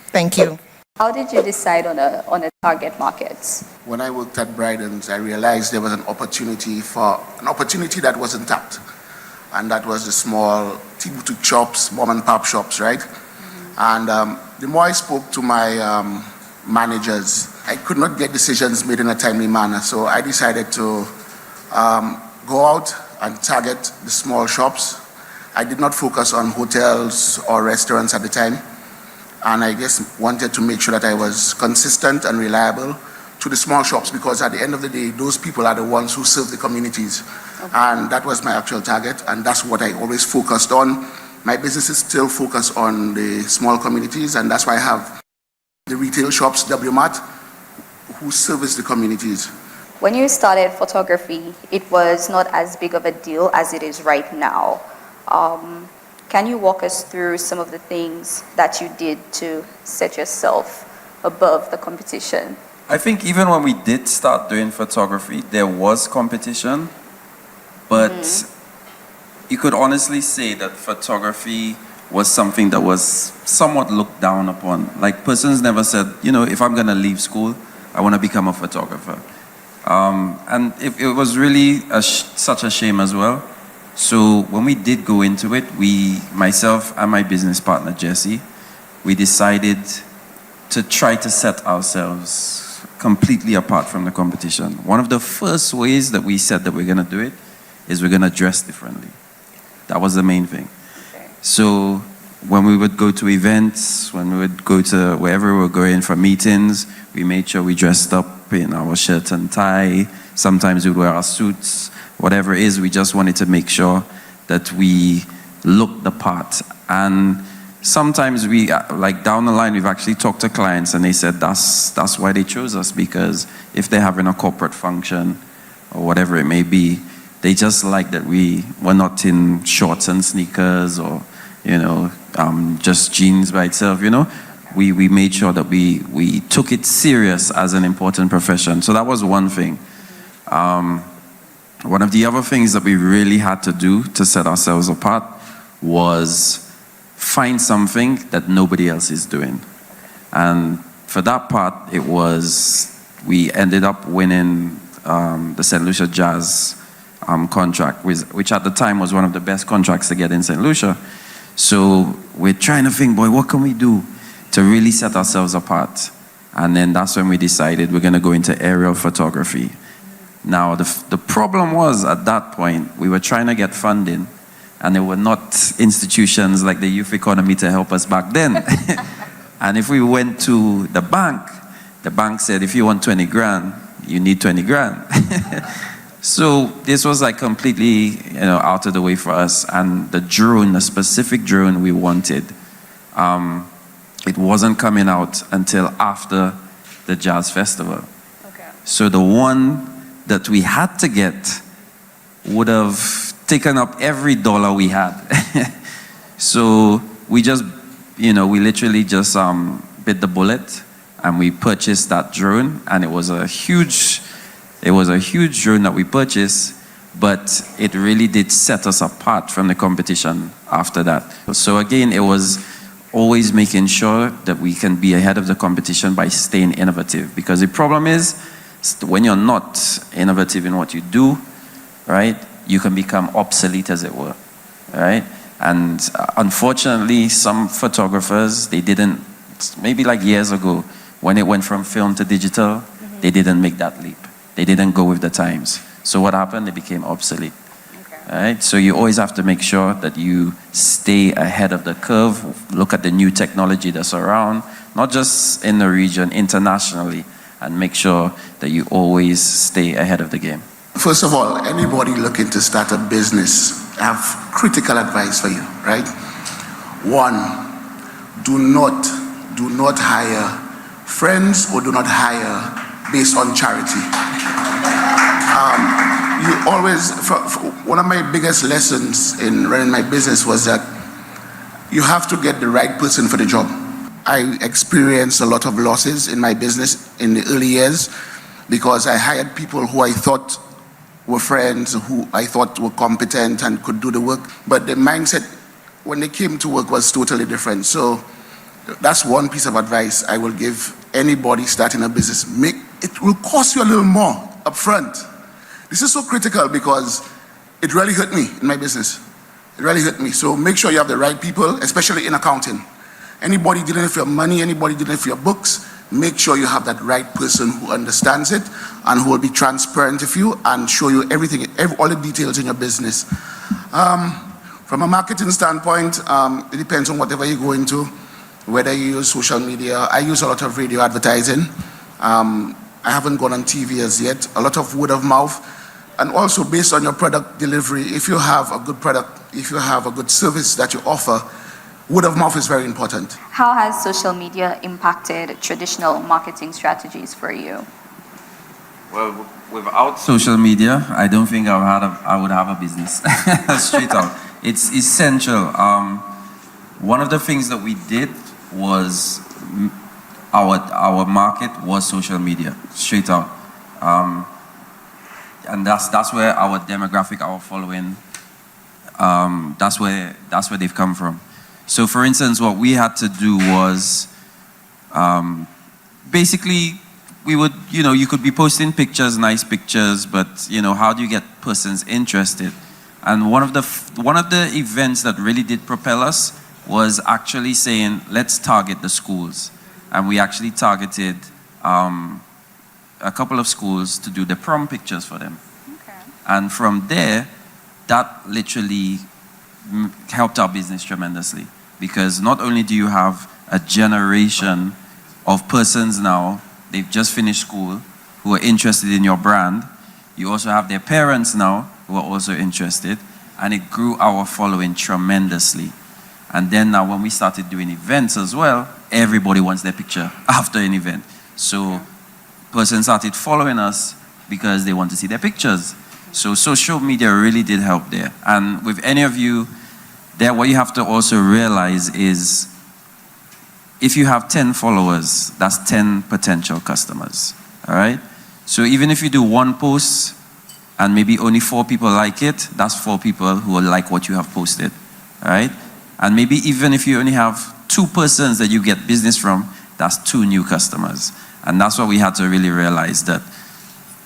thank you. How did you decide on a target market? When I worked at Bryden's, I realized there was an opportunity that wasn't tapped, and that was the small boutique shops, mom and pop shops, right? And the more I spoke to my managers, I could not get decisions made in a timely manner. So I decided to go out and target the small shops. I did not focus on hotels or restaurants at the time. And I just wanted to make sure that I was consistent and reliable to the small shops, because at the end of the day, those people are the ones who serve the communities. Okay. And that was my actual target, and that's what I always focused on. My business is still focused on the small communities, and that's why I have the retail shops, WMAT, who service the communities. When you started photography, it was not as big of a deal as it is right now. Can you walk us through some of the things that you did to set yourself above the competition? I think even when we did start doing photography, there was competition, but you could honestly say that photography was something that was somewhat looked down upon. Like, persons never said, you know, if I'm gonna leave school, I wanna become a photographer. And it was really such a shame as well. So when we did go into it, myself and my business partner, Jesse, we decided to try to set ourselves completely apart from the competition. One of the first ways that we said that we're gonna do it is we're gonna dress differently. That was the main thing. So when we would go to events, when we would go to wherever we were going for meetings, we made sure we dressed up in our shirt and tie. Sometimes we'd wear our suits. Whatever it is, we just wanted to make sure that we looked the part. And sometimes we, like down the line, we've actually talked to clients and they said that's why they chose us, because if they're having a corporate function or whatever it may be, they just like that we were not in shorts and sneakers or, you know, just jeans by itself, you know. We made sure that we took it serious as an important profession. So that was one thing. One of the other things that we really had to do to set ourselves apart was find something that nobody else is doing. And for that part, we ended up winning the St. Lucia Jazz contract, which at the time was one of the best contracts to get in St. Lucia. So we're trying to think, boy, what can we do to really set ourselves apart? And then that's when we decided we're gonna go into aerial photography. Now, the problem was, at that point, we were trying to get funding, and there were not institutions like the Youth Economy to help us back then. And if we went to the bank said, if you want 20 grand, you need 20 grand. So this was like completely, you know, out of the way for us. And the specific drone we wanted, it wasn't coming out until after the Jazz Festival. Okay. So the one that we had to get would have taken up every dollar we had. So we just, you know, we literally just bit the bullet and we purchased that drone, and it was a huge drone that we purchased, but it really did set us apart from the competition after that. So again, it was always making sure that we can be ahead of the competition by staying innovative. Because the problem is, when you're not innovative in what you do, right, you can become obsolete, as it were, right? And unfortunately, some photographers, they didn't, maybe like years ago, when it went from film to digital, they didn't make that leap. They didn't go with the times. So what happened? They became obsolete. Right? So you always have to make sure that you stay ahead of the curve, look at the new technology that's around, not just in the region, internationally, and make sure that you always stay ahead of the game. First of all, anybody looking to start a business, I have critical advice for you, right? One, do not hire friends or do not hire based on charity. You always, one of my biggest lessons in running my business was that you have to get the right person for the job. I experienced a lot of losses in my business in the early years because I hired people who I thought were friends, who I thought were competent and could do the work, but the mindset when they came to work was totally different. So that's one piece of advice I will give anybody starting a business. It will cost you a little more up front. This is so critical because it really hurt me in my business. It really hurt me. So make sure you have the right people, especially in accounting. Anybody dealing with your money, anybody dealing with your books, make sure you have that right person who understands it and who will be transparent with you and show you everything, all the details in your business. From a marketing standpoint, it depends on whatever you go into, whether you use social media. I use a lot of radio advertising. I haven't gone on TV as yet. A lot of word of mouth. And also based on your product delivery, if you have a good product, if you have a good service that you offer, word of mouth is very important. How has social media impacted traditional marketing strategies for you? Well, without social media, I don't think I would have a business. Straight out. It's essential. One of the things that we did was our market was social media, straight out. And that's where our demographic, our following, that's where they've come from. So for instance, what we had to do was basically we would, you could be posting pictures, nice pictures, but how do you get persons interested? And one of the events that really did propel us was actually saying, let's target the schools. And we actually targeted a couple of schools to do the prom pictures for them. Okay. And from there, that literally helped our business tremendously. Because not only do you have a generation of persons now, they've just finished school, who are interested in your brand, you also have their parents now who are also interested, and it grew our following tremendously. And then now when we started doing events as well, everybody wants their picture after an event. So persons started following us because they want to see their pictures. So social media really did help there. And with any of you there, what you have to also realize is if you have 10 followers, that's 10 potential customers, all right? So even if you do one post and maybe only 4 people like it, that's 4 people who will like what you have posted, all right? And maybe even if you only have 2 persons that you get business from, that's 2 new customers. And that's what we had to really realize, that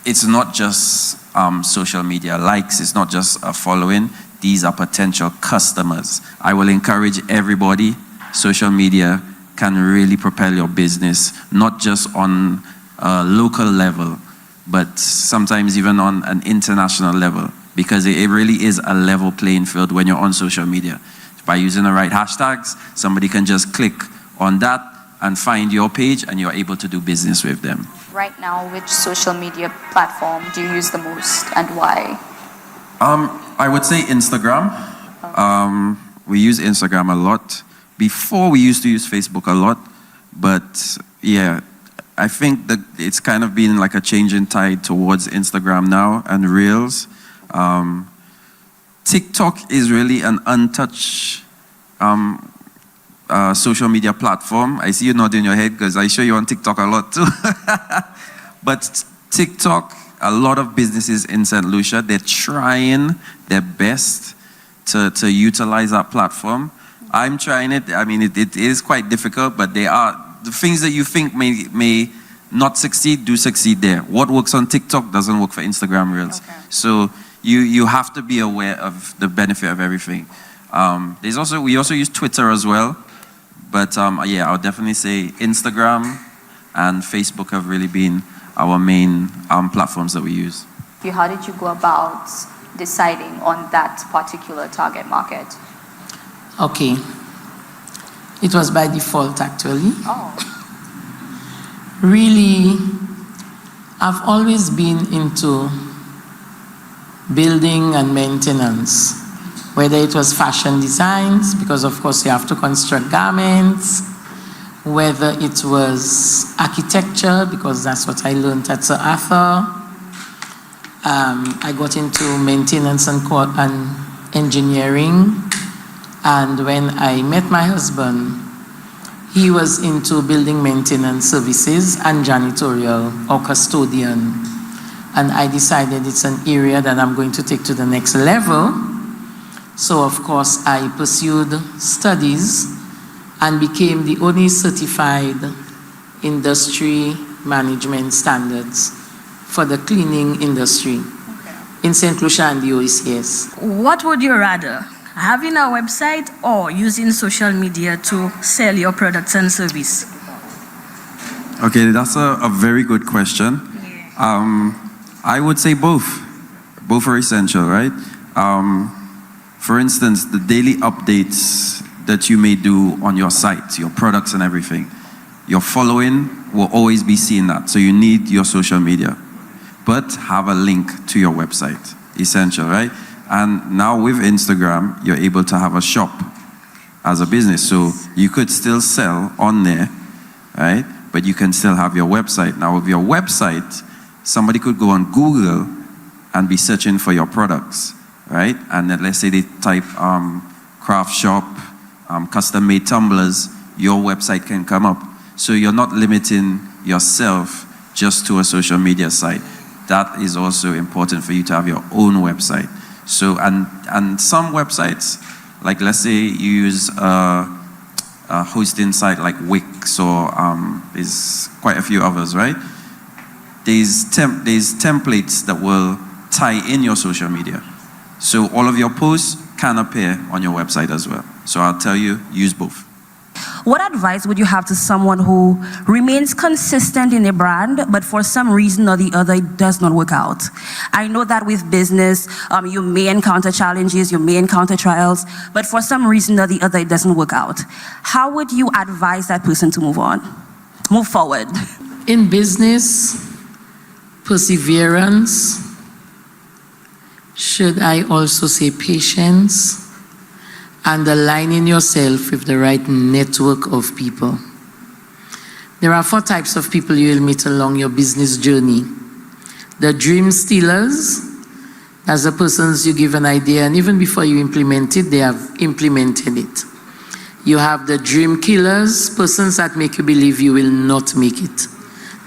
it's not just social media likes, it's not just a following, these are potential customers. I will encourage everybody, social media can really propel your business, not just on a local level, but sometimes even on an international level, because it really is a level playing field when you're on social media. By using the right hashtags, somebody can just click on that and find your page and you're able to do business with them. Right now, which social media platform do you use the most and why? I would say Instagram. We use Instagram a lot. Before we used to use Facebook a lot, but yeah, I think that it's kind of been like a changing tide towards Instagram now and Reels. TikTok is really an untouched social media platform. I see you nodding your head because I show you on TikTok a lot too. But TikTok, a lot of businesses in St. Lucia, they're trying their best to utilize that platform. I'm trying it. I mean, it is quite difficult, but they are the things that you think may not succeed do succeed there. What works on TikTok doesn't work for Instagram Reels. Okay. So you have to be aware of the benefit of everything. We also use Twitter as well, but yeah, I'll definitely say Instagram and Facebook have really been our main platforms that we use. How did you go about deciding on that particular target market? Okay. It was by default, actually. Oh. Really, I've always been into building and maintenance, whether it was fashion designs, because of course you have to construct garments, whether it was architecture, because that's what I learned at Sir Arthur. I got into maintenance and engineering, and when I met my husband, he was into building maintenance services and janitorial or custodian. And I decided it's an area that I'm going to take to the next level. So of course I pursued studies and became the only certified industry management standards for the cleaning industry in St. Lucia and the OECS. What would you rather? Having a website or using social media to sell your products and service? Okay, that's a very good question. I would say both. Both are essential, right? For instance, the daily updates that you may do on your site, your products and everything, your following will always be seeing that. So you need your social media. But have a link to your website. Essential, right? And now with Instagram, you're able to have a shop as a business. So you could still sell on there, right? But you can still have your website. Now with your website, somebody could go on Google and be searching for your products, right? And then let's say they type craft shop, custom-made tumblers, your website can come up. So you're not limiting yourself just to a social media site. That is also important for you to have your own website. So, and some websites, like let's say you use a hosting site like Wix or there's quite a few others, right? There's templates that will tie in your social media. So all of your posts can appear on your website as well. So I'll tell you, use both. What advice would you have to someone who remains consistent in a brand, but for some reason or the other, it does not work out? I know that with business, you may encounter challenges, you may encounter trials, but for some reason or the other, it doesn't work out. How would you advise that person to move forward? In business, perseverance, should I also say patience, and aligning yourself with the right network of people. There are 4 types of people you will meet along your business journey. The dream stealers, that's the persons you give an idea, and even before you implement it, they have implemented it. You have the dream killers, persons that make you believe you will not make it.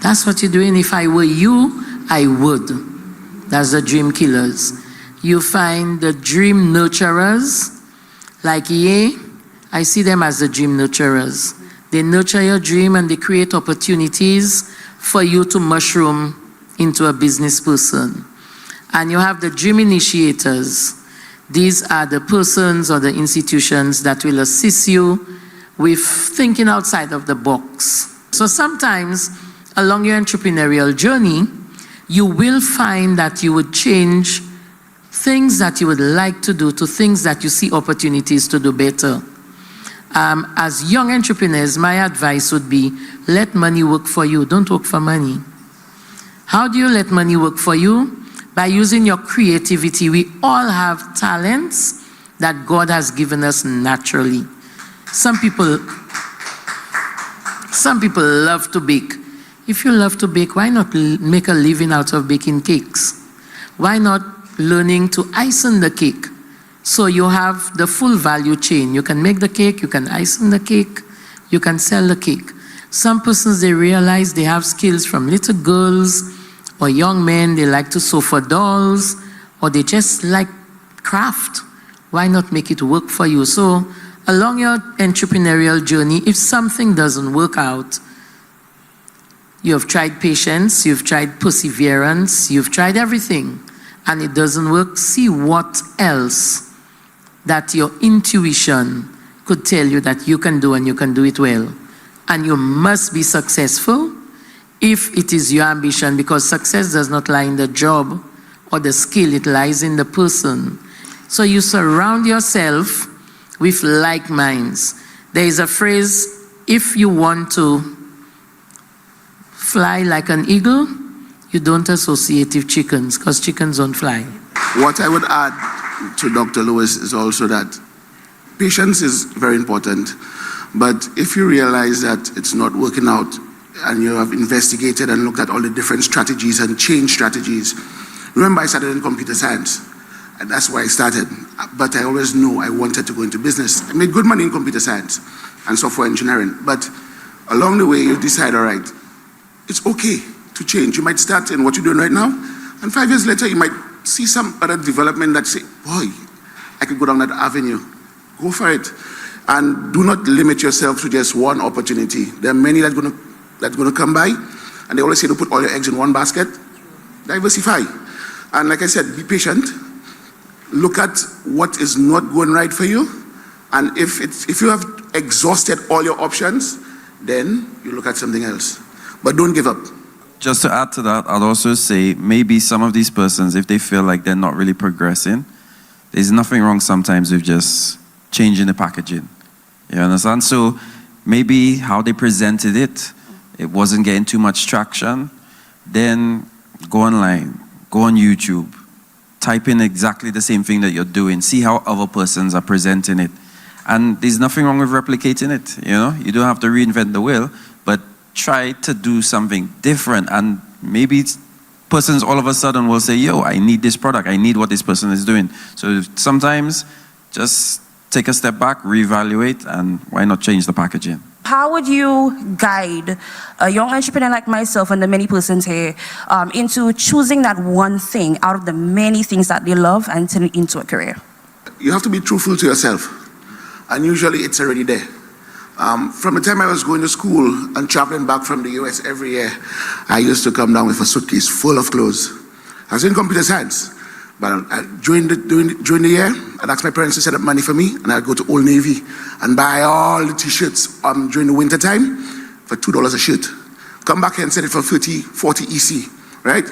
That's what you're doing. If I were you, I would. That's the dream killers. You find the dream nurturers, like I see them as the dream nurturers. They nurture your dream and they create opportunities for you to mushroom into a business person. And you have the dream initiators. These are the persons or the institutions that will assist you with thinking outside of the box. So sometimes along your entrepreneurial journey, you will find that you would change things that you would like to do to things that you see opportunities to do better. As young entrepreneurs, my advice would be, let money work for you, don't work for money. How do you let money work for you? By using your creativity. We all have talents that God has given us naturally. Some people love to bake. If you love to bake, why not make a living out of baking cakes? Why not learning to ice-on the cake? So you have the full value chain. You can make the cake, you can ice-on the cake, you can sell the cake. Some persons, they realize they have skills from little girls or young men. They like to sew for dolls, or they just like craft. Why not make it work for you? So Along your entrepreneurial journey, if something doesn't work out, you have tried patience, you've tried perseverance, you've tried everything, and it doesn't work, see what else that your intuition could tell you that you can do, and you can do it well. And you must be successful if it is your ambition, because success does not lie in the job or the skill, it lies in the person. So you surround yourself with like minds. There is a phrase, if you want to fly like an eagle, you don't associate with chickens, because chickens don't fly. What I would add to Dr. Lewis is also that patience is very important, but if you realize that it's not working out and you have investigated and looked at all the different strategies and changed strategies, remember I started in computer science, and that's where I started, but I always knew I wanted to go into business. I made good money in computer science and software engineering, but along the way you decide, all right, it's okay to change. You might start in what you're doing right now, and 5 years later, you might see some other development that say, boy, I could go down that avenue. Go for it. And do not limit yourself to just one opportunity. There are many that's going to come by, and they always say to put all your eggs in one basket. Diversify. And like I said, be patient. Look at what is not going right for you, and if you have exhausted all your options, then you look at something else. But don't give up. Just to add to that, I'd also say maybe some of these persons, if they feel like they're not really progressing, there's nothing wrong sometimes with just changing the packaging. You understand? So maybe how they presented it, it wasn't getting too much traction. Then go online, go on YouTube, type in exactly the same thing that you're doing, see how other persons are presenting it. And there's nothing wrong with replicating it, you know? You don't have to reinvent the wheel, but try to do something different, and maybe persons all of a sudden will say, yo, I need this product, I need what this person is doing. So sometimes just take a step back, reevaluate, and why not change the packaging? How would you guide a young entrepreneur like myself and the many persons here into choosing that one thing out of the many things that they love and turn it into a career? You have to be truthful to yourself, and usually it's already there. From the time I was going to school and traveling back from the US every year, I used to come down with a suitcase full of clothes. I was in computer science, but during the year, I'd ask my parents to set up money for me, and I'd go to Old Navy and buy all the t-shirts during the winter time for $2 a shirt. Come back here and sell it for 30, 40 EC, right?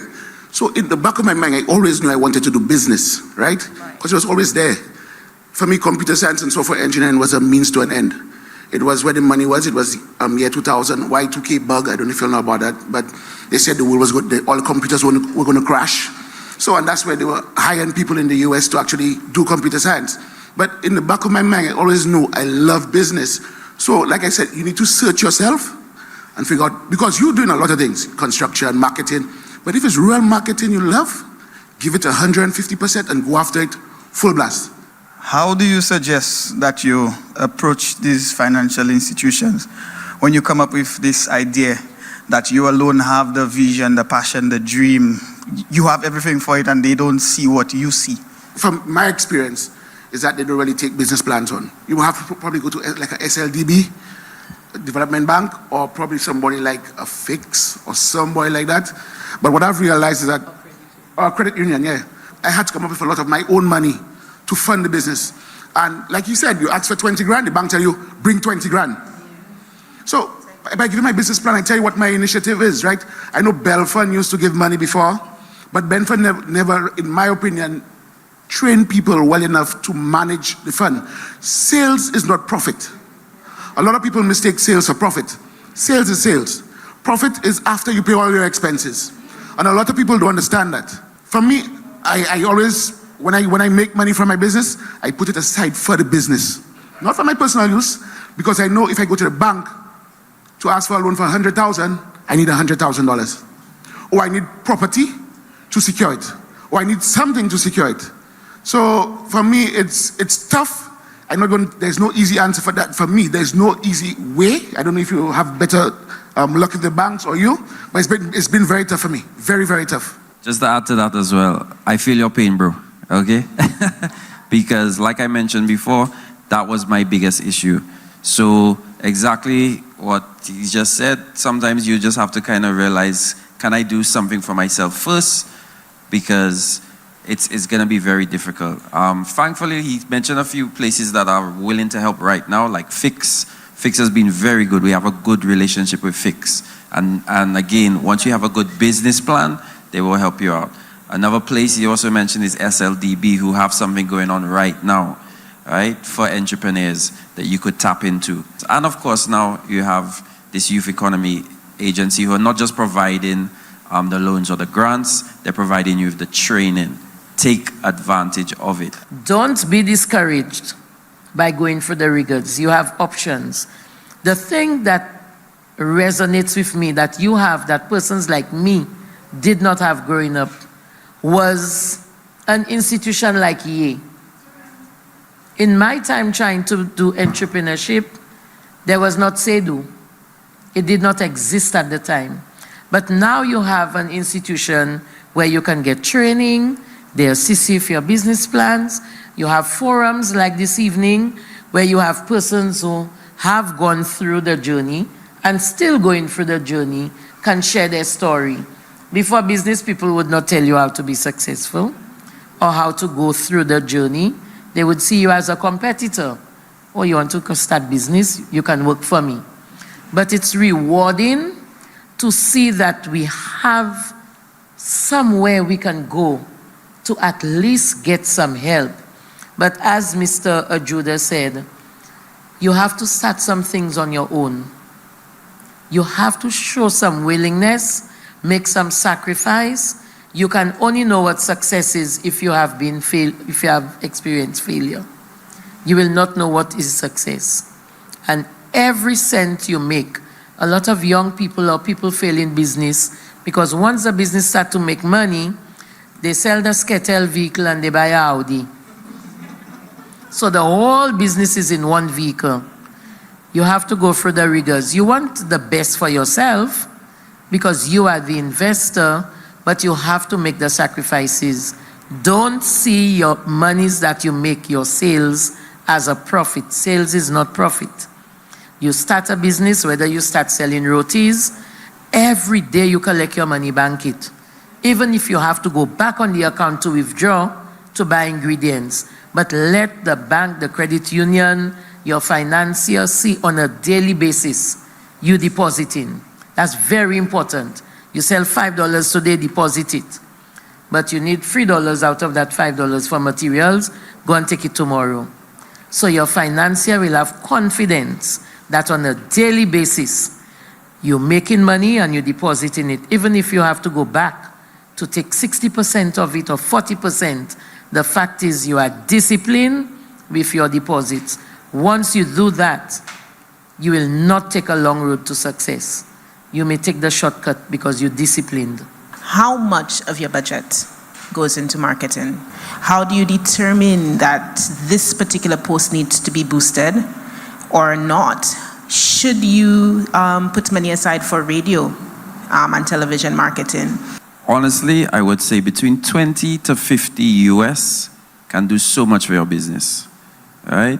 So in the back of my mind, I always knew I wanted to do business, right? Because it was always there. For me, computer science and software engineering was a means to an end. It was where the money was. It was year 2000, Y2K bug. I don't know if you know about that, but they said the world was good. All the computers were going to crash. So, and that's where they were hiring people in the US to actually do computer science. But in the back of my mind, I always knew I love business. So, like I said, you need to search yourself and figure out, because you're doing a lot of things, construction, marketing. But if it's real marketing you love, give it 150% and go after it full blast. How do you suggest that you approach these financial institutions when you come up with this idea that you alone have the vision, the passion, the dream, you have everything for it, and they don't see what you see? From my experience, is that they don't really take business plans on. You will have to probably go to like a SLDB, a development bank, or probably somebody like a Fix or somebody like that. But what I've realized is that, or credit union, yeah, I had to come up with a lot of my own money to fund the business. And like you said, you ask for 20 grand, the bank tell you, bring 20 grand. So if I give you my business plan, I tell you what my initiative is, right? I know Belfund used to give money before, but Belfund never, in my opinion, trained people well enough to manage the fund. Sales is not profit. A lot of people mistake sales for profit. Sales is sales. Profit is after you pay all your expenses. And a lot of people don't understand that. For me, I always, when I make money from my business, I put it aside for the business. Not for my personal use, because I know if I go to the bank to ask for a loan for $100,000, I need $100,000. Or I need property to secure it. Or I need something to secure it. So for me, it's tough. There's no easy answer for that. For me, there's no easy way. I don't know if you have better luck with the banks or you, but it's been very tough for me. Very, very tough. Just to add to that as well, I feel your pain, bro, okay? Because like I mentioned before, That was my biggest issue. So exactly what he just said, sometimes you just have to kind of realize, can I do something for myself first? Because it's going to be very difficult. Thankfully, he mentioned a few places that are willing to help right now, like Fix. Fix has been very good. We have a good relationship with Fix. And again, once you have a good business plan, they will help you out. Another place he also mentioned is SLDB, who have something going on right now, right, for entrepreneurs that you could tap into. And of course, now you have this youth economy agency who are not just providing the loans or the grants, they're providing you with the training. Take advantage of it. Don't be discouraged by going for the rigors. You have options. The thing that resonates with me that you have, that persons like me did not have growing up, was an institution like Yale. In my time trying to do entrepreneurship, there was not SEDU. It did not exist at the time. But now you have an institution where you can get training, they assist you with your business plans, you have forums like this evening where you have persons who have gone through the journey and still going through the journey can share their story. Before, business people would not tell you how to be successful or how to go through the journey. They would see you as a competitor. Oh, you want to start business? You can work for me. But it's rewarding to see that we have somewhere we can go to at least get some help. But as Mr. Ajuda said, you have to start some things on your own. You have to show some willingness, make some sacrifice. You can only know what success is if you have experienced failure. You will not know what is success. And every cent you make, a lot of young people or people fail in business because once the business starts to make money, they sell the Skettel vehicle and they buy a Audi. So the whole business is in one vehicle. You have to go through the rigors. You want the best for yourself because you are the investor, but you have to make the sacrifices. Don't see your monies that you make, your sales, as a profit. Sales is not profit. You start a business, whether you start selling rotis, every day you collect your money, bank it. Even if you have to go back on the account to withdraw to buy ingredients. But let the bank, the credit union, your financier see on a daily basis you depositing. That's very important. You sell $5 today, deposit it. But you need $3 out of that $5 for materials, go and take it tomorrow. So your financier will have confidence that on a daily basis, you're making money and you're depositing it. Even if you have to go back to take 60% of it or 40%, the fact is you are disciplined with your deposits. Once you do that, you will not take a long road to success. You may take the shortcut because you're disciplined. How much of your budget goes into marketing? How do you determine that this particular post needs to be boosted or not? Should you put money aside for radio and television marketing? Honestly, I would say between 20 to 50 US can do so much for your business, right?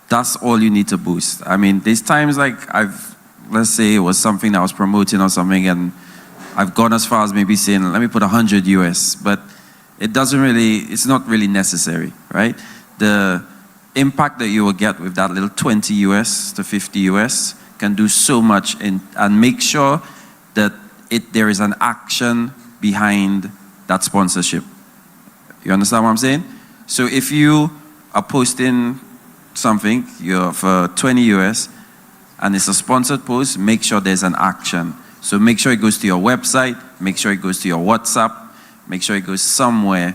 That's all you need to boost. I mean, there's times like let's say it was something that I was promoting or something and I've gone as far as maybe saying, let me put 100 US, but it's not really necessary, right? The impact that you will get with that little 20 US to 50 US can do so much and make sure that there is an action behind that sponsorship. You understand what I'm saying? So if you are posting something, you're for 20 US, and it's a sponsored post, make sure there's an action. So make sure it goes to your website, make sure it goes to your WhatsApp, make sure it goes somewhere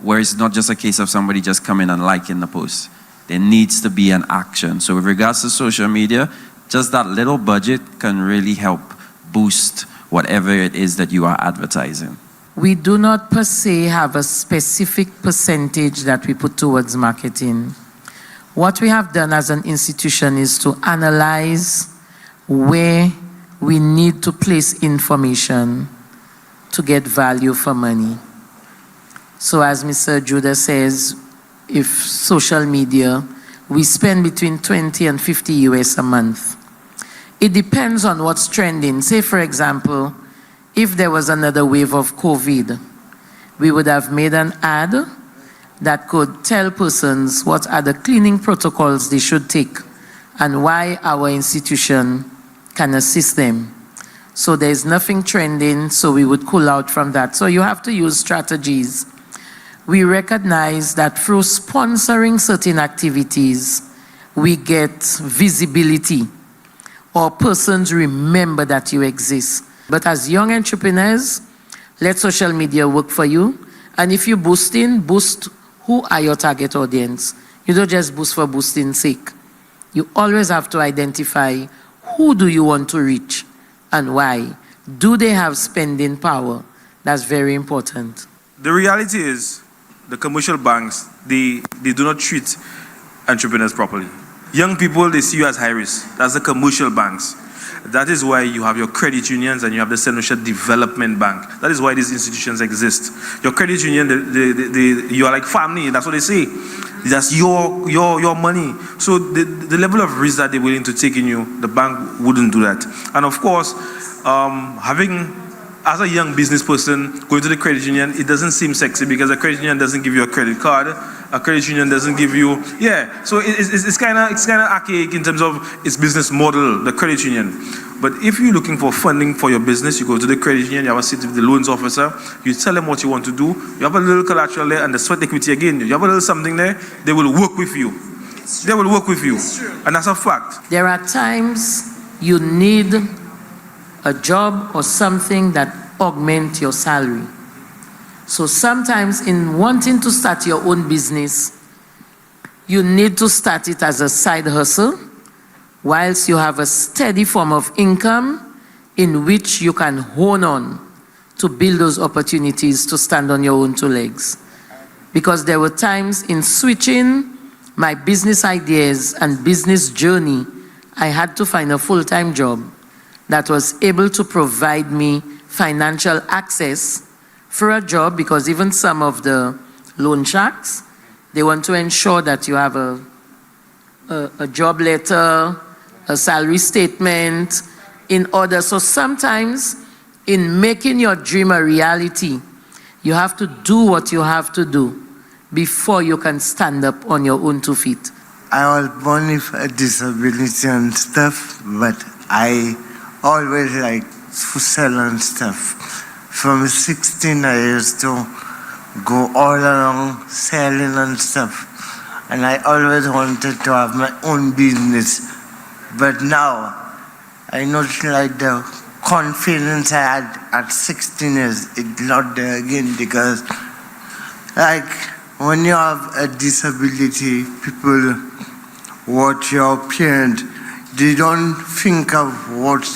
where it's not just a case of somebody just coming and liking the post. There needs to be an action. So with regards to social media, just that little budget can really help boost whatever it is that you are advertising. We do not per se have a specific percentage that we put towards marketing. What we have done as an institution is to analyze where we need to place information to get value for money. So as Mr. Judah says, if social media, we spend between 20 and 50 US a month. It depends on what's trending. Say, for example, if there was another wave of COVID, we would have made an ad that could tell persons what are the cleaning protocols they should take and why our institution can assist them. So there's nothing trending, so we would pull out from that. So you have to use strategies. We recognize that through sponsoring certain activities, we get visibility, or persons remember that you exist. But as young entrepreneurs, let social media work for you. And if you boost who are your target audience. You don't just boost for boosting's sake. You always have to identify who do you want to reach and why. Do they have spending power? That's very important. The reality is, the commercial banks, they do not treat entrepreneurs properly. Young people, they see you as high risk. That's the commercial banks. That is why you have your credit unions and you have the St. Lucia Development Bank. That is why these institutions exist. Your credit union, you are like family, that's what they say. That's your money. So the level of risk that they're willing to take in you, the bank wouldn't do that. And of course, as a young business person, going to the credit union, it doesn't seem sexy because a credit union doesn't give you a credit card. A credit union doesn't give you, so it's kind of archaic in terms of its business model, the credit union. But if you're looking for funding for your business, you go to the credit union, you have a seat with the loans officer, you tell them what you want to do, you have a little collateral there and the sweat equity again, you have a little something there, they will work with you. They will work with you. And that's a fact. There are times you need a job or something that augment your salary. So sometimes in wanting to start your own business, you need to start it as a side hustle, whilst you have a steady form of income in which you can hone on to build those opportunities to stand on your own two legs. Because there were times in switching my business ideas and business journey, I had to find a full-time job that was able to provide me financial access for a job, because even some of the loan sharks, they want to ensure that you have a job letter, a salary statement in order. So sometimes in making your dream a reality, you have to do what you have to do before you can stand up on your own 2 feet. I was born with a disability and stuff, but I always liked to sell and stuff. From 16, I used to go all around selling and stuff. And I always wanted to have my own business. But now, I noticed like the confidence I had at 16 years, it's not there again, because like when you have a disability, people watch your parent, they don't think of what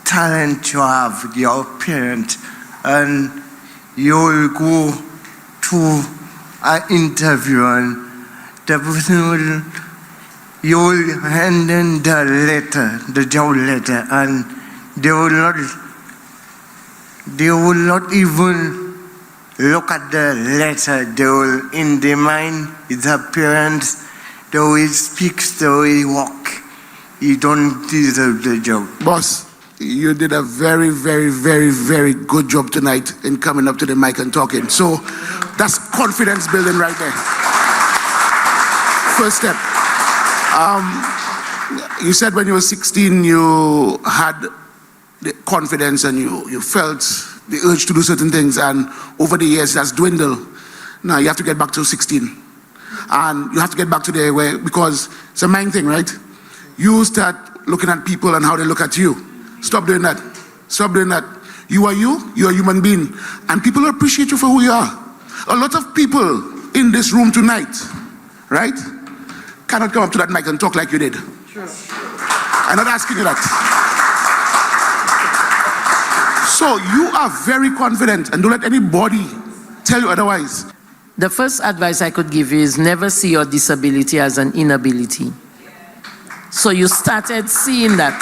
talent you have with your parent, and you will go to an interview and the person will, you will hand in the letter, the job letter, and they will not even look at the letter. They will, in their mind, it's appearance, the way he speaks, the way he walk. You don't deserve the job. Boss, you did a very, very, very, very good job tonight in coming up to the mic and talking. So that's confidence building right there. First step. You said when you were 16, you had the confidence and you felt the urge to do certain things, and over the years that's dwindled. Now you have to get back to 16. And you have to get back to there where, because it's a mind thing, right? You start looking at people and how they look at you. Stop doing that. Stop doing that. You are you, you're a human being. And people appreciate you for who you are. A lot of people in this room tonight, right, cannot come up to that mic and talk like you did. Sure. I'm not asking you that. So you are very confident, and don't let anybody tell you otherwise. The first advice I could give you is never see your disability as an inability. So you started seeing that,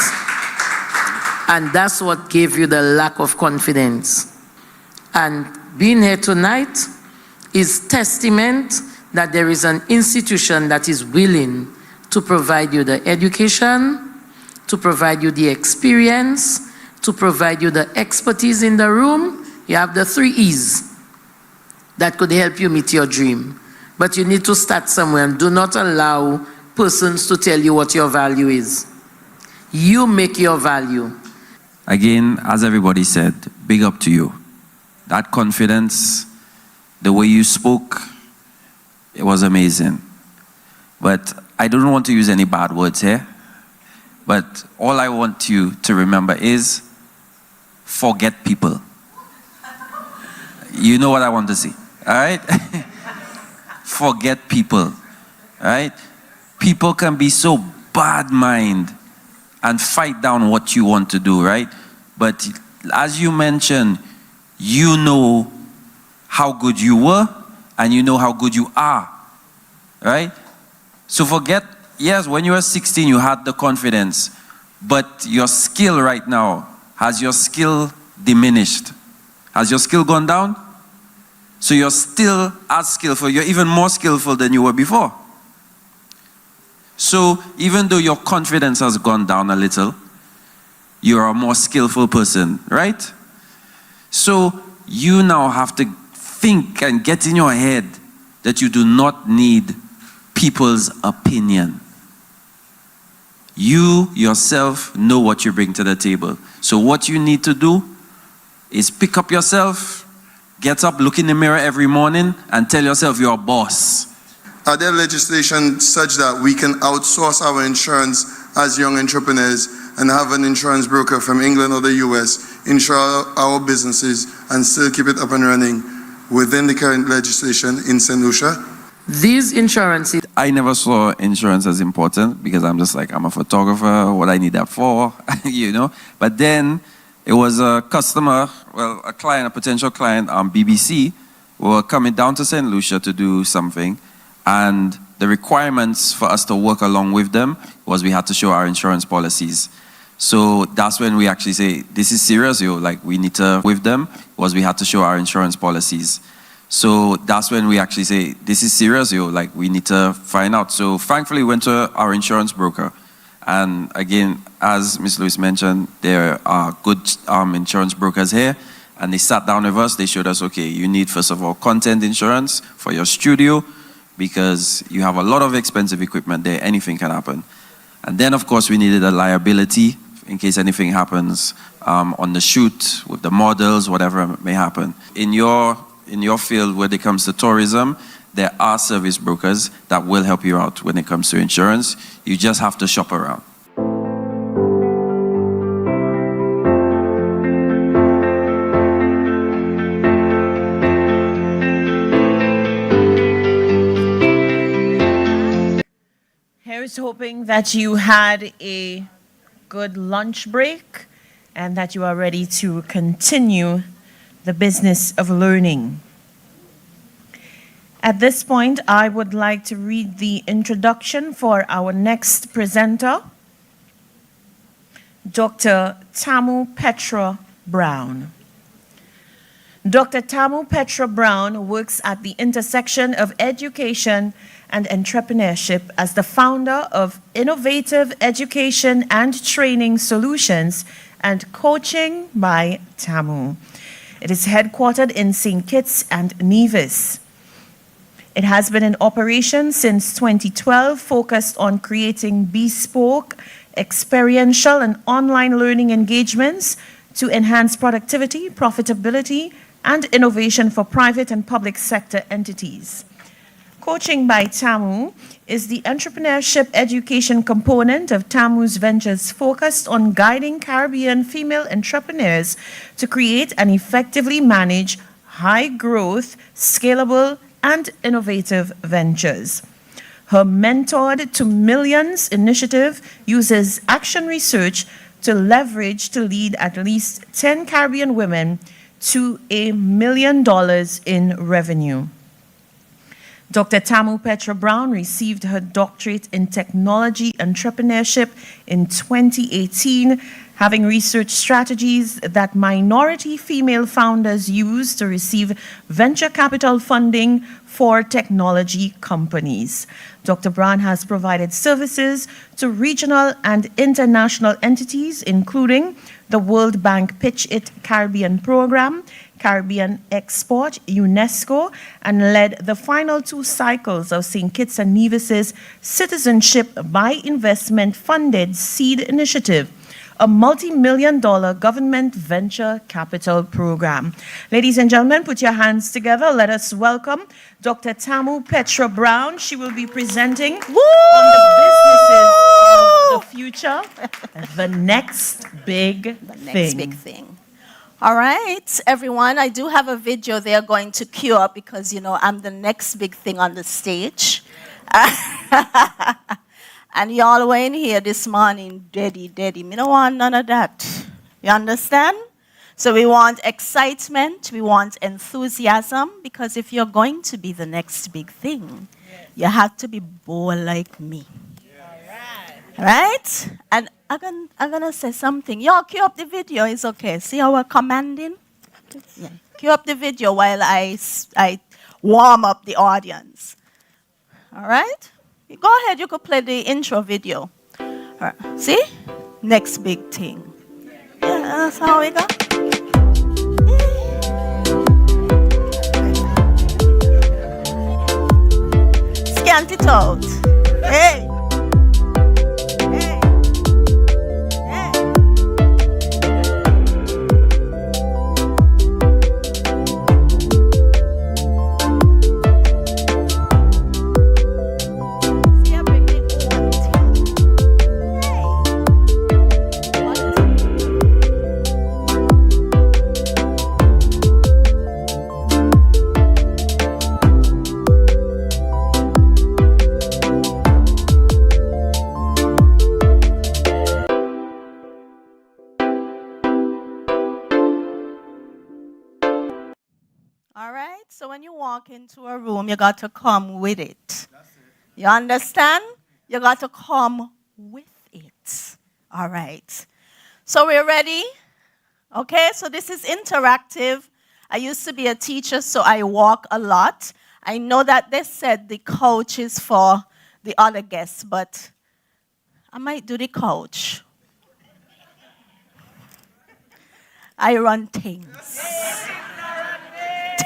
and that's what gave you the lack of confidence. And being here tonight is testament that there is an institution that is willing to provide you the education, to provide you the experience, to provide you the expertise in the room. You have the 3 E's that could help you meet your dream. But you need to start somewhere, and do not allow persons to tell you what your value is. You make your value. Again, as everybody said, big up to you. That confidence, the way you spoke, it was amazing. But I don't want to use any bad words here. But all I want you to remember is forget people. You know what I want to see, all right? Forget people, all right? People can be so bad-minded and fight down what you want to do, right? But as you mentioned, you know how good you were and you know how good you are, right? So forget, yes, when you were 16, you had the confidence, but your skill right now, has your skill diminished? Has your skill gone down? So you're still as skillful, you're even more skillful than you were before. So even though your confidence has gone down a little, you're a more skillful person, right? So you now have to think and get in your head that you do not need people's opinion. You yourself know what you bring to the table. So what you need to do is pick up yourself, get up, look in the mirror every morning, and tell yourself you're a boss. Are there legislation such that we can outsource our insurance as young entrepreneurs and have an insurance broker from England or the US insure our businesses and still keep it up and running within the current legislation in St. Lucia? These insurances, I never saw insurance as important because I'm just like, I'm a photographer, what I need that for, you know? But then it was a customer, well, a client, a potential client, BBC, were coming down to St. Lucia to do something. And the requirements for us to work along with them was we had to show our insurance policies. So that's when we actually say, this is serious, yo, like we need to, with them, was we had to show our insurance policies. So that's when we actually say, this is serious, yo, like we need to find out. So thankfully we went to our insurance broker. And again, as Ms. Lewis mentioned, there are good insurance brokers here. And they sat down with us, they showed us, okay, you need first of all content insurance for your studio, because you have a lot of expensive equipment there, anything can happen. And then of course we needed a liability in case anything happens on the shoot with the models, whatever may happen. In your field when it comes to tourism, there are service brokers that will help you out when it comes to insurance. You just have to shop around. Here's hoping that you had a good lunch break and that you are ready to continue the business of learning. At this point, I would like to read the introduction for our next presenter, Dr. Tamu Petra Brown. Dr. Tamu Petra Brown works at the intersection of education and entrepreneurship as the founder of Innovative Education and Training Solutions and Coaching by Tamu. It is headquartered in St. Kitts and Nevis. It has been in operation since 2012, focused on creating bespoke, experiential, and online learning engagements to enhance productivity, profitability, and innovation for private and public sector entities. Coaching by Tamu is the entrepreneurship education component of Tamu's ventures focused on guiding Caribbean female entrepreneurs to create and effectively manage high-growth, scalable, and innovative ventures. Her Mentored to Millions initiative uses action research to leverage to lead at least 10 Caribbean women to $1 million in revenue. Dr. Tamu Petra Brown received her doctorate in technology entrepreneurship in 2018, having researched strategies that minority female founders use to receive venture capital funding for technology companies. Dr. Brown has provided services to regional and international entities, including the World Bank Pitch It Caribbean Program, Caribbean Export, UNESCO, and led the final 2 cycles of St. Kitts and Nevis's Citizenship by Investment Funded Seed Initiative, a multi-million-dollar government venture capital program. Ladies and gentlemen, put your hands together. Let us welcome Dr. Tamu Petra Brown. She will be presenting on the businesses of the future, the next big thing. All right, everyone, I do have a video they're going to cue up because, you know, I'm the next big thing on the stage. And y'all were in here this morning, daddy. Me don't want none of that. You understand? So we want excitement, we want enthusiasm, because if you're going to be the next big thing, you have to be bold like me. Right? And I'm gonna say something. Y'all cue up the video, it's okay. See how we're commanding? Yeah. Cue up the video while I warm up the audience. All right? Go ahead, you could play the intro video. All right. See? Next big thing. Yeah, that's how we go. Scant it out. Hey. So when you walk into a room, you got to come with it. You understand? You got to come with it. All right. So we're ready? Okay, so this is interactive. I used to be a teacher, so I walk a lot. I know that they said the couch is for the other guests, but I might do the couch. I run things.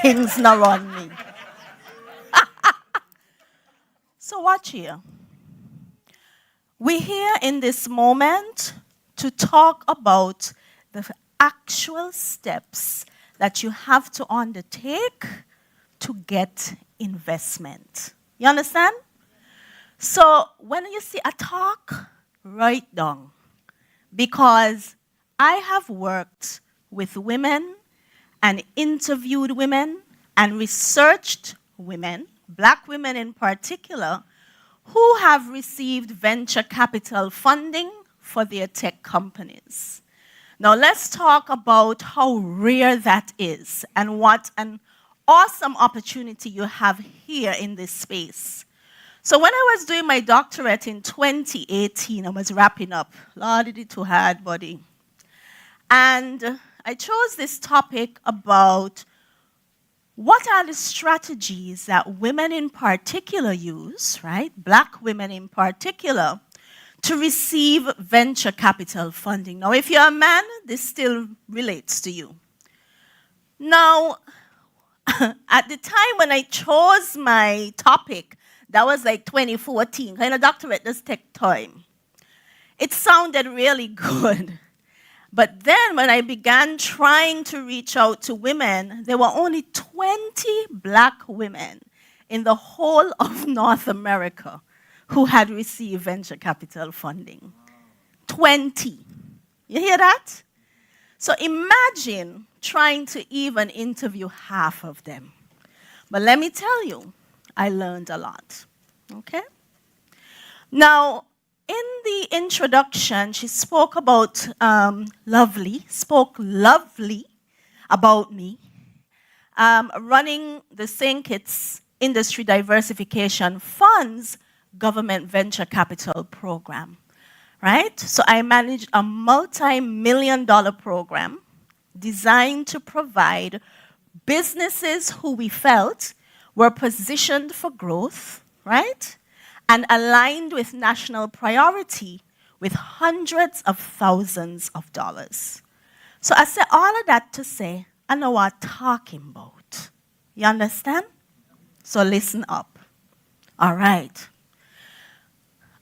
Things not run me. So watch here. We're here in this moment to talk about the actual steps that you have to undertake to get investment. You understand? So when you see a talk, write down. Because I have worked with women and interviewed women and researched women, black women in particular, who have received venture capital funding for their tech companies. Now let's talk about how rare that is and what an awesome opportunity you have here in this space. So when I was doing my doctorate in 2018, I was wrapping up. Lord, did it too hard, buddy. And I chose this topic about what are the strategies that women in particular use, right? Black women in particular, to receive venture capital funding. Now, if you're a man, this still relates to you. Now, at the time when I chose my topic, that was like 2014, kind of doctorate does take time. It sounded really good. But then when I began trying to reach out to women, there were only 20 black women in the whole of North America who had received venture capital funding. 20. You hear that? So imagine trying to even interview half of them. But let me tell you, I learned a lot. Okay? Now, in the introduction, she spoke about lovely about me, running the St. Kitts Industry Diversification Fund's Government Venture Capital Program, right? So I managed a multi-million-dollar program designed to provide businesses who we felt were positioned for growth, right? And aligned with national priority with hundreds of thousands of dollars. So I say all of that to say, I know what I'm talking about. You understand? So listen up. All right.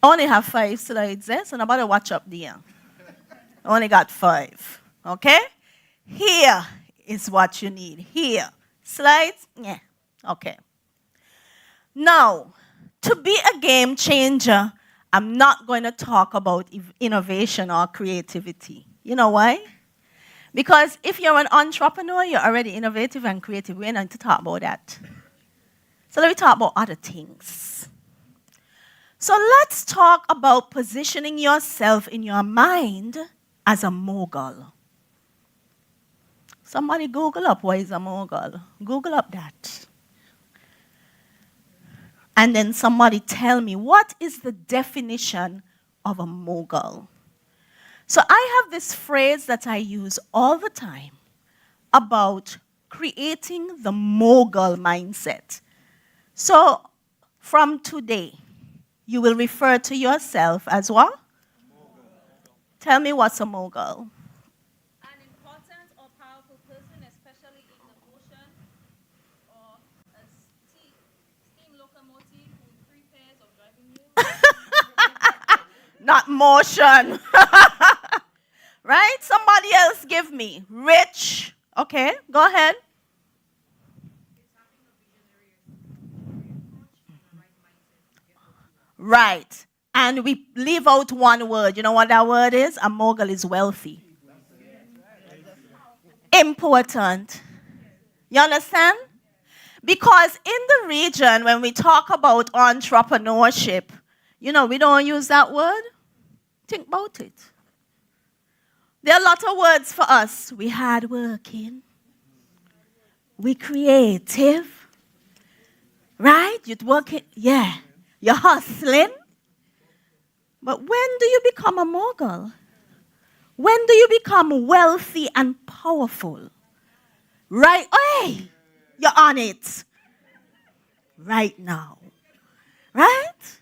I only have 5 slides there, so nobody watch up there. I only got 5. Okay? Here is what you need. Here. Slides? Yeah. Okay. Now, to be a game changer, I'm not going to talk about innovation or creativity. You know why? Because if you're an entrepreneur, you're already innovative and creative. We're not to talk about that. So let me talk about other things. So let's talk about positioning yourself in your mind as a mogul. Somebody Google up what is a mogul. Google up that. And then somebody tell me, what is the definition of a mogul? So I have this phrase that I use all the time about creating the mogul mindset. So from today, you will refer to yourself as what? Tell me what's a mogul. An important or powerful person, especially in the motion or a steam locomotive with 3 pairs of driving wheels. Not motion. Right? Somebody else give me. Rich. Okay, go ahead. Right. And we leave out one word. You know what that word is? A mogul is wealthy. Important. You understand? Because in the region, when we talk about entrepreneurship, you know, we don't use that word. Think about it. There are a lot of words for us. We hardworking. We creative. Right? You're working. Yeah. You're hustling. But when do you become a mogul? When do you become wealthy and powerful? Right? Hey, you're on it. Right now. Right?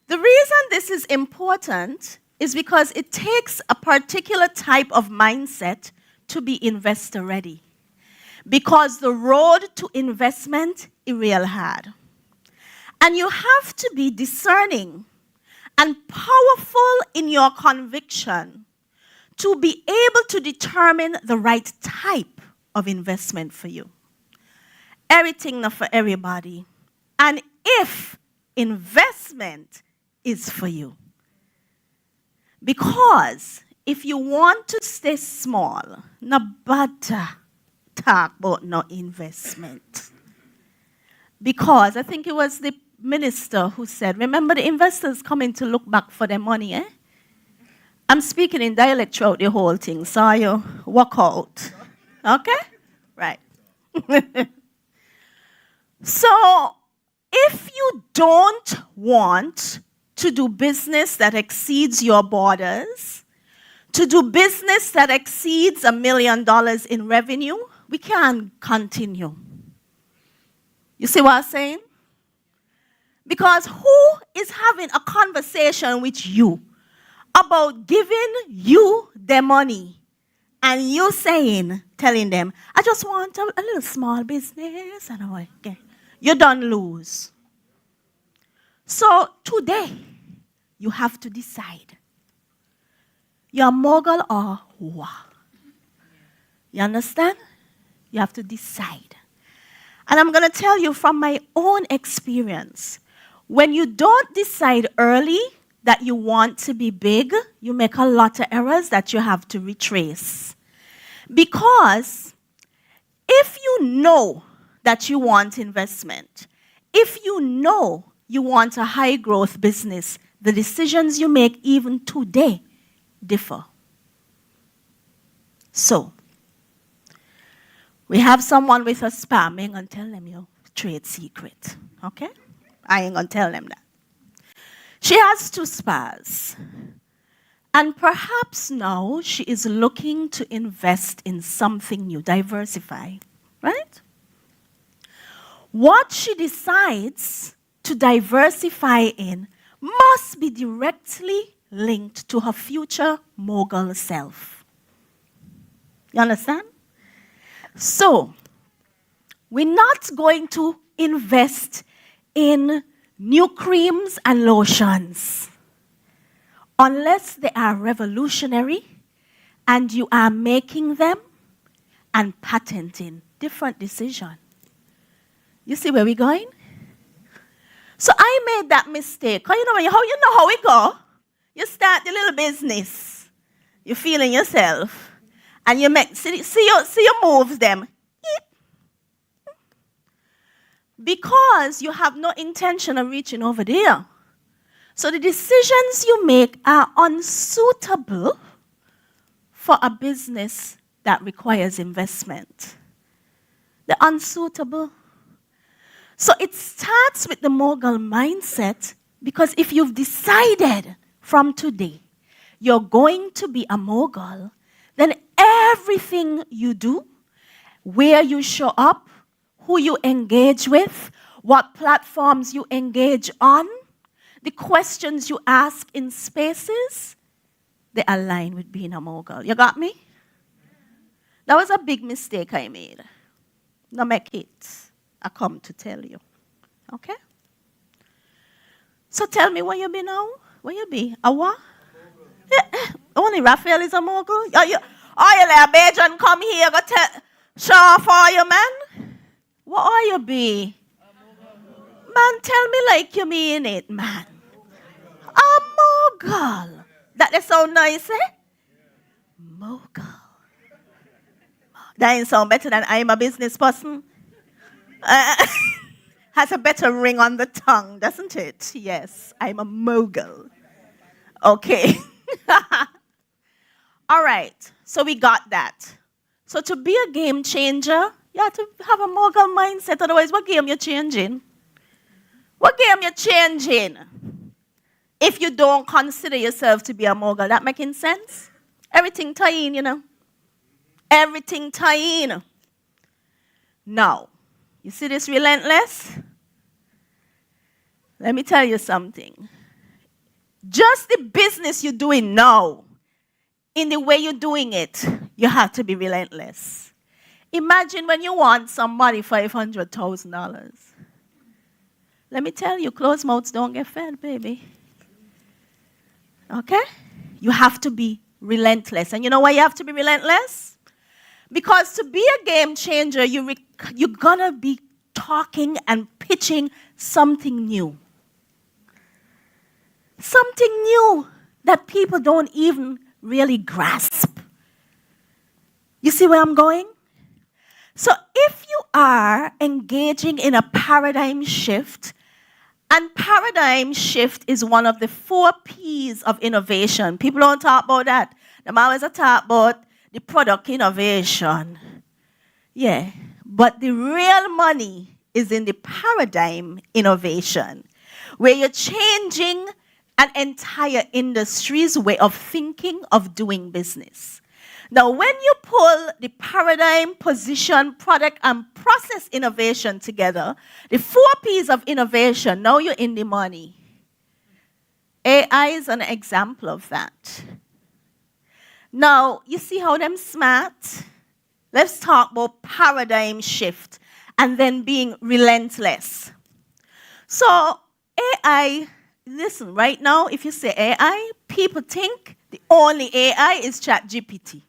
The reason this is important is because it takes a particular type of mindset to be investor ready. Because the road to investment is real hard. And you have to be discerning and powerful in your conviction to be able to determine the right type of investment for you. Everything not for everybody. And if investment is for you. Because if you want to stay small, no better talk about no investment. Because I think it was the minister who said, remember the investors coming to look back for their money, eh? I'm speaking in dialect throughout the whole thing, so you walk out. Okay? Right. So, if you don't want to do business that exceeds your borders, to do business that exceeds $1 million in revenue, we can't continue. You see what I'm saying? Because who is having a conversation with you about giving you their money and you telling them, I just want a little small business and all. Okay. You don't lose. So today, you have to decide. You're a mogul or what? You understand? You have to decide. And I'm going to tell you from my own experience, when you don't decide early that you want to be big, you make a lot of errors that you have to retrace. Because if you know that you want investment, if you know you want a high growth business, the decisions you make even today differ. So, we have someone with a spam, I'm going to tell them, trade secret, okay? I ain't gonna tell them that. She has 2 spas. And perhaps now she is looking to invest in something new, diversify, right? What she decides to diversify in must be directly linked to her future mogul self. You understand? So, we're not going to invest in new creams and lotions unless they are revolutionary and you are making them and patenting. Different decision. You see where we're going? So I made that mistake. How you know how it go? You start the little business. You're feeling yourself. And you make, see your moves them. Because you have no intention of reaching over there. So the decisions you make are unsuitable for a business that requires investment. They're unsuitable. So it starts with the mogul mindset, because if you've decided from today you're going to be a mogul, then everything you do, where you show up, who you engage with, what platforms you engage on, the questions you ask in spaces, they align with being a mogul. You got me? That was a big mistake I made. Now make it. I come to tell you. Okay? So tell me where you be now? Where you be? A what? Only Raphael is a mogul? You let a Bajan come here, go show for you, man? What are you be? Man, tell me like you mean it, man. A mogul. That sound nice, eh? Mogul. That ain't sound better than I'm a business person. Has a better ring on the tongue, doesn't it? Yes, I'm a mogul. Okay. All right, so we got that. So to be a game changer, you have to have a mogul mindset. Otherwise, what game you changing? What game you changing? If you don't consider yourself to be a mogul, that making sense? Everything tie in, you know. Everything tie in. Now, you see this relentless? Let me tell you something. Just the business you're doing now, in the way you're doing it, you have to be relentless. Imagine when you want somebody $500,000. Let me tell you, closed mouths don't get fed, baby. Okay? You have to be relentless. And you know why you have to be relentless? Because to be a game changer, you're gonna be talking and pitching something new. Something new that people don't even really grasp. You see where I'm going? So if you are engaging in a paradigm shift, and paradigm shift is one of the 4 P's of innovation. People don't talk about that. Them always talk about the product innovation. Yeah, but the real money is in the paradigm innovation, where you're changing an entire industry's way of thinking, of doing business. Now, when you pull the paradigm, position, product, and process innovation together, the 4 P's of innovation, now you're in the money. AI is an example of that. Now, you see how them smart? Let's talk about paradigm shift and then being relentless. So, AI, listen, right now, if you say AI, people think the only AI is ChatGPT.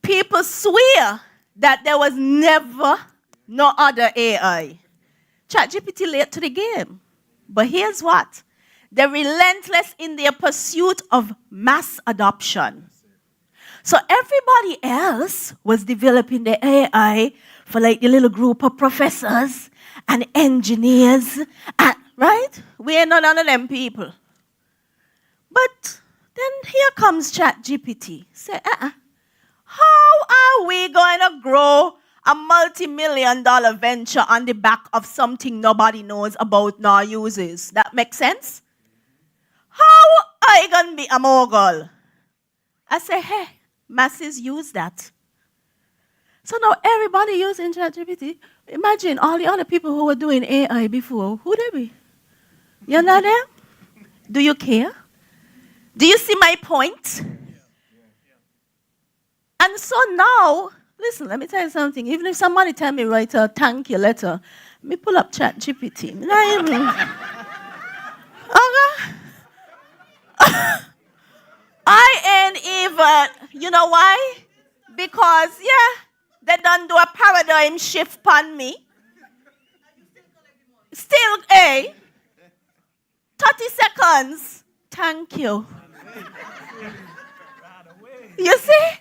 People swear that there was never no other AI. ChatGPT late to the game. But here's what. They're relentless in their pursuit of mass adoption. So everybody else was developing the AI for like the little group of professors and engineers, right? We ain't none of them people. But then here comes ChatGPT. Say, how are we going to grow a multi-million-dollar venture on the back of something nobody knows about nor uses. That makes sense? How I gonna be a mogul? I say, hey, masses use that. So now everybody using ChatGPT. Imagine all the other people who were doing AI before. Who they be? You're not there? Do you care? Do you see my point? And so now, listen, let me tell you something. Even if somebody tell me write a thank you letter, me pull up ChatGPT. I ain't even, you know why? Because, yeah, they done do a paradigm shift on me. Still, 30 seconds. Thank you. You see?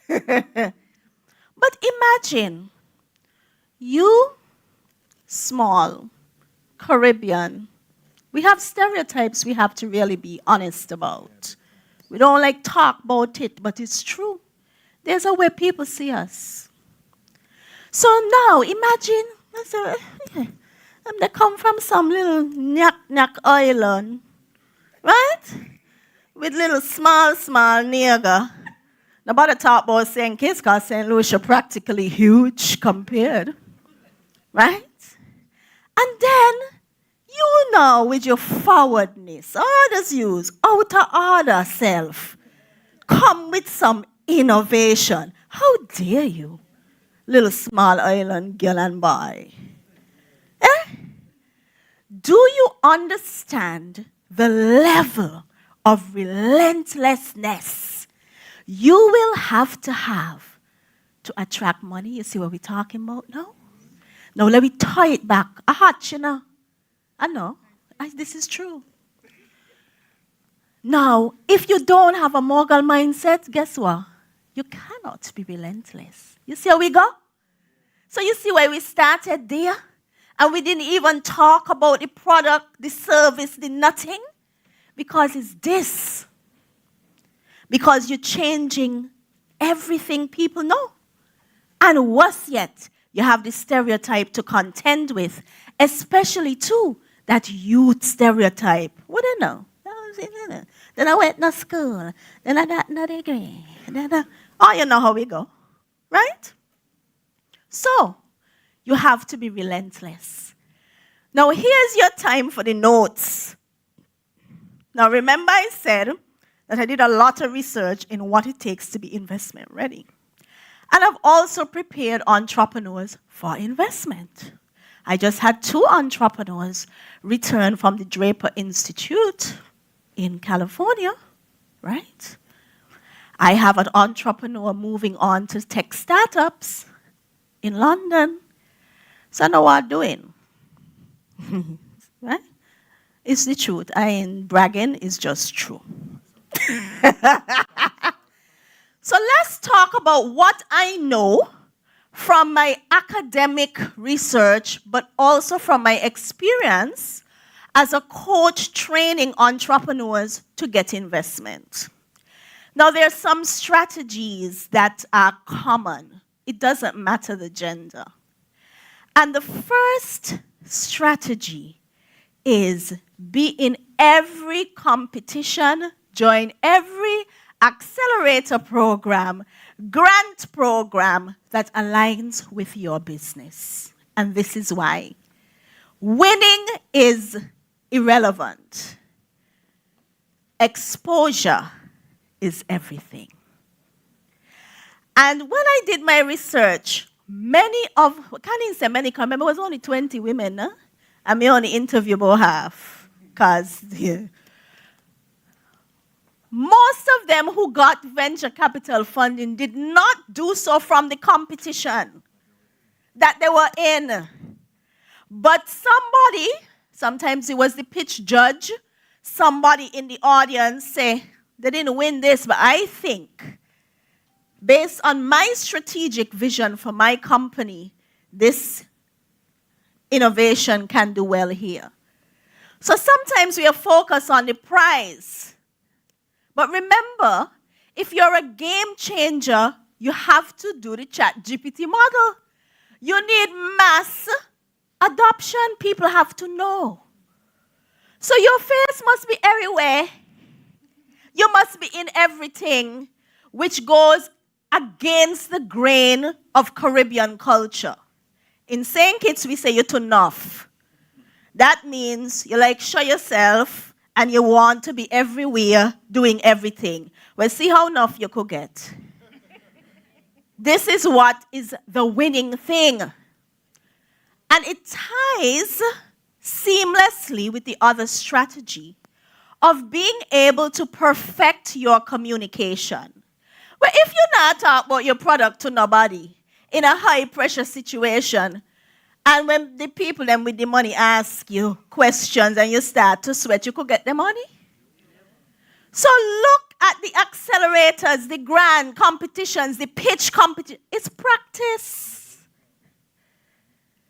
But imagine you, small, Caribbean, we have stereotypes we have to really be honest about. We don't like talk about it, but it's true. There's a way people see us. So now, imagine, they come from some little knack island, right? With little small nigger. Nobody talk about St. Kitts because St. Lucia practically huge compared, right? And then, you know, with your forwardness, others use, outer order self, come with some innovation. How dare you, little small island girl and boy? Do you understand the level of relentlessness you will have to attract money? You see what we're talking about now? Now let me tie it back. You know. I know. This is true. Now, if you don't have a mogul mindset, guess what? You cannot be relentless. You see how we go? So you see where we started there? And we didn't even talk about the product, the service, the nothing. Because it's this. Because you're changing everything people know. And worse yet, you have the stereotype to contend with, especially too, that youth stereotype. What do you know? Then I went to school. Then I got no degree. Oh, you know how we go, right? So, you have to be relentless. Now, here's your time for the notes. Now, remember I said that I did a lot of research in what it takes to be investment ready. And I've also prepared entrepreneurs for investment. I just had 2 entrepreneurs return from the Draper Institute in California, right? I have an entrepreneur moving on to tech startups in London. So I know what I'm doing. Right? It's the truth. I ain't bragging, it's just true. So let's talk about what I know from my academic research, but also from my experience as a coach training entrepreneurs to get investment. Now, there are some strategies that are common. It doesn't matter the gender. And the first strategy is be in every competition, join every accelerator program, grant program that aligns with your business. And this is why. Winning is irrelevant. Exposure is everything. And when I did my research, can't even say many, remember it was only 20 women, huh? And me only interview about half. Because most of them who got venture capital funding did not do so from the competition that they were in. But somebody, sometimes it was the pitch judge, somebody in the audience say, they didn't win this, but I think, based on my strategic vision for my company, this innovation can do well here. So sometimes we are focused on the prize. But remember, if you're a game changer, you have to do the ChatGPT model. You need mass adoption. People have to know. So your face must be everywhere. You must be in everything, which goes against the grain of Caribbean culture. In St. Kitts, we say you're too enough. That means you like show yourself and you want to be everywhere doing everything. Well, see how enough you could get. This is what is the winning thing. And it ties seamlessly with the other strategy of being able to perfect your communication. Well, if you're not talking about your product to nobody in a high pressure situation, and when the people then with the money ask you questions and you start to sweat, you could get the money. So look at the accelerators, the grand competitions, the pitch competition. It's practice.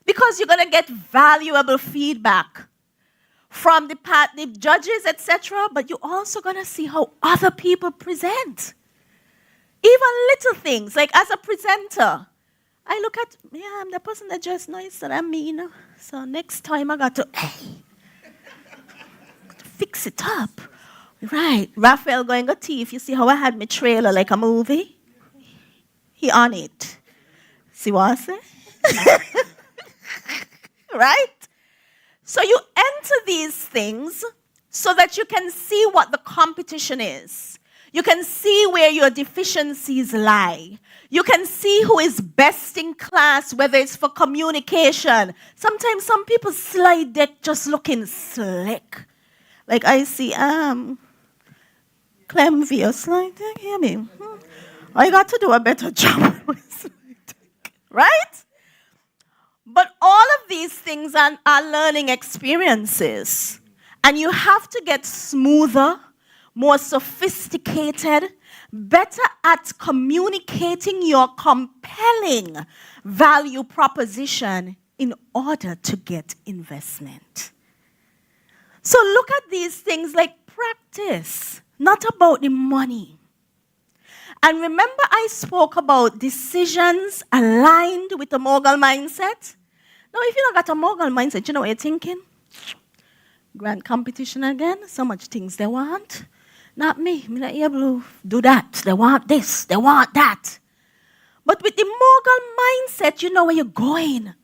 Because you're going to get valuable feedback from the judges, etc. But you're also going to see how other people present. Even little things, like as a presenter, I look at, I'm the person that just nicer than me, you know. So next time I got to, fix it up. Right. Raphael going to tea. If you see how I had my trailer like a movie, he on it. See what I say? Right? So you enter these things so that you can see what the competition is. You can see where your deficiencies lie. You can see who is best in class, whether it's for communication. Sometimes some people slide deck just looking slick. Like I see Clemvia slide deck, hear me? I got to do a better job with slide deck, right? But all of these things are learning experiences. And you have to get smoother, more sophisticated, better at communicating your compelling value proposition in order to get investment. So look at these things like practice, not about the money. And remember I spoke about decisions aligned with the mogul mindset? Now, if you don't got a mogul mindset, you know what you're thinking? Grand competition again, so much things they want. Not me. I'm not able to do that. They want this. They want that. But with the mogul mindset, you know where you're going.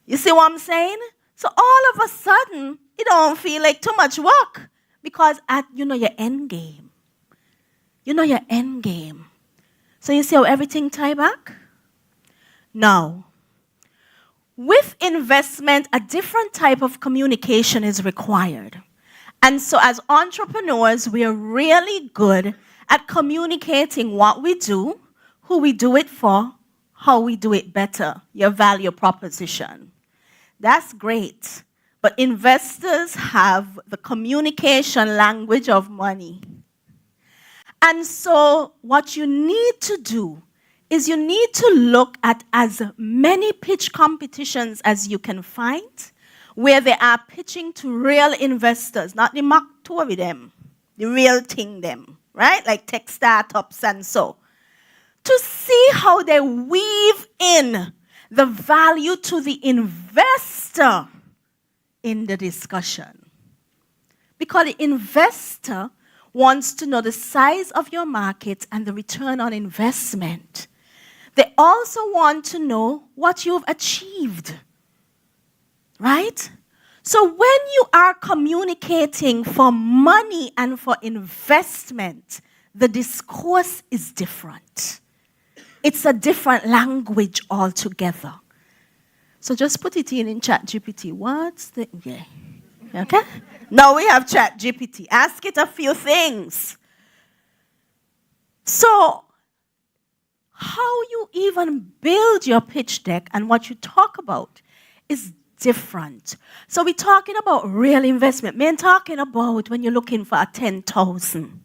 You see what I'm saying? So all of a sudden, it don't feel like too much work because you know your end game. You know your end game. So you see how everything tie back? Now, with investment, a different type of communication is required. And so as entrepreneurs, we are really good at communicating what we do, who we do it for, how we do it better, your value proposition. That's great. But investors have the communication language of money. And so what you need to do is you need to look at as many pitch competitions as you can find where they are pitching to real investors, not the mock Tory them, the real thing them, right? Like tech startups and so. To see how they weave in the value to the investor in the discussion. Because the investor wants to know the size of your market and the return on investment. They also want to know what you've achieved, right? So when you are communicating for money and for investment, the discourse is different. It's a different language altogether. So just put it in ChatGPT. What's the, yeah, okay? Now we have ChatGPT. Ask it a few things. So, how you even build your pitch deck and what you talk about is different. So we're talking about real investment. Me talking about when you're looking for a 10,000.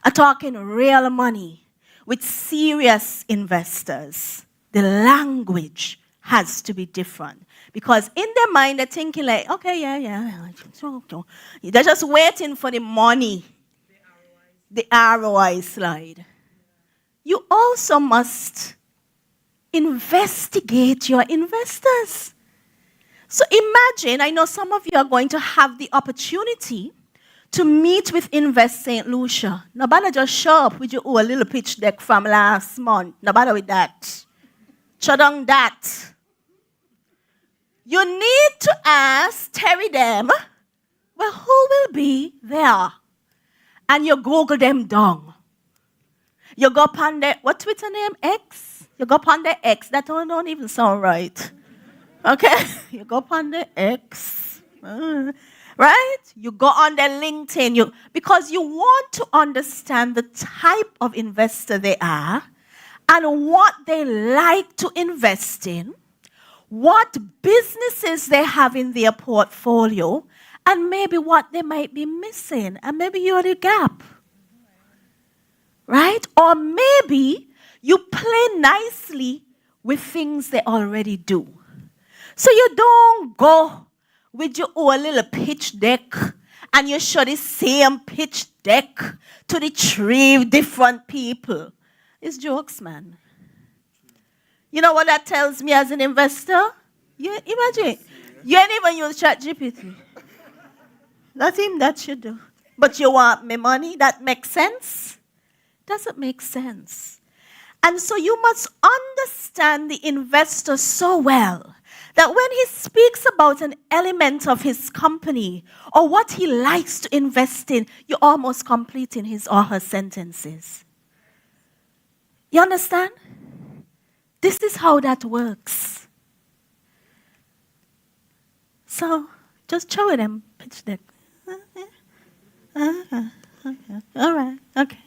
I'm talking real money with serious investors. The language has to be different. Because in their mind, they're thinking like, okay, yeah. They're just waiting for the money. The ROI slide. You also must investigate your investors. So imagine, I know some of you are going to have the opportunity to meet with Invest St. Lucia. Nobody just show up with your own little pitch deck from last month. Nobody with that. Shut down that. You need to ask Terry them, well, who will be there? And you Google them down. You go upon the, what Twitter name? X? You go upon the X. That don't even sound right. Okay? You go upon the X. Right? You go on their LinkedIn. Because you want to understand the type of investor they are and what they like to invest in, what businesses they have in their portfolio, and maybe what they might be missing, and maybe you're the gap. Right? Or maybe you play nicely with things they already do. So you don't go with your own little pitch deck and you show the same pitch deck to the 3 different people. It's jokes, man. You know what that tells me as an investor? You imagine, you ain't even use ChatGPT. Nothing that you do. But you want me money? That makes sense? Doesn't make sense. And so you must understand the investor so well that when he speaks about an element of his company or what he likes to invest in, you're almost completing his or her sentences. You understand? This is how that works. So, just show them pitch deck. All right, okay.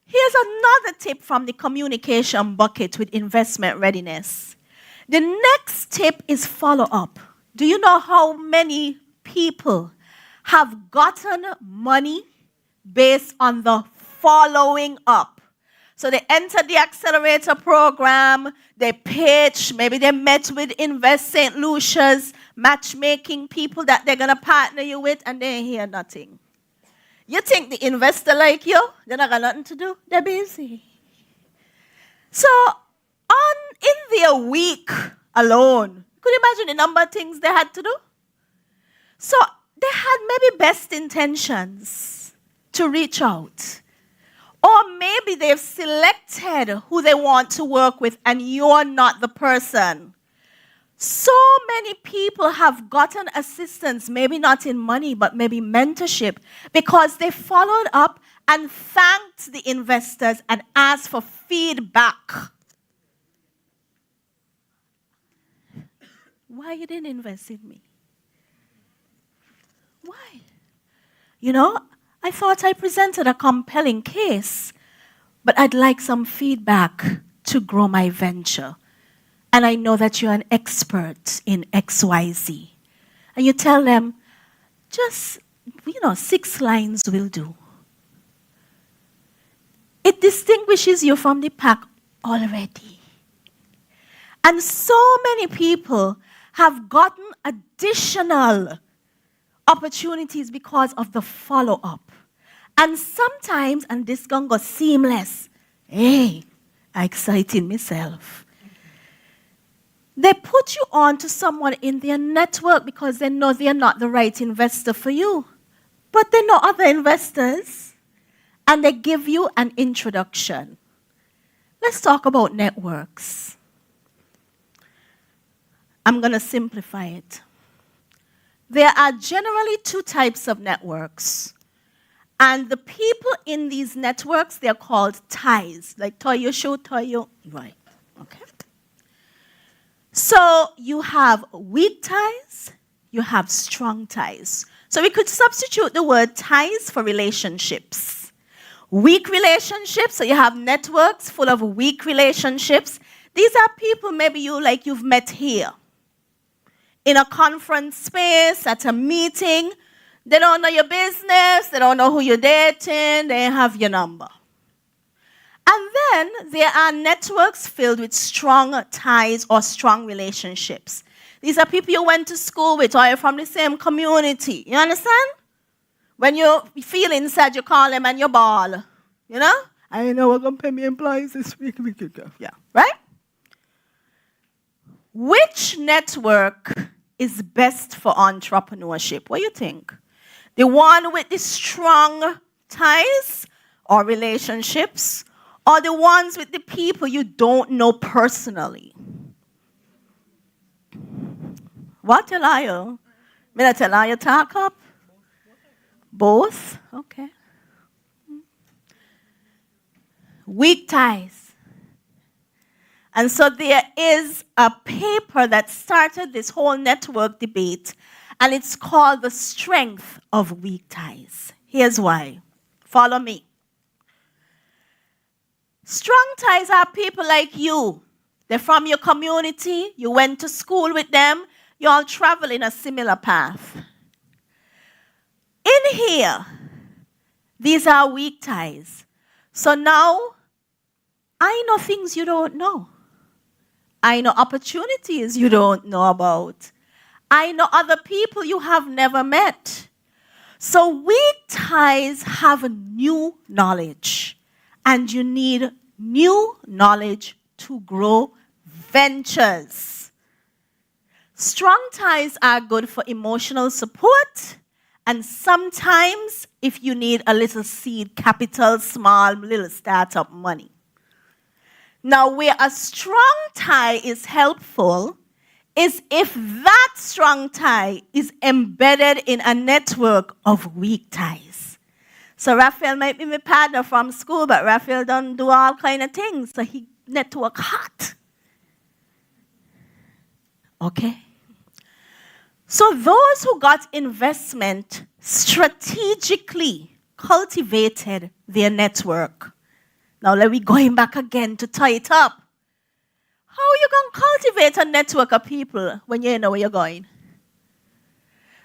Here's another tip from the communication bucket with investment readiness. The next tip is follow up. Do you know how many people have gotten money based on the following up? So they entered the accelerator program, they pitched, maybe they met with Invest St. Lucia's matchmaking people that they're going to partner you with, and they ain't hear nothing. You think the investor like you, they not got nothing to do? They're busy. So in their week alone, could you imagine the number of things they had to do? So they had maybe best intentions to reach out. Or maybe they've selected who they want to work with and you're not the person. So many people have gotten assistance, maybe not in money, but maybe mentorship, because they followed up and thanked the investors and asked for feedback. Why you didn't invest in me? Why? You know, I thought I presented a compelling case, but I'd like some feedback to grow my venture. And I know that you're an expert in XYZ. And you tell them, just, 6 lines will do. It distinguishes you from the pack already. And so many people have gotten additional opportunities because of the follow-up. And sometimes, and this can go seamless, hey, I'm exciting myself. They put you on to someone in their network because they know they're not the right investor for you. But they know other investors, and they give you an introduction. Let's talk about networks. I'm going to simplify it. There are generally 2 types of networks. And the people in these networks, they're called ties. Like Toyo Show, Toyo, right. Okay. So you have weak ties, you have strong ties. So we could substitute the word ties for relationships. Weak relationships, so you have networks full of weak relationships. These are people maybe you've met here. In a conference space, at a meeting. They don't know your business, they don't know who you're dating, they have your number. And then there are networks filled with strong ties or strong relationships. These are people you went to school with or you're from the same community. You understand? When you feel inside, you call them and you bawl. You know? I know we're going to pay me employees this week. Yeah, right? Which network is best for entrepreneurship? What do you think? The one with the strong ties or relationships, or the ones with the people you don't know personally? What tell you? May I tell you talk up? Both? Okay. Weak ties. And so there is a paper that started this whole network debate, and it's called The Strength of Weak Ties. Here's why. Follow me. Strong ties are people like you. They're from your community. You went to school with them. You all travel in a similar path. In here, these are weak ties. So now, I know things you don't know. I know opportunities you don't know about. I know other people you have never met. So weak ties have new knowledge, and you need new knowledge to grow ventures. Strong ties are good for emotional support, and sometimes if you need a little seed capital, small little startup money. Now, where a strong tie is helpful is if that strong tie is embedded in a network of weak ties. So Raphael might be my partner from school, but Raphael don't do all kind of things, so he network hot. Okay? So those who got investment strategically cultivated their network. Now let me going back again to tie it up. How are you going to cultivate a network of people when you know where you're going?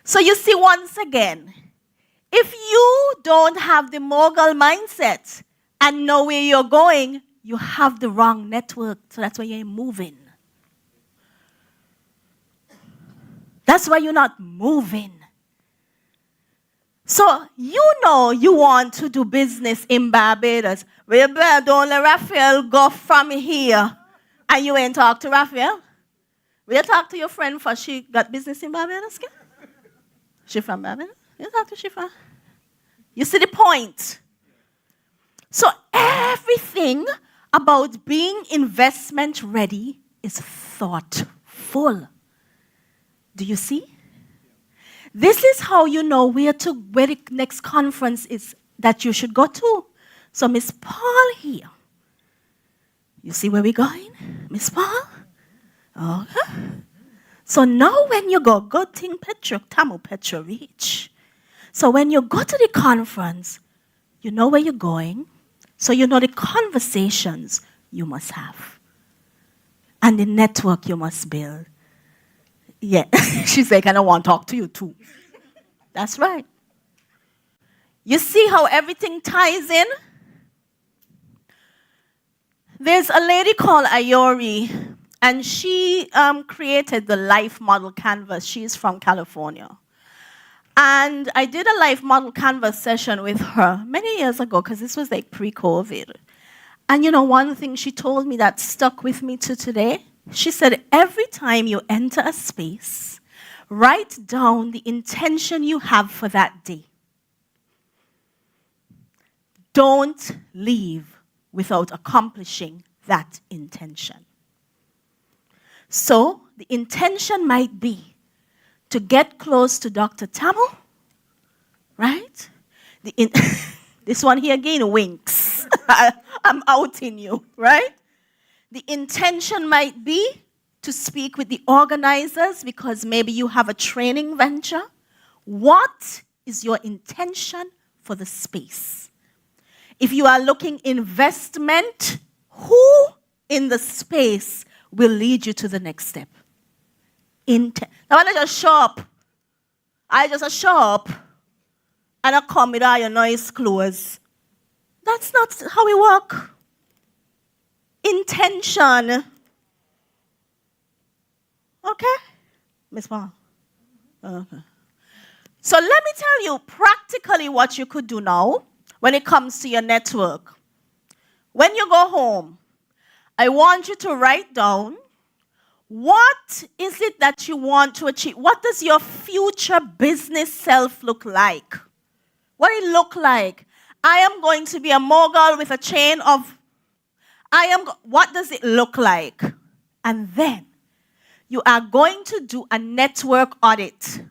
So you see, once again, if you don't have the mogul mindset and know where you're going, you have the wrong network. So that's why you're moving. That's why you're not moving. So you know you want to do business in Barbados. Well, don't let Raphael go from here and you ain't talk to Raphael. Will you talk to your friend for she got business in Barbados? She from Barbados? You talk to Shifa. You see the point? So everything about being investment ready is thoughtful. Do you see? This is how you know where the next conference is that you should go to. So Miss Paul here. You see where we're going? Miss Paul? Okay. So now when you go, good thing Petro, Tamu Petro reach. So when you go to the conference, you know where you're going. So you know the conversations you must have. And the network you must build. Yeah, she's like, I don't want to talk to you too. That's right. You see how everything ties in? There's a lady called Ayori, and she created the Life Model Canvas. She's from California. And I did a Life Model Canvas session with her many years ago, because this was like pre-COVID. And you know, one thing she told me that stuck with me to today, she said, every time you enter a space, write down the intention you have for that day. Don't leave without accomplishing that intention. So, the intention might be to get close to Dr. Tamu, right? This one here again winks. I'm outing you, right? The intention might be to speak with the organizers because maybe you have a training venture. What is your intention for the space? If you are looking investment, who in the space will lead you to the next step? Now I just show up. I just show up and I come with all your nice clothes. That's not how we work. Intention. Okay? Miss Paul. Okay. So let me tell you practically what you could do now when it comes to your network. when you go home, I want you to write down what is it that you want to achieve. What does your future business self look like? What it look like? I am going to be a mogul with a chain of, what does it look like? And then you are going to do a network audit.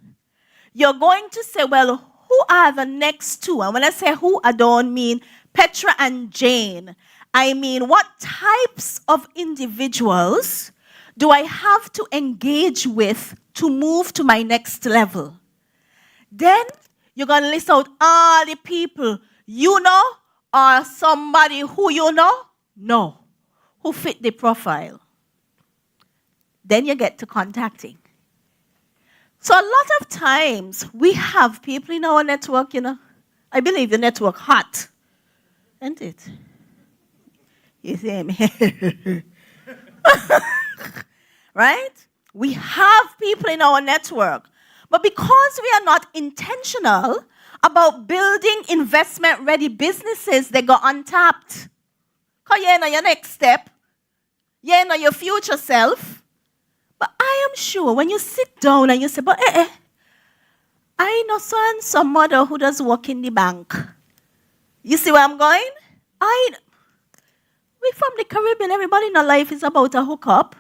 You're going to say, well, who are the next two? And when I say who, I don't mean Petra and Jane. I mean, what types of individuals do I have to engage with to move to my next level? Then you're going to list out all the people you know or somebody who you know? No. Who fit the profile. Then you get to contacting. So a lot of times we have people in our network, I believe the network hot, isn't it? You see me? Right? We have people in our network. But because we are not intentional about building investment-ready businesses, they go untapped. Because you know your next step. You know your future self. But I am sure when you sit down and you say, but I know some mother who does work in the bank. You see where I'm going? We from the Caribbean, everybody in our life is about a hookup.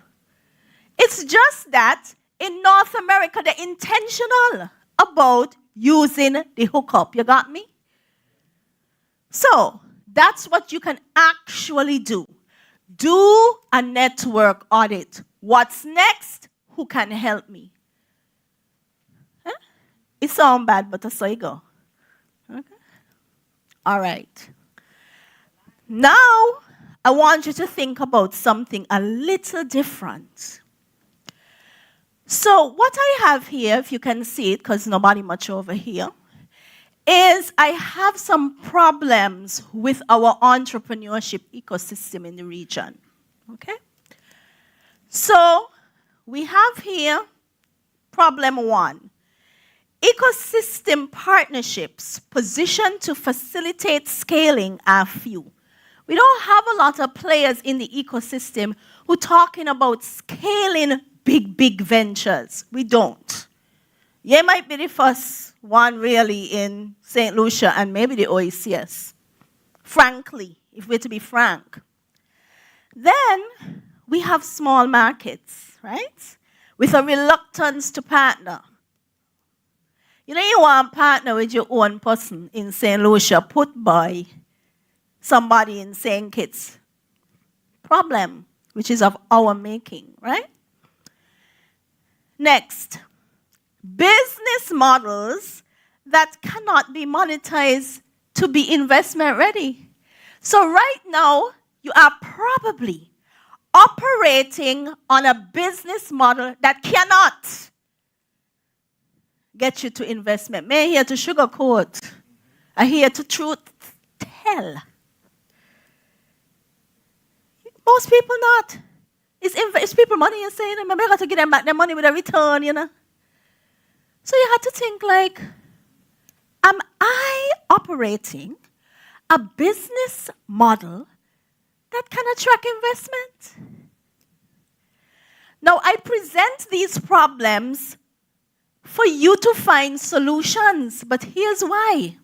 It's just that in North America, they're intentional about using the hookup. You got me? So that's what you can actually do. Do a network audit. What's next? Who can help me? Huh? It sounds bad, but that's how you go. Okay. All right. Now, I want you to think about something a little different. So what I have here, if you can see it, because nobody much over here, is I have some problems with our entrepreneurship ecosystem in the region. Okay? So we have here problem 1. Ecosystem partnerships positioned to facilitate scaling are few. We don't have a lot of players in the ecosystem who are talking about scaling big ventures. We don't. You might be the first one really in St. Lucia and maybe the OECS. Frankly, if we're to be frank. Then we have small markets, right? With a reluctance to partner. You want to partner with your own person in St. Lucia put by somebody in St. Kitts. Problem, which is of our making, right? Next, business models that cannot be monetized to be investment ready. So right now, you are probably operating on a business model that cannot get you to investment. Me here to sugarcoat. I here to truth tell. Most people not. It's people money and saying, I got to give them back their money with a return, So you had to think like, am I operating a business model that can attract investment? Now, I present these problems for you to find solutions, but here's why.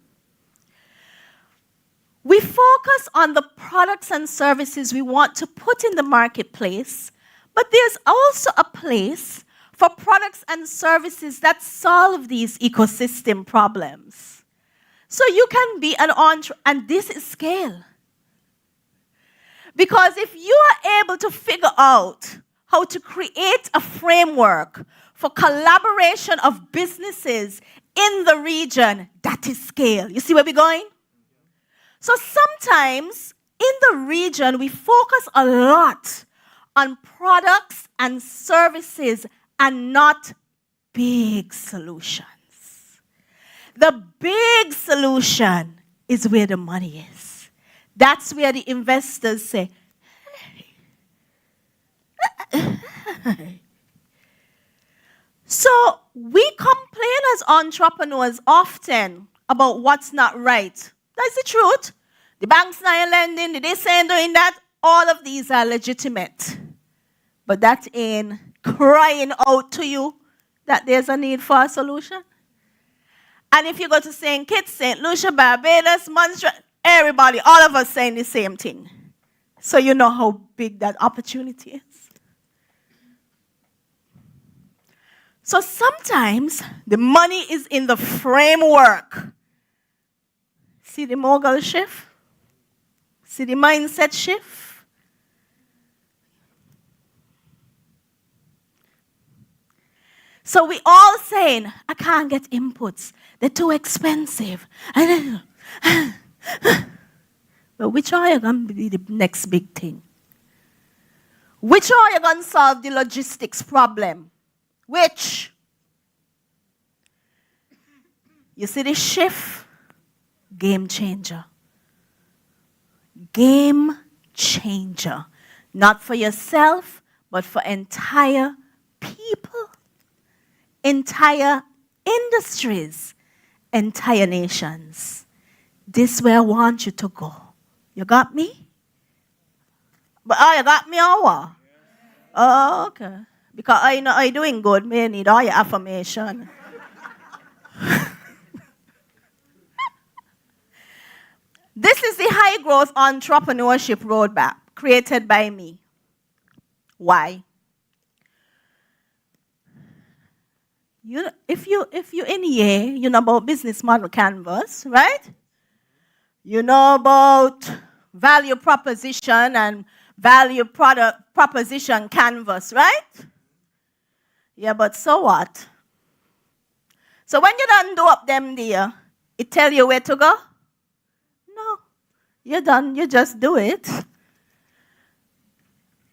We focus on the products and services we want to put in the marketplace, but there's also a place for products and services that solve these ecosystem problems. So you can be an entrepreneur, and this is scale. Because if you are able to figure out how to create a framework for collaboration of businesses in the region, that is scale. You see where we're going? So sometimes in the region, we focus a lot on products and services and not big solutions. The big solution is where the money is. That's where the investors say, hey. So we complain as entrepreneurs often about what's not right. That's the truth. The banks not lending, the this ain't doing that. All of these are legitimate. But that ain't crying out to you that there's a need for a solution. And if you go to St. Kitts, St. Lucia, Barbados, Montreal, everybody, all of us saying the same thing. So you know how big that opportunity is. So sometimes the money is in the framework. See the mogul shift? See the mindset shift? So we all saying, I can't get inputs. They're too expensive. But which are you going to be the next big thing? Which are you going to solve the logistics problem? Which? You see this shift? Game changer. Game changer. Not for yourself, but for entire people, entire industries, entire nations. This is where I want you to go. You got me? But you got me or what? Oh, okay. Because I know I'm doing good, may need all your affirmation. This is the high growth entrepreneurship roadmap created by me. Why? If you in here, you know about business model canvas, right? You know about value proposition and value product proposition canvas, right? Yeah, but so what? So when you done do up them there, it tell you where to go? No. You're done, you just do it.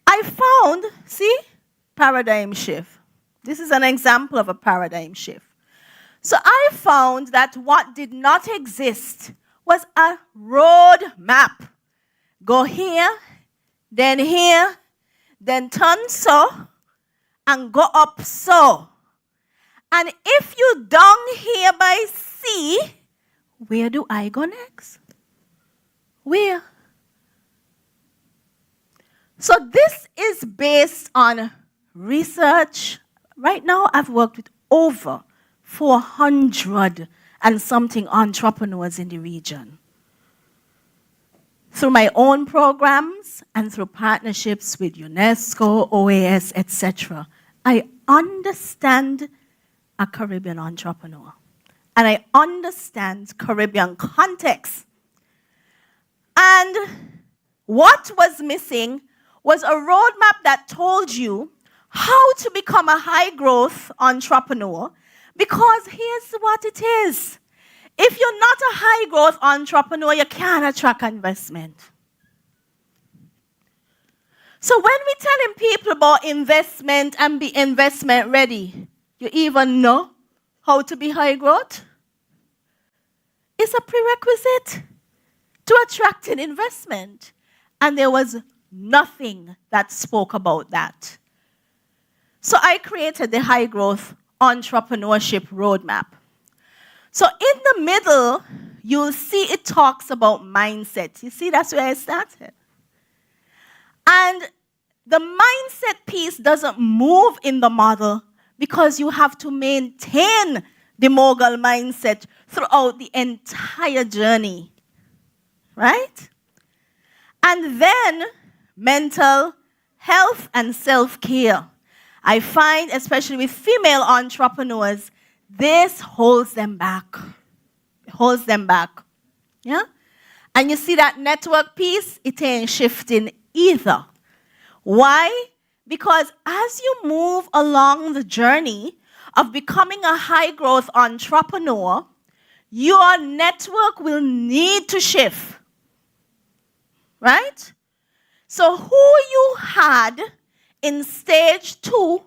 I found, see, paradigm shift. This is an example of a paradigm shift. So I found that what did not exist was a road map. Go here, then turn so, and go up so. And if you down here by C, where do I go next? Where? So this is based on research. Right now, I've worked with over 400 and something entrepreneurs in the region. Through my own programs and through partnerships with UNESCO, OAS, etc., I understand a Caribbean entrepreneur. And I understand Caribbean context. And what was missing was a roadmap that told you how to become a high-growth entrepreneur, because here's what it is. If you're not a high-growth entrepreneur, you can't attract investment. So when we're telling people about investment and be investment ready, you even know how to be high-growth? It's a prerequisite to attracting investment. And there was nothing that spoke about that. So I created the high growth entrepreneurship roadmap. So in the middle, you'll see it talks about mindset. You see, that's where I started. And the mindset piece doesn't move in the model because you have to maintain the mogul mindset throughout the entire journey, right? And then mental health and self-care. I find, especially with female entrepreneurs, this holds them back. It holds them back. Yeah? And you see that network piece, it ain't shifting either. Why? Because as you move along the journey of becoming a high-growth entrepreneur, your network will need to shift. Right? So who you had in stage 2,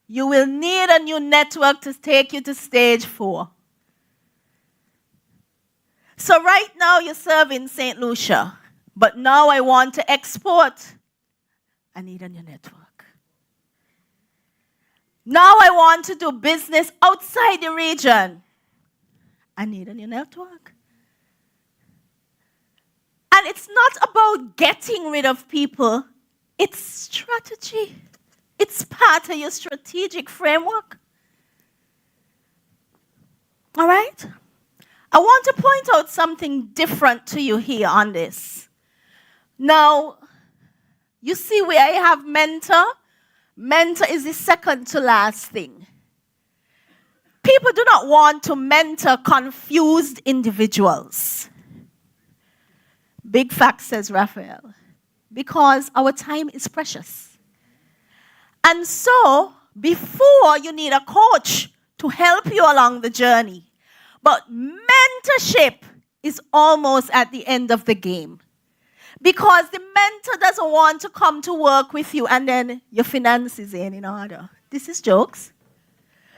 you will need a new network to take you to stage 4. So right now you serve in St. Lucia, but now I want to export. I need a new network. Now I want to do business outside the region. I need a new network. And it's not about getting rid of people, it's strategy. It's part of your strategic framework. All right? I want to point out something different to you here on this. Now, you see where I have mentor? Mentor is the second to last thing. People do not want to mentor confused individuals. Big fact, says Raphael, because our time is precious. And so, before you need a coach to help you along the journey, but mentorship is almost at the end of the game. Because the mentor doesn't want to come to work with you and then your finances ain't in order. This is jokes.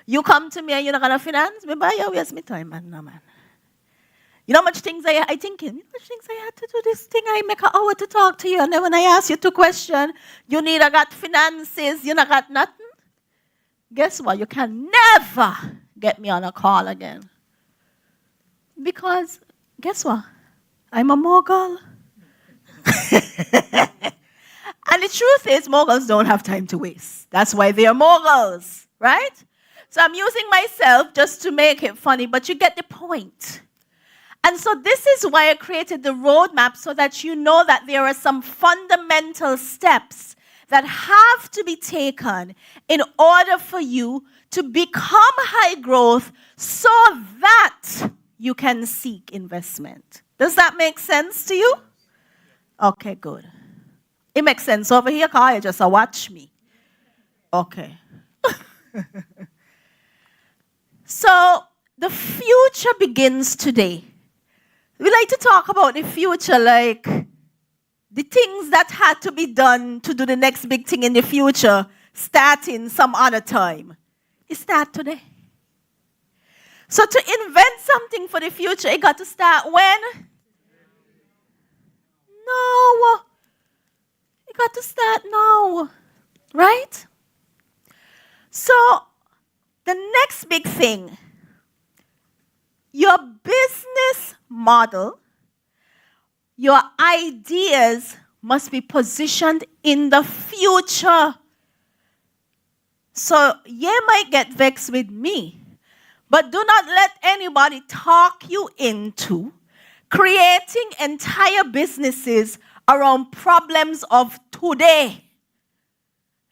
You come to me and you're not going to finance me, but you waste my time, man. No, man. You know how much things I thinking? You know how much things I had to do this thing? I make an hour to talk to you, and then when I ask you two questions, you neither got finances, you not got nothing. Guess what? You can never get me on a call again. Because, guess what? I'm a mogul. And the truth is, moguls don't have time to waste. That's why they are moguls, right? So I'm using myself just to make it funny, but you get the point. And so this is why I created the roadmap, so that you know that there are some fundamental steps that have to be taken in order for you to become high growth so that you can seek investment. Does that make sense to you? Okay, good. It makes sense over here, Kyle. You just watch me. Okay. So the future begins today. We like to talk about the future like the things that had to be done to do the next big thing in the future starting some other time. It starts today. So to invent something for the future, it got to start when? No. It got to start now. Right? So the next big thing, your business model, your ideas must be positioned in the future. So you might get vexed with me, but do not let anybody talk you into creating entire businesses around problems of today.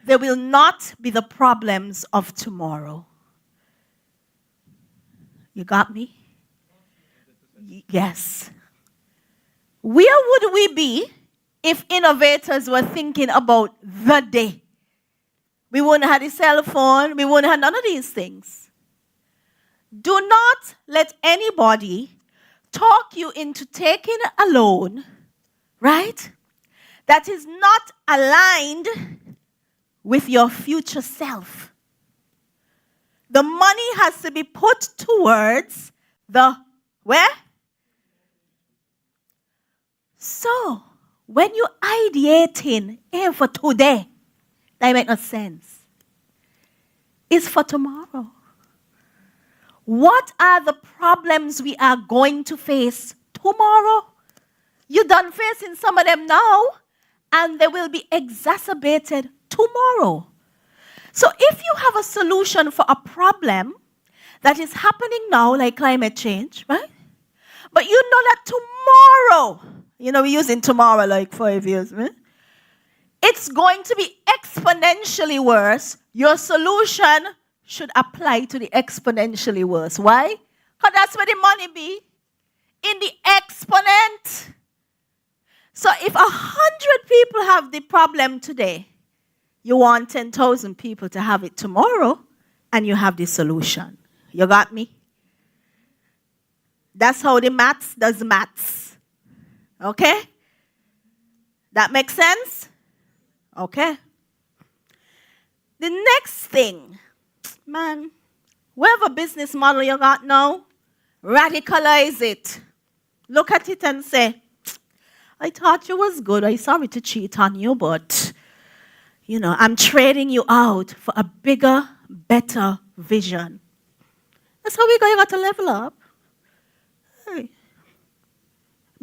They will not be the problems of tomorrow. You got me? Yes. Where would we be if innovators were thinking about the day? We wouldn't have the cell phone. We wouldn't have none of these things. Do not let anybody talk you into taking a loan, right, that is not aligned with your future self. The money has to be put towards the where? So, when you're ideating for today, that makes no sense. It's for tomorrow. What are the problems we are going to face tomorrow? You're done facing some of them now, and they will be exacerbated tomorrow. So if you have a solution for a problem that is happening now, like climate change, right? But you know that tomorrow, we're using tomorrow like 5 years, right? It's going to be exponentially worse. Your solution should apply to the exponentially worse. Why? Because that's where the money be. In the exponent. So if 100 people have the problem today, you want 10,000 people to have it tomorrow, and you have the solution. You got me? That's how the maths does maths. Okay? That makes sense? Okay. The next thing, man, whatever business model you got now, radicalize it. Look at it and say, I thought you was good. I'm sorry to cheat on you, but, I'm trading you out for a bigger, better vision. That's how you got to level up. Hey.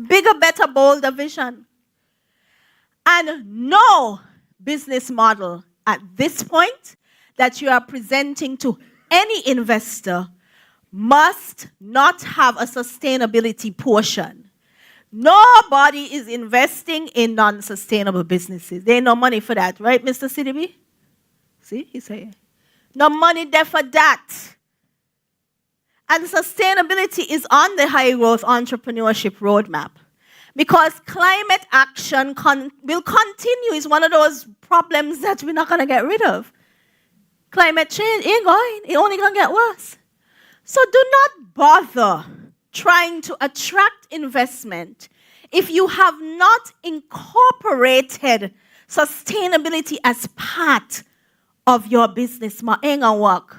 Bigger, better, bolder vision. And no business model at this point that you are presenting to any investor must not have a sustainability portion. Nobody is investing in non-sustainable businesses. There ain't no money for that, right, Mr. CDB? See, he's saying. No money there for that. And sustainability is on the high growth entrepreneurship roadmap. Because climate action will continue. It's one of those problems that we're not going to get rid of. Climate change ain't going. It's only going to get worse. So do not bother trying to attract investment if you have not incorporated sustainability as part of your business model. Ain't going to work.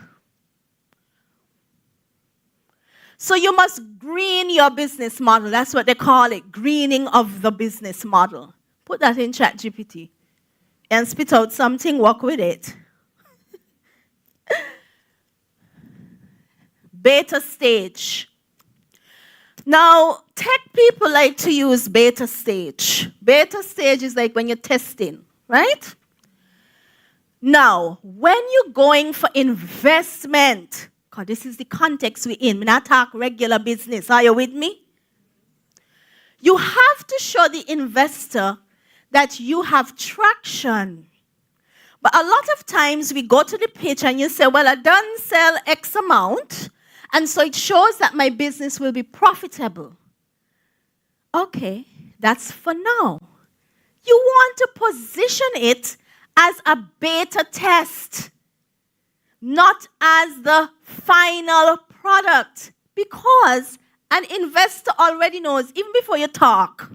So you must green your business model. That's what they call it, greening of the business model. Put that in ChatGPT and spit out something, work with it. Beta stage. Now, tech people like to use beta stage. Beta stage is like when you're testing, right? Now, when you're going for investment, because this is the context we're in. We're not talking regular business. Are you with me? You have to show the investor that you have traction. But a lot of times we go to the pitch and you say, well, I done sell X amount, and so it shows that my business will be profitable. Okay, that's for now. You want to position it as a beta test, not as the final product, because an investor already knows, even before you talk,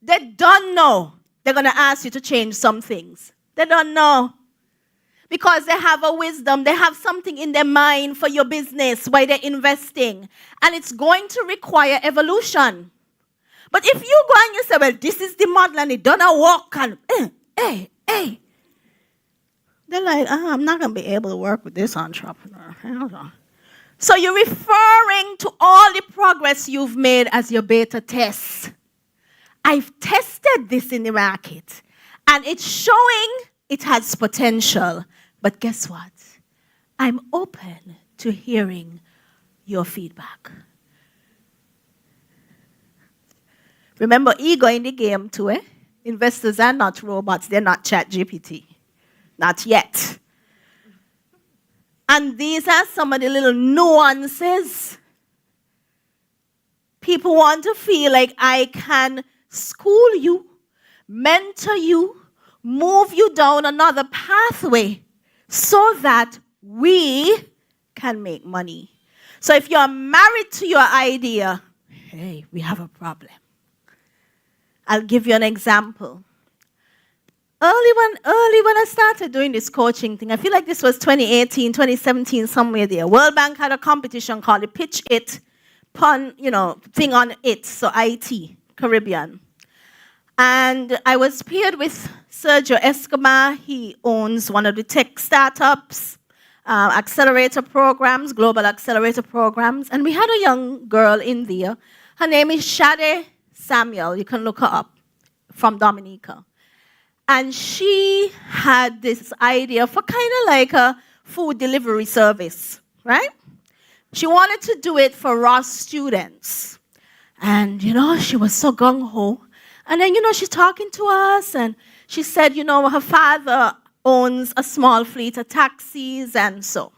they don't know they're going to ask you to change some things. They don't know. Because they have a wisdom, they have something in their mind for your business, why they're investing. And it's going to require evolution. But if you go and you say, well, this is the model and it doesn't work, and they're like, I'm not going to be able to work with this entrepreneur. So you're referring to all the progress you've made as your beta test. I've tested this in the market, and it's showing it has potential. But guess what? I'm open to hearing your feedback. Remember, ego in the game too, eh? Investors are not robots. They're not ChatGPT. Not yet. And these are some of the little nuances. People want to feel like I can school you, mentor you, move you down another pathway so that we can make money. So if you're married to your idea, hey, we have a problem. I'll give you an example. Early when I started doing this coaching thing, I feel like this was 2018, 2017, somewhere there. World Bank had a competition called the Pitch It thing on it, so IT, Caribbean. And I was paired with Sergio Escobar. He owns one of the tech startups, accelerator programs, global accelerator programs. And we had a young girl in there. Her name is Shade Samuel. You can look her up, from Dominica. And she had this idea for kind of like a food delivery service, right? She wanted to do it for Ross students. And, she was so gung-ho. And then, she's talking to us, and she said, her father owns a small fleet of taxis, and so.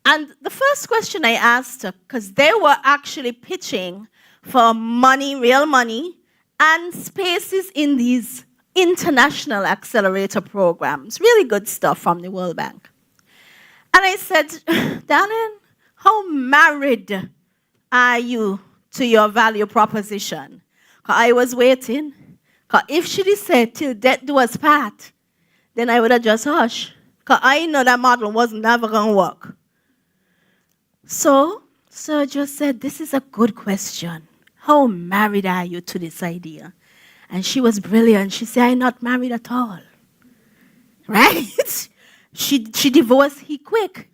And the first question I asked her, because they were actually pitching for money, real money, and spaces in these international accelerator programs, really good stuff from the World Bank. And I said, darling, how married are you to your value proposition? I was waiting. Because if she said, till death do us part, then I would have just hushed. Because I know that model was never going to work. So Sergio said, this is a good question. How married are you to this idea? And she was brilliant. She said, I'm not married at all. Right? She divorced he quick.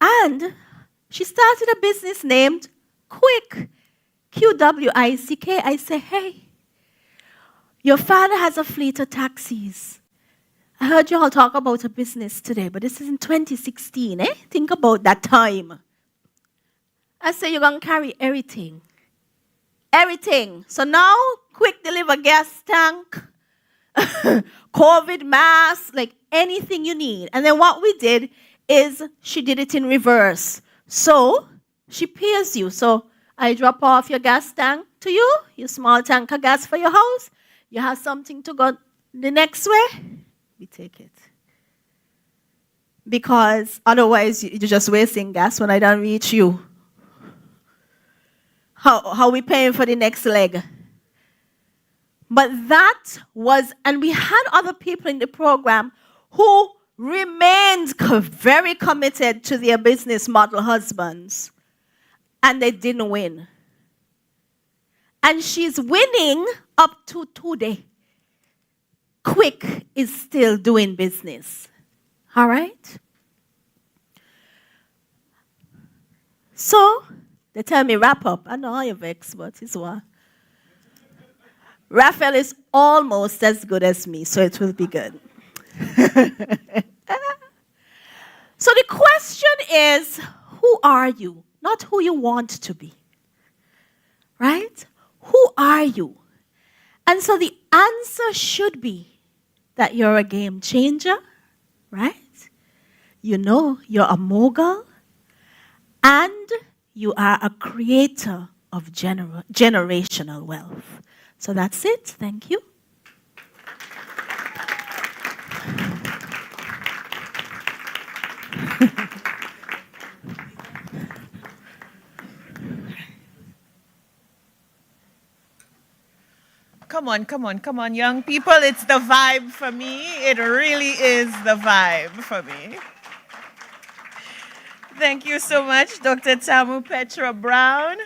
And she started a business named Quick. QWICK, I say, hey, your father has a fleet of taxis. I heard you all talk about a business today, but this is in 2016, eh? Think about that time. I say, you're going to carry everything. Everything. So now, quick deliver gas tank, COVID mask, like anything you need. And then what we did is she did it in reverse. So she pays you. So I drop off your gas tank to you, your small tank of gas for your house. You have something to go the next way, we take it. Because otherwise you're just wasting gas when I don't reach you. How we paying for the next leg? But that was, and we had other people in the program who remained very committed to their business model husbands, and they didn't win. And she's winning up to today. Quick is still doing business. All right? So, they tell me wrap up. I know you're vexed, but it's what. Raphael is almost as good as me, so it will be good. So the question is, who are you? Not who you want to be. Right? Who are you? And so the answer should be that you're a game changer, right? You know you're a mogul, and you are a creator of generational wealth. So that's it. Thank you. Come on, young people. It's the vibe for me. It really is the vibe for me. Thank you so much, Dr. Tamu Petra Brown.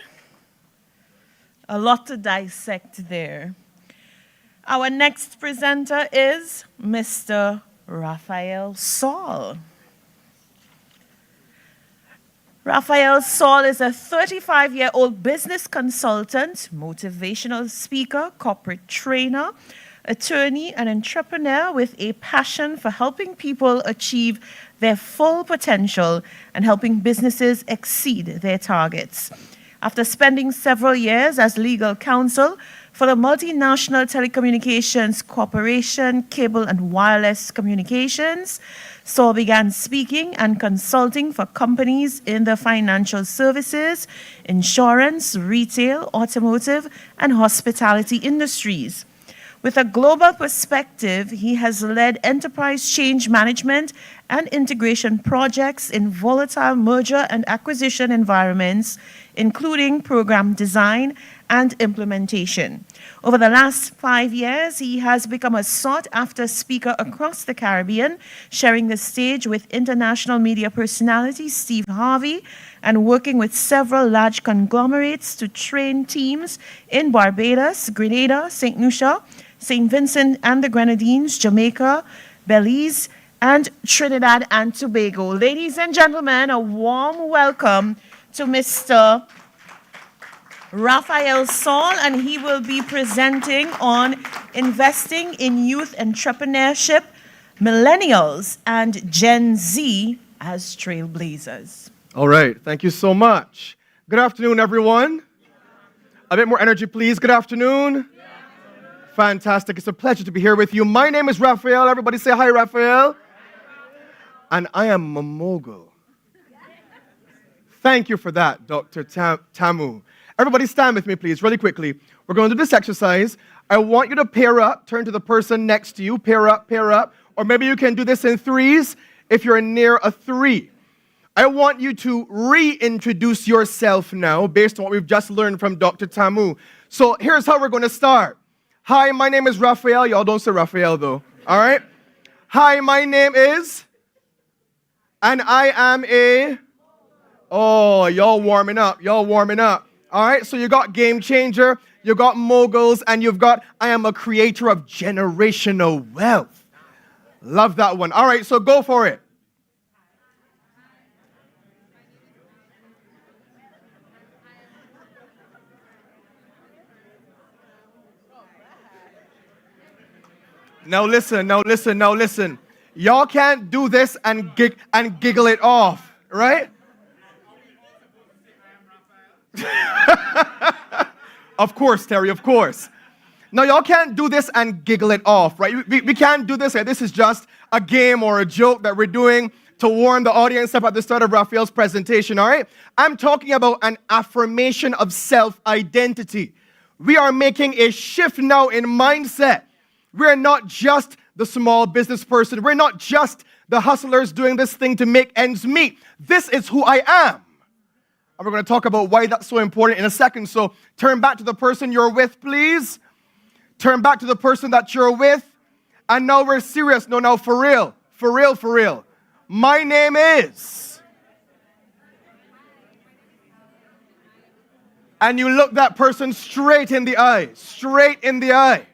A lot to dissect there. Our next presenter is Mr. Raphael Saul. Raphael Saul is a 35-year-old business consultant, motivational speaker, corporate trainer, attorney, and entrepreneur with a passion for helping people achieve their full potential and helping businesses exceed their targets. After spending several years as legal counsel for the multinational telecommunications corporation, Cable and Wireless Communications, Saul began speaking and consulting for companies in the financial services, insurance, retail, automotive, and hospitality industries. With a global perspective, he has led enterprise change management and integration projects in volatile merger and acquisition environments, including program design and implementation. Over the last 5 years, he has become a sought-after speaker across the Caribbean, sharing the stage with international media personality Steve Harvey and working with several large conglomerates to train teams in Barbados, Grenada, St. Lucia, St. Vincent and the Grenadines, Jamaica, Belize, and Trinidad and Tobago. Ladies and gentlemen, a warm welcome to Mr. Raphael Saul, and he will be presenting on investing in youth entrepreneurship, millennials, and Gen Z as trailblazers. All right, thank you so much. Good afternoon, everyone. A bit more energy, please. Good afternoon. Fantastic. It's a pleasure to be here with you. My name is Raphael. Everybody say hi, Raphael. And I am a mogul. Thank you for that, Dr. Tamu. Everybody stand with me, please, really quickly. We're going to do this exercise. I want you to pair up, turn to the person next to you, pair up, or maybe you can do this in threes if you're near a three. I want you to reintroduce yourself now based on what we've just learned from Dr. Tamu. So here's how we're going to start. Hi, my name is Raphael. Y'all don't say Raphael, though. All right? Hi, my name is... And I am a... Oh, y'all warming up. Y'all warming up. All right? So you got game changer, you got moguls, and you've got I am a creator of generational wealth. Love that one. All right, so go for it. Now listen. Y'all can't do this and giggle it off, right? Of course, Terry, of course. Now, y'all can't do this and giggle it off, right? We can't do this. This is just a game or a joke that we're doing to warm the audience up at the start of Raphael's presentation, all right? I'm talking about an affirmation of self-identity. We are making a shift now in mindset. We're not just the small business person. We're not just the hustlers doing this thing to make ends meet. This is who I am. And we're going to talk about why that's so important in a second. So turn back to the person you're with, please. Turn back to the person that you're with. And now we're serious. No, now for real. For real, for real. My name is. And you look that person straight in the eye. Straight in the eye.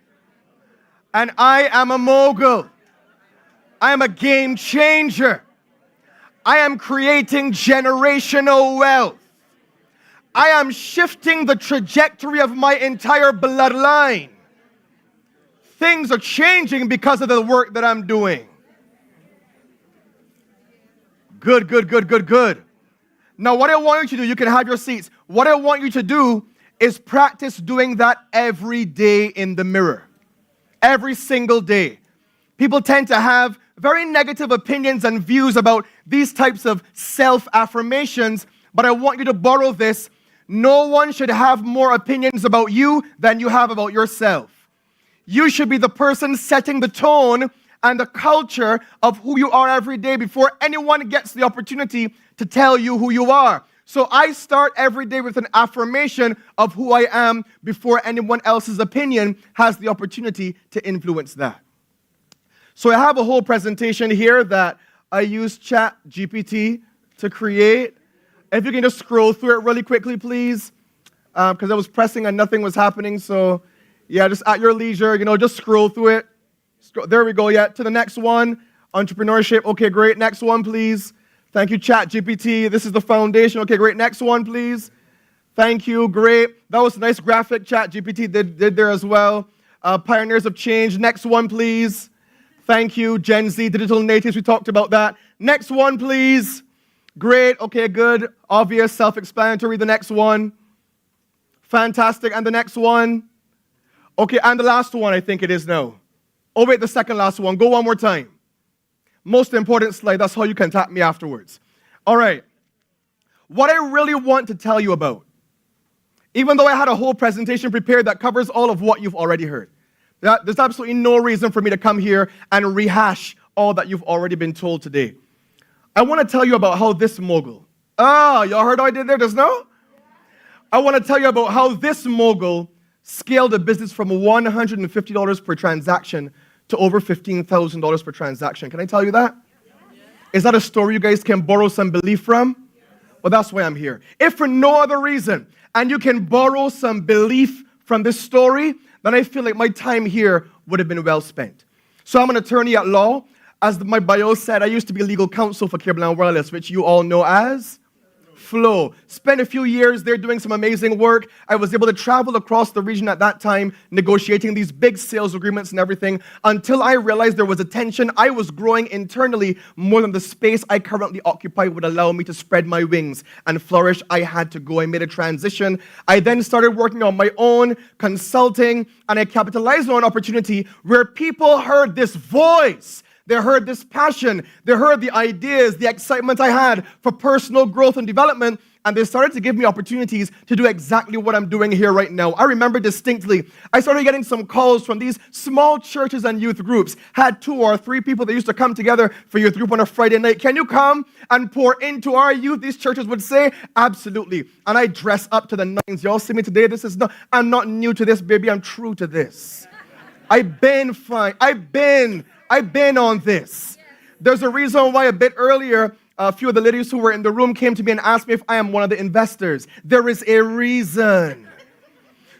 And I am a mogul. I am a game changer. I am creating generational wealth. I am shifting the trajectory of my entire bloodline. Things are changing because of the work that I'm doing. Good. Now, what I want you to do, you can have your seats. What I want you to do is practice doing that every day in the mirror. Every single day. People tend to have very negative opinions and views about these types of self-affirmations, but I want you to borrow this. No one should have more opinions about you than you have about yourself. You should be the person setting the tone and the culture of who you are every day before anyone gets the opportunity to tell you who you are. So I start every day with an affirmation of who I am before anyone else's opinion has the opportunity to influence that. So I have a whole presentation here that I used ChatGPT to create. If you can just scroll through it really quickly, please, because I was pressing and nothing was happening. So yeah, just at your leisure, just scroll through it. There we go, yeah. To the next one, entrepreneurship. Okay, great. Next one, please. Thank you, ChatGPT. This is the foundation. Okay, great. Next one, please. Thank you, great. That was a nice graphic ChatGPT did there as well. Pioneers of change. Next one, please. Thank you, Gen Z, digital natives. We talked about that. Next one, please. Great. Okay, good. Obvious, self-explanatory. The next one. Fantastic. And the next one. Okay, and the last one, I think it is now. Oh, wait, the second last one. Go one more time. Most important slide. That's how you can tap me afterwards. All right. What I really want to tell you about, even though I had a whole presentation prepared that covers all of what you've already heard, there's absolutely no reason for me to come here and rehash all that you've already been told today. I want to tell you about how this mogul, y'all heard how I did there just now? I want to tell you about how this mogul scaled a business from $150 per transaction to over $15,000 per transaction. Can I tell you that? Is that a story you guys can borrow some belief from? Well, that's why I'm here. If for no other reason, and you can borrow some belief from this story, then I feel like my time here would have been well spent. So I'm an attorney at law. As my bio said, I used to be legal counsel for Cable and Wireless, which you all know as Flow. Spent a few years there doing some amazing work. I was able to travel across the region at that time, negotiating these big sales agreements and everything, until I realized there was a tension. I was growing internally more than the space I currently occupy would allow me to spread my wings and flourish. I had to go. I made a transition. I then started working on my own, consulting, and I capitalized on an opportunity where people heard this voice. They heard this passion. They heard the ideas, the excitement I had for personal growth and development, and they started to give me opportunities to do exactly what I'm doing here right now. I remember distinctly, I started getting some calls from these small churches and youth groups. Had 2 or 3 people that used to come together for youth group on a Friday night. Can you come and pour into our youth? These churches would say, absolutely. And I dress up to the nines. Y'all see me today? I'm not new to this, baby. I'm true to this. I've been fine. I've been on this. There's a reason why a bit earlier, a few of the ladies who were in the room came to me and asked me if I am one of the investors. There is a reason.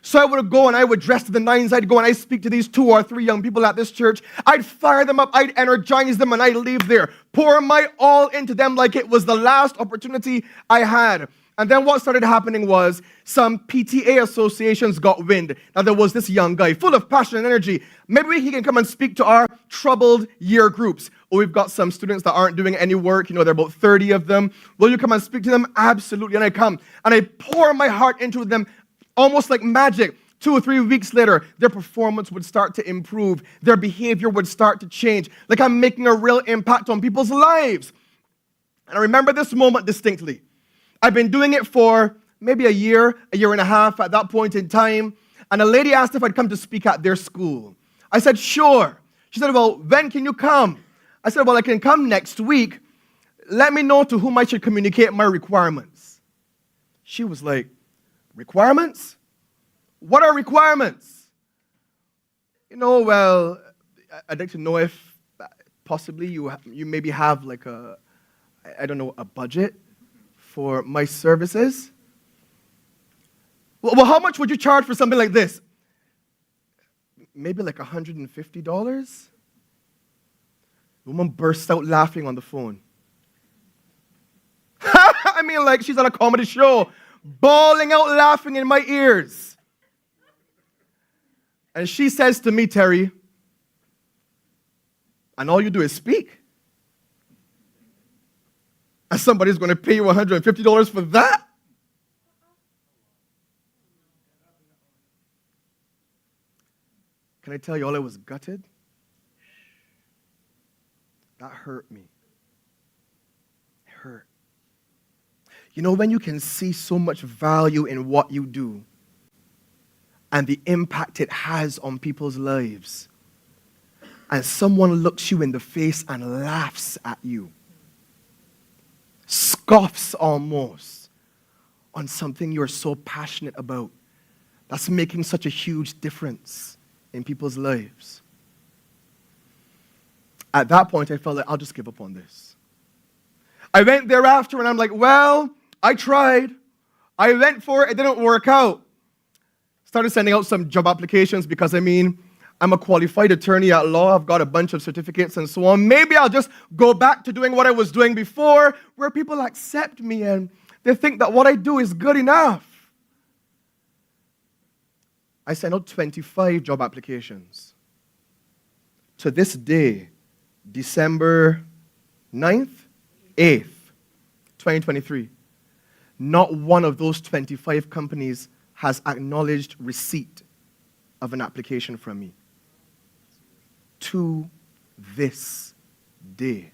So I would go and I would dress to the nines. I'd go and I'd speak to these 2 or 3 young people at this church. I'd fire them up. I'd energize them and I'd leave there. Pour my all into them like it was the last opportunity I had. And then what started happening was some PTA associations got wind that there was this young guy full of passion and energy. Maybe he can come and speak to our troubled year groups. Or we've got some students that aren't doing any work. There are about 30 of them. Will you come and speak to them? Absolutely. And I come and I pour my heart into them almost like magic. 2 or 3 weeks later, their performance would start to improve. Their behavior would start to change. Like I'm making a real impact on people's lives. And I remember this moment distinctly. I've been doing it for maybe a year and a half at that point in time. And a lady asked if I'd come to speak at their school. I said, sure. She said, well, when can you come? I said, well, I can come next week. Let me know to whom I should communicate my requirements. She was like, requirements? What are requirements? Well, I'd like to know if possibly you maybe have like a budget for my services. Well, how much would you charge for something like this? Maybe like $150? The woman bursts out laughing on the phone. I mean, like she's at a comedy show, bawling out laughing in my ears. And she says to me, Terry, and all you do is speak. And somebody's going to pay you $150 for that? Can I tell you all I was gutted? That hurt me. It hurt. When you can see so much value in what you do and the impact it has on people's lives, and someone looks you in the face and laughs at you, scoffs almost on something you're so passionate about, that's making such a huge difference in people's lives. At that point, I felt like I'll just give up on this. I went thereafter and I'm like, well, I tried. I went for it. It didn't work out. Started sending out some job applications because, I'm a qualified attorney at law. I've got a bunch of certificates and so on. Maybe I'll just go back to doing what I was doing before, where people accept me and they think that what I do is good enough. I sent out 25 job applications. To this day, December 9th, 8th, 2023, not one of those 25 companies has acknowledged receipt of an application from me. To this day.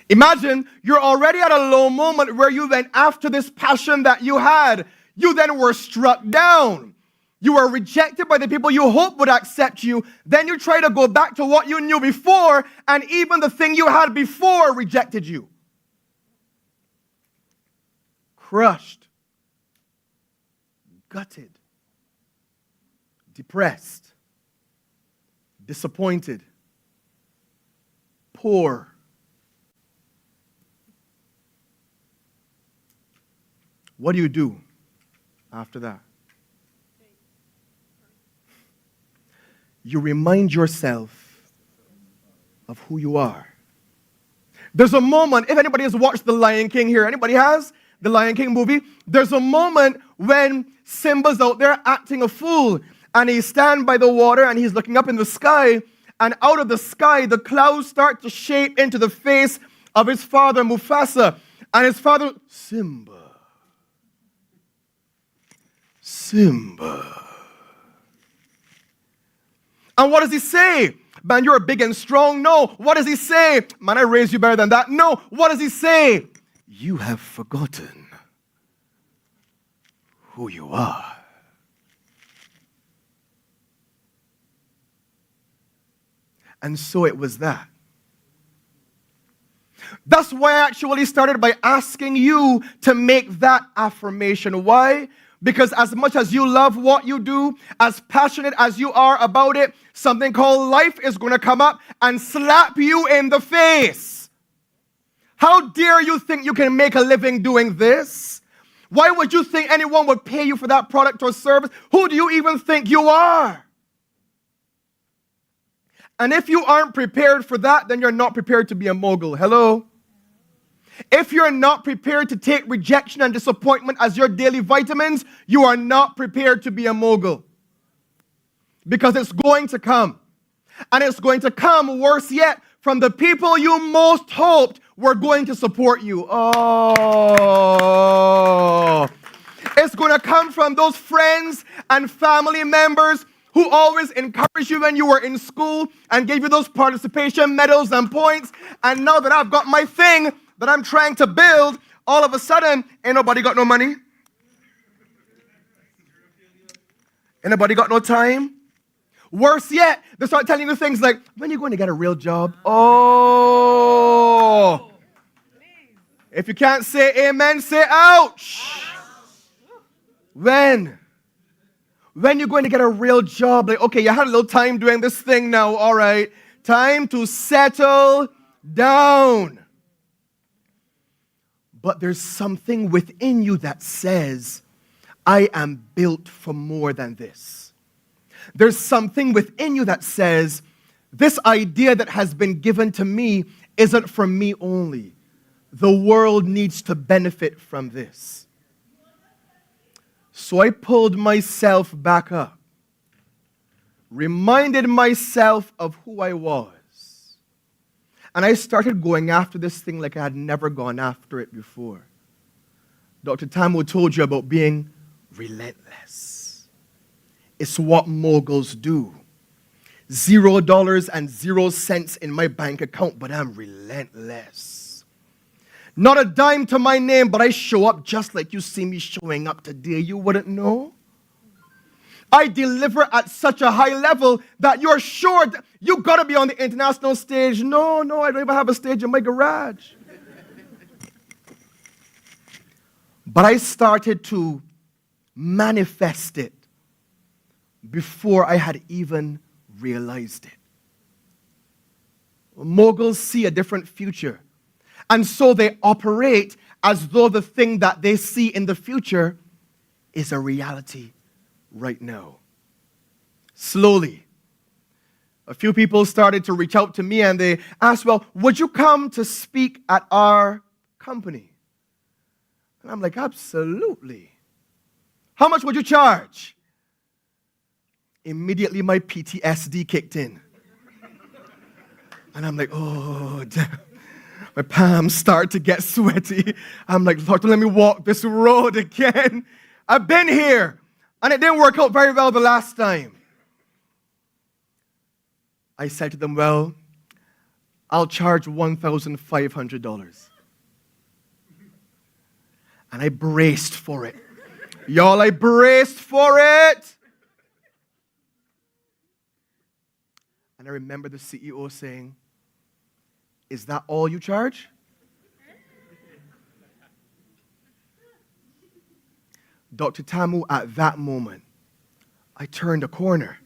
Imagine you're already at a low moment where you went after this passion that you had. You then were struck down. You were rejected by the people you hoped would accept you. Then you try to go back to what you knew before, and even the thing you had before rejected you. Crushed. Gutted. Depressed. Disappointed. Poor. What do you do after that? You remind yourself of who you are. There's a moment, if anybody has watched The Lion King here, anybody has? The Lion King movie? There's a moment when Simba's out there acting a fool, and he stands by the water and he's looking up in the sky, and out of the sky, the clouds start to shape into the face of his father, Mufasa. And his father, Simba. Simba. And what does he say? Man, you're big and strong. No. What does he say? Man, I raised you better than that. No. What does he say? You have forgotten who you are. And so it was that. That's why I actually started by asking you to make that affirmation. Why? Because as much as you love what you do, as passionate as you are about it, something called life is going to come up and slap you in the face. How dare you think you can make a living doing this? Why would you think anyone would pay you for that product or service? Who do you even think you are? And if you aren't prepared for that, then you're not prepared to be a mogul. Hello? If you're not prepared to take rejection and disappointment as your daily vitamins, you are not prepared to be a mogul. Because it's going to come. And it's going to come, worse yet, from the people you most hoped were going to support you. Oh. It's going to come from those friends and family members who always encouraged you when you were in school and gave you those participation medals and points. And now that I've got my thing that I'm trying to build, all of a sudden, ain't nobody got no money. Ain't nobody got no time. Worse yet, they start telling you things like, when are you going to get a real job? Oh. If you can't say amen, say ouch. When? When you're going to get a real job? Like, okay, you had a little time doing this thing now, all right. Time to settle down. But there's something within you that says, I am built for more than this. There's something within you that says, this idea that has been given to me isn't for me only. The world needs to benefit from this. So I pulled myself back up, reminded myself of who I was, and I started going after this thing like I had never gone after it before. Dr. Tamu told you about being relentless. It's what moguls do. $0 and 0 cents in my bank account, but I'm relentless. Not a dime to my name, but I show up just like you see me showing up today. You wouldn't know. I deliver at such a high level that you're sure that you got to be on the international stage. No, I don't even have a stage in my garage. But I started to manifest it before I had even realized it. Moguls see a different future. And so they operate as though the thing that they see in the future is a reality right now. Slowly, a few people started to reach out to me and they asked, well, would you come to speak at our company? And I'm like, absolutely. How much would you charge? Immediately my PTSD kicked in. And I'm like, oh, damn. My palms start to get sweaty. I'm like, Lord, don't let me walk this road again. I've been here, and it didn't work out very well the last time. I said to them, well, I'll charge $1,500. And I braced for it. Y'all, I braced for it. And I remember the CEO saying, is that all you charge? Dr. Tamu, at that moment, I turned a corner.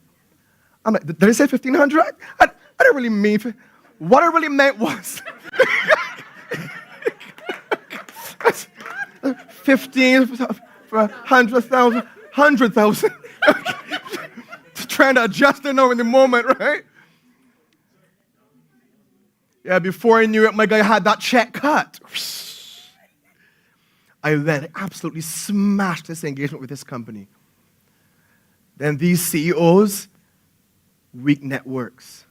I'm like, did I say 1,500? I didn't really mean, what I really meant was 15 for 100,000, 100,000. Trying to adjust it now in the moment, right? Yeah, before I knew it, my guy had that check cut. I then absolutely smashed this engagement with this company. Then these CEOs, weak networks,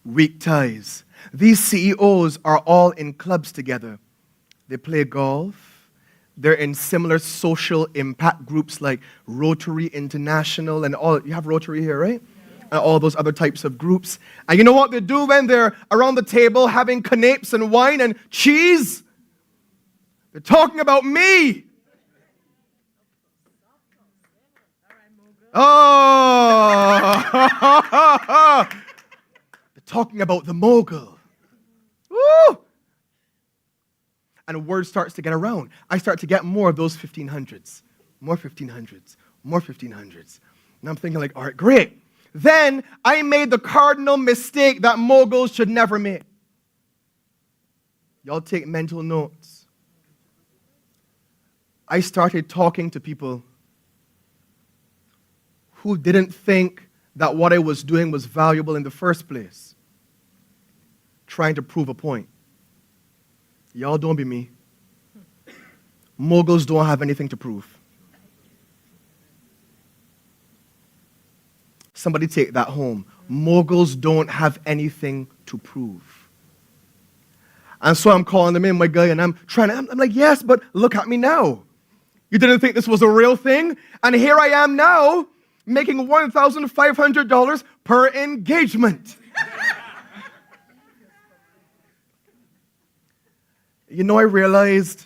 weak ties. These CEOs are all in clubs together. They play golf. They're in similar social impact groups like Rotary International and all. You have Rotary here, right? And all those other types of groups. And you know what they do when they're around the table having canapes and wine and cheese? They're talking about me. Oh! They're talking about the mogul. Woo! And word starts to get around. I start to get more of those 1,500s. More 1,500s. More 1,500s. And I'm thinking like, all right, great. Then I made the cardinal mistake that moguls should never make. Y'all take mental notes. I started talking to people who didn't think that what I was doing was valuable in the first place, trying to prove a point. Y'all don't be me. Moguls don't have anything to prove. Somebody take that home. Moguls don't have anything to prove. And so I'm calling them in, my guy, and I'm like, yes, but look at me now. You didn't think this was a real thing? And here I am now, making $1,500 per engagement. You know, I realized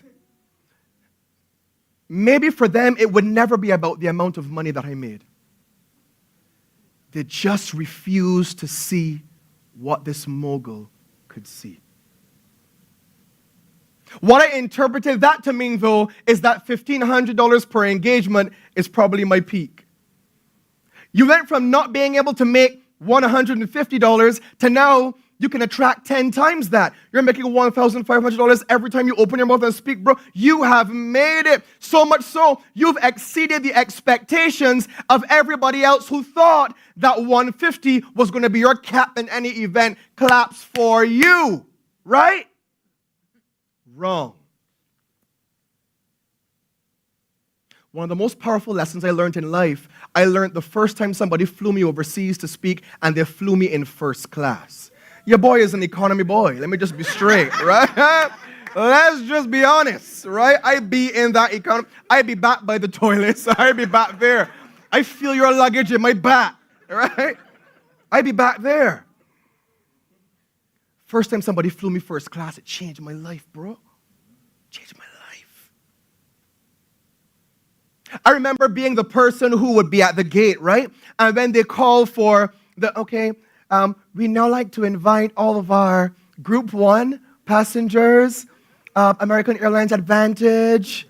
maybe for them it would never be about the amount of money that I made. They just refused to see what this mogul could see. What I interpreted that to mean, though, is that $1,500 per engagement is probably my peak. You went from not being able to make $150 to now you can attract 10 times that. You're making $1,500 every time you open your mouth and speak, bro. You have made it. So much so, you've exceeded the expectations of everybody else who thought that $150 was going to be your cap in any event. Claps for you, right? Wrong. One of the most powerful lessons I learned in life, I learned the first time somebody flew me overseas to speak, and they flew me in first class. Your boy is an economy boy. Let me just be straight, right? Let's just be honest, right? I be in that economy. I be back by the toilets. I be back there. I feel your luggage in my back, right? I be back there. First time somebody flew me first class, it changed my life, bro. Changed my life. I remember being the person who would be at the gate, right? And then they call for we now like to invite all of our Group 1 passengers, American Airlines Advantage,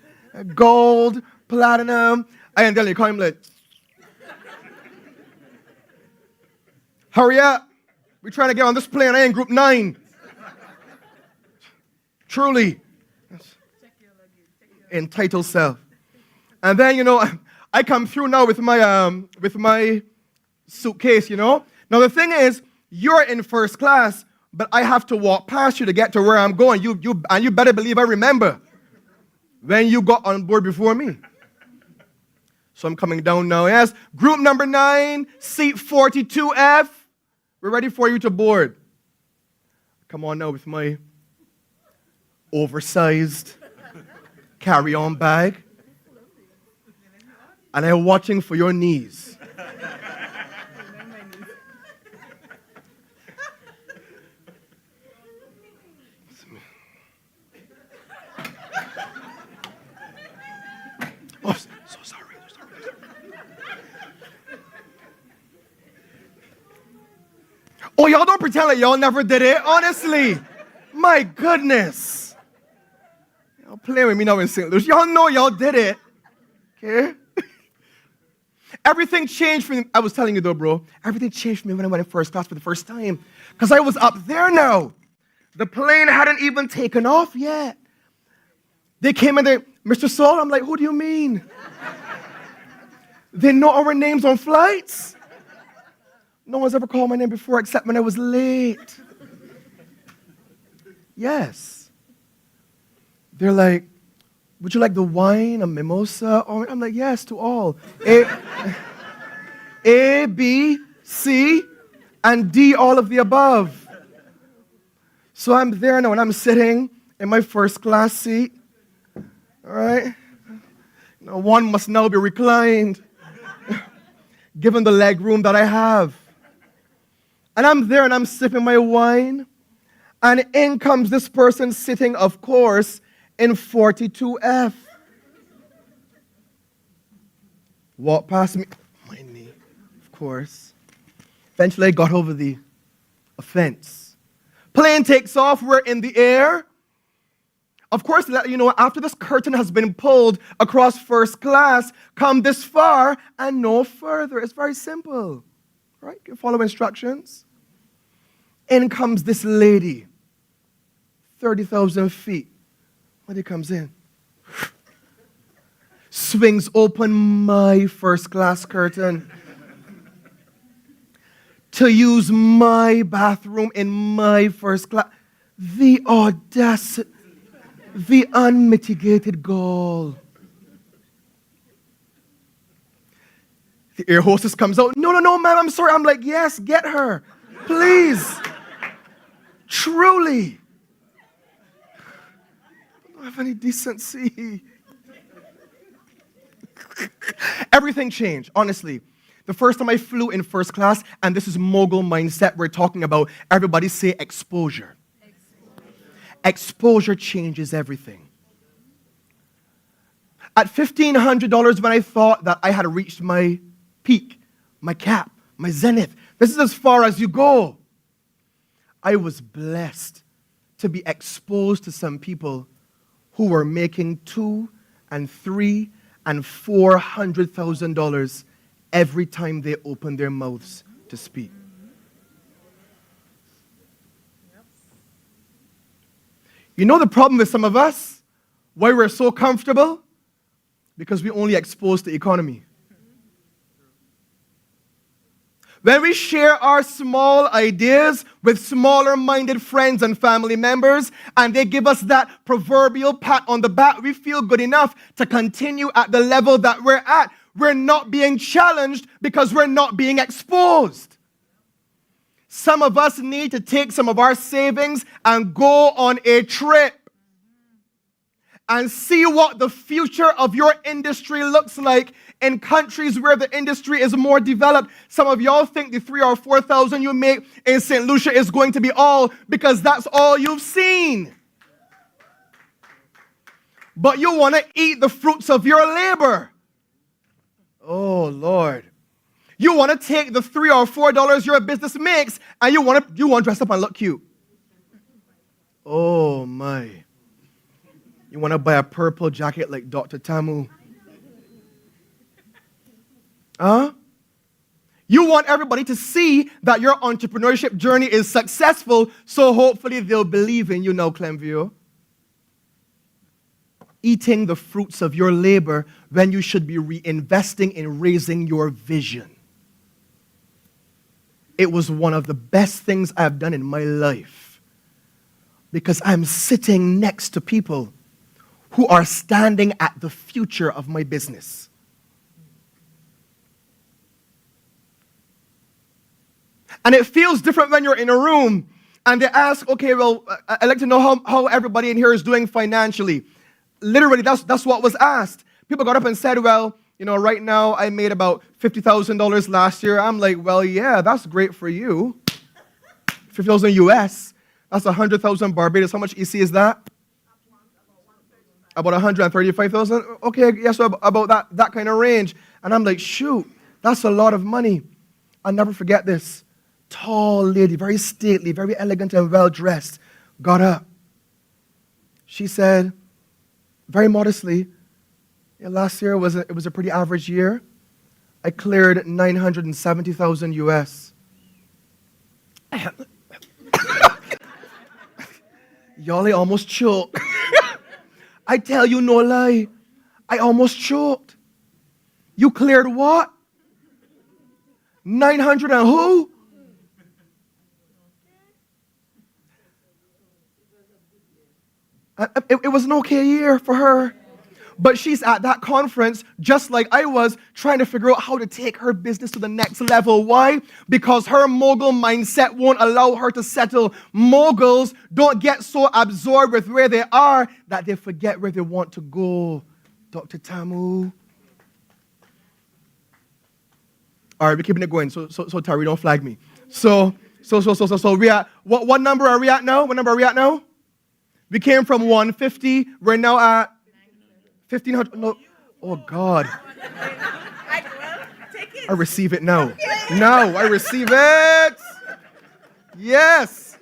Gold, Platinum. And then they call him like, hurry up. We're trying to get on this plane. I ain't Group 9. Truly. Entitled self. And then, you know, I come through now with my suitcase, you know. Now, the thing is, you're in first class, but I have to walk past you to get to where I'm going. And you better believe I remember when you got on board before me. So I'm coming down now. Yes, group number 9, seat 42F. We're ready for you to board. Come on now with my oversized carry-on bag. And I'm watching for your knees. Oh, so sorry. Oh, y'all don't pretend like y'all never did it, honestly. My goodness. Y'all play with me now in St. Louis. Y'all know y'all did it. Okay? Everything changed for me. I was telling you though, bro. Everything changed for me when I went in first class for the first time. Because I was up there now. The plane hadn't even taken off yet. They came in there, Mr. Saul, I'm like, who do you mean? They know our names on flights? No one's ever called my name before except when I was late. Yes. They're like, would you like the wine, a mimosa? Or I'm like, yes, to all. A, B, C, and D, all of the above. So I'm there now, and I'm sitting in my first class seat. All right? Now, one must now be reclined, given the leg room that I have. And I'm there, and I'm sipping my wine, and in comes this person sitting, of course, in 42F. Walked past me, my knee, of course. Eventually, I got over the offense. Plane takes off, we're in the air. Of course, you know, after this curtain has been pulled across first class, come this far and no further. It's very simple, right? You follow instructions. In comes this lady, 30,000 feet. When he comes in, swings open my first class curtain to use my bathroom in my first class. The audacity. The unmitigated gall. The air hostess comes out, no, ma'am, I'm sorry. I'm like, yes, get her, please. Truly. I don't have any decency. Everything changed, honestly. The first time I flew in first class, and this is mogul mindset we're talking about, everybody say exposure. Exposure changes everything. At $1,500, when I thought that I had reached my peak, my cap, my zenith, this is as far as you go, I was blessed to be exposed to some people who were making $200,000 and $300,000 and $400,000 every time they opened their mouths to speak. You know the problem with some of us? Why we're so comfortable? Because we only expose the economy. When we share our small ideas with smaller-minded friends and family members, and they give us that proverbial pat on the back, we feel good enough to continue at the level that we're at. We're not being challenged because we're not being exposed. Some of us need to take some of our savings and go on a trip and see what the future of your industry looks like in countries where the industry is more developed. Some of y'all think the 3,000 or 4,000 you make in St. Lucia is going to be all because that's all you've seen. But you want to eat the fruits of your labor. Oh, Lord. You want to take the $3 or $4 your business makes and you want to dress up and look cute. Oh, my. You want to buy a purple jacket like Dr. Tamu. Huh? You want everybody to see that your entrepreneurship journey is successful, so hopefully they'll believe in you now, Clemview. Eating the fruits of your labor when you should be reinvesting in raising your vision. It was one of the best things I've done in my life because I'm sitting next to people who are standing at the future of my business. And it feels different when you're in a room and they ask, okay, well, I'd like to know how everybody in here is doing financially. Literally, that's what was asked. People got up and said, well, you know, right now I made about $50,000 last year. I'm like, well, yeah, that's great for you. 50,000 US. That's 100,000 Barbados. How much EC is that? About 135,000? Okay, yes, so about that kind of range. And I'm like, shoot, that's a lot of money. I'll never forget this. Tall lady, very stately, very elegant and well-dressed, got up. She said, very modestly, yeah, last year it was a pretty average year. I cleared 970,000 US. Y'all, I almost choked. I tell you no lie. I almost choked. You cleared what? 900 and who? It was an okay year for her. But she's at that conference, just like I was, trying to figure out how to take her business to the next level. Why? Because her mogul mindset won't allow her to settle. Moguls don't get so absorbed with where they are that they forget where they want to go. Dr. Tamu. All right, we're keeping it going. So Tari, don't flag me. So we at, what number are we at now? What number are we at now? We came from 150. We're now at 1,500. No. Oh, God. I receive it now. Now I receive it. Yes.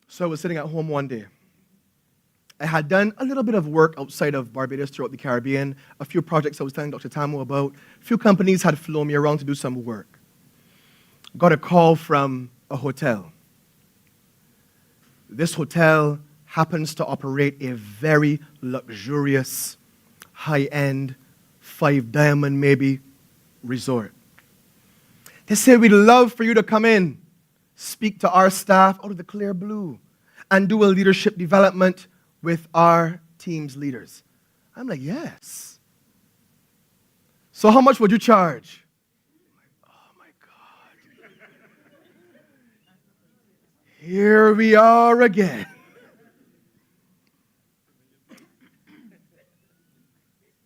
So I was sitting at home one day. I had done a little bit of work outside of Barbados throughout the Caribbean, a few projects I was telling Dr. Tamu about. A few companies had flown me around to do some work. Got a call from a hotel. This hotel happens to operate a very luxurious, high-end, 5-diamond maybe resort. They say, we'd love for you to come in, speak to our staff out of the clear blue and do a leadership development with our team's leaders. I'm like, yes. So how much would you charge? Oh my God. Here we are again.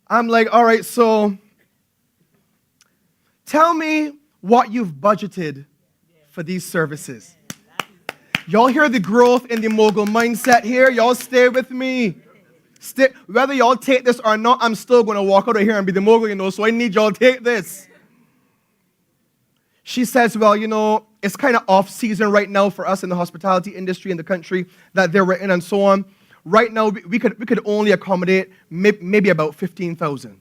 I'm like, all right, so tell me what you've budgeted for these services. Y'all hear the growth in the mogul mindset here? Y'all stay with me. Whether y'all take this or not, I'm still going to walk out of here and be the mogul, so I need y'all to take this. She says, well, it's kind of off season right now for us in the hospitality industry in the country that they're in and so on. Right now, we could only accommodate maybe about 15,000.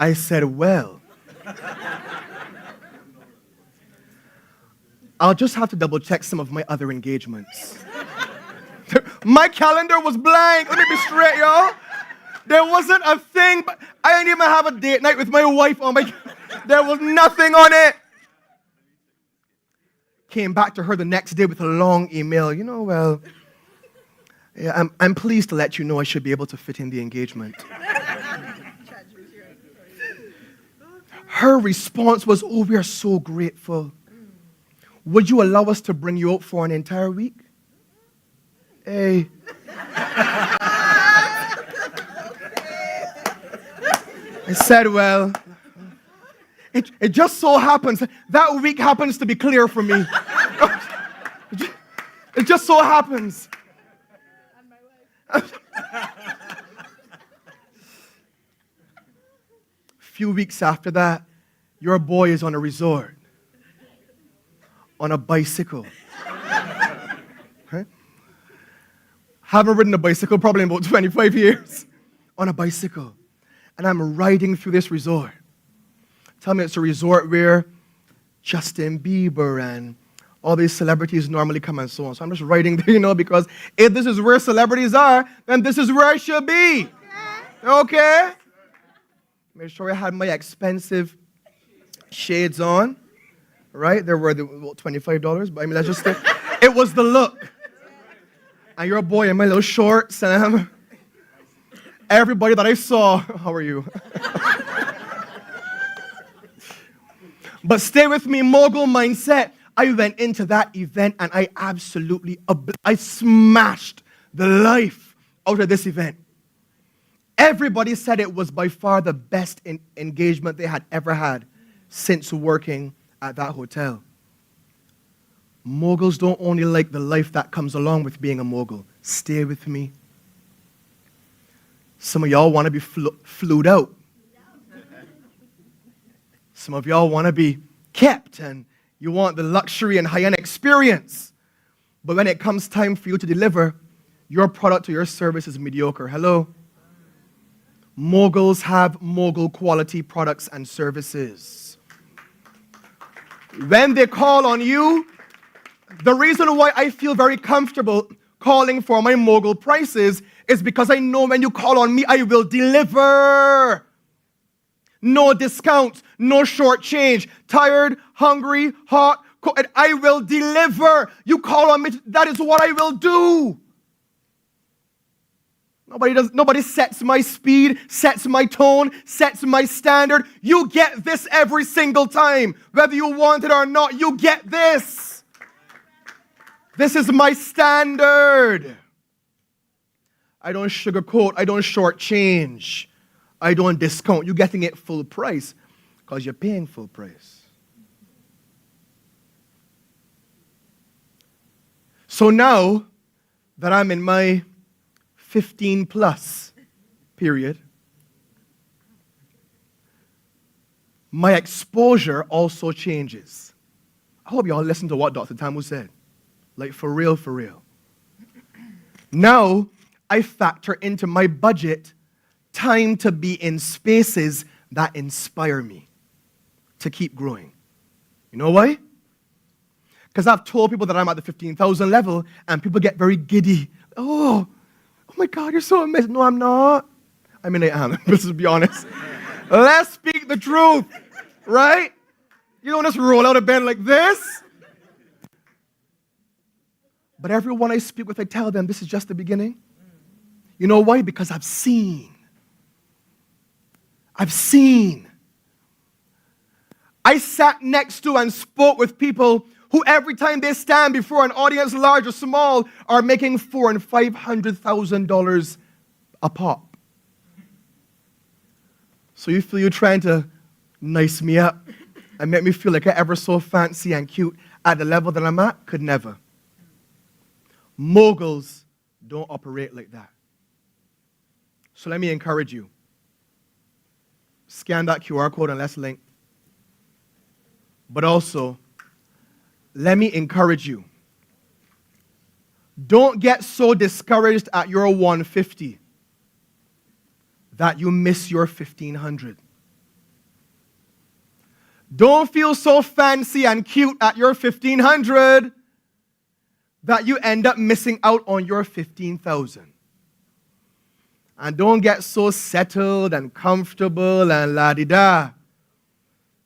I said, well, I'll just have to double check some of my other engagements. My calendar was blank. Let me be straight, y'all. There wasn't a thing, but I didn't even have a date night with my wife on my. There was nothing on it. Came back to her the next day with a long email. Yeah, I'm pleased to let you know I should be able to fit in the engagement. Her response was, oh, we are so grateful. Would you allow us to bring you out for an entire week? Hey. I said, well, it just so happens, that week happens to be clear for me. It just so happens. Few weeks after that, your boy is on a resort, on a bicycle. Right? Haven't ridden a bicycle probably in about 25 years. On a bicycle. And I'm riding through this resort. Tell me it's a resort where Justin Bieber and all these celebrities normally come and so on. So I'm just riding there, because if this is where celebrities are, then this is where I should be. Okay? Made sure I had my expensive shades on. Right? They were $25, but that's just it was the look. And your boy in my little shorts, and everybody that I saw, how are you? But stay with me, mogul mindset. I went into that event and I absolutely, I smashed the life out of this event. Everybody said it was by far the best engagement they had ever had since working at that hotel. Moguls don't only like the life that comes along with being a mogul. Stay with me. Some of y'all want to be flued out. Some of y'all want to be kept and you want the luxury and high-end experience. But when it comes time for you to deliver, your product or your service is mediocre. Hello? Moguls have mogul quality products and services. When they call on you, the reason why I feel very comfortable calling for my mogul prices is because I know when you call on me, I will deliver. No discounts, no short change. Tired, hungry, hot, cold, I will deliver. You call on me, that is what I will do. Nobody sets my speed, sets my tone, sets my standard. You get this every single time. Whether you want it or not, you get this. This is my standard. I don't sugarcoat, I don't shortchange. I don't discount. You're getting it full price because you're paying full price. So now that I'm in my 15 plus period, my exposure also changes. I hope y'all listen to what Dr. Tamu said. Like for real, for real. Now I factor into my budget time to be in spaces that inspire me to keep growing. You know why? Because I've told people that I'm at the 15,000 level, and people get very giddy. Oh my God, you're so amazing. No, I'm not. I mean, I am, let's be honest. Let's speak the truth, right? You don't just roll out of bed like this. But everyone I speak with, I tell them this is just the beginning. You know why? Because I've seen. I sat next to and spoke with people who every time they stand before an audience, large or small, are making $400,000 and $500,000 a pop. So you feel you're trying to nice me up and make me feel like I'm ever so fancy and cute at the level that I'm at? Could never. Moguls don't operate like that. So let me encourage you. Scan that QR code and let's link. But also, let me encourage you. Don't get so discouraged at your 150 that you miss your 1500. Don't feel so fancy and cute at your 1500 that you end up missing out on your 15,000. And don't get so settled and comfortable and la-di-da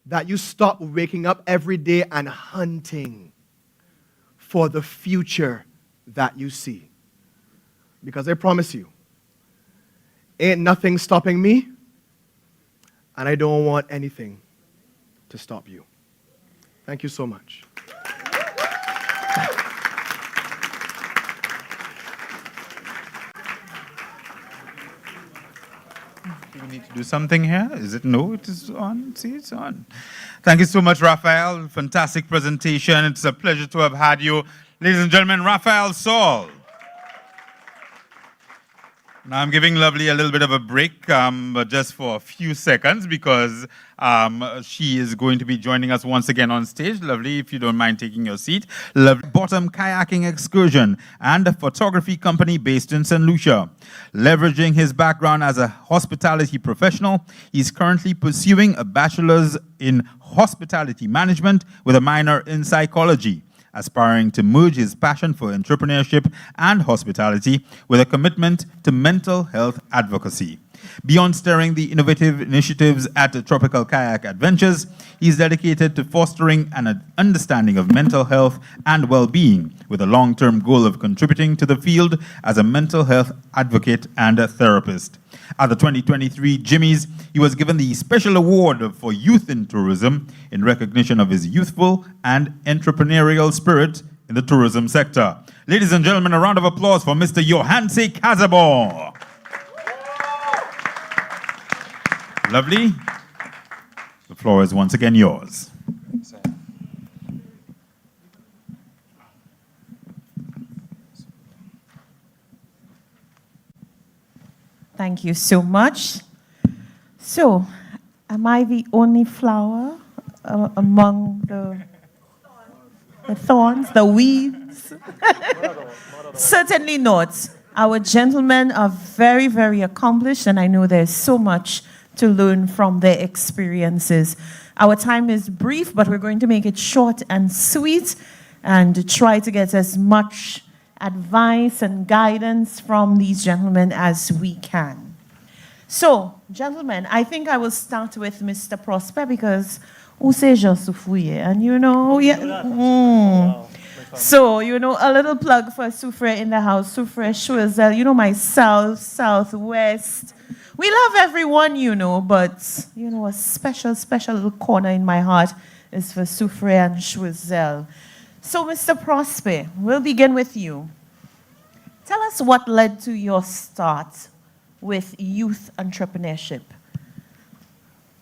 that you stop waking up every day and hunting for the future that you see. Because I promise you, ain't nothing stopping me, and I don't want anything to stop you. Thank you so much. We need to do something here. Is it? No, it is on. See, it's on. Thank you so much, Raphael. Fantastic presentation. It's a pleasure to have had you. Ladies and gentlemen, Raphael Saul. Now I'm giving Lovely a little bit of a break, but just for a few seconds, because she is going to be joining us once again on stage. Lovely, if you don't mind taking your seat. Lovely Bottom Kayaking Excursion and a photography company based in St. Lucia. Leveraging his background as a hospitality professional, he's currently pursuing a bachelor's in hospitality management with a minor in psychology, aspiring to merge his passion for entrepreneurship and hospitality with a commitment to mental health advocacy. Beyond steering the innovative initiatives at Tropical Kayak Adventures, he's dedicated to fostering an understanding of mental health and well-being, with a long-term goal of contributing to the field as a mental health advocate and a therapist. At the 2023 Jimmy's, he was given the Special Award for Youth in Tourism in recognition of his youthful and entrepreneurial spirit in the tourism sector. Ladies and gentlemen, a round of applause for Mr. Johanse Casabon. Lovely. The floor is once again yours. Thank you so much. So, am I the only flower among the thorns, the weeds? Certainly not. Our gentlemen are very, very accomplished, and I know there's so much to learn from their experiences. Our time is brief, but we're going to make it short and sweet and try to get as much advice and guidance from these gentlemen as we can. So, gentlemen, I think I will start with Mr. Prosper because who says Jean Soufouye? And you know, So, you know, a little plug for Soufre in the house. Soufre Choiseul, you know, my southwest. We love everyone, you know, but, you know, a special little corner in my heart is for Soufre and Choiseul. So, Mr. Prosper, we'll begin with you. Tell us what led to your start with youth entrepreneurship.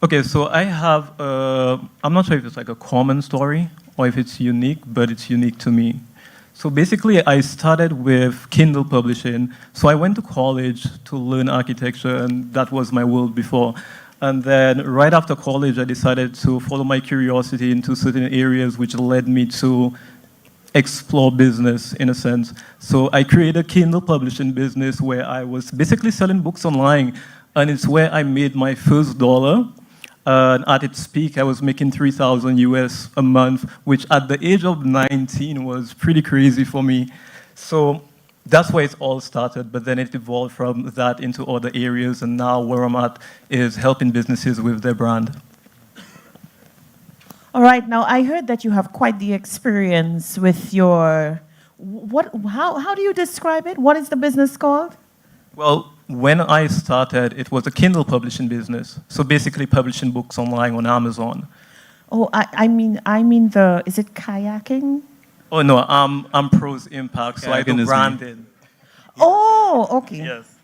Okay, so I have, I'm not sure if it's like a common story or if it's unique, but it's unique to me. So basically, I started with Kindle publishing. So I went to college to learn architecture, and that was my world before. And then right after college, I decided to follow my curiosity into certain areas, which led me to explore business in a sense. So I created a Kindle publishing business where I was basically selling books online, and it's where I made my first dollar. And at its peak, I was making 3,000 US a month, which at the age of 19 was pretty crazy for me. So that's where it all started, but then it evolved from that into other areas, and now where I'm at is helping businesses with their brand. All right, now I heard that you have quite the experience with your, how do you describe it? What is the business called? Well, when I started, it was a Kindle publishing business. So basically publishing books online on Amazon. Oh, I mean is it kayaking? Oh no, I'm Pros Impact, so I Kayaking do is me. branding. Oh, okay. Yes.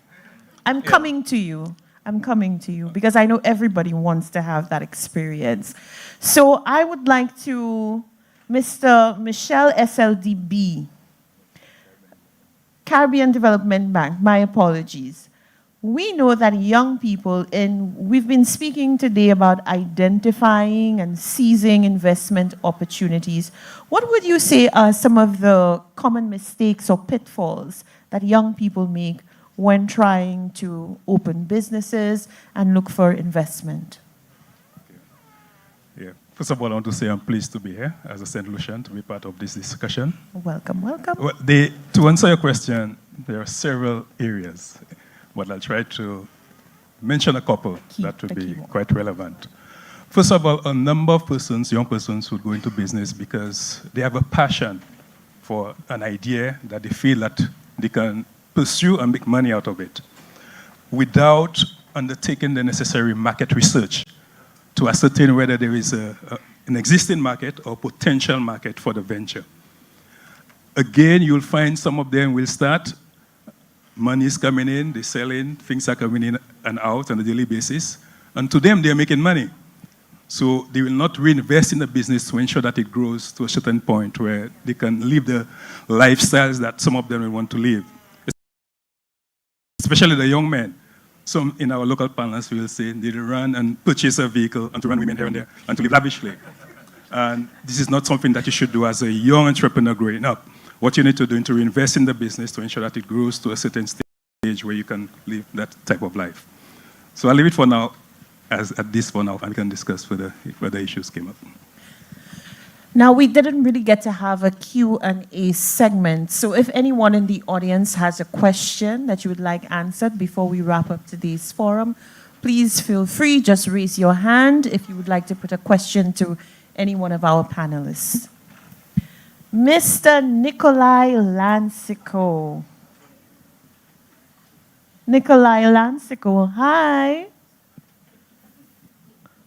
I'm coming to you. I'm coming to you because I know everybody wants to have that experience. So I would like to, Mr. Michel SLDB, Caribbean Development Bank, my apologies. We know that young people we've been speaking today about identifying and seizing investment opportunities. What would you say are some of the common mistakes or pitfalls that young people make when trying to open businesses and look for investment? Yeah. First of all, I want to say I'm pleased to be here as a St. Lucian to be part of this discussion. Welcome, welcome. Well, to answer your question, there are several areas, but I'll try to mention a couple that would be quite relevant. First of all, a number of persons, young persons, would go into business because they have a passion for an idea that they feel that they can pursue and make money out of it without undertaking the necessary market research to ascertain whether there is an existing market or potential market for the venture. Again, you'll find some of them will start, money is coming in, they're selling, things are coming in and out on a daily basis, and to them, they're making money. So they will not reinvest in the business to ensure that it grows to a certain point where they can live the lifestyles that some of them will want to live. Especially the young men. Some in our local parlance will say they run and purchase a vehicle and to run women here and there and to live lavishly. And this is not something that you should do as a young entrepreneur growing up. What you need to do is to reinvest in the business to ensure that it grows to a certain stage where you can live that type of life. So I'll leave it for now, at this for now, and we can discuss further if further issues came up. Now, we didn't really get to have a Q&A segment, so if anyone in the audience has a question that you would like answered before we wrap up today's forum, please feel free, just raise your hand if you would like to put a question to any one of our panelists. Mr. Nikolai Lancico. Nikolai Lancico, hi.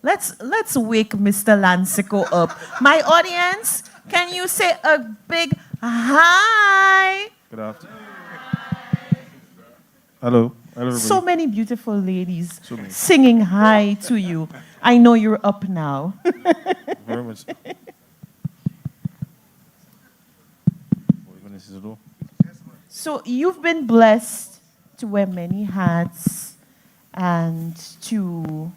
Let's wake Mr. Lancico up. My audience, can you say a big hi? Good afternoon. Hello. Hello, everybody. So many beautiful ladies So many. singing hi to you. I know you're up now. Very much. So you've been blessed to wear many hats and to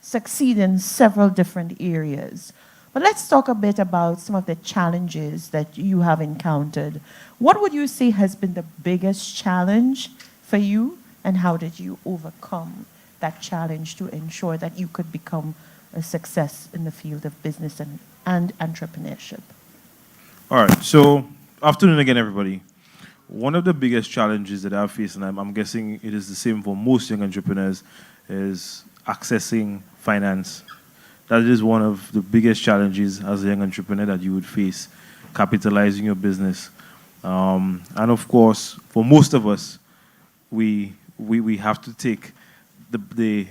succeed in several different areas. But let's talk a bit about some of the challenges that you have encountered. What would you say has been the biggest challenge for you, and how did you overcome that challenge to ensure that you could become a success in the field of business and entrepreneurship? All right. So, afternoon again, everybody. One of the biggest challenges that I've faced, and I'm guessing it is the same for most young entrepreneurs, is accessing finance. That is one of the biggest challenges as a young entrepreneur that you would face, capitalizing your business. And of course, for most of us, we have to take we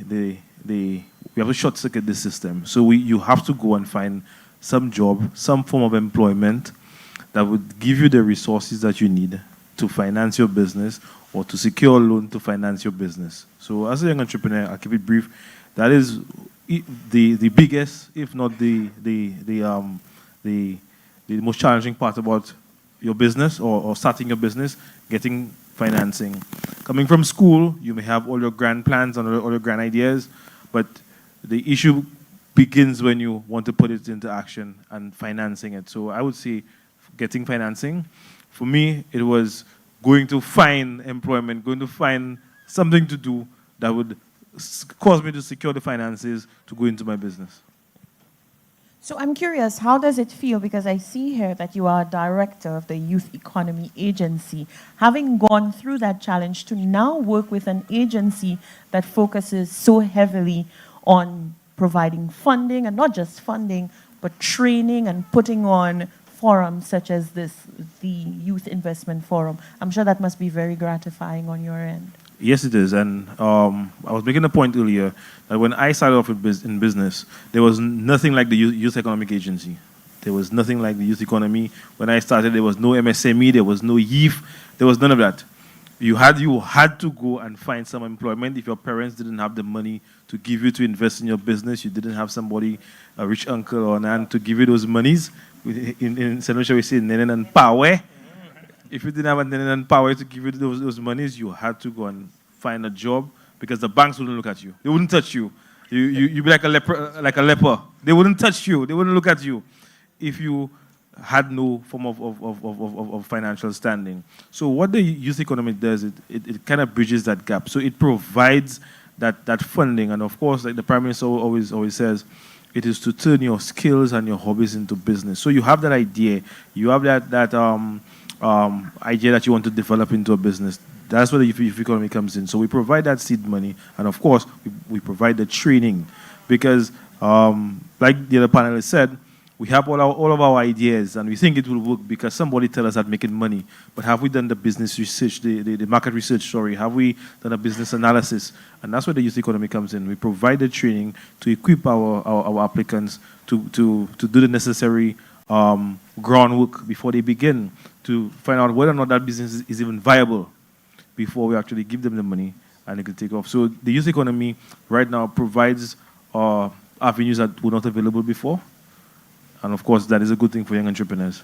have to short circuit the system. So you have to go and find some job, some form of employment that would give you the resources that you need to finance your business or to secure a loan to finance your business. So as a young entrepreneur, I'll keep it brief. That is the biggest, if not the most challenging part about your business or starting your business, getting financing. Coming from school, you may have all your grand plans and all your grand ideas, but the issue begins when you want to put it into action and financing it. So I would say getting financing. For me, it was going to find employment, going to find something to do that would caused me to secure the finances to go into my business. So I'm curious, how does it feel? Because I see here that you are director of the Youth Economy Agency. Having gone through that challenge to now work with an agency that focuses so heavily on providing funding, and not just funding, but training and putting on forums such as this, the Youth Investment Forum. I'm sure that must be very gratifying on your end. Yes, it is. And I was making a point earlier that when I started off in business, there was nothing like the Youth Economic Agency. There was nothing like the youth economy. When I started, there was no MSME, there was no YIF, there was none of that. You had to go and find some employment. If your parents didn't have the money to give you to invest in your business, you didn't have somebody, a rich uncle or an aunt, to give you those monies. In St. Lucia, we say nenen and power. If you didn't have a nenen and power to give you those monies, you had to go and find a job because the banks wouldn't look at you. They wouldn't touch you. You'd be like a leper. They wouldn't touch you. They wouldn't look at you if you had no form of financial standing. So what the youth economy does, it kind of bridges that gap. So it provides that funding. And of course, like the Prime Minister always says, it is to turn your skills and your hobbies into business. So you have that idea. You have that idea that you want to develop into a business. That's where the youth economy comes in. So we provide that seed money. And of course, we provide the training. Because like the other panelists said, we have all of our ideas and we think it will work because somebody tell us that making money. But have we done the business research, the market research, have we done a business analysis? And that's where the youth economy comes in. We provide the training to equip our applicants to do the necessary groundwork before they begin to find out whether or not that business is even viable before we actually give them the money and they can take off. So the youth economy right now provides avenues that were not available before. And of course, that is a good thing for young entrepreneurs.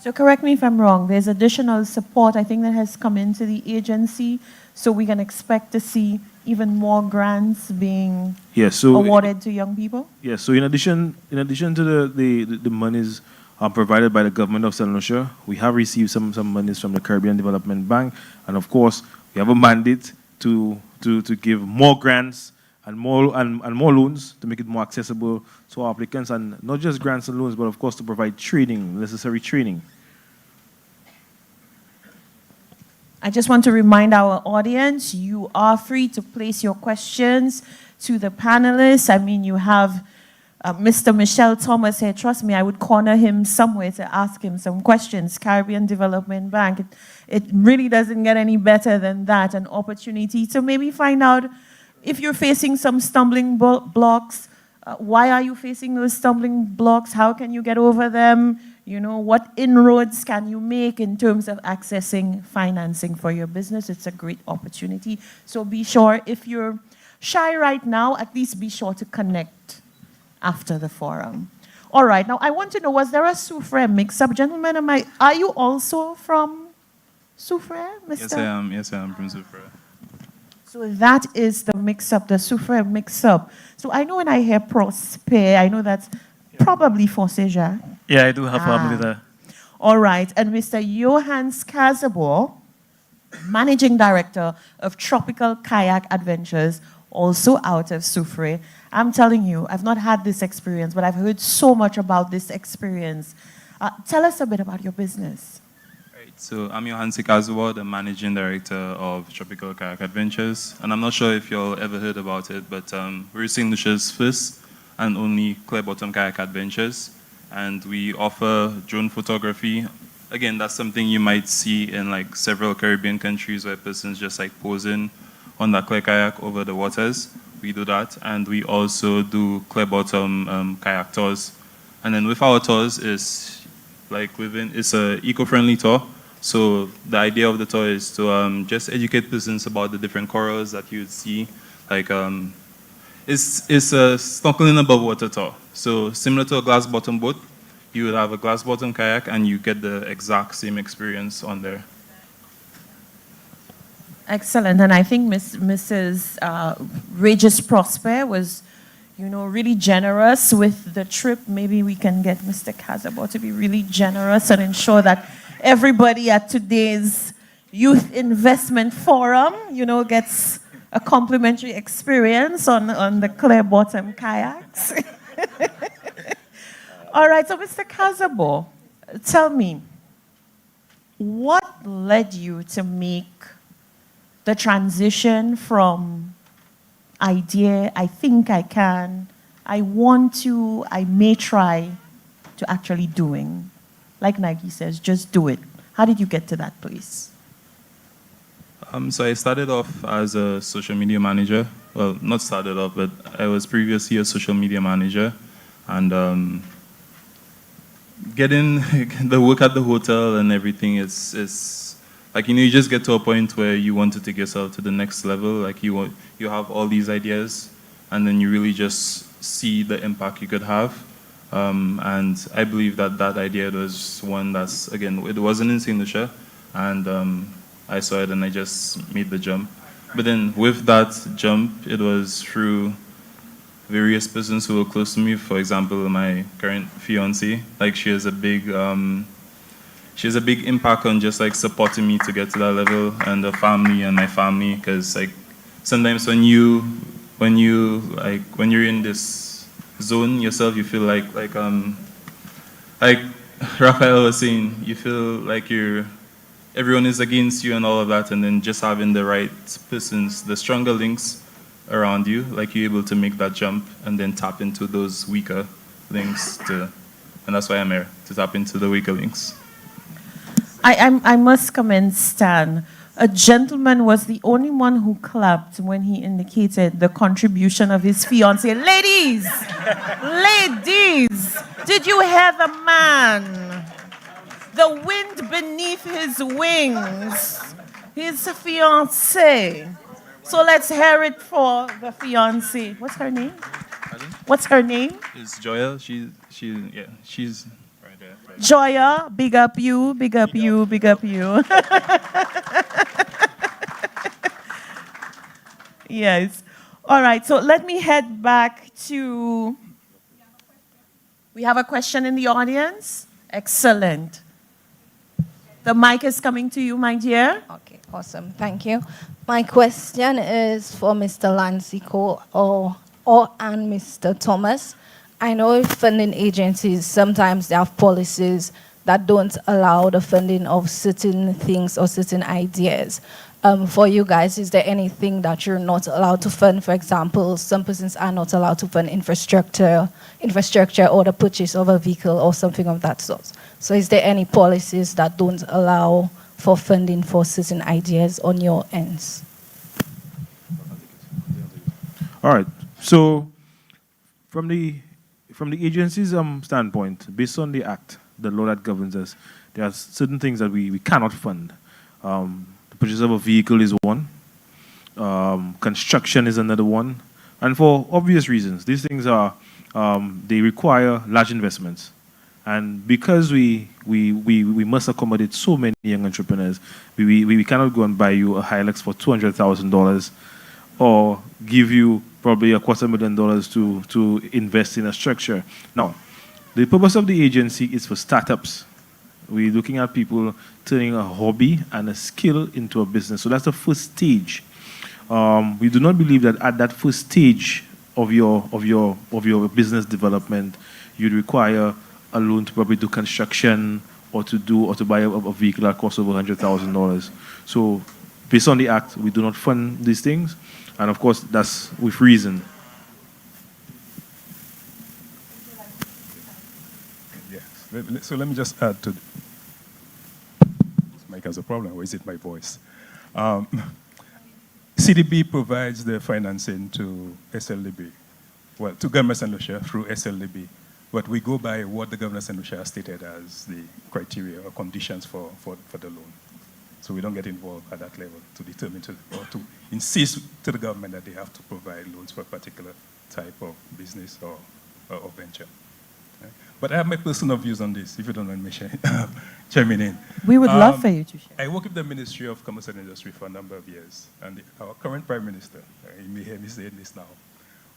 So correct me if I'm wrong, there's additional support, I think, that has come into the agency, so we can expect to see even more grants being awarded to young people? Yes, so in addition to the monies provided by the government of St. Lucia, we have received some monies from the Caribbean Development Bank, and of course, we have a mandate to give more grants and more loans to make it more accessible to our applicants, and not just grants and loans, but of course to provide training, necessary training. I just want to remind our audience, you are free to place your questions to the panelists. I mean, you have Mr. Michelle Thomas here. Trust me, I would corner him somewhere to ask him some questions. Caribbean Development Bank, it really doesn't get any better than that, an opportunity to maybe find out if you're facing some stumbling blocks, why are you facing those stumbling blocks? How can you get over them? You know, what inroads can you make in terms of accessing financing for your business? It's a great opportunity. So be sure, if you're shy right now, at least be sure to connect after the forum. All right, now I want to know, was there a Soufriere mix-up? Gentlemen, are you also from Soufriere, Mr.? Yes, I am from Soufriere. So that is the mix-up, the Soufriere mix-up. So I know when I hear Prosper, I know that's probably Fonseca. Yeah, I do have family there. All right, and Mr. Johannes Casabo, Managing Director of Tropical Kayak Adventures, also out of Soufriere. I'm telling you, I've not had this experience, but I've heard so much about this experience. Tell us a bit about your business. So I'm Johannes Casabo, the Managing Director of Tropical Kayak Adventures. And I'm not sure if you'll ever heard about it, but we're St. Lucia's first and only clear bottom kayak adventures. And we offer drone photography. Again, that's something you might see in like several Caribbean countries where persons just like posing on that clear kayak over the waters. We do that. And we also do clear bottom kayak tours. And then with our tours is like it's an eco-friendly tour. So the idea of the tour is to just educate persons about the different corals that you would see. Like it's a snorkeling above water tour. So similar to a glass bottom boat, you would have a glass bottom kayak and you get the exact same experience on there. Excellent, and I think Mrs. Regis Prosper was, you know, really generous with the trip. Maybe we can get Mr. Casabo to be really generous and ensure that everybody at today's Youth Investment Forum, you know, gets a complimentary experience on the clear bottom kayaks. All right, so Mr. Kazabo, tell me, what led you to make the transition from idea, I think I can, I want to, I may try, to actually doing? Like Nike says, just do it. How did you get to that place? So I started off as a social media manager. Well, not started off, but I was previously a social media manager. And getting the work at the hotel and everything is like, you just get to a point where you want to take yourself to the next level. Like you have all these ideas, and then you really just see the impact you could have. And I believe that idea was one that's, again, it wasn't in St. Lucia, and I saw it and I just made the jump. But then with that jump, it was through various persons who were close to me. For example, my current fiance, like she has a big impact on just like supporting me to get to that level, and the family and my family, because like sometimes when you're in this zone yourself, you feel like Raphael was saying, you feel like everyone is against you and all of that, and then just having the right persons, the stronger links around you, like you're able to make that jump and then tap into those weaker links and that's why I'm here, to tap into the weaker links. I must commend Stan. A gentleman was the only one who clapped when he indicated the contribution of his fiancée. Ladies, did you hear the man? The wind beneath his wings, his fiancée. So let's hear it for the fiancée. What's her name? Pardon? What's her name? It's Joya. She's right there. Joya, big up you, big up you, big up you. Yes. All right, so let me head back to... We have a question in the audience? Excellent. The mic is coming to you, my dear. Okay, awesome. Thank you. My question is for Mr. Lancico and Mr. Thomas. I know funding agencies, sometimes they have policies that don't allow the funding of certain things or certain ideas. For you guys, is there anything that you're not allowed to fund? For example, some persons are not allowed to fund infrastructure or the purchase of a vehicle or something of that sort. So is there any policies that don't allow for funding for certain ideas on your ends? All right. So from the agency's standpoint, based on the act, the law that governs us, there are certain things that we cannot fund. The purchase of a vehicle is one. Construction is another one. And for obvious reasons, these things are, they require large investments. And because we must accommodate so many young entrepreneurs, we cannot go and buy you a Hilux for $200,000 or give you probably $250,000 to invest in a structure. Now, the purpose of the agency is for startups. We're looking at people turning a hobby and a skill into a business. So that's the first stage. We do not believe that at that first stage of your business development, you'd require a loan to probably do construction or to buy a vehicle that costs over $100,000. So based on the act, we do not fund these things. And of course, that's with reason. Yes. So let me just add to... This mic has a problem, or is it my voice? CDB provides the financing to SLDB, well, to Government St. Lucia through SLDB. But we go by what the Government St. Lucia has stated as the criteria or conditions for the loan. So we don't get involved at that level to determine or to insist to the government that they have to provide loans for a particular type of business or venture. Okay? But I have my personal views on this, if you don't mind me chiming in. We would love for you to share. I work with the Ministry of Commerce and Industry for a number of years, and our current Prime Minister, you may hear me saying this now,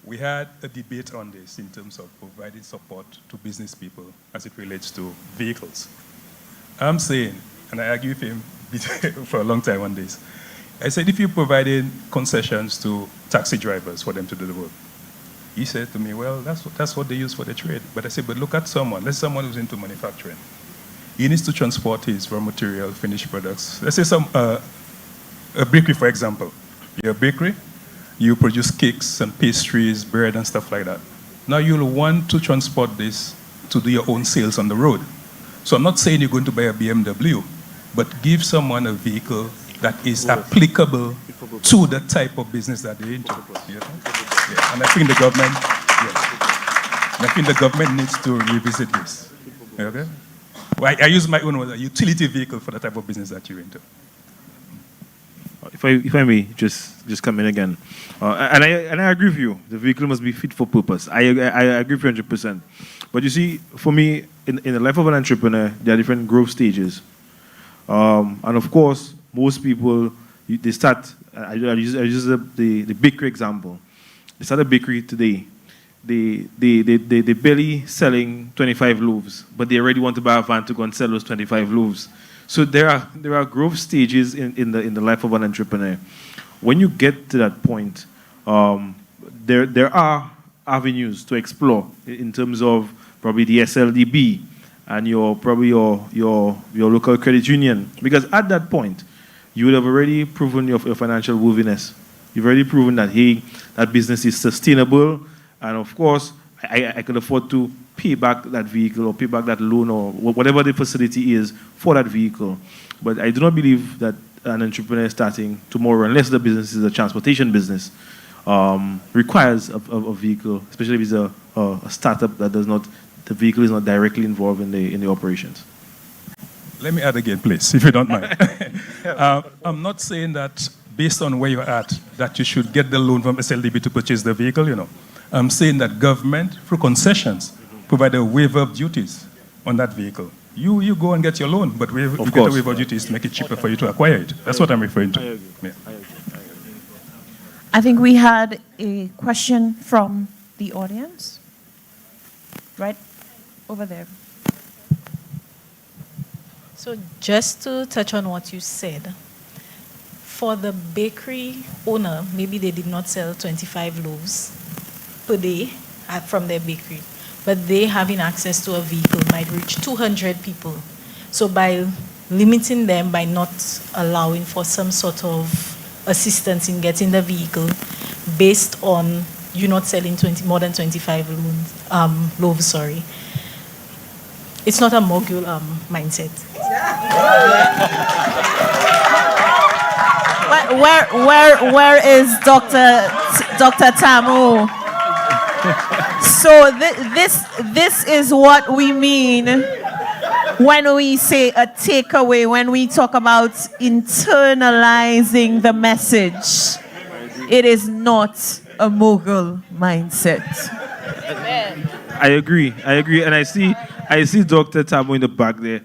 we had a debate on this in terms of providing support to business people as it relates to vehicles. I'm saying, and I argue with him for a long time on this, I said, if you provided concessions to taxi drivers for them to do the work, he said to me, well, that's what they use for the trade. But I said, but look at someone. Let's say someone who's into manufacturing. He needs to transport his raw material, finished products. Let's say a bakery, for example. You're a bakery, you produce cakes and pastries, bread and stuff like that. Now you'll want to transport this to do your own sales on the road. So I'm not saying you're going to buy a BMW, but give someone a vehicle that is applicable to the type of business that they're into. You know? Yeah. And I think the government, yes. And I think the government needs to revisit this. Okay? Well, I use my own word, a utility vehicle for the type of business that you're into. If I may just come in again, and I agree with you. The vehicle must be fit for purpose. I agree with you 100%. But you see, for me, in the life of an entrepreneur, there are different growth stages, and of course, most people they start. I use the bakery example. They start a bakery today. They barely selling 25 loaves, but they already want to buy a van to go and sell those 25 loaves. So there are growth stages in the life of an entrepreneur. When you get to that point, there are avenues to explore in terms of probably the SLDB and your local credit union, because at that point you would have already proven your financial worthiness. You've already proven that hey, that business is sustainable, and of course I could afford to pay back that vehicle or pay back that loan or whatever the facility is for that vehicle. But I do not believe that an entrepreneur starting tomorrow, unless the business is a transportation business, requires a vehicle, especially if it's a startup that does not, the vehicle is not directly involved in the operations. Let me add again, please, if you don't mind. I'm not saying that based on where you're at, that you should get the loan from SLDB to purchase the vehicle, you know. I'm saying that government, through concessions, provide a waiver of duties on that vehicle. You go and get your loan, but you get a waiver of duties to make it cheaper for you to acquire it. That's what I'm referring to. Yeah. I think we had a question from the audience. Right over there. So just to touch on what you said, for the bakery owner, maybe they did not sell 25 loaves per day from their bakery, but they having access to a vehicle might reach 200 people. So by limiting them, by not allowing for some sort of assistance in getting the vehicle based on you not selling more than 25 loaves, it's not a mogul mindset. Where is Dr. Tamu? So this is what we mean when we say a takeaway, when we talk about internalizing the message. It is not a mogul mindset. I agree, and I see Dr. Tamu in the back there.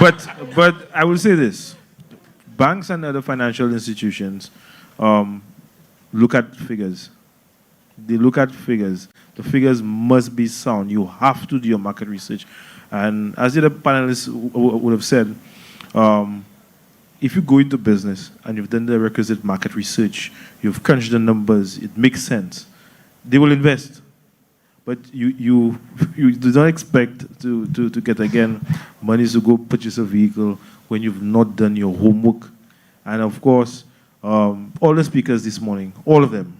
But I will say this: banks and other financial institutions look at figures. They look at figures. The figures must be sound. You have to do your market research. And as the other panelists would have said, if you go into business and you've done the requisite market research, you've crunched the numbers, it makes sense, they will invest. But you do not expect to get, again, money to go purchase a vehicle when you've not done your homework. And of course, all the speakers this morning, all of them,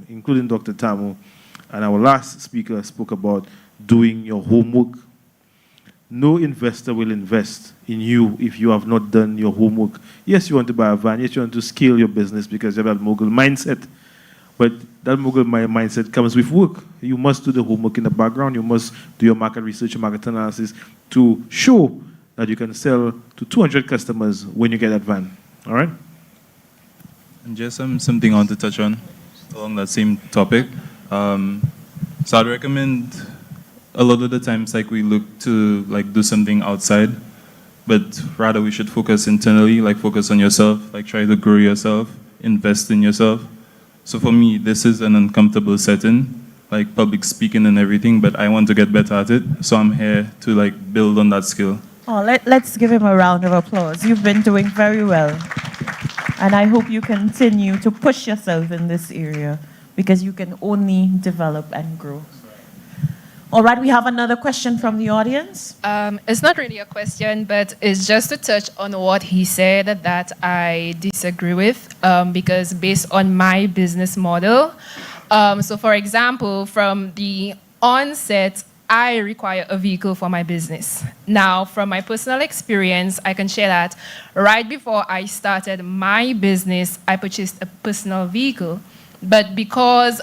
including Dr. Tamu, and our last speaker spoke about doing your homework. No investor will invest in you if you have not done your homework. Yes, you want to buy a van. Yes, you want to scale your business because you have that mogul mindset. But that mogul mindset comes with work. You must do the homework in the background. You must do your market research and market analysis to show that you can sell to 200 customers when you get that van. All right? And just something I want to touch on along that same topic. So I'd recommend a lot of the times we look to do something outside, but rather we should focus internally, focus on yourself, try to grow yourself, invest in yourself. So for me, this is an uncomfortable setting, public speaking and everything, but I want to get better at it. So I'm here to build on that skill. Oh, let's give him a round of applause. You've been doing very well. And I hope you continue to push yourself in this area because you can only develop and grow. All right, we have another question from the audience. It's not really a question, but it's just to touch on what he said that I disagree with, because based on my business model, so for example, from the onset, I require a vehicle for my business. Now, from my personal experience, I can share that right before I started my business, I purchased a personal vehicle. But because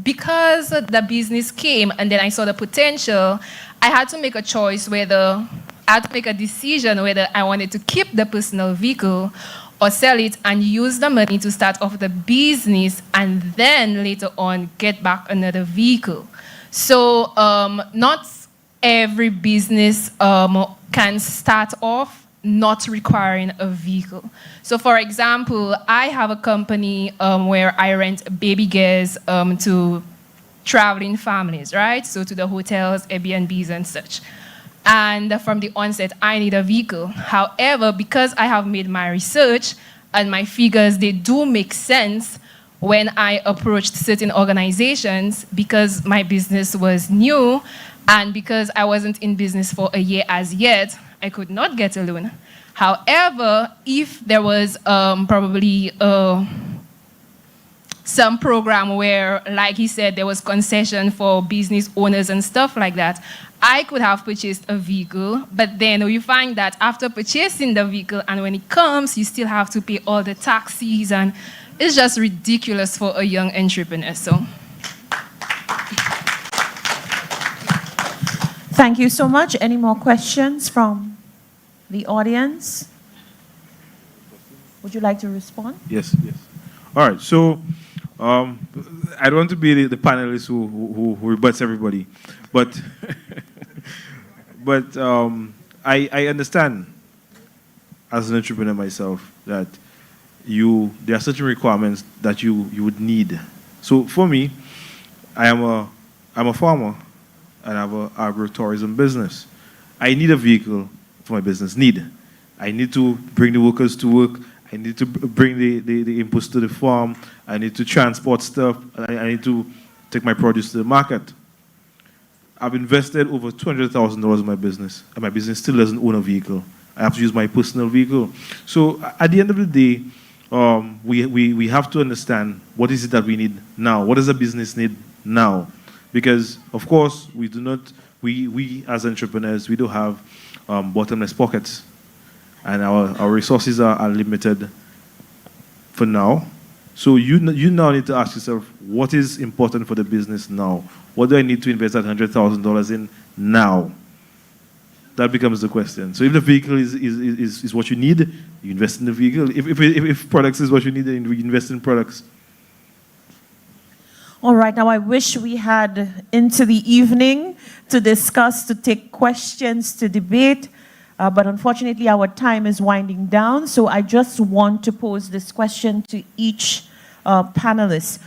because the business came and then I saw the potential, I had to make a choice I had to make a decision whether I wanted to keep the personal vehicle or sell it and use the money to start off the business and then later on get back another vehicle. So not every business can start off not requiring a vehicle. So for example, I have a company where I rent baby gears to traveling families, right? So to the hotels, Airbnbs and such. And from the onset, I need a vehicle. However, because I have made my research and my figures, they do make sense when I approached certain organizations because my business was new and because I wasn't in business for a year as yet, I could not get a loan. However, if there was probably some program where, like he said, there was concession for business owners and stuff like that, I could have purchased a vehicle, but then you find that after purchasing the vehicle and when it comes, you still have to pay all the taxes, and it's just ridiculous for a young entrepreneur. So. Thank you so much. Any more questions from the audience? Would you like to respond? Yes, yes. All right, so I don't want to be the panelist who rebuts everybody, but but I understand as an entrepreneur myself that there are certain requirements that you would need. So for me, I'm a farmer and I have an agro-tourism business. I need a vehicle for my business. I need to bring the workers to work. I need to bring the inputs to the farm. I need to transport stuff. I need to take my produce to the market. I've invested over $200,000 in my business, and my business still doesn't own a vehicle. I have to use my personal vehicle. So at the end of the day, we have to understand what is it that we need now. What does a business need now? Because, of course, we as entrepreneurs, we do have bottomless pockets. And our resources are limited for now. So you now need to ask yourself, what is important for the business now? What do I need to invest that $100,000 in now? That becomes the question. So if the vehicle is what you need, you invest in the vehicle. If products is what you need, then you invest in products. All right, now I wish we had into the evening to discuss, to take questions, to debate, but unfortunately our time is winding down, so I just want to pose this question to each panelist.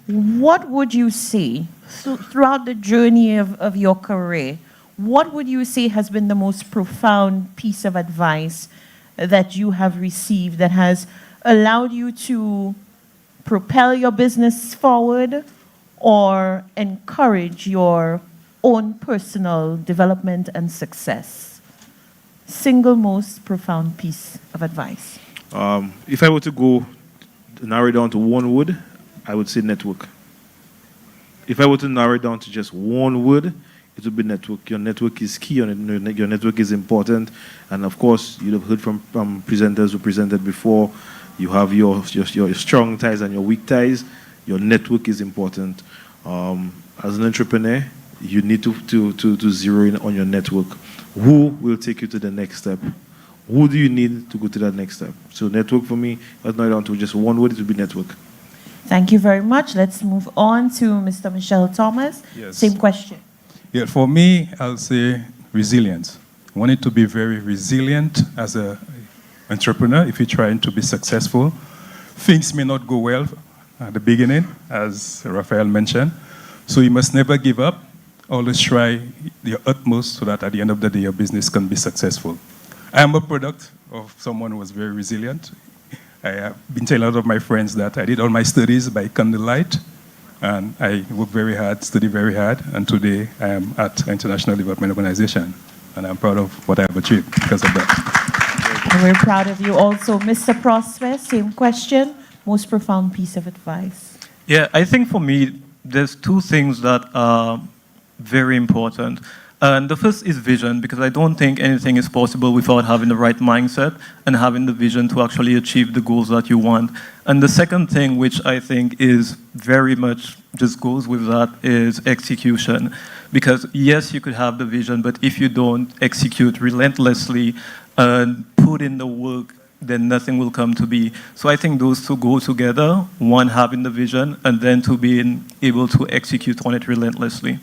What would you say, throughout the journey of your career, what would you say has been the most profound piece of advice that you have received that has allowed you to propel your business forward or encourage your own personal development and success? Single most profound piece of advice. If I were to narrow it down to one word, I would say network. If I were to narrow it down to just one word, it would be network. Your network is key, your network is important. And of course, you'd have heard from presenters who presented before, you have your strong ties and your weak ties. Your network is important. As an entrepreneur, you need to zero in on your network. Who will take you to the next step? Who do you need to go to that next step? So network for me, that's not down to just one word, it would be network. Thank you very much. Let's move on to Mr. Michelle Thomas. Yes. Same question. Yeah, for me, I'll say resilience. I want it to be very resilient as an entrepreneur if you're trying to be successful. Things may not go well at the beginning, as Raphael mentioned. So you must never give up. Always try your utmost so that at the end of the day, your business can be successful. I am a product of someone who was very resilient. I have been telling a lot of my friends that I did all my studies by candlelight, and I worked very hard, studied very hard, and today I am at International Development Organization, and I'm proud of what I have achieved because of that. And we're proud of you also. Mr. Prosper, same question, most profound piece of advice. Yeah, I think for me, there's two things that are very important. And the first is vision, because I don't think anything is possible without having the right mindset and having the vision to actually achieve the goals that you want. And the second thing, which I think is very much just goes with that, is execution. Because yes, you could have the vision, but if you don't execute relentlessly and put in the work, then nothing will come to be. So I think those two go together, one having the vision and then to being able to execute on it relentlessly.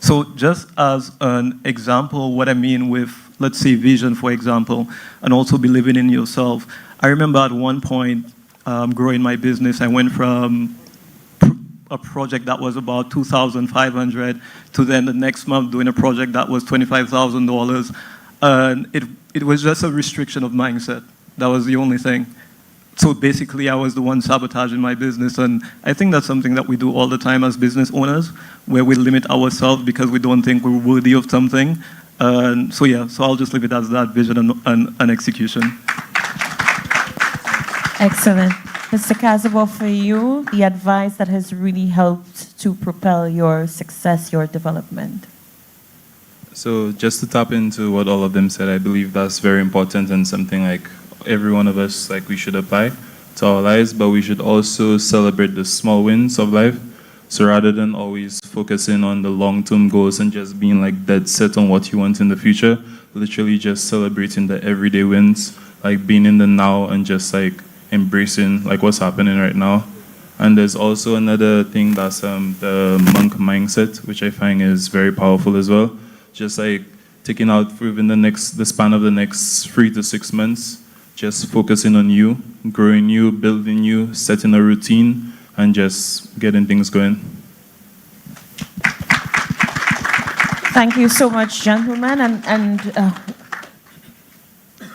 So just as an example, what I mean with, let's say, vision, for example, and also believing in yourself. I remember at one point, growing my business, I went from a project that was about $2,500 to then the next month doing a project that was $25,000. And it was just a restriction of mindset. That was the only thing. So basically, I was the one sabotaging my business, and I think that's something that we do all the time as business owners, where we limit ourselves because we don't think we're worthy of something. So yeah, so I'll just leave it as that, vision and execution. Excellent. Mr. Kazabov, for you, the advice that has really helped to propel your success, your development. So just to tap into what all of them said, I believe that's very important and something like every one of us, like we should apply to our lives, but we should also celebrate the small wins of life. So rather than always focusing on the long-term goals and just being like dead set on what you want in the future, literally just celebrating the everyday wins, like being in the now and just like embracing like what's happening right now. And there's also another thing that's the monk mindset, which I find is very powerful as well. Just like taking out within the span of the next 3 to 6 months, just focusing on you, growing you, building you, setting a routine, and just getting things going. Thank you so much, gentlemen. And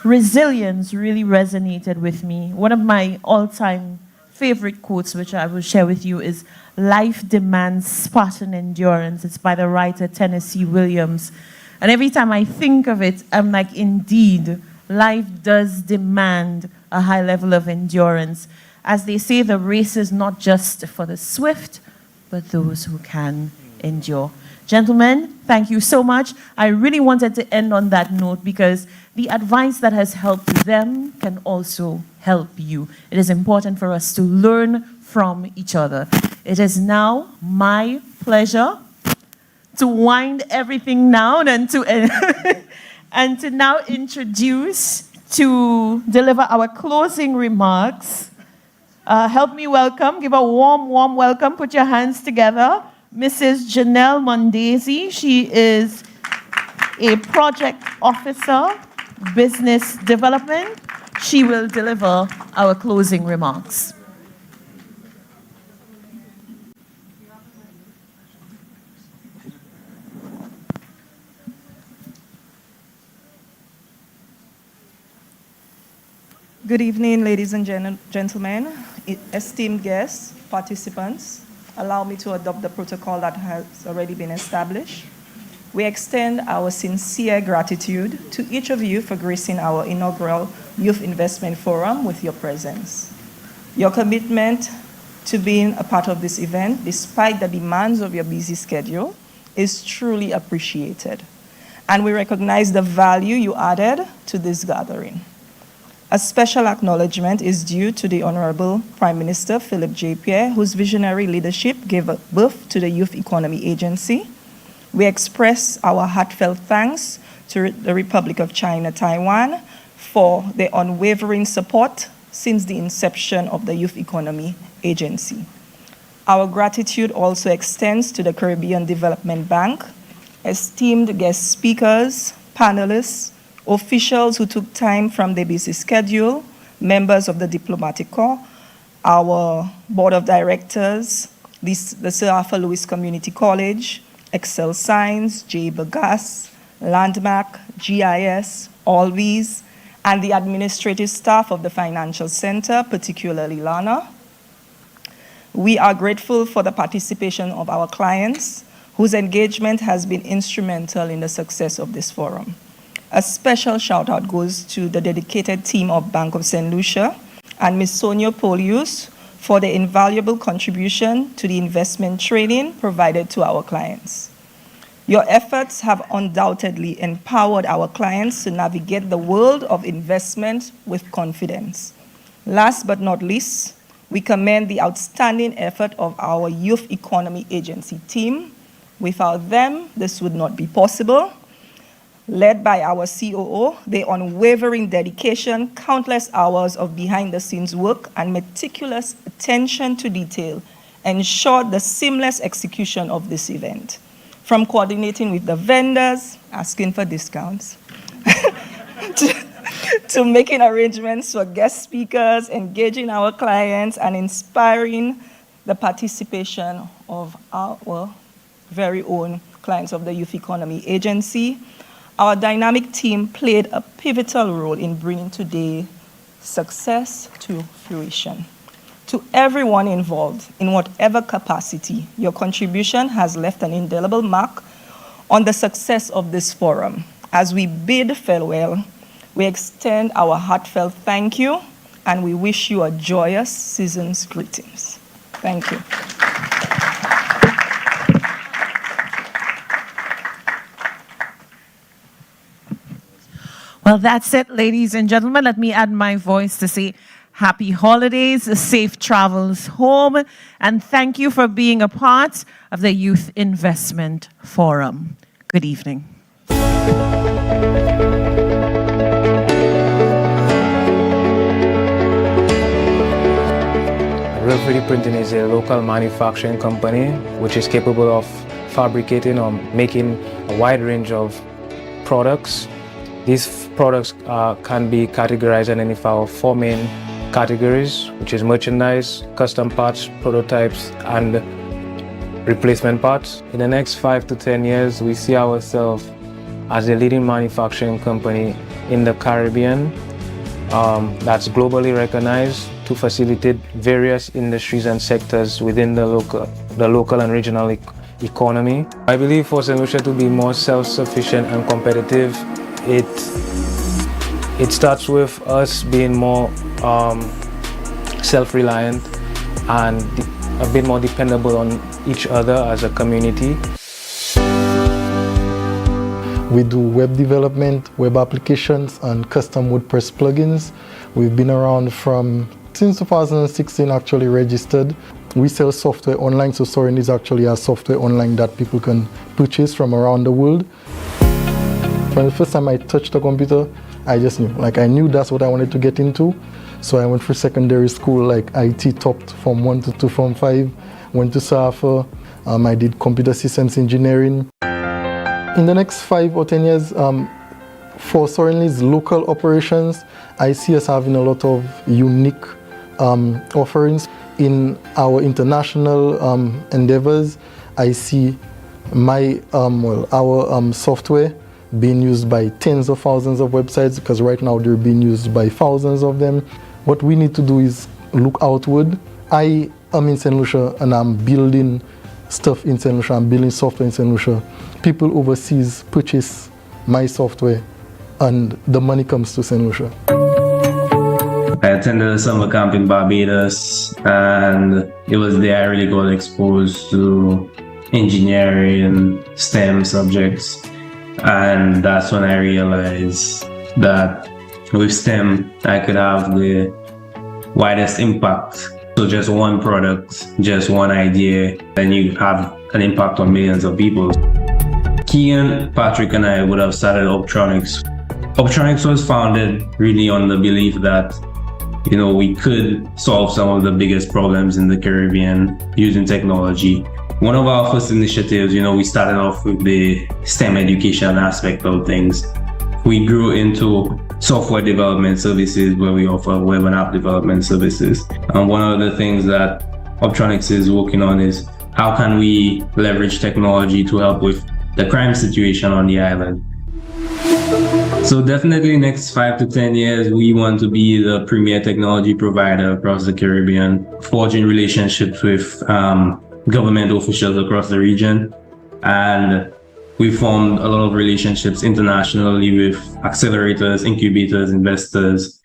resilience really resonated with me. One of my all-time favorite quotes, which I will share with you, is "Life demands Spartan endurance." It's by the writer Tennessee Williams. And every time I think of it, I'm like, indeed, life does demand a high level of endurance. As they say, the race is not just for the swift, but those who can endure. Gentlemen, thank you so much. I really wanted to end on that note because the advice that has helped them can also help you. It is important for us to learn from each other. It is now my pleasure to wind everything down and to and to now introduce, to deliver our closing remarks. Help me welcome, give a warm, warm welcome. Put your hands together. Mrs. Janelle Mondesi. She is a project officer, business development. She will deliver our closing remarks. Good evening, ladies and gentlemen, esteemed guests, participants. Allow me to adopt the protocol that has already been established. We extend our sincere gratitude to each of you for gracing our inaugural Youth Investment Forum with your presence. Your commitment to being a part of this event, despite the demands of your busy schedule, is truly appreciated. And we recognize the value you added to this gathering. A special acknowledgement is due to the Honorable Prime Minister Philip J. Pierre, whose visionary leadership gave birth to the Youth Economy Agency. We express our heartfelt thanks to the Republic of China, Taiwan, for their unwavering support since the inception of the Youth Economy Agency. Our gratitude also extends to the Caribbean Development Bank, esteemed guest speakers, panelists, officials who took time from their busy schedule, members of the Diplomatic Corps, our Board of Directors, the Sir Arthur Lewis Community College, Excel Science, J. Bergas, Landmark, GIS, Always, and the administrative staff of the Financial Center, particularly Lana. We are grateful for the participation of our clients, whose engagement has been instrumental in the success of this forum. A special shout out goes to the dedicated team of Bank of St. Lucia and Ms. Sonia Polius for their invaluable contribution to the investment training provided to our clients. Your efforts have undoubtedly empowered our clients to navigate the world of investment with confidence. Last but not least, we commend the outstanding effort of our Youth Economy Agency team. Without them, this would not be possible. Led by our COO, their unwavering dedication, countless hours of behind-the-scenes work, and meticulous attention to detail ensured the seamless execution of this event. From coordinating with the vendors, asking for discounts, to making arrangements for guest speakers, engaging our clients, and inspiring the participation of our very own clients of the Youth Economy Agency. Our dynamic team played a pivotal role in bringing today's success to fruition. To everyone involved, in whatever capacity, your contribution has left an indelible mark on the success of this forum. As we bid farewell, we extend our heartfelt thank you, and we wish you a joyous season's greetings. Thank you. Well, that's it, ladies and gentlemen. Let me add my voice to say happy holidays, safe travels home, and thank you for being a part of the Youth Investment Forum. Good evening. Real 3D Printing is a local manufacturing company which is capable of fabricating or making a wide range of products. These products can be categorized and identified in 4 main categories, which is merchandise, custom parts, prototypes, and replacement parts. In the next 5 to 10 years, we see ourselves as a leading manufacturing company in the Caribbean that's globally recognized to facilitate various industries and sectors within the local and regional economy. I believe for St. Lucia to be more self-sufficient and competitive, it starts with us being more self-reliant and a bit more dependable on each other as a community. We do web development, web applications, and custom WordPress plugins. We've been around since 2016, actually registered. We sell software online, so Sorin is actually a software online that people can purchase from around the world. From the first time I touched a computer, I just knew. I knew that's what I wanted to get into. So I went through secondary school, IT topped from 1 to Form 5, went to SAFA. I did computer systems engineering. In the next 5 or 10 years, for Sorin's local operations, I see us having a lot of unique offerings. In our international endeavors, I see our software being used by tens of thousands of websites, because right now they're being used by thousands of them. What we need to do is look outward. I am in St. Lucia and I'm building stuff in St. Lucia, I'm building software in St. Lucia. People overseas purchase my software and the money comes to St. Lucia. I attended a summer camp in Barbados, and it was there I really got exposed to engineering, STEM subjects. And that's when I realized that with STEM, I could have the widest impact. So just one product, just one idea, and you have an impact on millions of people. Keegan, Patrick, and I would have started Optronics. Optronics was founded really on the belief that we could solve some of the biggest problems in the Caribbean using technology. One of our first initiatives, we started off with the STEM education aspect of things. We grew into software development services where we offer web and app development services. And one of the things that Optronics is working on is how can we leverage technology to help with the crime situation on the island. So definitely next 5 to 10 years, we want to be the premier technology provider across the Caribbean, forging relationships with government officials across the region. And we formed a lot of relationships internationally with accelerators, incubators, investors,